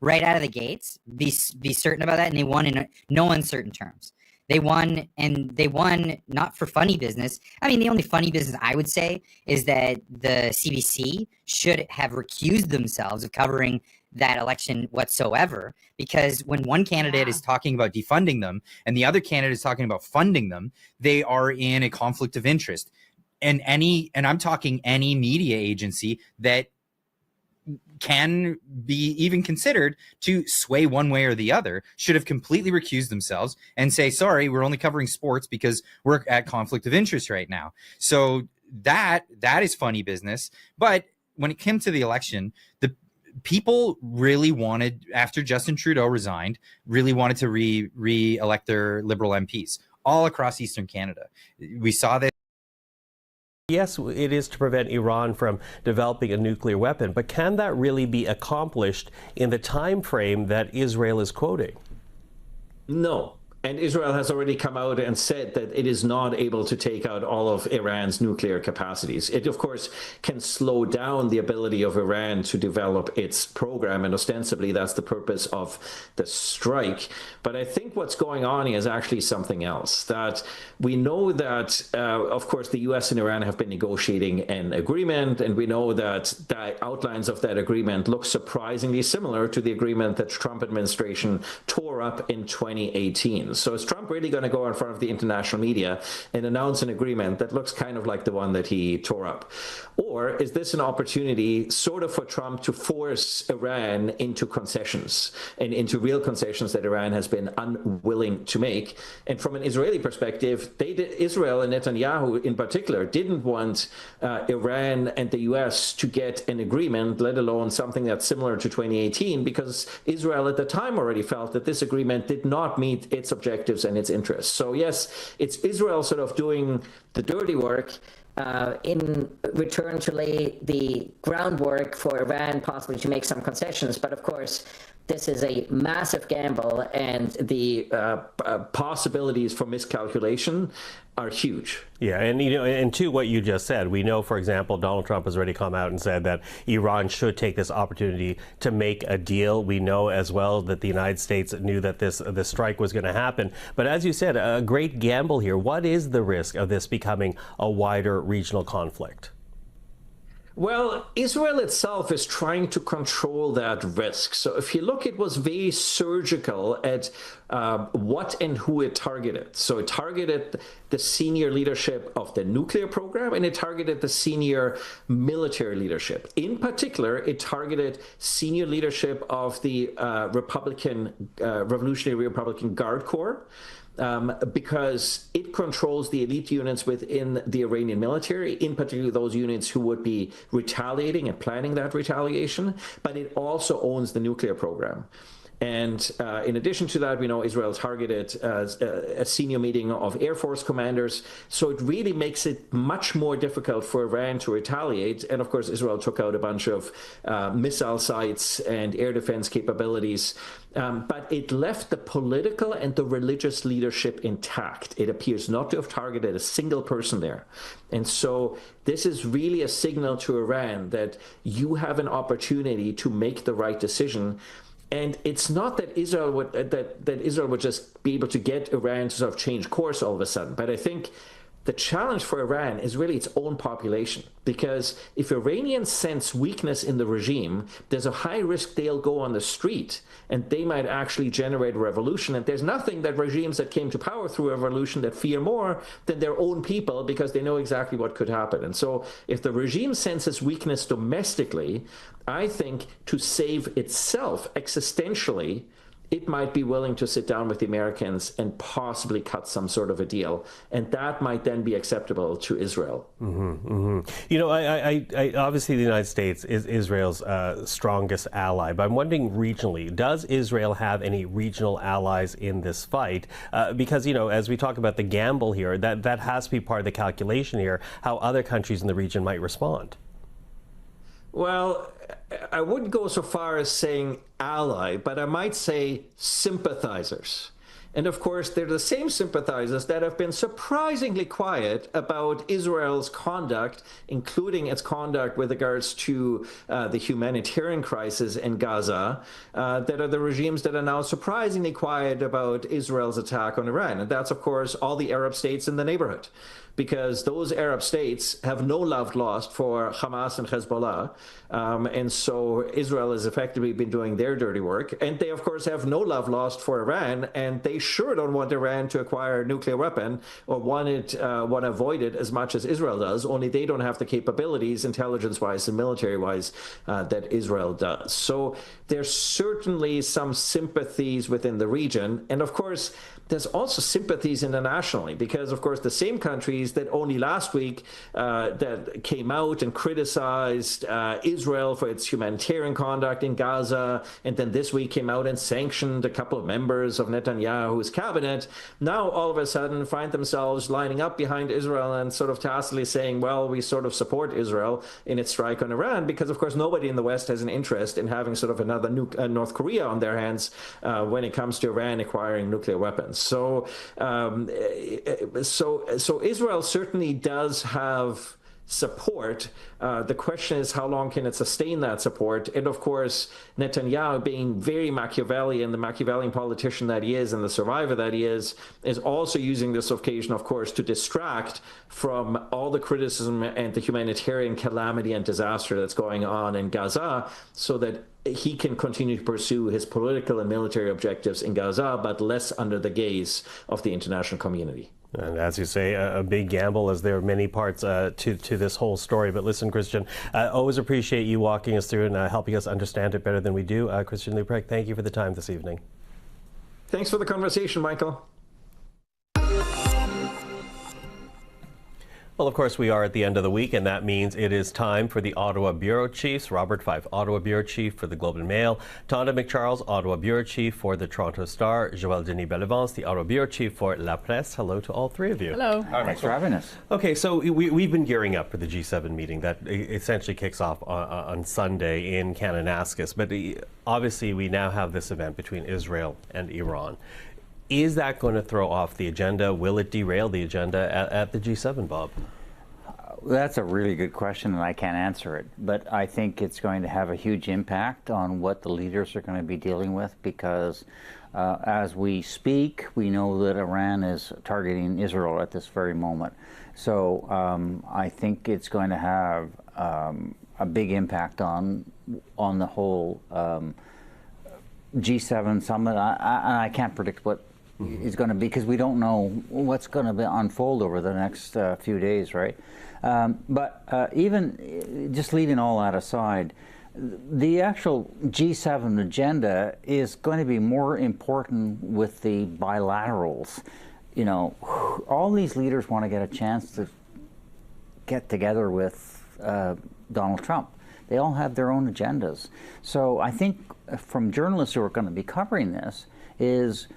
right out of the gates be certain about that, and they won in no uncertain terms. They won, and they won not for funny business. I mean, the only funny business I would say is that the CBC should have recused themselves of covering that election whatsoever, because when one candidate is talking about defunding them and the other candidate is talking about funding them, they are in a conflict of interest. And I'm talking any media agency that can be even considered to sway one way or the other should have completely recused themselves and say, sorry, we're only covering sports because we're at conflict of interest right now. So that is funny business. But when it came to the election, the people really wanted, after Justin Trudeau resigned, really wanted to re-elect their Liberal MPs all across Eastern Canada. We saw this. Yes, it is to prevent Iran from developing a nuclear weapon, but can that really be accomplished in the time frame that Israel is quoting? No. And Israel has already come out and said that it is not able to take out all of Iran's nuclear capacities. It, of course, can slow down the ability of Iran to develop its program, and ostensibly that's the purpose of the strike. But I think what's going on is actually something else. That we know that, of course, the U.S. and Iran have been negotiating an agreement, and we know that the outlines of that agreement look surprisingly similar to the agreement that the Trump administration tore up in 2018. concessions. So is Trump really going to go in front of the international media and announce an agreement that looks kind of like the one that he tore up? Or is this an opportunity sort of for Trump to force Iran into concessions and into real concessions that Iran has been unwilling to make? And from an Israeli perspective, Israel and Netanyahu in particular didn't want Iran and the US to get an agreement, let alone something that's similar to 2018, because Israel at the time already felt that this agreement did not meet its objectives and its interests. So yes, it's Israel sort of doing the dirty work in return to lay the groundwork for Iran possibly to make some concessions. But of course, this is a massive gamble, and the possibilities for miscalculation are huge. Yeah, and and to what you just said, we know, for example, Donald Trump has already come out and said that Iran should take this opportunity to make a deal. We know as well that the United States knew that this strike was going to happen. But as you said, a great gamble here. What is the risk of this becoming a wider regional conflict? Well, Israel itself is trying to control that risk. So if you look, it was very surgical at what and who it targeted. So it targeted the senior leadership of the nuclear program, and it targeted the senior military leadership. In particular, it targeted senior leadership of the Revolutionary Republican Guard Corps. Because it controls the elite units within the Iranian military, in particular those units who would be retaliating and planning that retaliation, but it also owns the nuclear program. And in addition to that, we know Israel targeted a senior meeting of Air Force commanders. So it really makes it much more difficult for Iran to retaliate. And of course, Israel took out a bunch of missile sites and air defense capabilities. But it left the political and the religious leadership intact. It appears not to have targeted a single person there. And so this is really a signal to Iran that you have an opportunity to make the right decision. And it's not that Israel would just be able to get Iran to sort of change course all of a sudden. But I think the challenge for Iran is really its own population, because if Iranians sense weakness in the regime, there's a high risk they'll go on the street and they might actually generate a revolution. And there's nothing that regimes that came to power through a revolution that fear more than their own people, because they know exactly what could happen. And so if the regime senses weakness domestically, I think to save itself existentially, it might be willing to sit down with the Americans and possibly cut some sort of a deal. And that might then be acceptable to Israel. You know, I obviously the United States is Israel's strongest ally, but I'm wondering regionally, does Israel have any regional allies in this fight? Because, you know, as we talk about the gamble here, that has to be part of the calculation here, how other countries in the region might respond. Well, I wouldn't go so far as saying ally, but I might say sympathizers. And of course, they're the same sympathizers that have been surprisingly quiet about Israel's conduct, including its conduct with regards to the humanitarian crisis in Gaza, that are the regimes that are now surprisingly quiet about Israel's attack on Iran. And that's, of course, all the Arab states in the neighborhood, because those Arab states have no love lost for Hamas and Hezbollah. And so Israel has effectively been doing their dirty work. And they, of course, have no love lost for Iran. And they sure don't want Iran to acquire a nuclear weapon or want to avoid it as much as Israel does, only they don't have the capabilities, intelligence-wise and military-wise, that Israel does. So there's certainly some sympathies within the region. And of course, there's also sympathies internationally, because, of course, the same countries that only last week that came out and criticized Israel for its humanitarian conduct in Gaza, and then this week came out and sanctioned a couple of members of Netanyahu's cabinet, now all of a sudden find themselves lining up behind Israel and sort of tacitly saying, well, we sort of support Israel in its strike on Iran, because, of course, nobody in the West has an interest in having sort of another North Korea on their hands when it comes to Iran acquiring nuclear weapons. So Israel certainly does have support. The question is, how long can it sustain that support? And of course, Netanyahu, being very Machiavellian, the Machiavellian politician that he is and the survivor that he is also using this occasion, of course, to distract from all the criticism and the humanitarian calamity and disaster that's going on in Gaza, so that he can continue to pursue his political and military objectives in Gaza, but less under the gaze of the international community. And as you say, a big gamble, as there are many parts to this whole story. But listen, Christian, always appreciate you walking us through and helping us understand it better than we do. Christian Leuprecht, thank you for the time this evening. Thanks for the conversation, Michael. Well, of course, we are at the end of the week, and that means it is time for the Ottawa Bureau Chiefs. Robert Fife, Ottawa Bureau Chief for the Globe and Mail. Tonda McCharles, Ottawa Bureau Chief for the Toronto Star. Joël Denis Bellevance, the Ottawa Bureau Chief for La Presse. Hello to all three of you. Hello. Thanks for having us. Okay, so we've been gearing up for the G7 meeting that essentially kicks off on Sunday in Kananaskis. But obviously, we now have this event between Israel and Iran. Is that going to throw off the agenda? Will it derail the agenda at the G7, Bob? That's a really good question, and I can't answer it. But I think it's going to have a huge impact on what the leaders are going to be dealing with, because as we speak, we know that Iran is targeting Israel at this very moment. So I think it's going to have a big impact on the whole G7 summit. I can't predict what is going to be, because we don't know what's going to unfold over the next few days, right? But even just leaving all that aside, the actual G7 agenda is going to be more important with the bilaterals. You know, all these leaders want to get a chance to get together with Donald Trump. They all have their own agendas. So I think from journalists who are going to be covering this is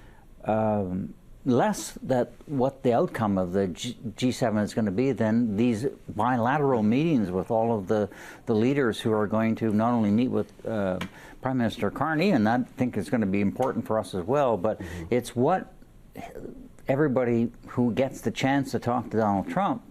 less that what the outcome of the G7 is going to be than these bilateral meetings with all of the leaders who are going to not only meet with Prime Minister Carney, and that I think is going to be important for us as well, but it's what everybody who gets the chance to talk to Donald Trump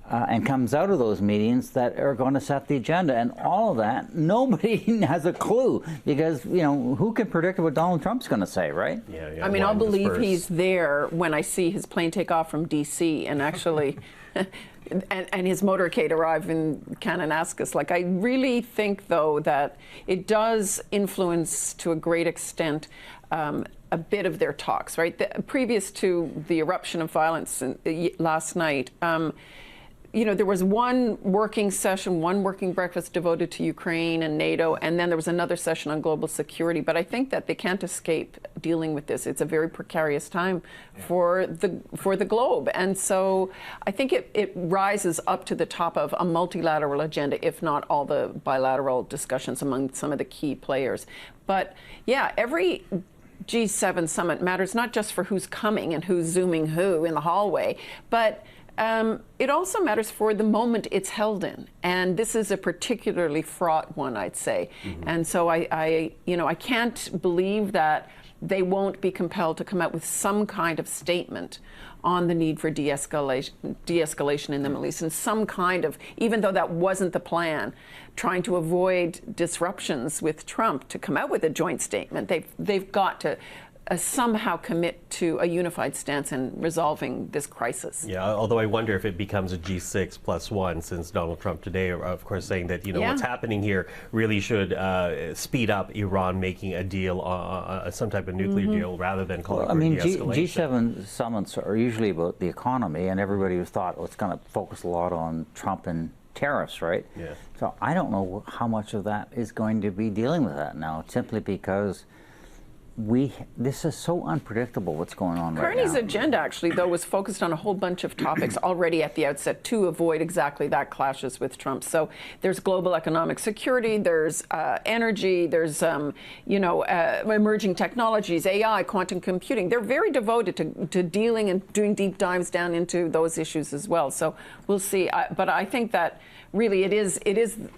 and comes out of those meetings that are going to set the agenda. And all of that, nobody has a clue, because, you know, who can predict what Donald Trump's going to say, right? Yeah, I mean, I'll believe he's there when I see his plane take off from D.C. and actually, and his motorcade arrive in Kananaskis. Like, I really think, though, that it does influence to a great extent a bit of their talks, right? Previous to the eruption of violence last night, you know, there was one working session, one working breakfast devoted to Ukraine and NATO, and then there was another session on global security. But I think that they can't escape dealing with this. It's a very precarious time for the globe. And so I think it rises up to the top of a multilateral agenda, if not all the bilateral discussions among some of the key players. But yeah, every G7 summit matters not just for who's coming and who's Zooming who in the hallway, but it also matters for the moment it's held in, and this is a particularly fraught one, I'd say. And so I can't believe that they won't be compelled to come out with some kind of statement on the need for de-escalation in the Middle East, and some kind of, even though that wasn't the plan, trying to avoid disruptions with Trump, to come out with a joint statement. They've got to somehow commit to a unified stance in resolving this crisis. Yeah, although I wonder if it becomes a G6+1, since Donald Trump today, of course, saying that, you know, what's happening here really should speed up Iran making a deal, some type of nuclear deal, rather than calling for de-escalation. G7 summits are usually about the economy, and everybody was thought it's going to focus a lot on Trump and tariffs, right? Yeah. So I don't know how much of that is going to be dealing with that now, simply because this is so unpredictable what's going on right now. Carney's agenda, actually, though, was focused on a whole bunch of topics already at the outset to avoid exactly that clashes with Trump. So there's global economic security, there's energy, there's emerging technologies, AI, quantum computing. They're very devoted to dealing and doing deep dives down into those issues as well. So we'll see. But I think that really it is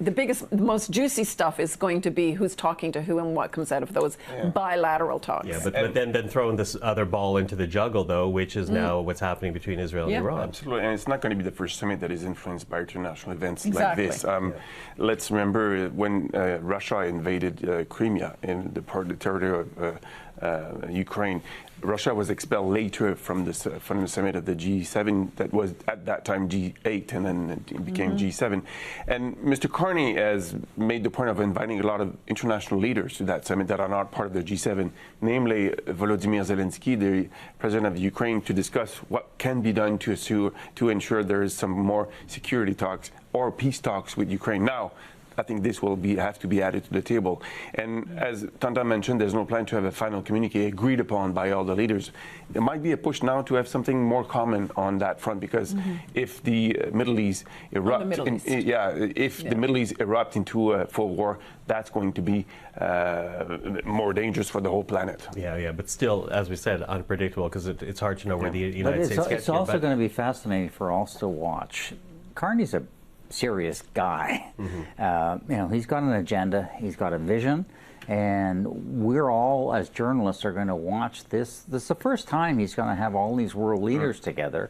the biggest, the most juicy stuff is going to be who's talking to who and what comes out of those bilateral bilateral talks. Yeah, but then throwing this other ball into the juggle, though, which is now what's happening between Israel and Iran. Absolutely, and it's not going to be the first summit that is influenced by international events Exactly. like this. Let's remember when Russia invaded Crimea in the territory of Ukraine. Russia was expelled later from the summit of the G7 that was at that time G8 and then it became G7. And Mr. Carney has made the point of inviting a lot of international leaders to that summit that are not part of the G7, namely Volodymyr Zelensky, the president of Ukraine, to discuss what can be done to ensure there is some more security talks or peace talks with Ukraine. Now, I think this will have to be added to the table. And as Tanta mentioned, there's no plan to have a final communique agreed upon by all the leaders. There might be a push now to have something more common on that front, because if the Middle East erupt, the Middle East erupt into a full war, that's going to be more dangerous for the whole planet. Yeah, but still, as we said, unpredictable, because it's hard to know where the United States gets. It's also going to be fascinating for us to watch. Carney's a serious guy. He's got an agenda, he's got a vision, and we're all, as journalists, are going to watch this. This is the first time he's going to have all these world leaders together,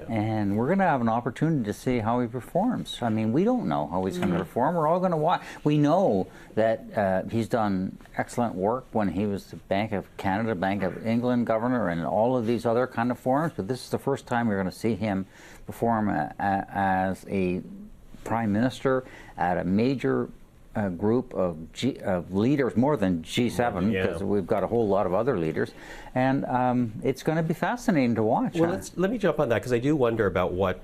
and we're going to have an opportunity to see how he performs. I mean, we don't know how he's going to perform. We're all going to watch. We know that he's done excellent work when he was the Bank of Canada, Bank of England governor, and all of these other kind of forums, but this is the first time we're going to see him perform as a Prime Minister at a major group of leaders, more than G7, because we've got a whole lot of other leaders, and it's going to be fascinating to watch. Well, let me jump on that, because I do wonder about what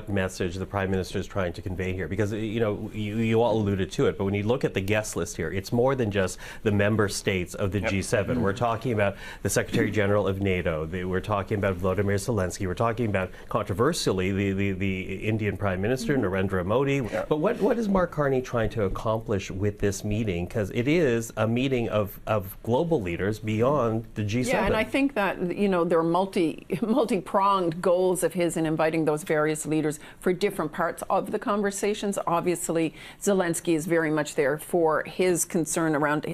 message the Prime Minister is trying to convey here, because you all alluded to it, but when you look at the guest list here, it's more than just the member states of the G7. We're talking about the Secretary General of NATO, we're talking about Volodymyr Zelensky, we're talking about, controversially, the Indian Prime Minister, Narendra Modi. But what is Mark Carney trying to accomplish with this meeting? Because it is a meeting of global leaders beyond the G7. Yeah, and I think that there are multi-pronged goals of his in inviting those various leaders for different parts of the conversations. Obviously, Zelensky is very much there for his concern around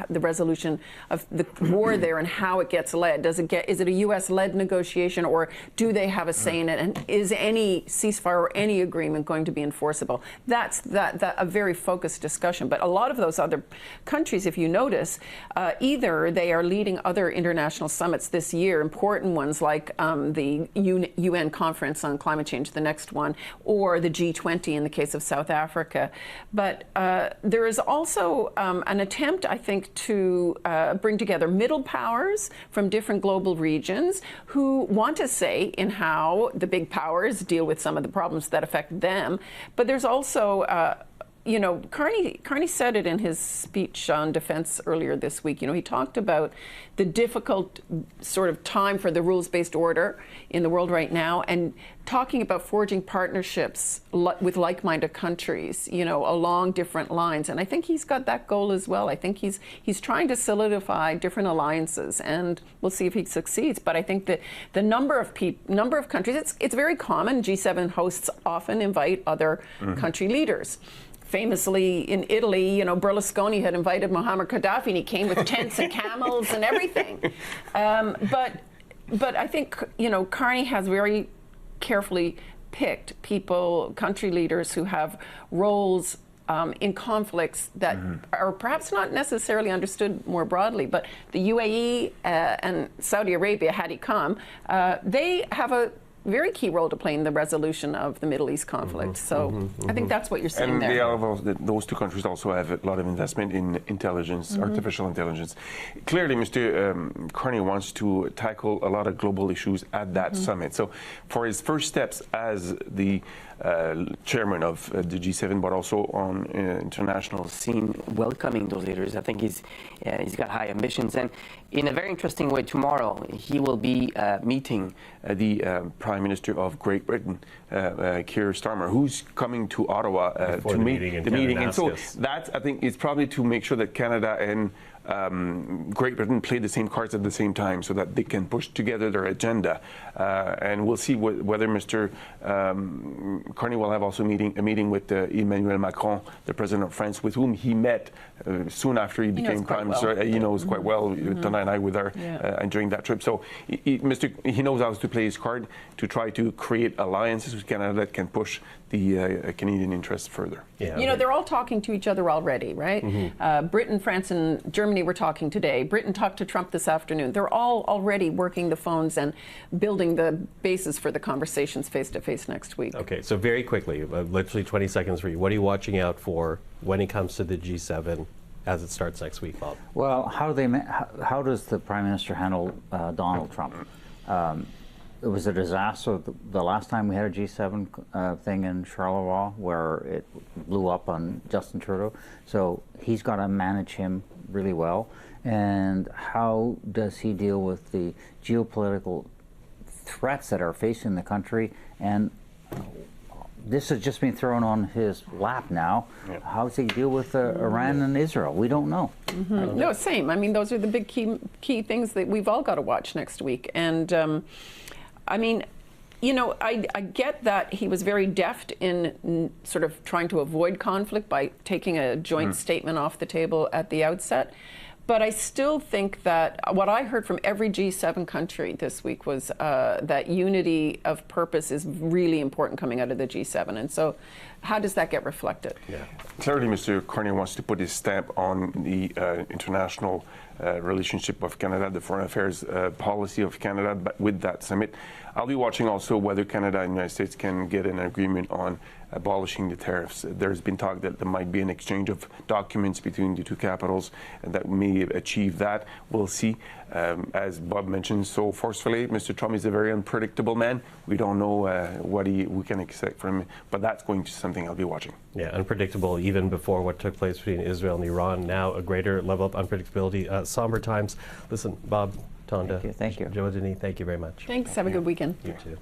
the resolution of the war there and how it gets led. Is it a U.S.-led negotiation, or do they have a say in it? And is any ceasefire or any agreement going to be enforceable? That's a very focused discussion. But a lot of those other countries, if you notice, either they are leading other international summits this year, important ones like the UN Conference on Climate Change, the next one, or the G20 in the case of South Africa. But there is also an attempt, I think, to bring together middle powers from different global regions who want to say in how the big powers deal with some of the problems that affect them. But there's also Carney said it in his speech on defense earlier this week. He talked about the difficult sort of time for the rules-based order in the world right now, and talking about forging partnerships with like-minded countries, along different lines. And I think he's got that goal as well. I think he's trying to solidify different alliances, and we'll see if he succeeds. But I think that the number of countries, it's very common. G7 hosts often invite other country leaders. Famously in Italy, Berlusconi had invited Muammar Gaddafi, and he came with tents and camels and everything. But I think Carney has very carefully picked country leaders who have roles in conflicts that are perhaps not necessarily understood more broadly. But the UAE and Saudi Arabia, had he come, they have a very key role to play in the resolution of the Middle East conflict. So I think that's what you're seeing there. And those two countries also have a lot of investment in intelligence, artificial intelligence. Clearly, Mr. Carney wants to tackle a lot of global issues at that summit. So for his first steps as the chairman of the G7, but also on international scene, welcoming those leaders, I think he's got high ambitions. And in a very interesting way, tomorrow he will be meeting the Prime Minister of Great Britain, Keir Starmer, who's coming to Ottawa to meet the meeting. And so that, I think, is probably to make sure that Canada and Great Britain play the same cards at the same time so that they can push together their agenda. And we'll see whether Mr. Carney will have also a meeting with Emmanuel Macron, the president of France, with whom he met soon after he became prime minister. He knows quite well. Tana and I were there during that trip. So he knows how to play his card to try to create alliances with Canada that can push the Canadian interests further. Yeah. You know, they're all talking to each other already, right? Britain, France, and Germany were talking today. Britain talked to Trump this afternoon. They're all already working the phones and building the basis for the conversations face-to-face next week. Okay, so very quickly, literally 20 seconds for you. What are you watching out for when it comes to the G7 as it starts next week, Bob? Well, how does the Prime Minister handle Donald Trump? It was a disaster the last time we had a G7 thing in Charleroi where it blew up on Justin Trudeau. So he's got to manage him really well. And how does he deal with the geopolitical threats that are facing the country? And this has just been thrown on his lap now. Yeah. How does he deal with Iran and Israel? We don't know. No, same. I mean, those are the big key things that we've all got to watch next week. And I mean, you know, I get that he was very deft in sort of trying to avoid conflict by taking a joint statement off the table at the outset. But I still think that what I heard from every G7 country this week was that unity of purpose is really important coming out of the G7. And so how does that get reflected? Yeah. Clearly, Mr. Carney wants to put his stamp on the international relationship of Canada, the foreign affairs policy of Canada, but with that summit. I'll be watching also whether Canada and the United States can get an agreement on abolishing the tariffs. There's been talk that there might be an exchange of documents between the two capitals that may achieve that. We'll see. As Bob mentioned so forcefully, Mr. Trump is a very unpredictable man. We don't know what we can expect from him, but that's going to be something I'll be watching. Yeah, unpredictable even before what took place between Israel and Iran. Now a greater level of unpredictability. Somber times. Listen, Bob, Tonda, thank you. Joe Denis, thank you very much. Thanks. Have a good weekend. You too.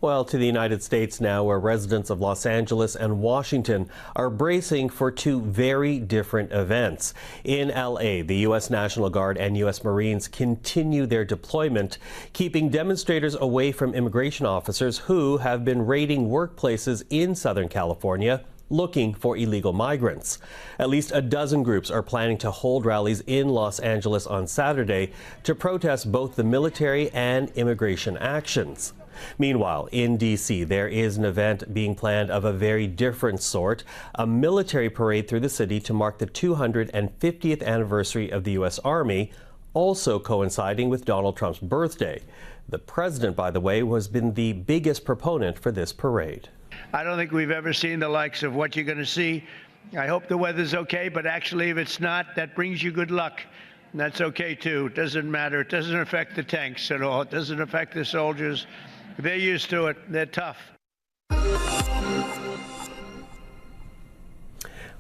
Well, to the United States now, where residents of Los Angeles and Washington are bracing for two very different events. In LA, the U.S. National Guard and U.S. Marines continue their deployment, keeping demonstrators away from immigration officers who have been raiding workplaces in Southern California looking for illegal migrants. At least a dozen groups are planning to hold rallies in Los Angeles on Saturday to protest both the military and immigration actions. Meanwhile, in D.C., there is an event being planned of a very different sort, a military parade through the city to mark the 250th anniversary of the U.S. Army, also coinciding with Donald Trump's birthday. The president, by the way, has been the biggest proponent for this parade. I don't think we've ever seen the likes of what you're going to see. I hope the weather's okay, but actually, if it's not, that brings you good luck. And that's okay, too. It doesn't matter. It doesn't affect the tanks at all. It doesn't affect the soldiers. They're used to it. They're tough.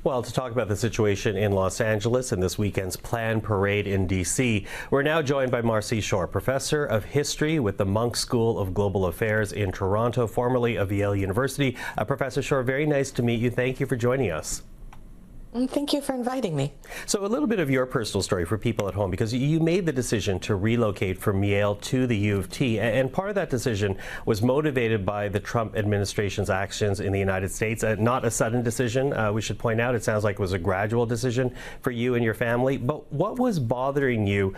Well, to talk about the situation in Los Angeles and this weekend's planned parade in D.C., we're now joined by Marcy Shore, professor of history with the Munk School of Global Affairs in Toronto, formerly of Yale University. Professor Shore, very nice to meet you. Thank you for joining us. Thank you for inviting me. So a little bit of your personal story for people at home, because you made the decision to relocate from Yale to the U of T, and part of that decision was motivated by the Trump administration's actions in the United States. Not a sudden decision, we should point out. It sounds like it was a gradual decision for you and your family. But what was bothering you,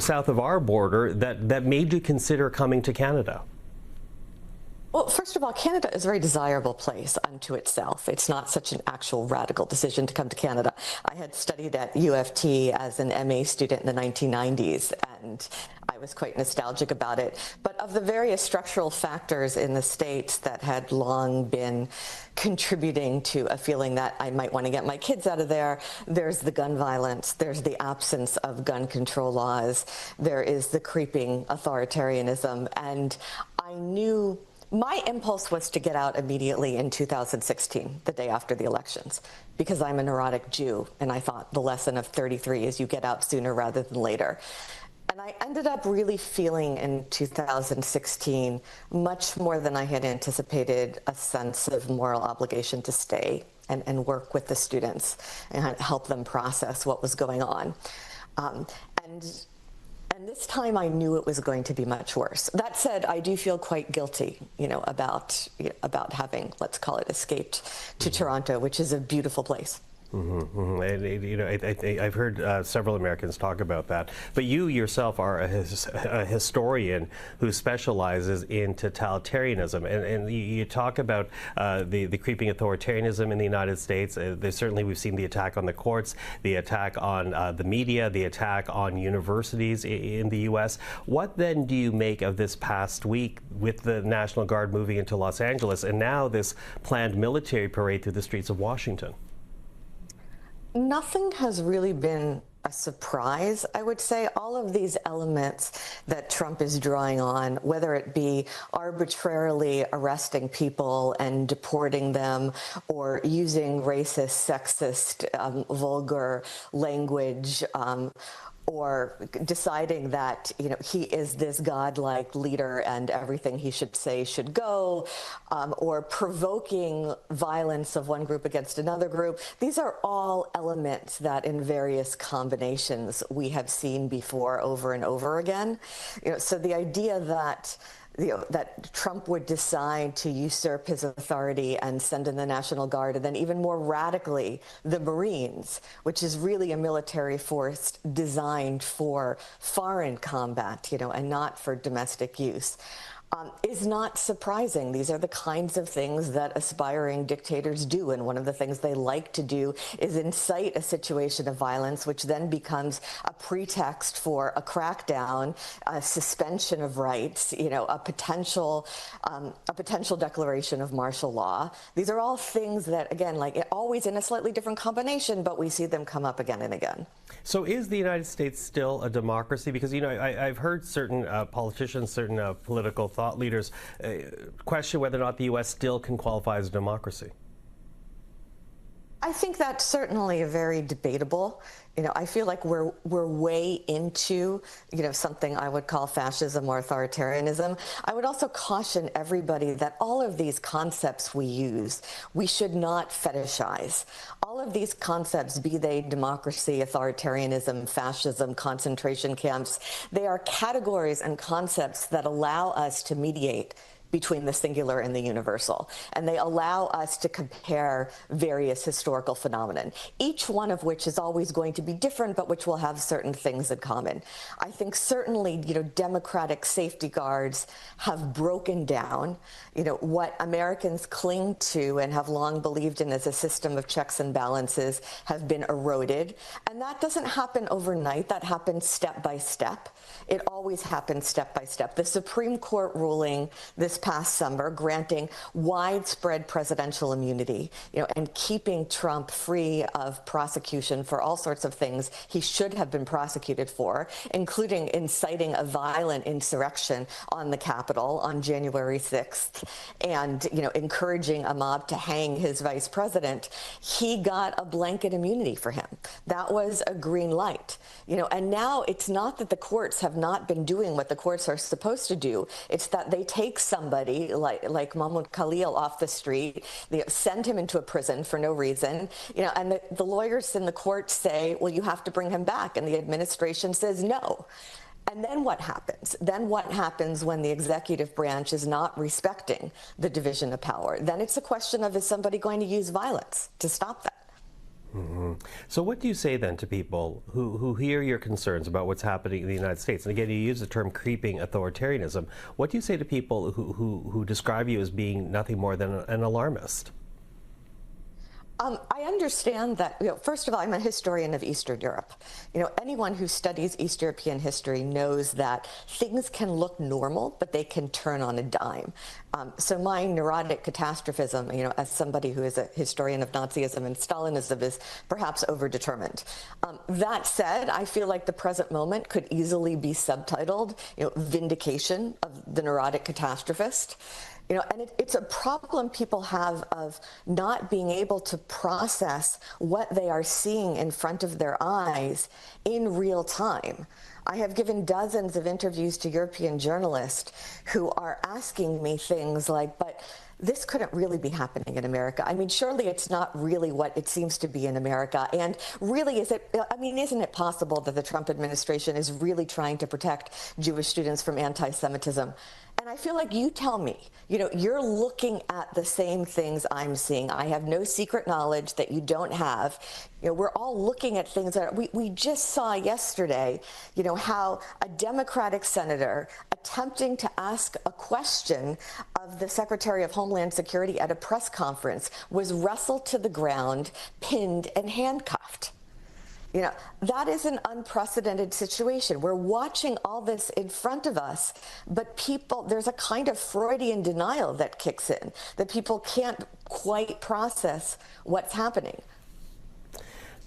south of our border that made you consider coming to Canada? Well, first of all, Canada is a very desirable place unto itself. It's not such an actual radical decision to come to Canada. I had studied at U of T as an MA student in the 1990s, and I was quite nostalgic about it. But of the various structural factors in the States that had long been contributing to a feeling that I might want to get my kids out of there, there's the gun violence, there's the absence of gun control laws, there is the creeping authoritarianism, and I knew my impulse was to get out immediately in 2016, the day after the elections, because I'm a neurotic Jew, and I thought the lesson of 33 is you get out sooner rather than later. And I ended up really feeling in 2016, much more than I had anticipated, a sense of moral obligation to stay and work with the students and help them process what was going on. And this time I knew it was going to be much worse. That said, I do feel quite guilty, about having, let's call it, escaped to Toronto, which is a beautiful place. And I've heard several Americans talk about that. But you yourself are a historian who specializes in totalitarianism, and you talk about the creeping authoritarianism in the United States. Certainly, we've seen the attack on the courts, the attack on the media, the attack on universities in the U.S. What then do you make of this past week with the National Guard moving into Los Angeles, and now this planned military parade through the streets of Washington? Nothing has really been a surprise, I would say. All of these elements that Trump is drawing on, whether it be arbitrarily arresting people and deporting them, or using racist, sexist, vulgar language, or deciding that he is this godlike leader and everything he should say should go, or provoking violence of one group against another group. These are all elements that in various combinations we have seen before over and over again. So the idea that that Trump would decide to usurp his authority and send in the National Guard, and then even more radically, the Marines, which is really a military force designed for foreign combat, and not for domestic use, is not surprising. These are the kinds of things that aspiring dictators do, and one of the things they like to do is incite a situation of violence, which then becomes a pretext for a crackdown, a suspension of rights, a potential declaration of martial law. These are all things that, again, always in a slightly different combination, but we see them come up again and again. So is the United States still a democracy? Because, I've heard certain politicians, certain political thought leaders question whether or not the U.S. still can qualify as a democracy. I think that's certainly very debatable. I feel like we're way into, something I would call fascism or authoritarianism. I would also caution everybody that all of these concepts we use, we should not fetishize. All of these concepts, be they democracy, authoritarianism, fascism, concentration camps, they are categories and concepts that allow us to mediate between the singular and the universal. And they allow us to compare various historical phenomena, each one of which is always going to be different, but which will have certain things in common. I think certainly, democratic safety guards have broken down, what Americans cling to and have long believed in as a system of checks and balances have been eroded. And that doesn't happen overnight. That happens step by step. It always happens step by step. The Supreme Court ruling this past summer granting widespread presidential immunity, and keeping Trump free of prosecution for all sorts of things he should have been prosecuted for, including inciting a violent insurrection on the Capitol on January 6th and, encouraging a mob to hang his vice president. He got a blanket immunity for him. That was a green light, and now it's not that the courts have not been doing what the courts are supposed to do. It's that they take somebody like Mahmoud Khalil off the street, they send him into a prison for no reason, and the lawyers in the court say, well, you have to bring him back, and the administration says no. And then what happens? Then what happens when the executive branch is not respecting the division of power? Then it's a question of, is somebody going to use violence to stop that? Mm-hmm. So what do you say then to people who hear your concerns about what's happening in the United States? And again, you use the term creeping authoritarianism. What do you say to people who describe you as being nothing more than an alarmist? I understand that, first of all, I'm a historian of Eastern Europe. Anyone who studies East European history knows that things can look normal, but they can turn on a dime. So my neurotic catastrophism, as somebody who is a historian of Nazism and Stalinism, is perhaps overdetermined. That said, I feel like the present moment could easily be subtitled, Vindication of the Neurotic Catastrophist. You know, and it's a problem people have of not being able to process what they are seeing in front of their eyes in real time. I have given dozens of interviews to European journalists who are asking me things like, but this couldn't really be happening in America. I mean, surely it's not really what it seems to be in America. And really, isn't it possible that the Trump administration is really trying to protect Jewish students from anti-Semitism? And I feel like you tell me, you know, you're looking at the same things I'm seeing. I have no secret knowledge that you don't have. You know, we're all looking at things that we just saw yesterday, you know, how a Democratic senator attempting to ask a question of the Secretary of Homeland Security at a press conference was wrestled to the ground, pinned, and handcuffed. You know, that is an unprecedented situation. We're watching all this in front of us, but there's a kind of Freudian denial that kicks in, that people can't quite process what's happening.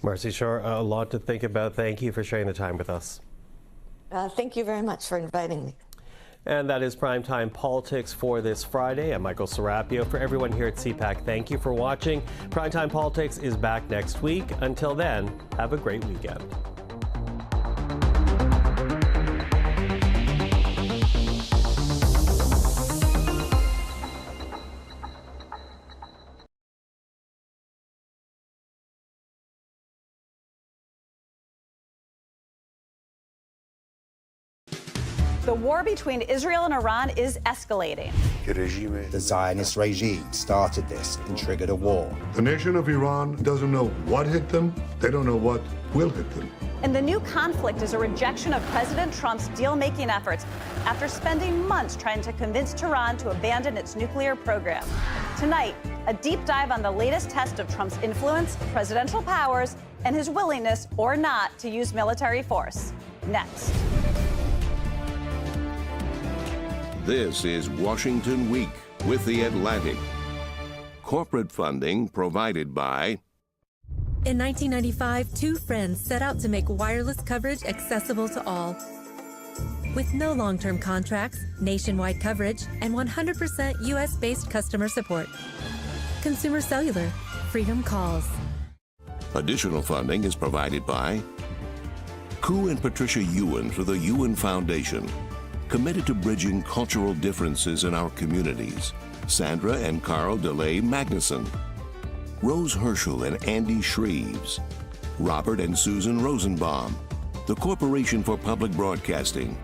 Marcy Shore, a lot to think about. Thank you for sharing the time with us. Thank you very much for inviting me. And that is Primetime Politics for this Friday. I'm Michael Serapio. For everyone here at CPAC, thank you for watching. Primetime Politics is back next week. Until then, have a great weekend. The war between Israel and Iran is escalating. The Zionist regime started this and triggered a war. The nation of Iran doesn't know what hit them. They don't know what will hit them. And the new conflict is a rejection of President Trump's deal-making efforts after spending months trying to convince Tehran to abandon its nuclear program. Tonight, a deep dive on the latest test of Trump's influence, presidential powers, and his willingness or not to use military force. Next. This is Washington Week with The Atlantic. Corporate funding provided by... In 1995, two friends set out to make wireless coverage accessible to all. With no long-term contracts, nationwide coverage, and 100% U.S.-based customer support. Consumer Cellular. Freedom calls. Additional funding is provided by Koo and Patricia Ewan for the Ewan Foundation, committed to bridging cultural differences in our communities. Sandra and Carl DeLay Magnuson, Rose Herschel and Andy Shreves, Robert and Susan Rosenbaum, the Corporation for Public Broadcasting,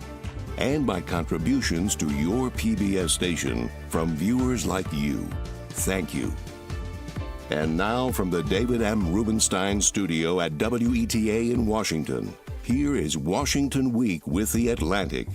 and by contributions to your PBS station from viewers like you. Thank you. And now from the David M. Rubenstein studio at WETA in Washington, here is Washington Week with The Atlantic.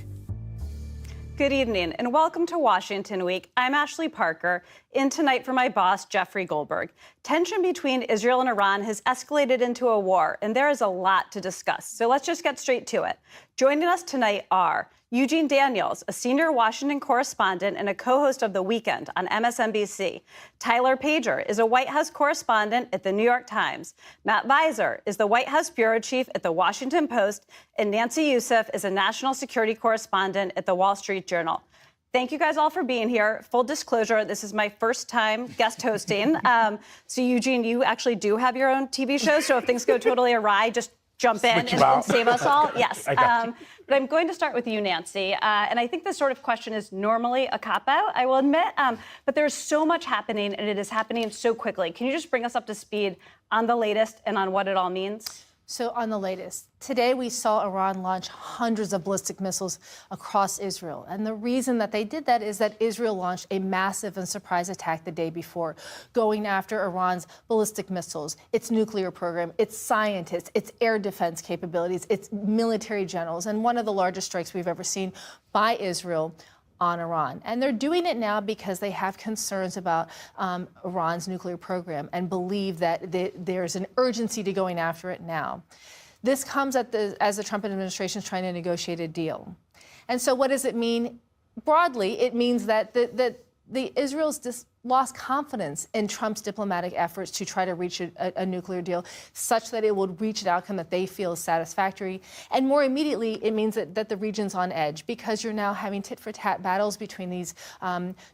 Good evening and welcome to Washington Week. I'm Ashley Parker, in tonight for my boss, Jeffrey Goldberg. Tension between Israel and Iran has escalated into a war, and there is a lot to discuss. So let's just get straight to it. Joining us tonight are Eugene Daniels, a senior Washington correspondent and a co-host of The Weekend on MSNBC. Tyler Pager is a White House correspondent at The New York Times. Matt Visor is the White House bureau chief at The Washington Post. And Nancy Youssef is a national security correspondent at The Wall Street Journal. Thank you guys all for being here. Full disclosure, this is my first time guest hosting. So Eugene, you actually do have your own TV show. So if things go totally awry, just jump in and save us all. Yes. But I'm going to start with you, Nancy. And I think this sort of question is normally a cop-out, I will admit. But there's so much happening, and it is happening so quickly. Can you just bring us up to speed on the latest and on what it all means? So on the latest, today we saw Iran launch hundreds of ballistic missiles across Israel. And the reason that they did that is that Israel launched a massive and surprise attack the day before, going after Iran's ballistic missiles, its nuclear program, its scientists, its air defense capabilities, its military generals, and one of the largest strikes we've ever seen by Israel on Iran. And they're doing it now because they have concerns about Iran's nuclear program and believe that there's an urgency to going after it now. This comes as the Trump administration is trying to negotiate a deal. And so what does it mean? Broadly, it means that Israel's lost confidence in Trump's diplomatic efforts to try to reach a nuclear deal such that it would reach an outcome that they feel is satisfactory. And more immediately, it means that the region's on edge because you're now having tit-for-tat battles between these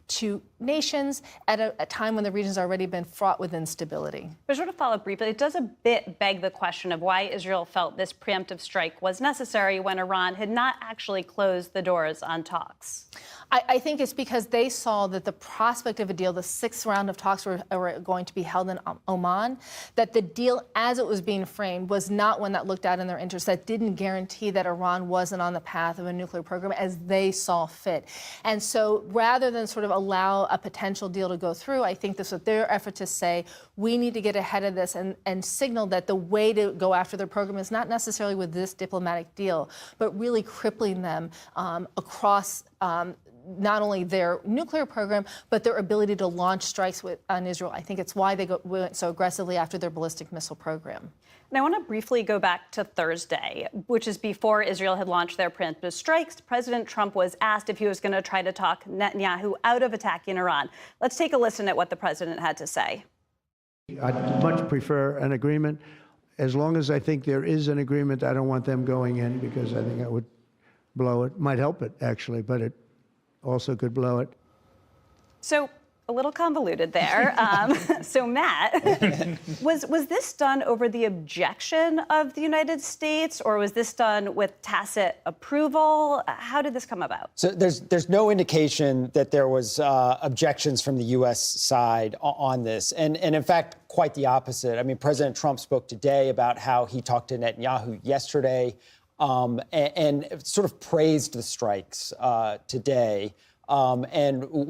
two nations at a time when the region's already been fraught with instability. But sort of follow up briefly, it does a bit beg the question of why Israel felt this preemptive strike was necessary when Iran had not actually closed the doors on talks. I think it's because they saw that the prospect of a deal, the sixth round of talks were going to be held in Oman, that the deal as it was being framed was not one that looked out in their interest, that didn't guarantee that Iran wasn't on the path of a nuclear program as they saw fit. And so rather than sort of allow a potential deal to go through, I think this was their effort to say, we need to get ahead of this and signal that the way to go after their program is not necessarily with this diplomatic deal, but really crippling them across not only their nuclear program, but their ability to launch strikes on Israel. I think it's why they went so aggressively after their ballistic missile program. And I want to briefly go back to Thursday, which is before Israel had launched their preemptive strikes. President Trump was asked if he was going to try to talk Netanyahu out of attacking Iran. Let's take a listen at what the president had to say. I'd much prefer an agreement. As long as I think there is an agreement, I don't want them going in because I think that would blow it. Might help it, actually, but it also could blow it. So a little convoluted there. So Matt, was this done over the objection of the United States, or was this done with tacit approval? How did this come about? So there's no indication that there was objections from the U.S. side on this, and in fact, quite the opposite. I mean, President Trump spoke today about how he talked to Netanyahu yesterday. And sort of praised the strikes today. And we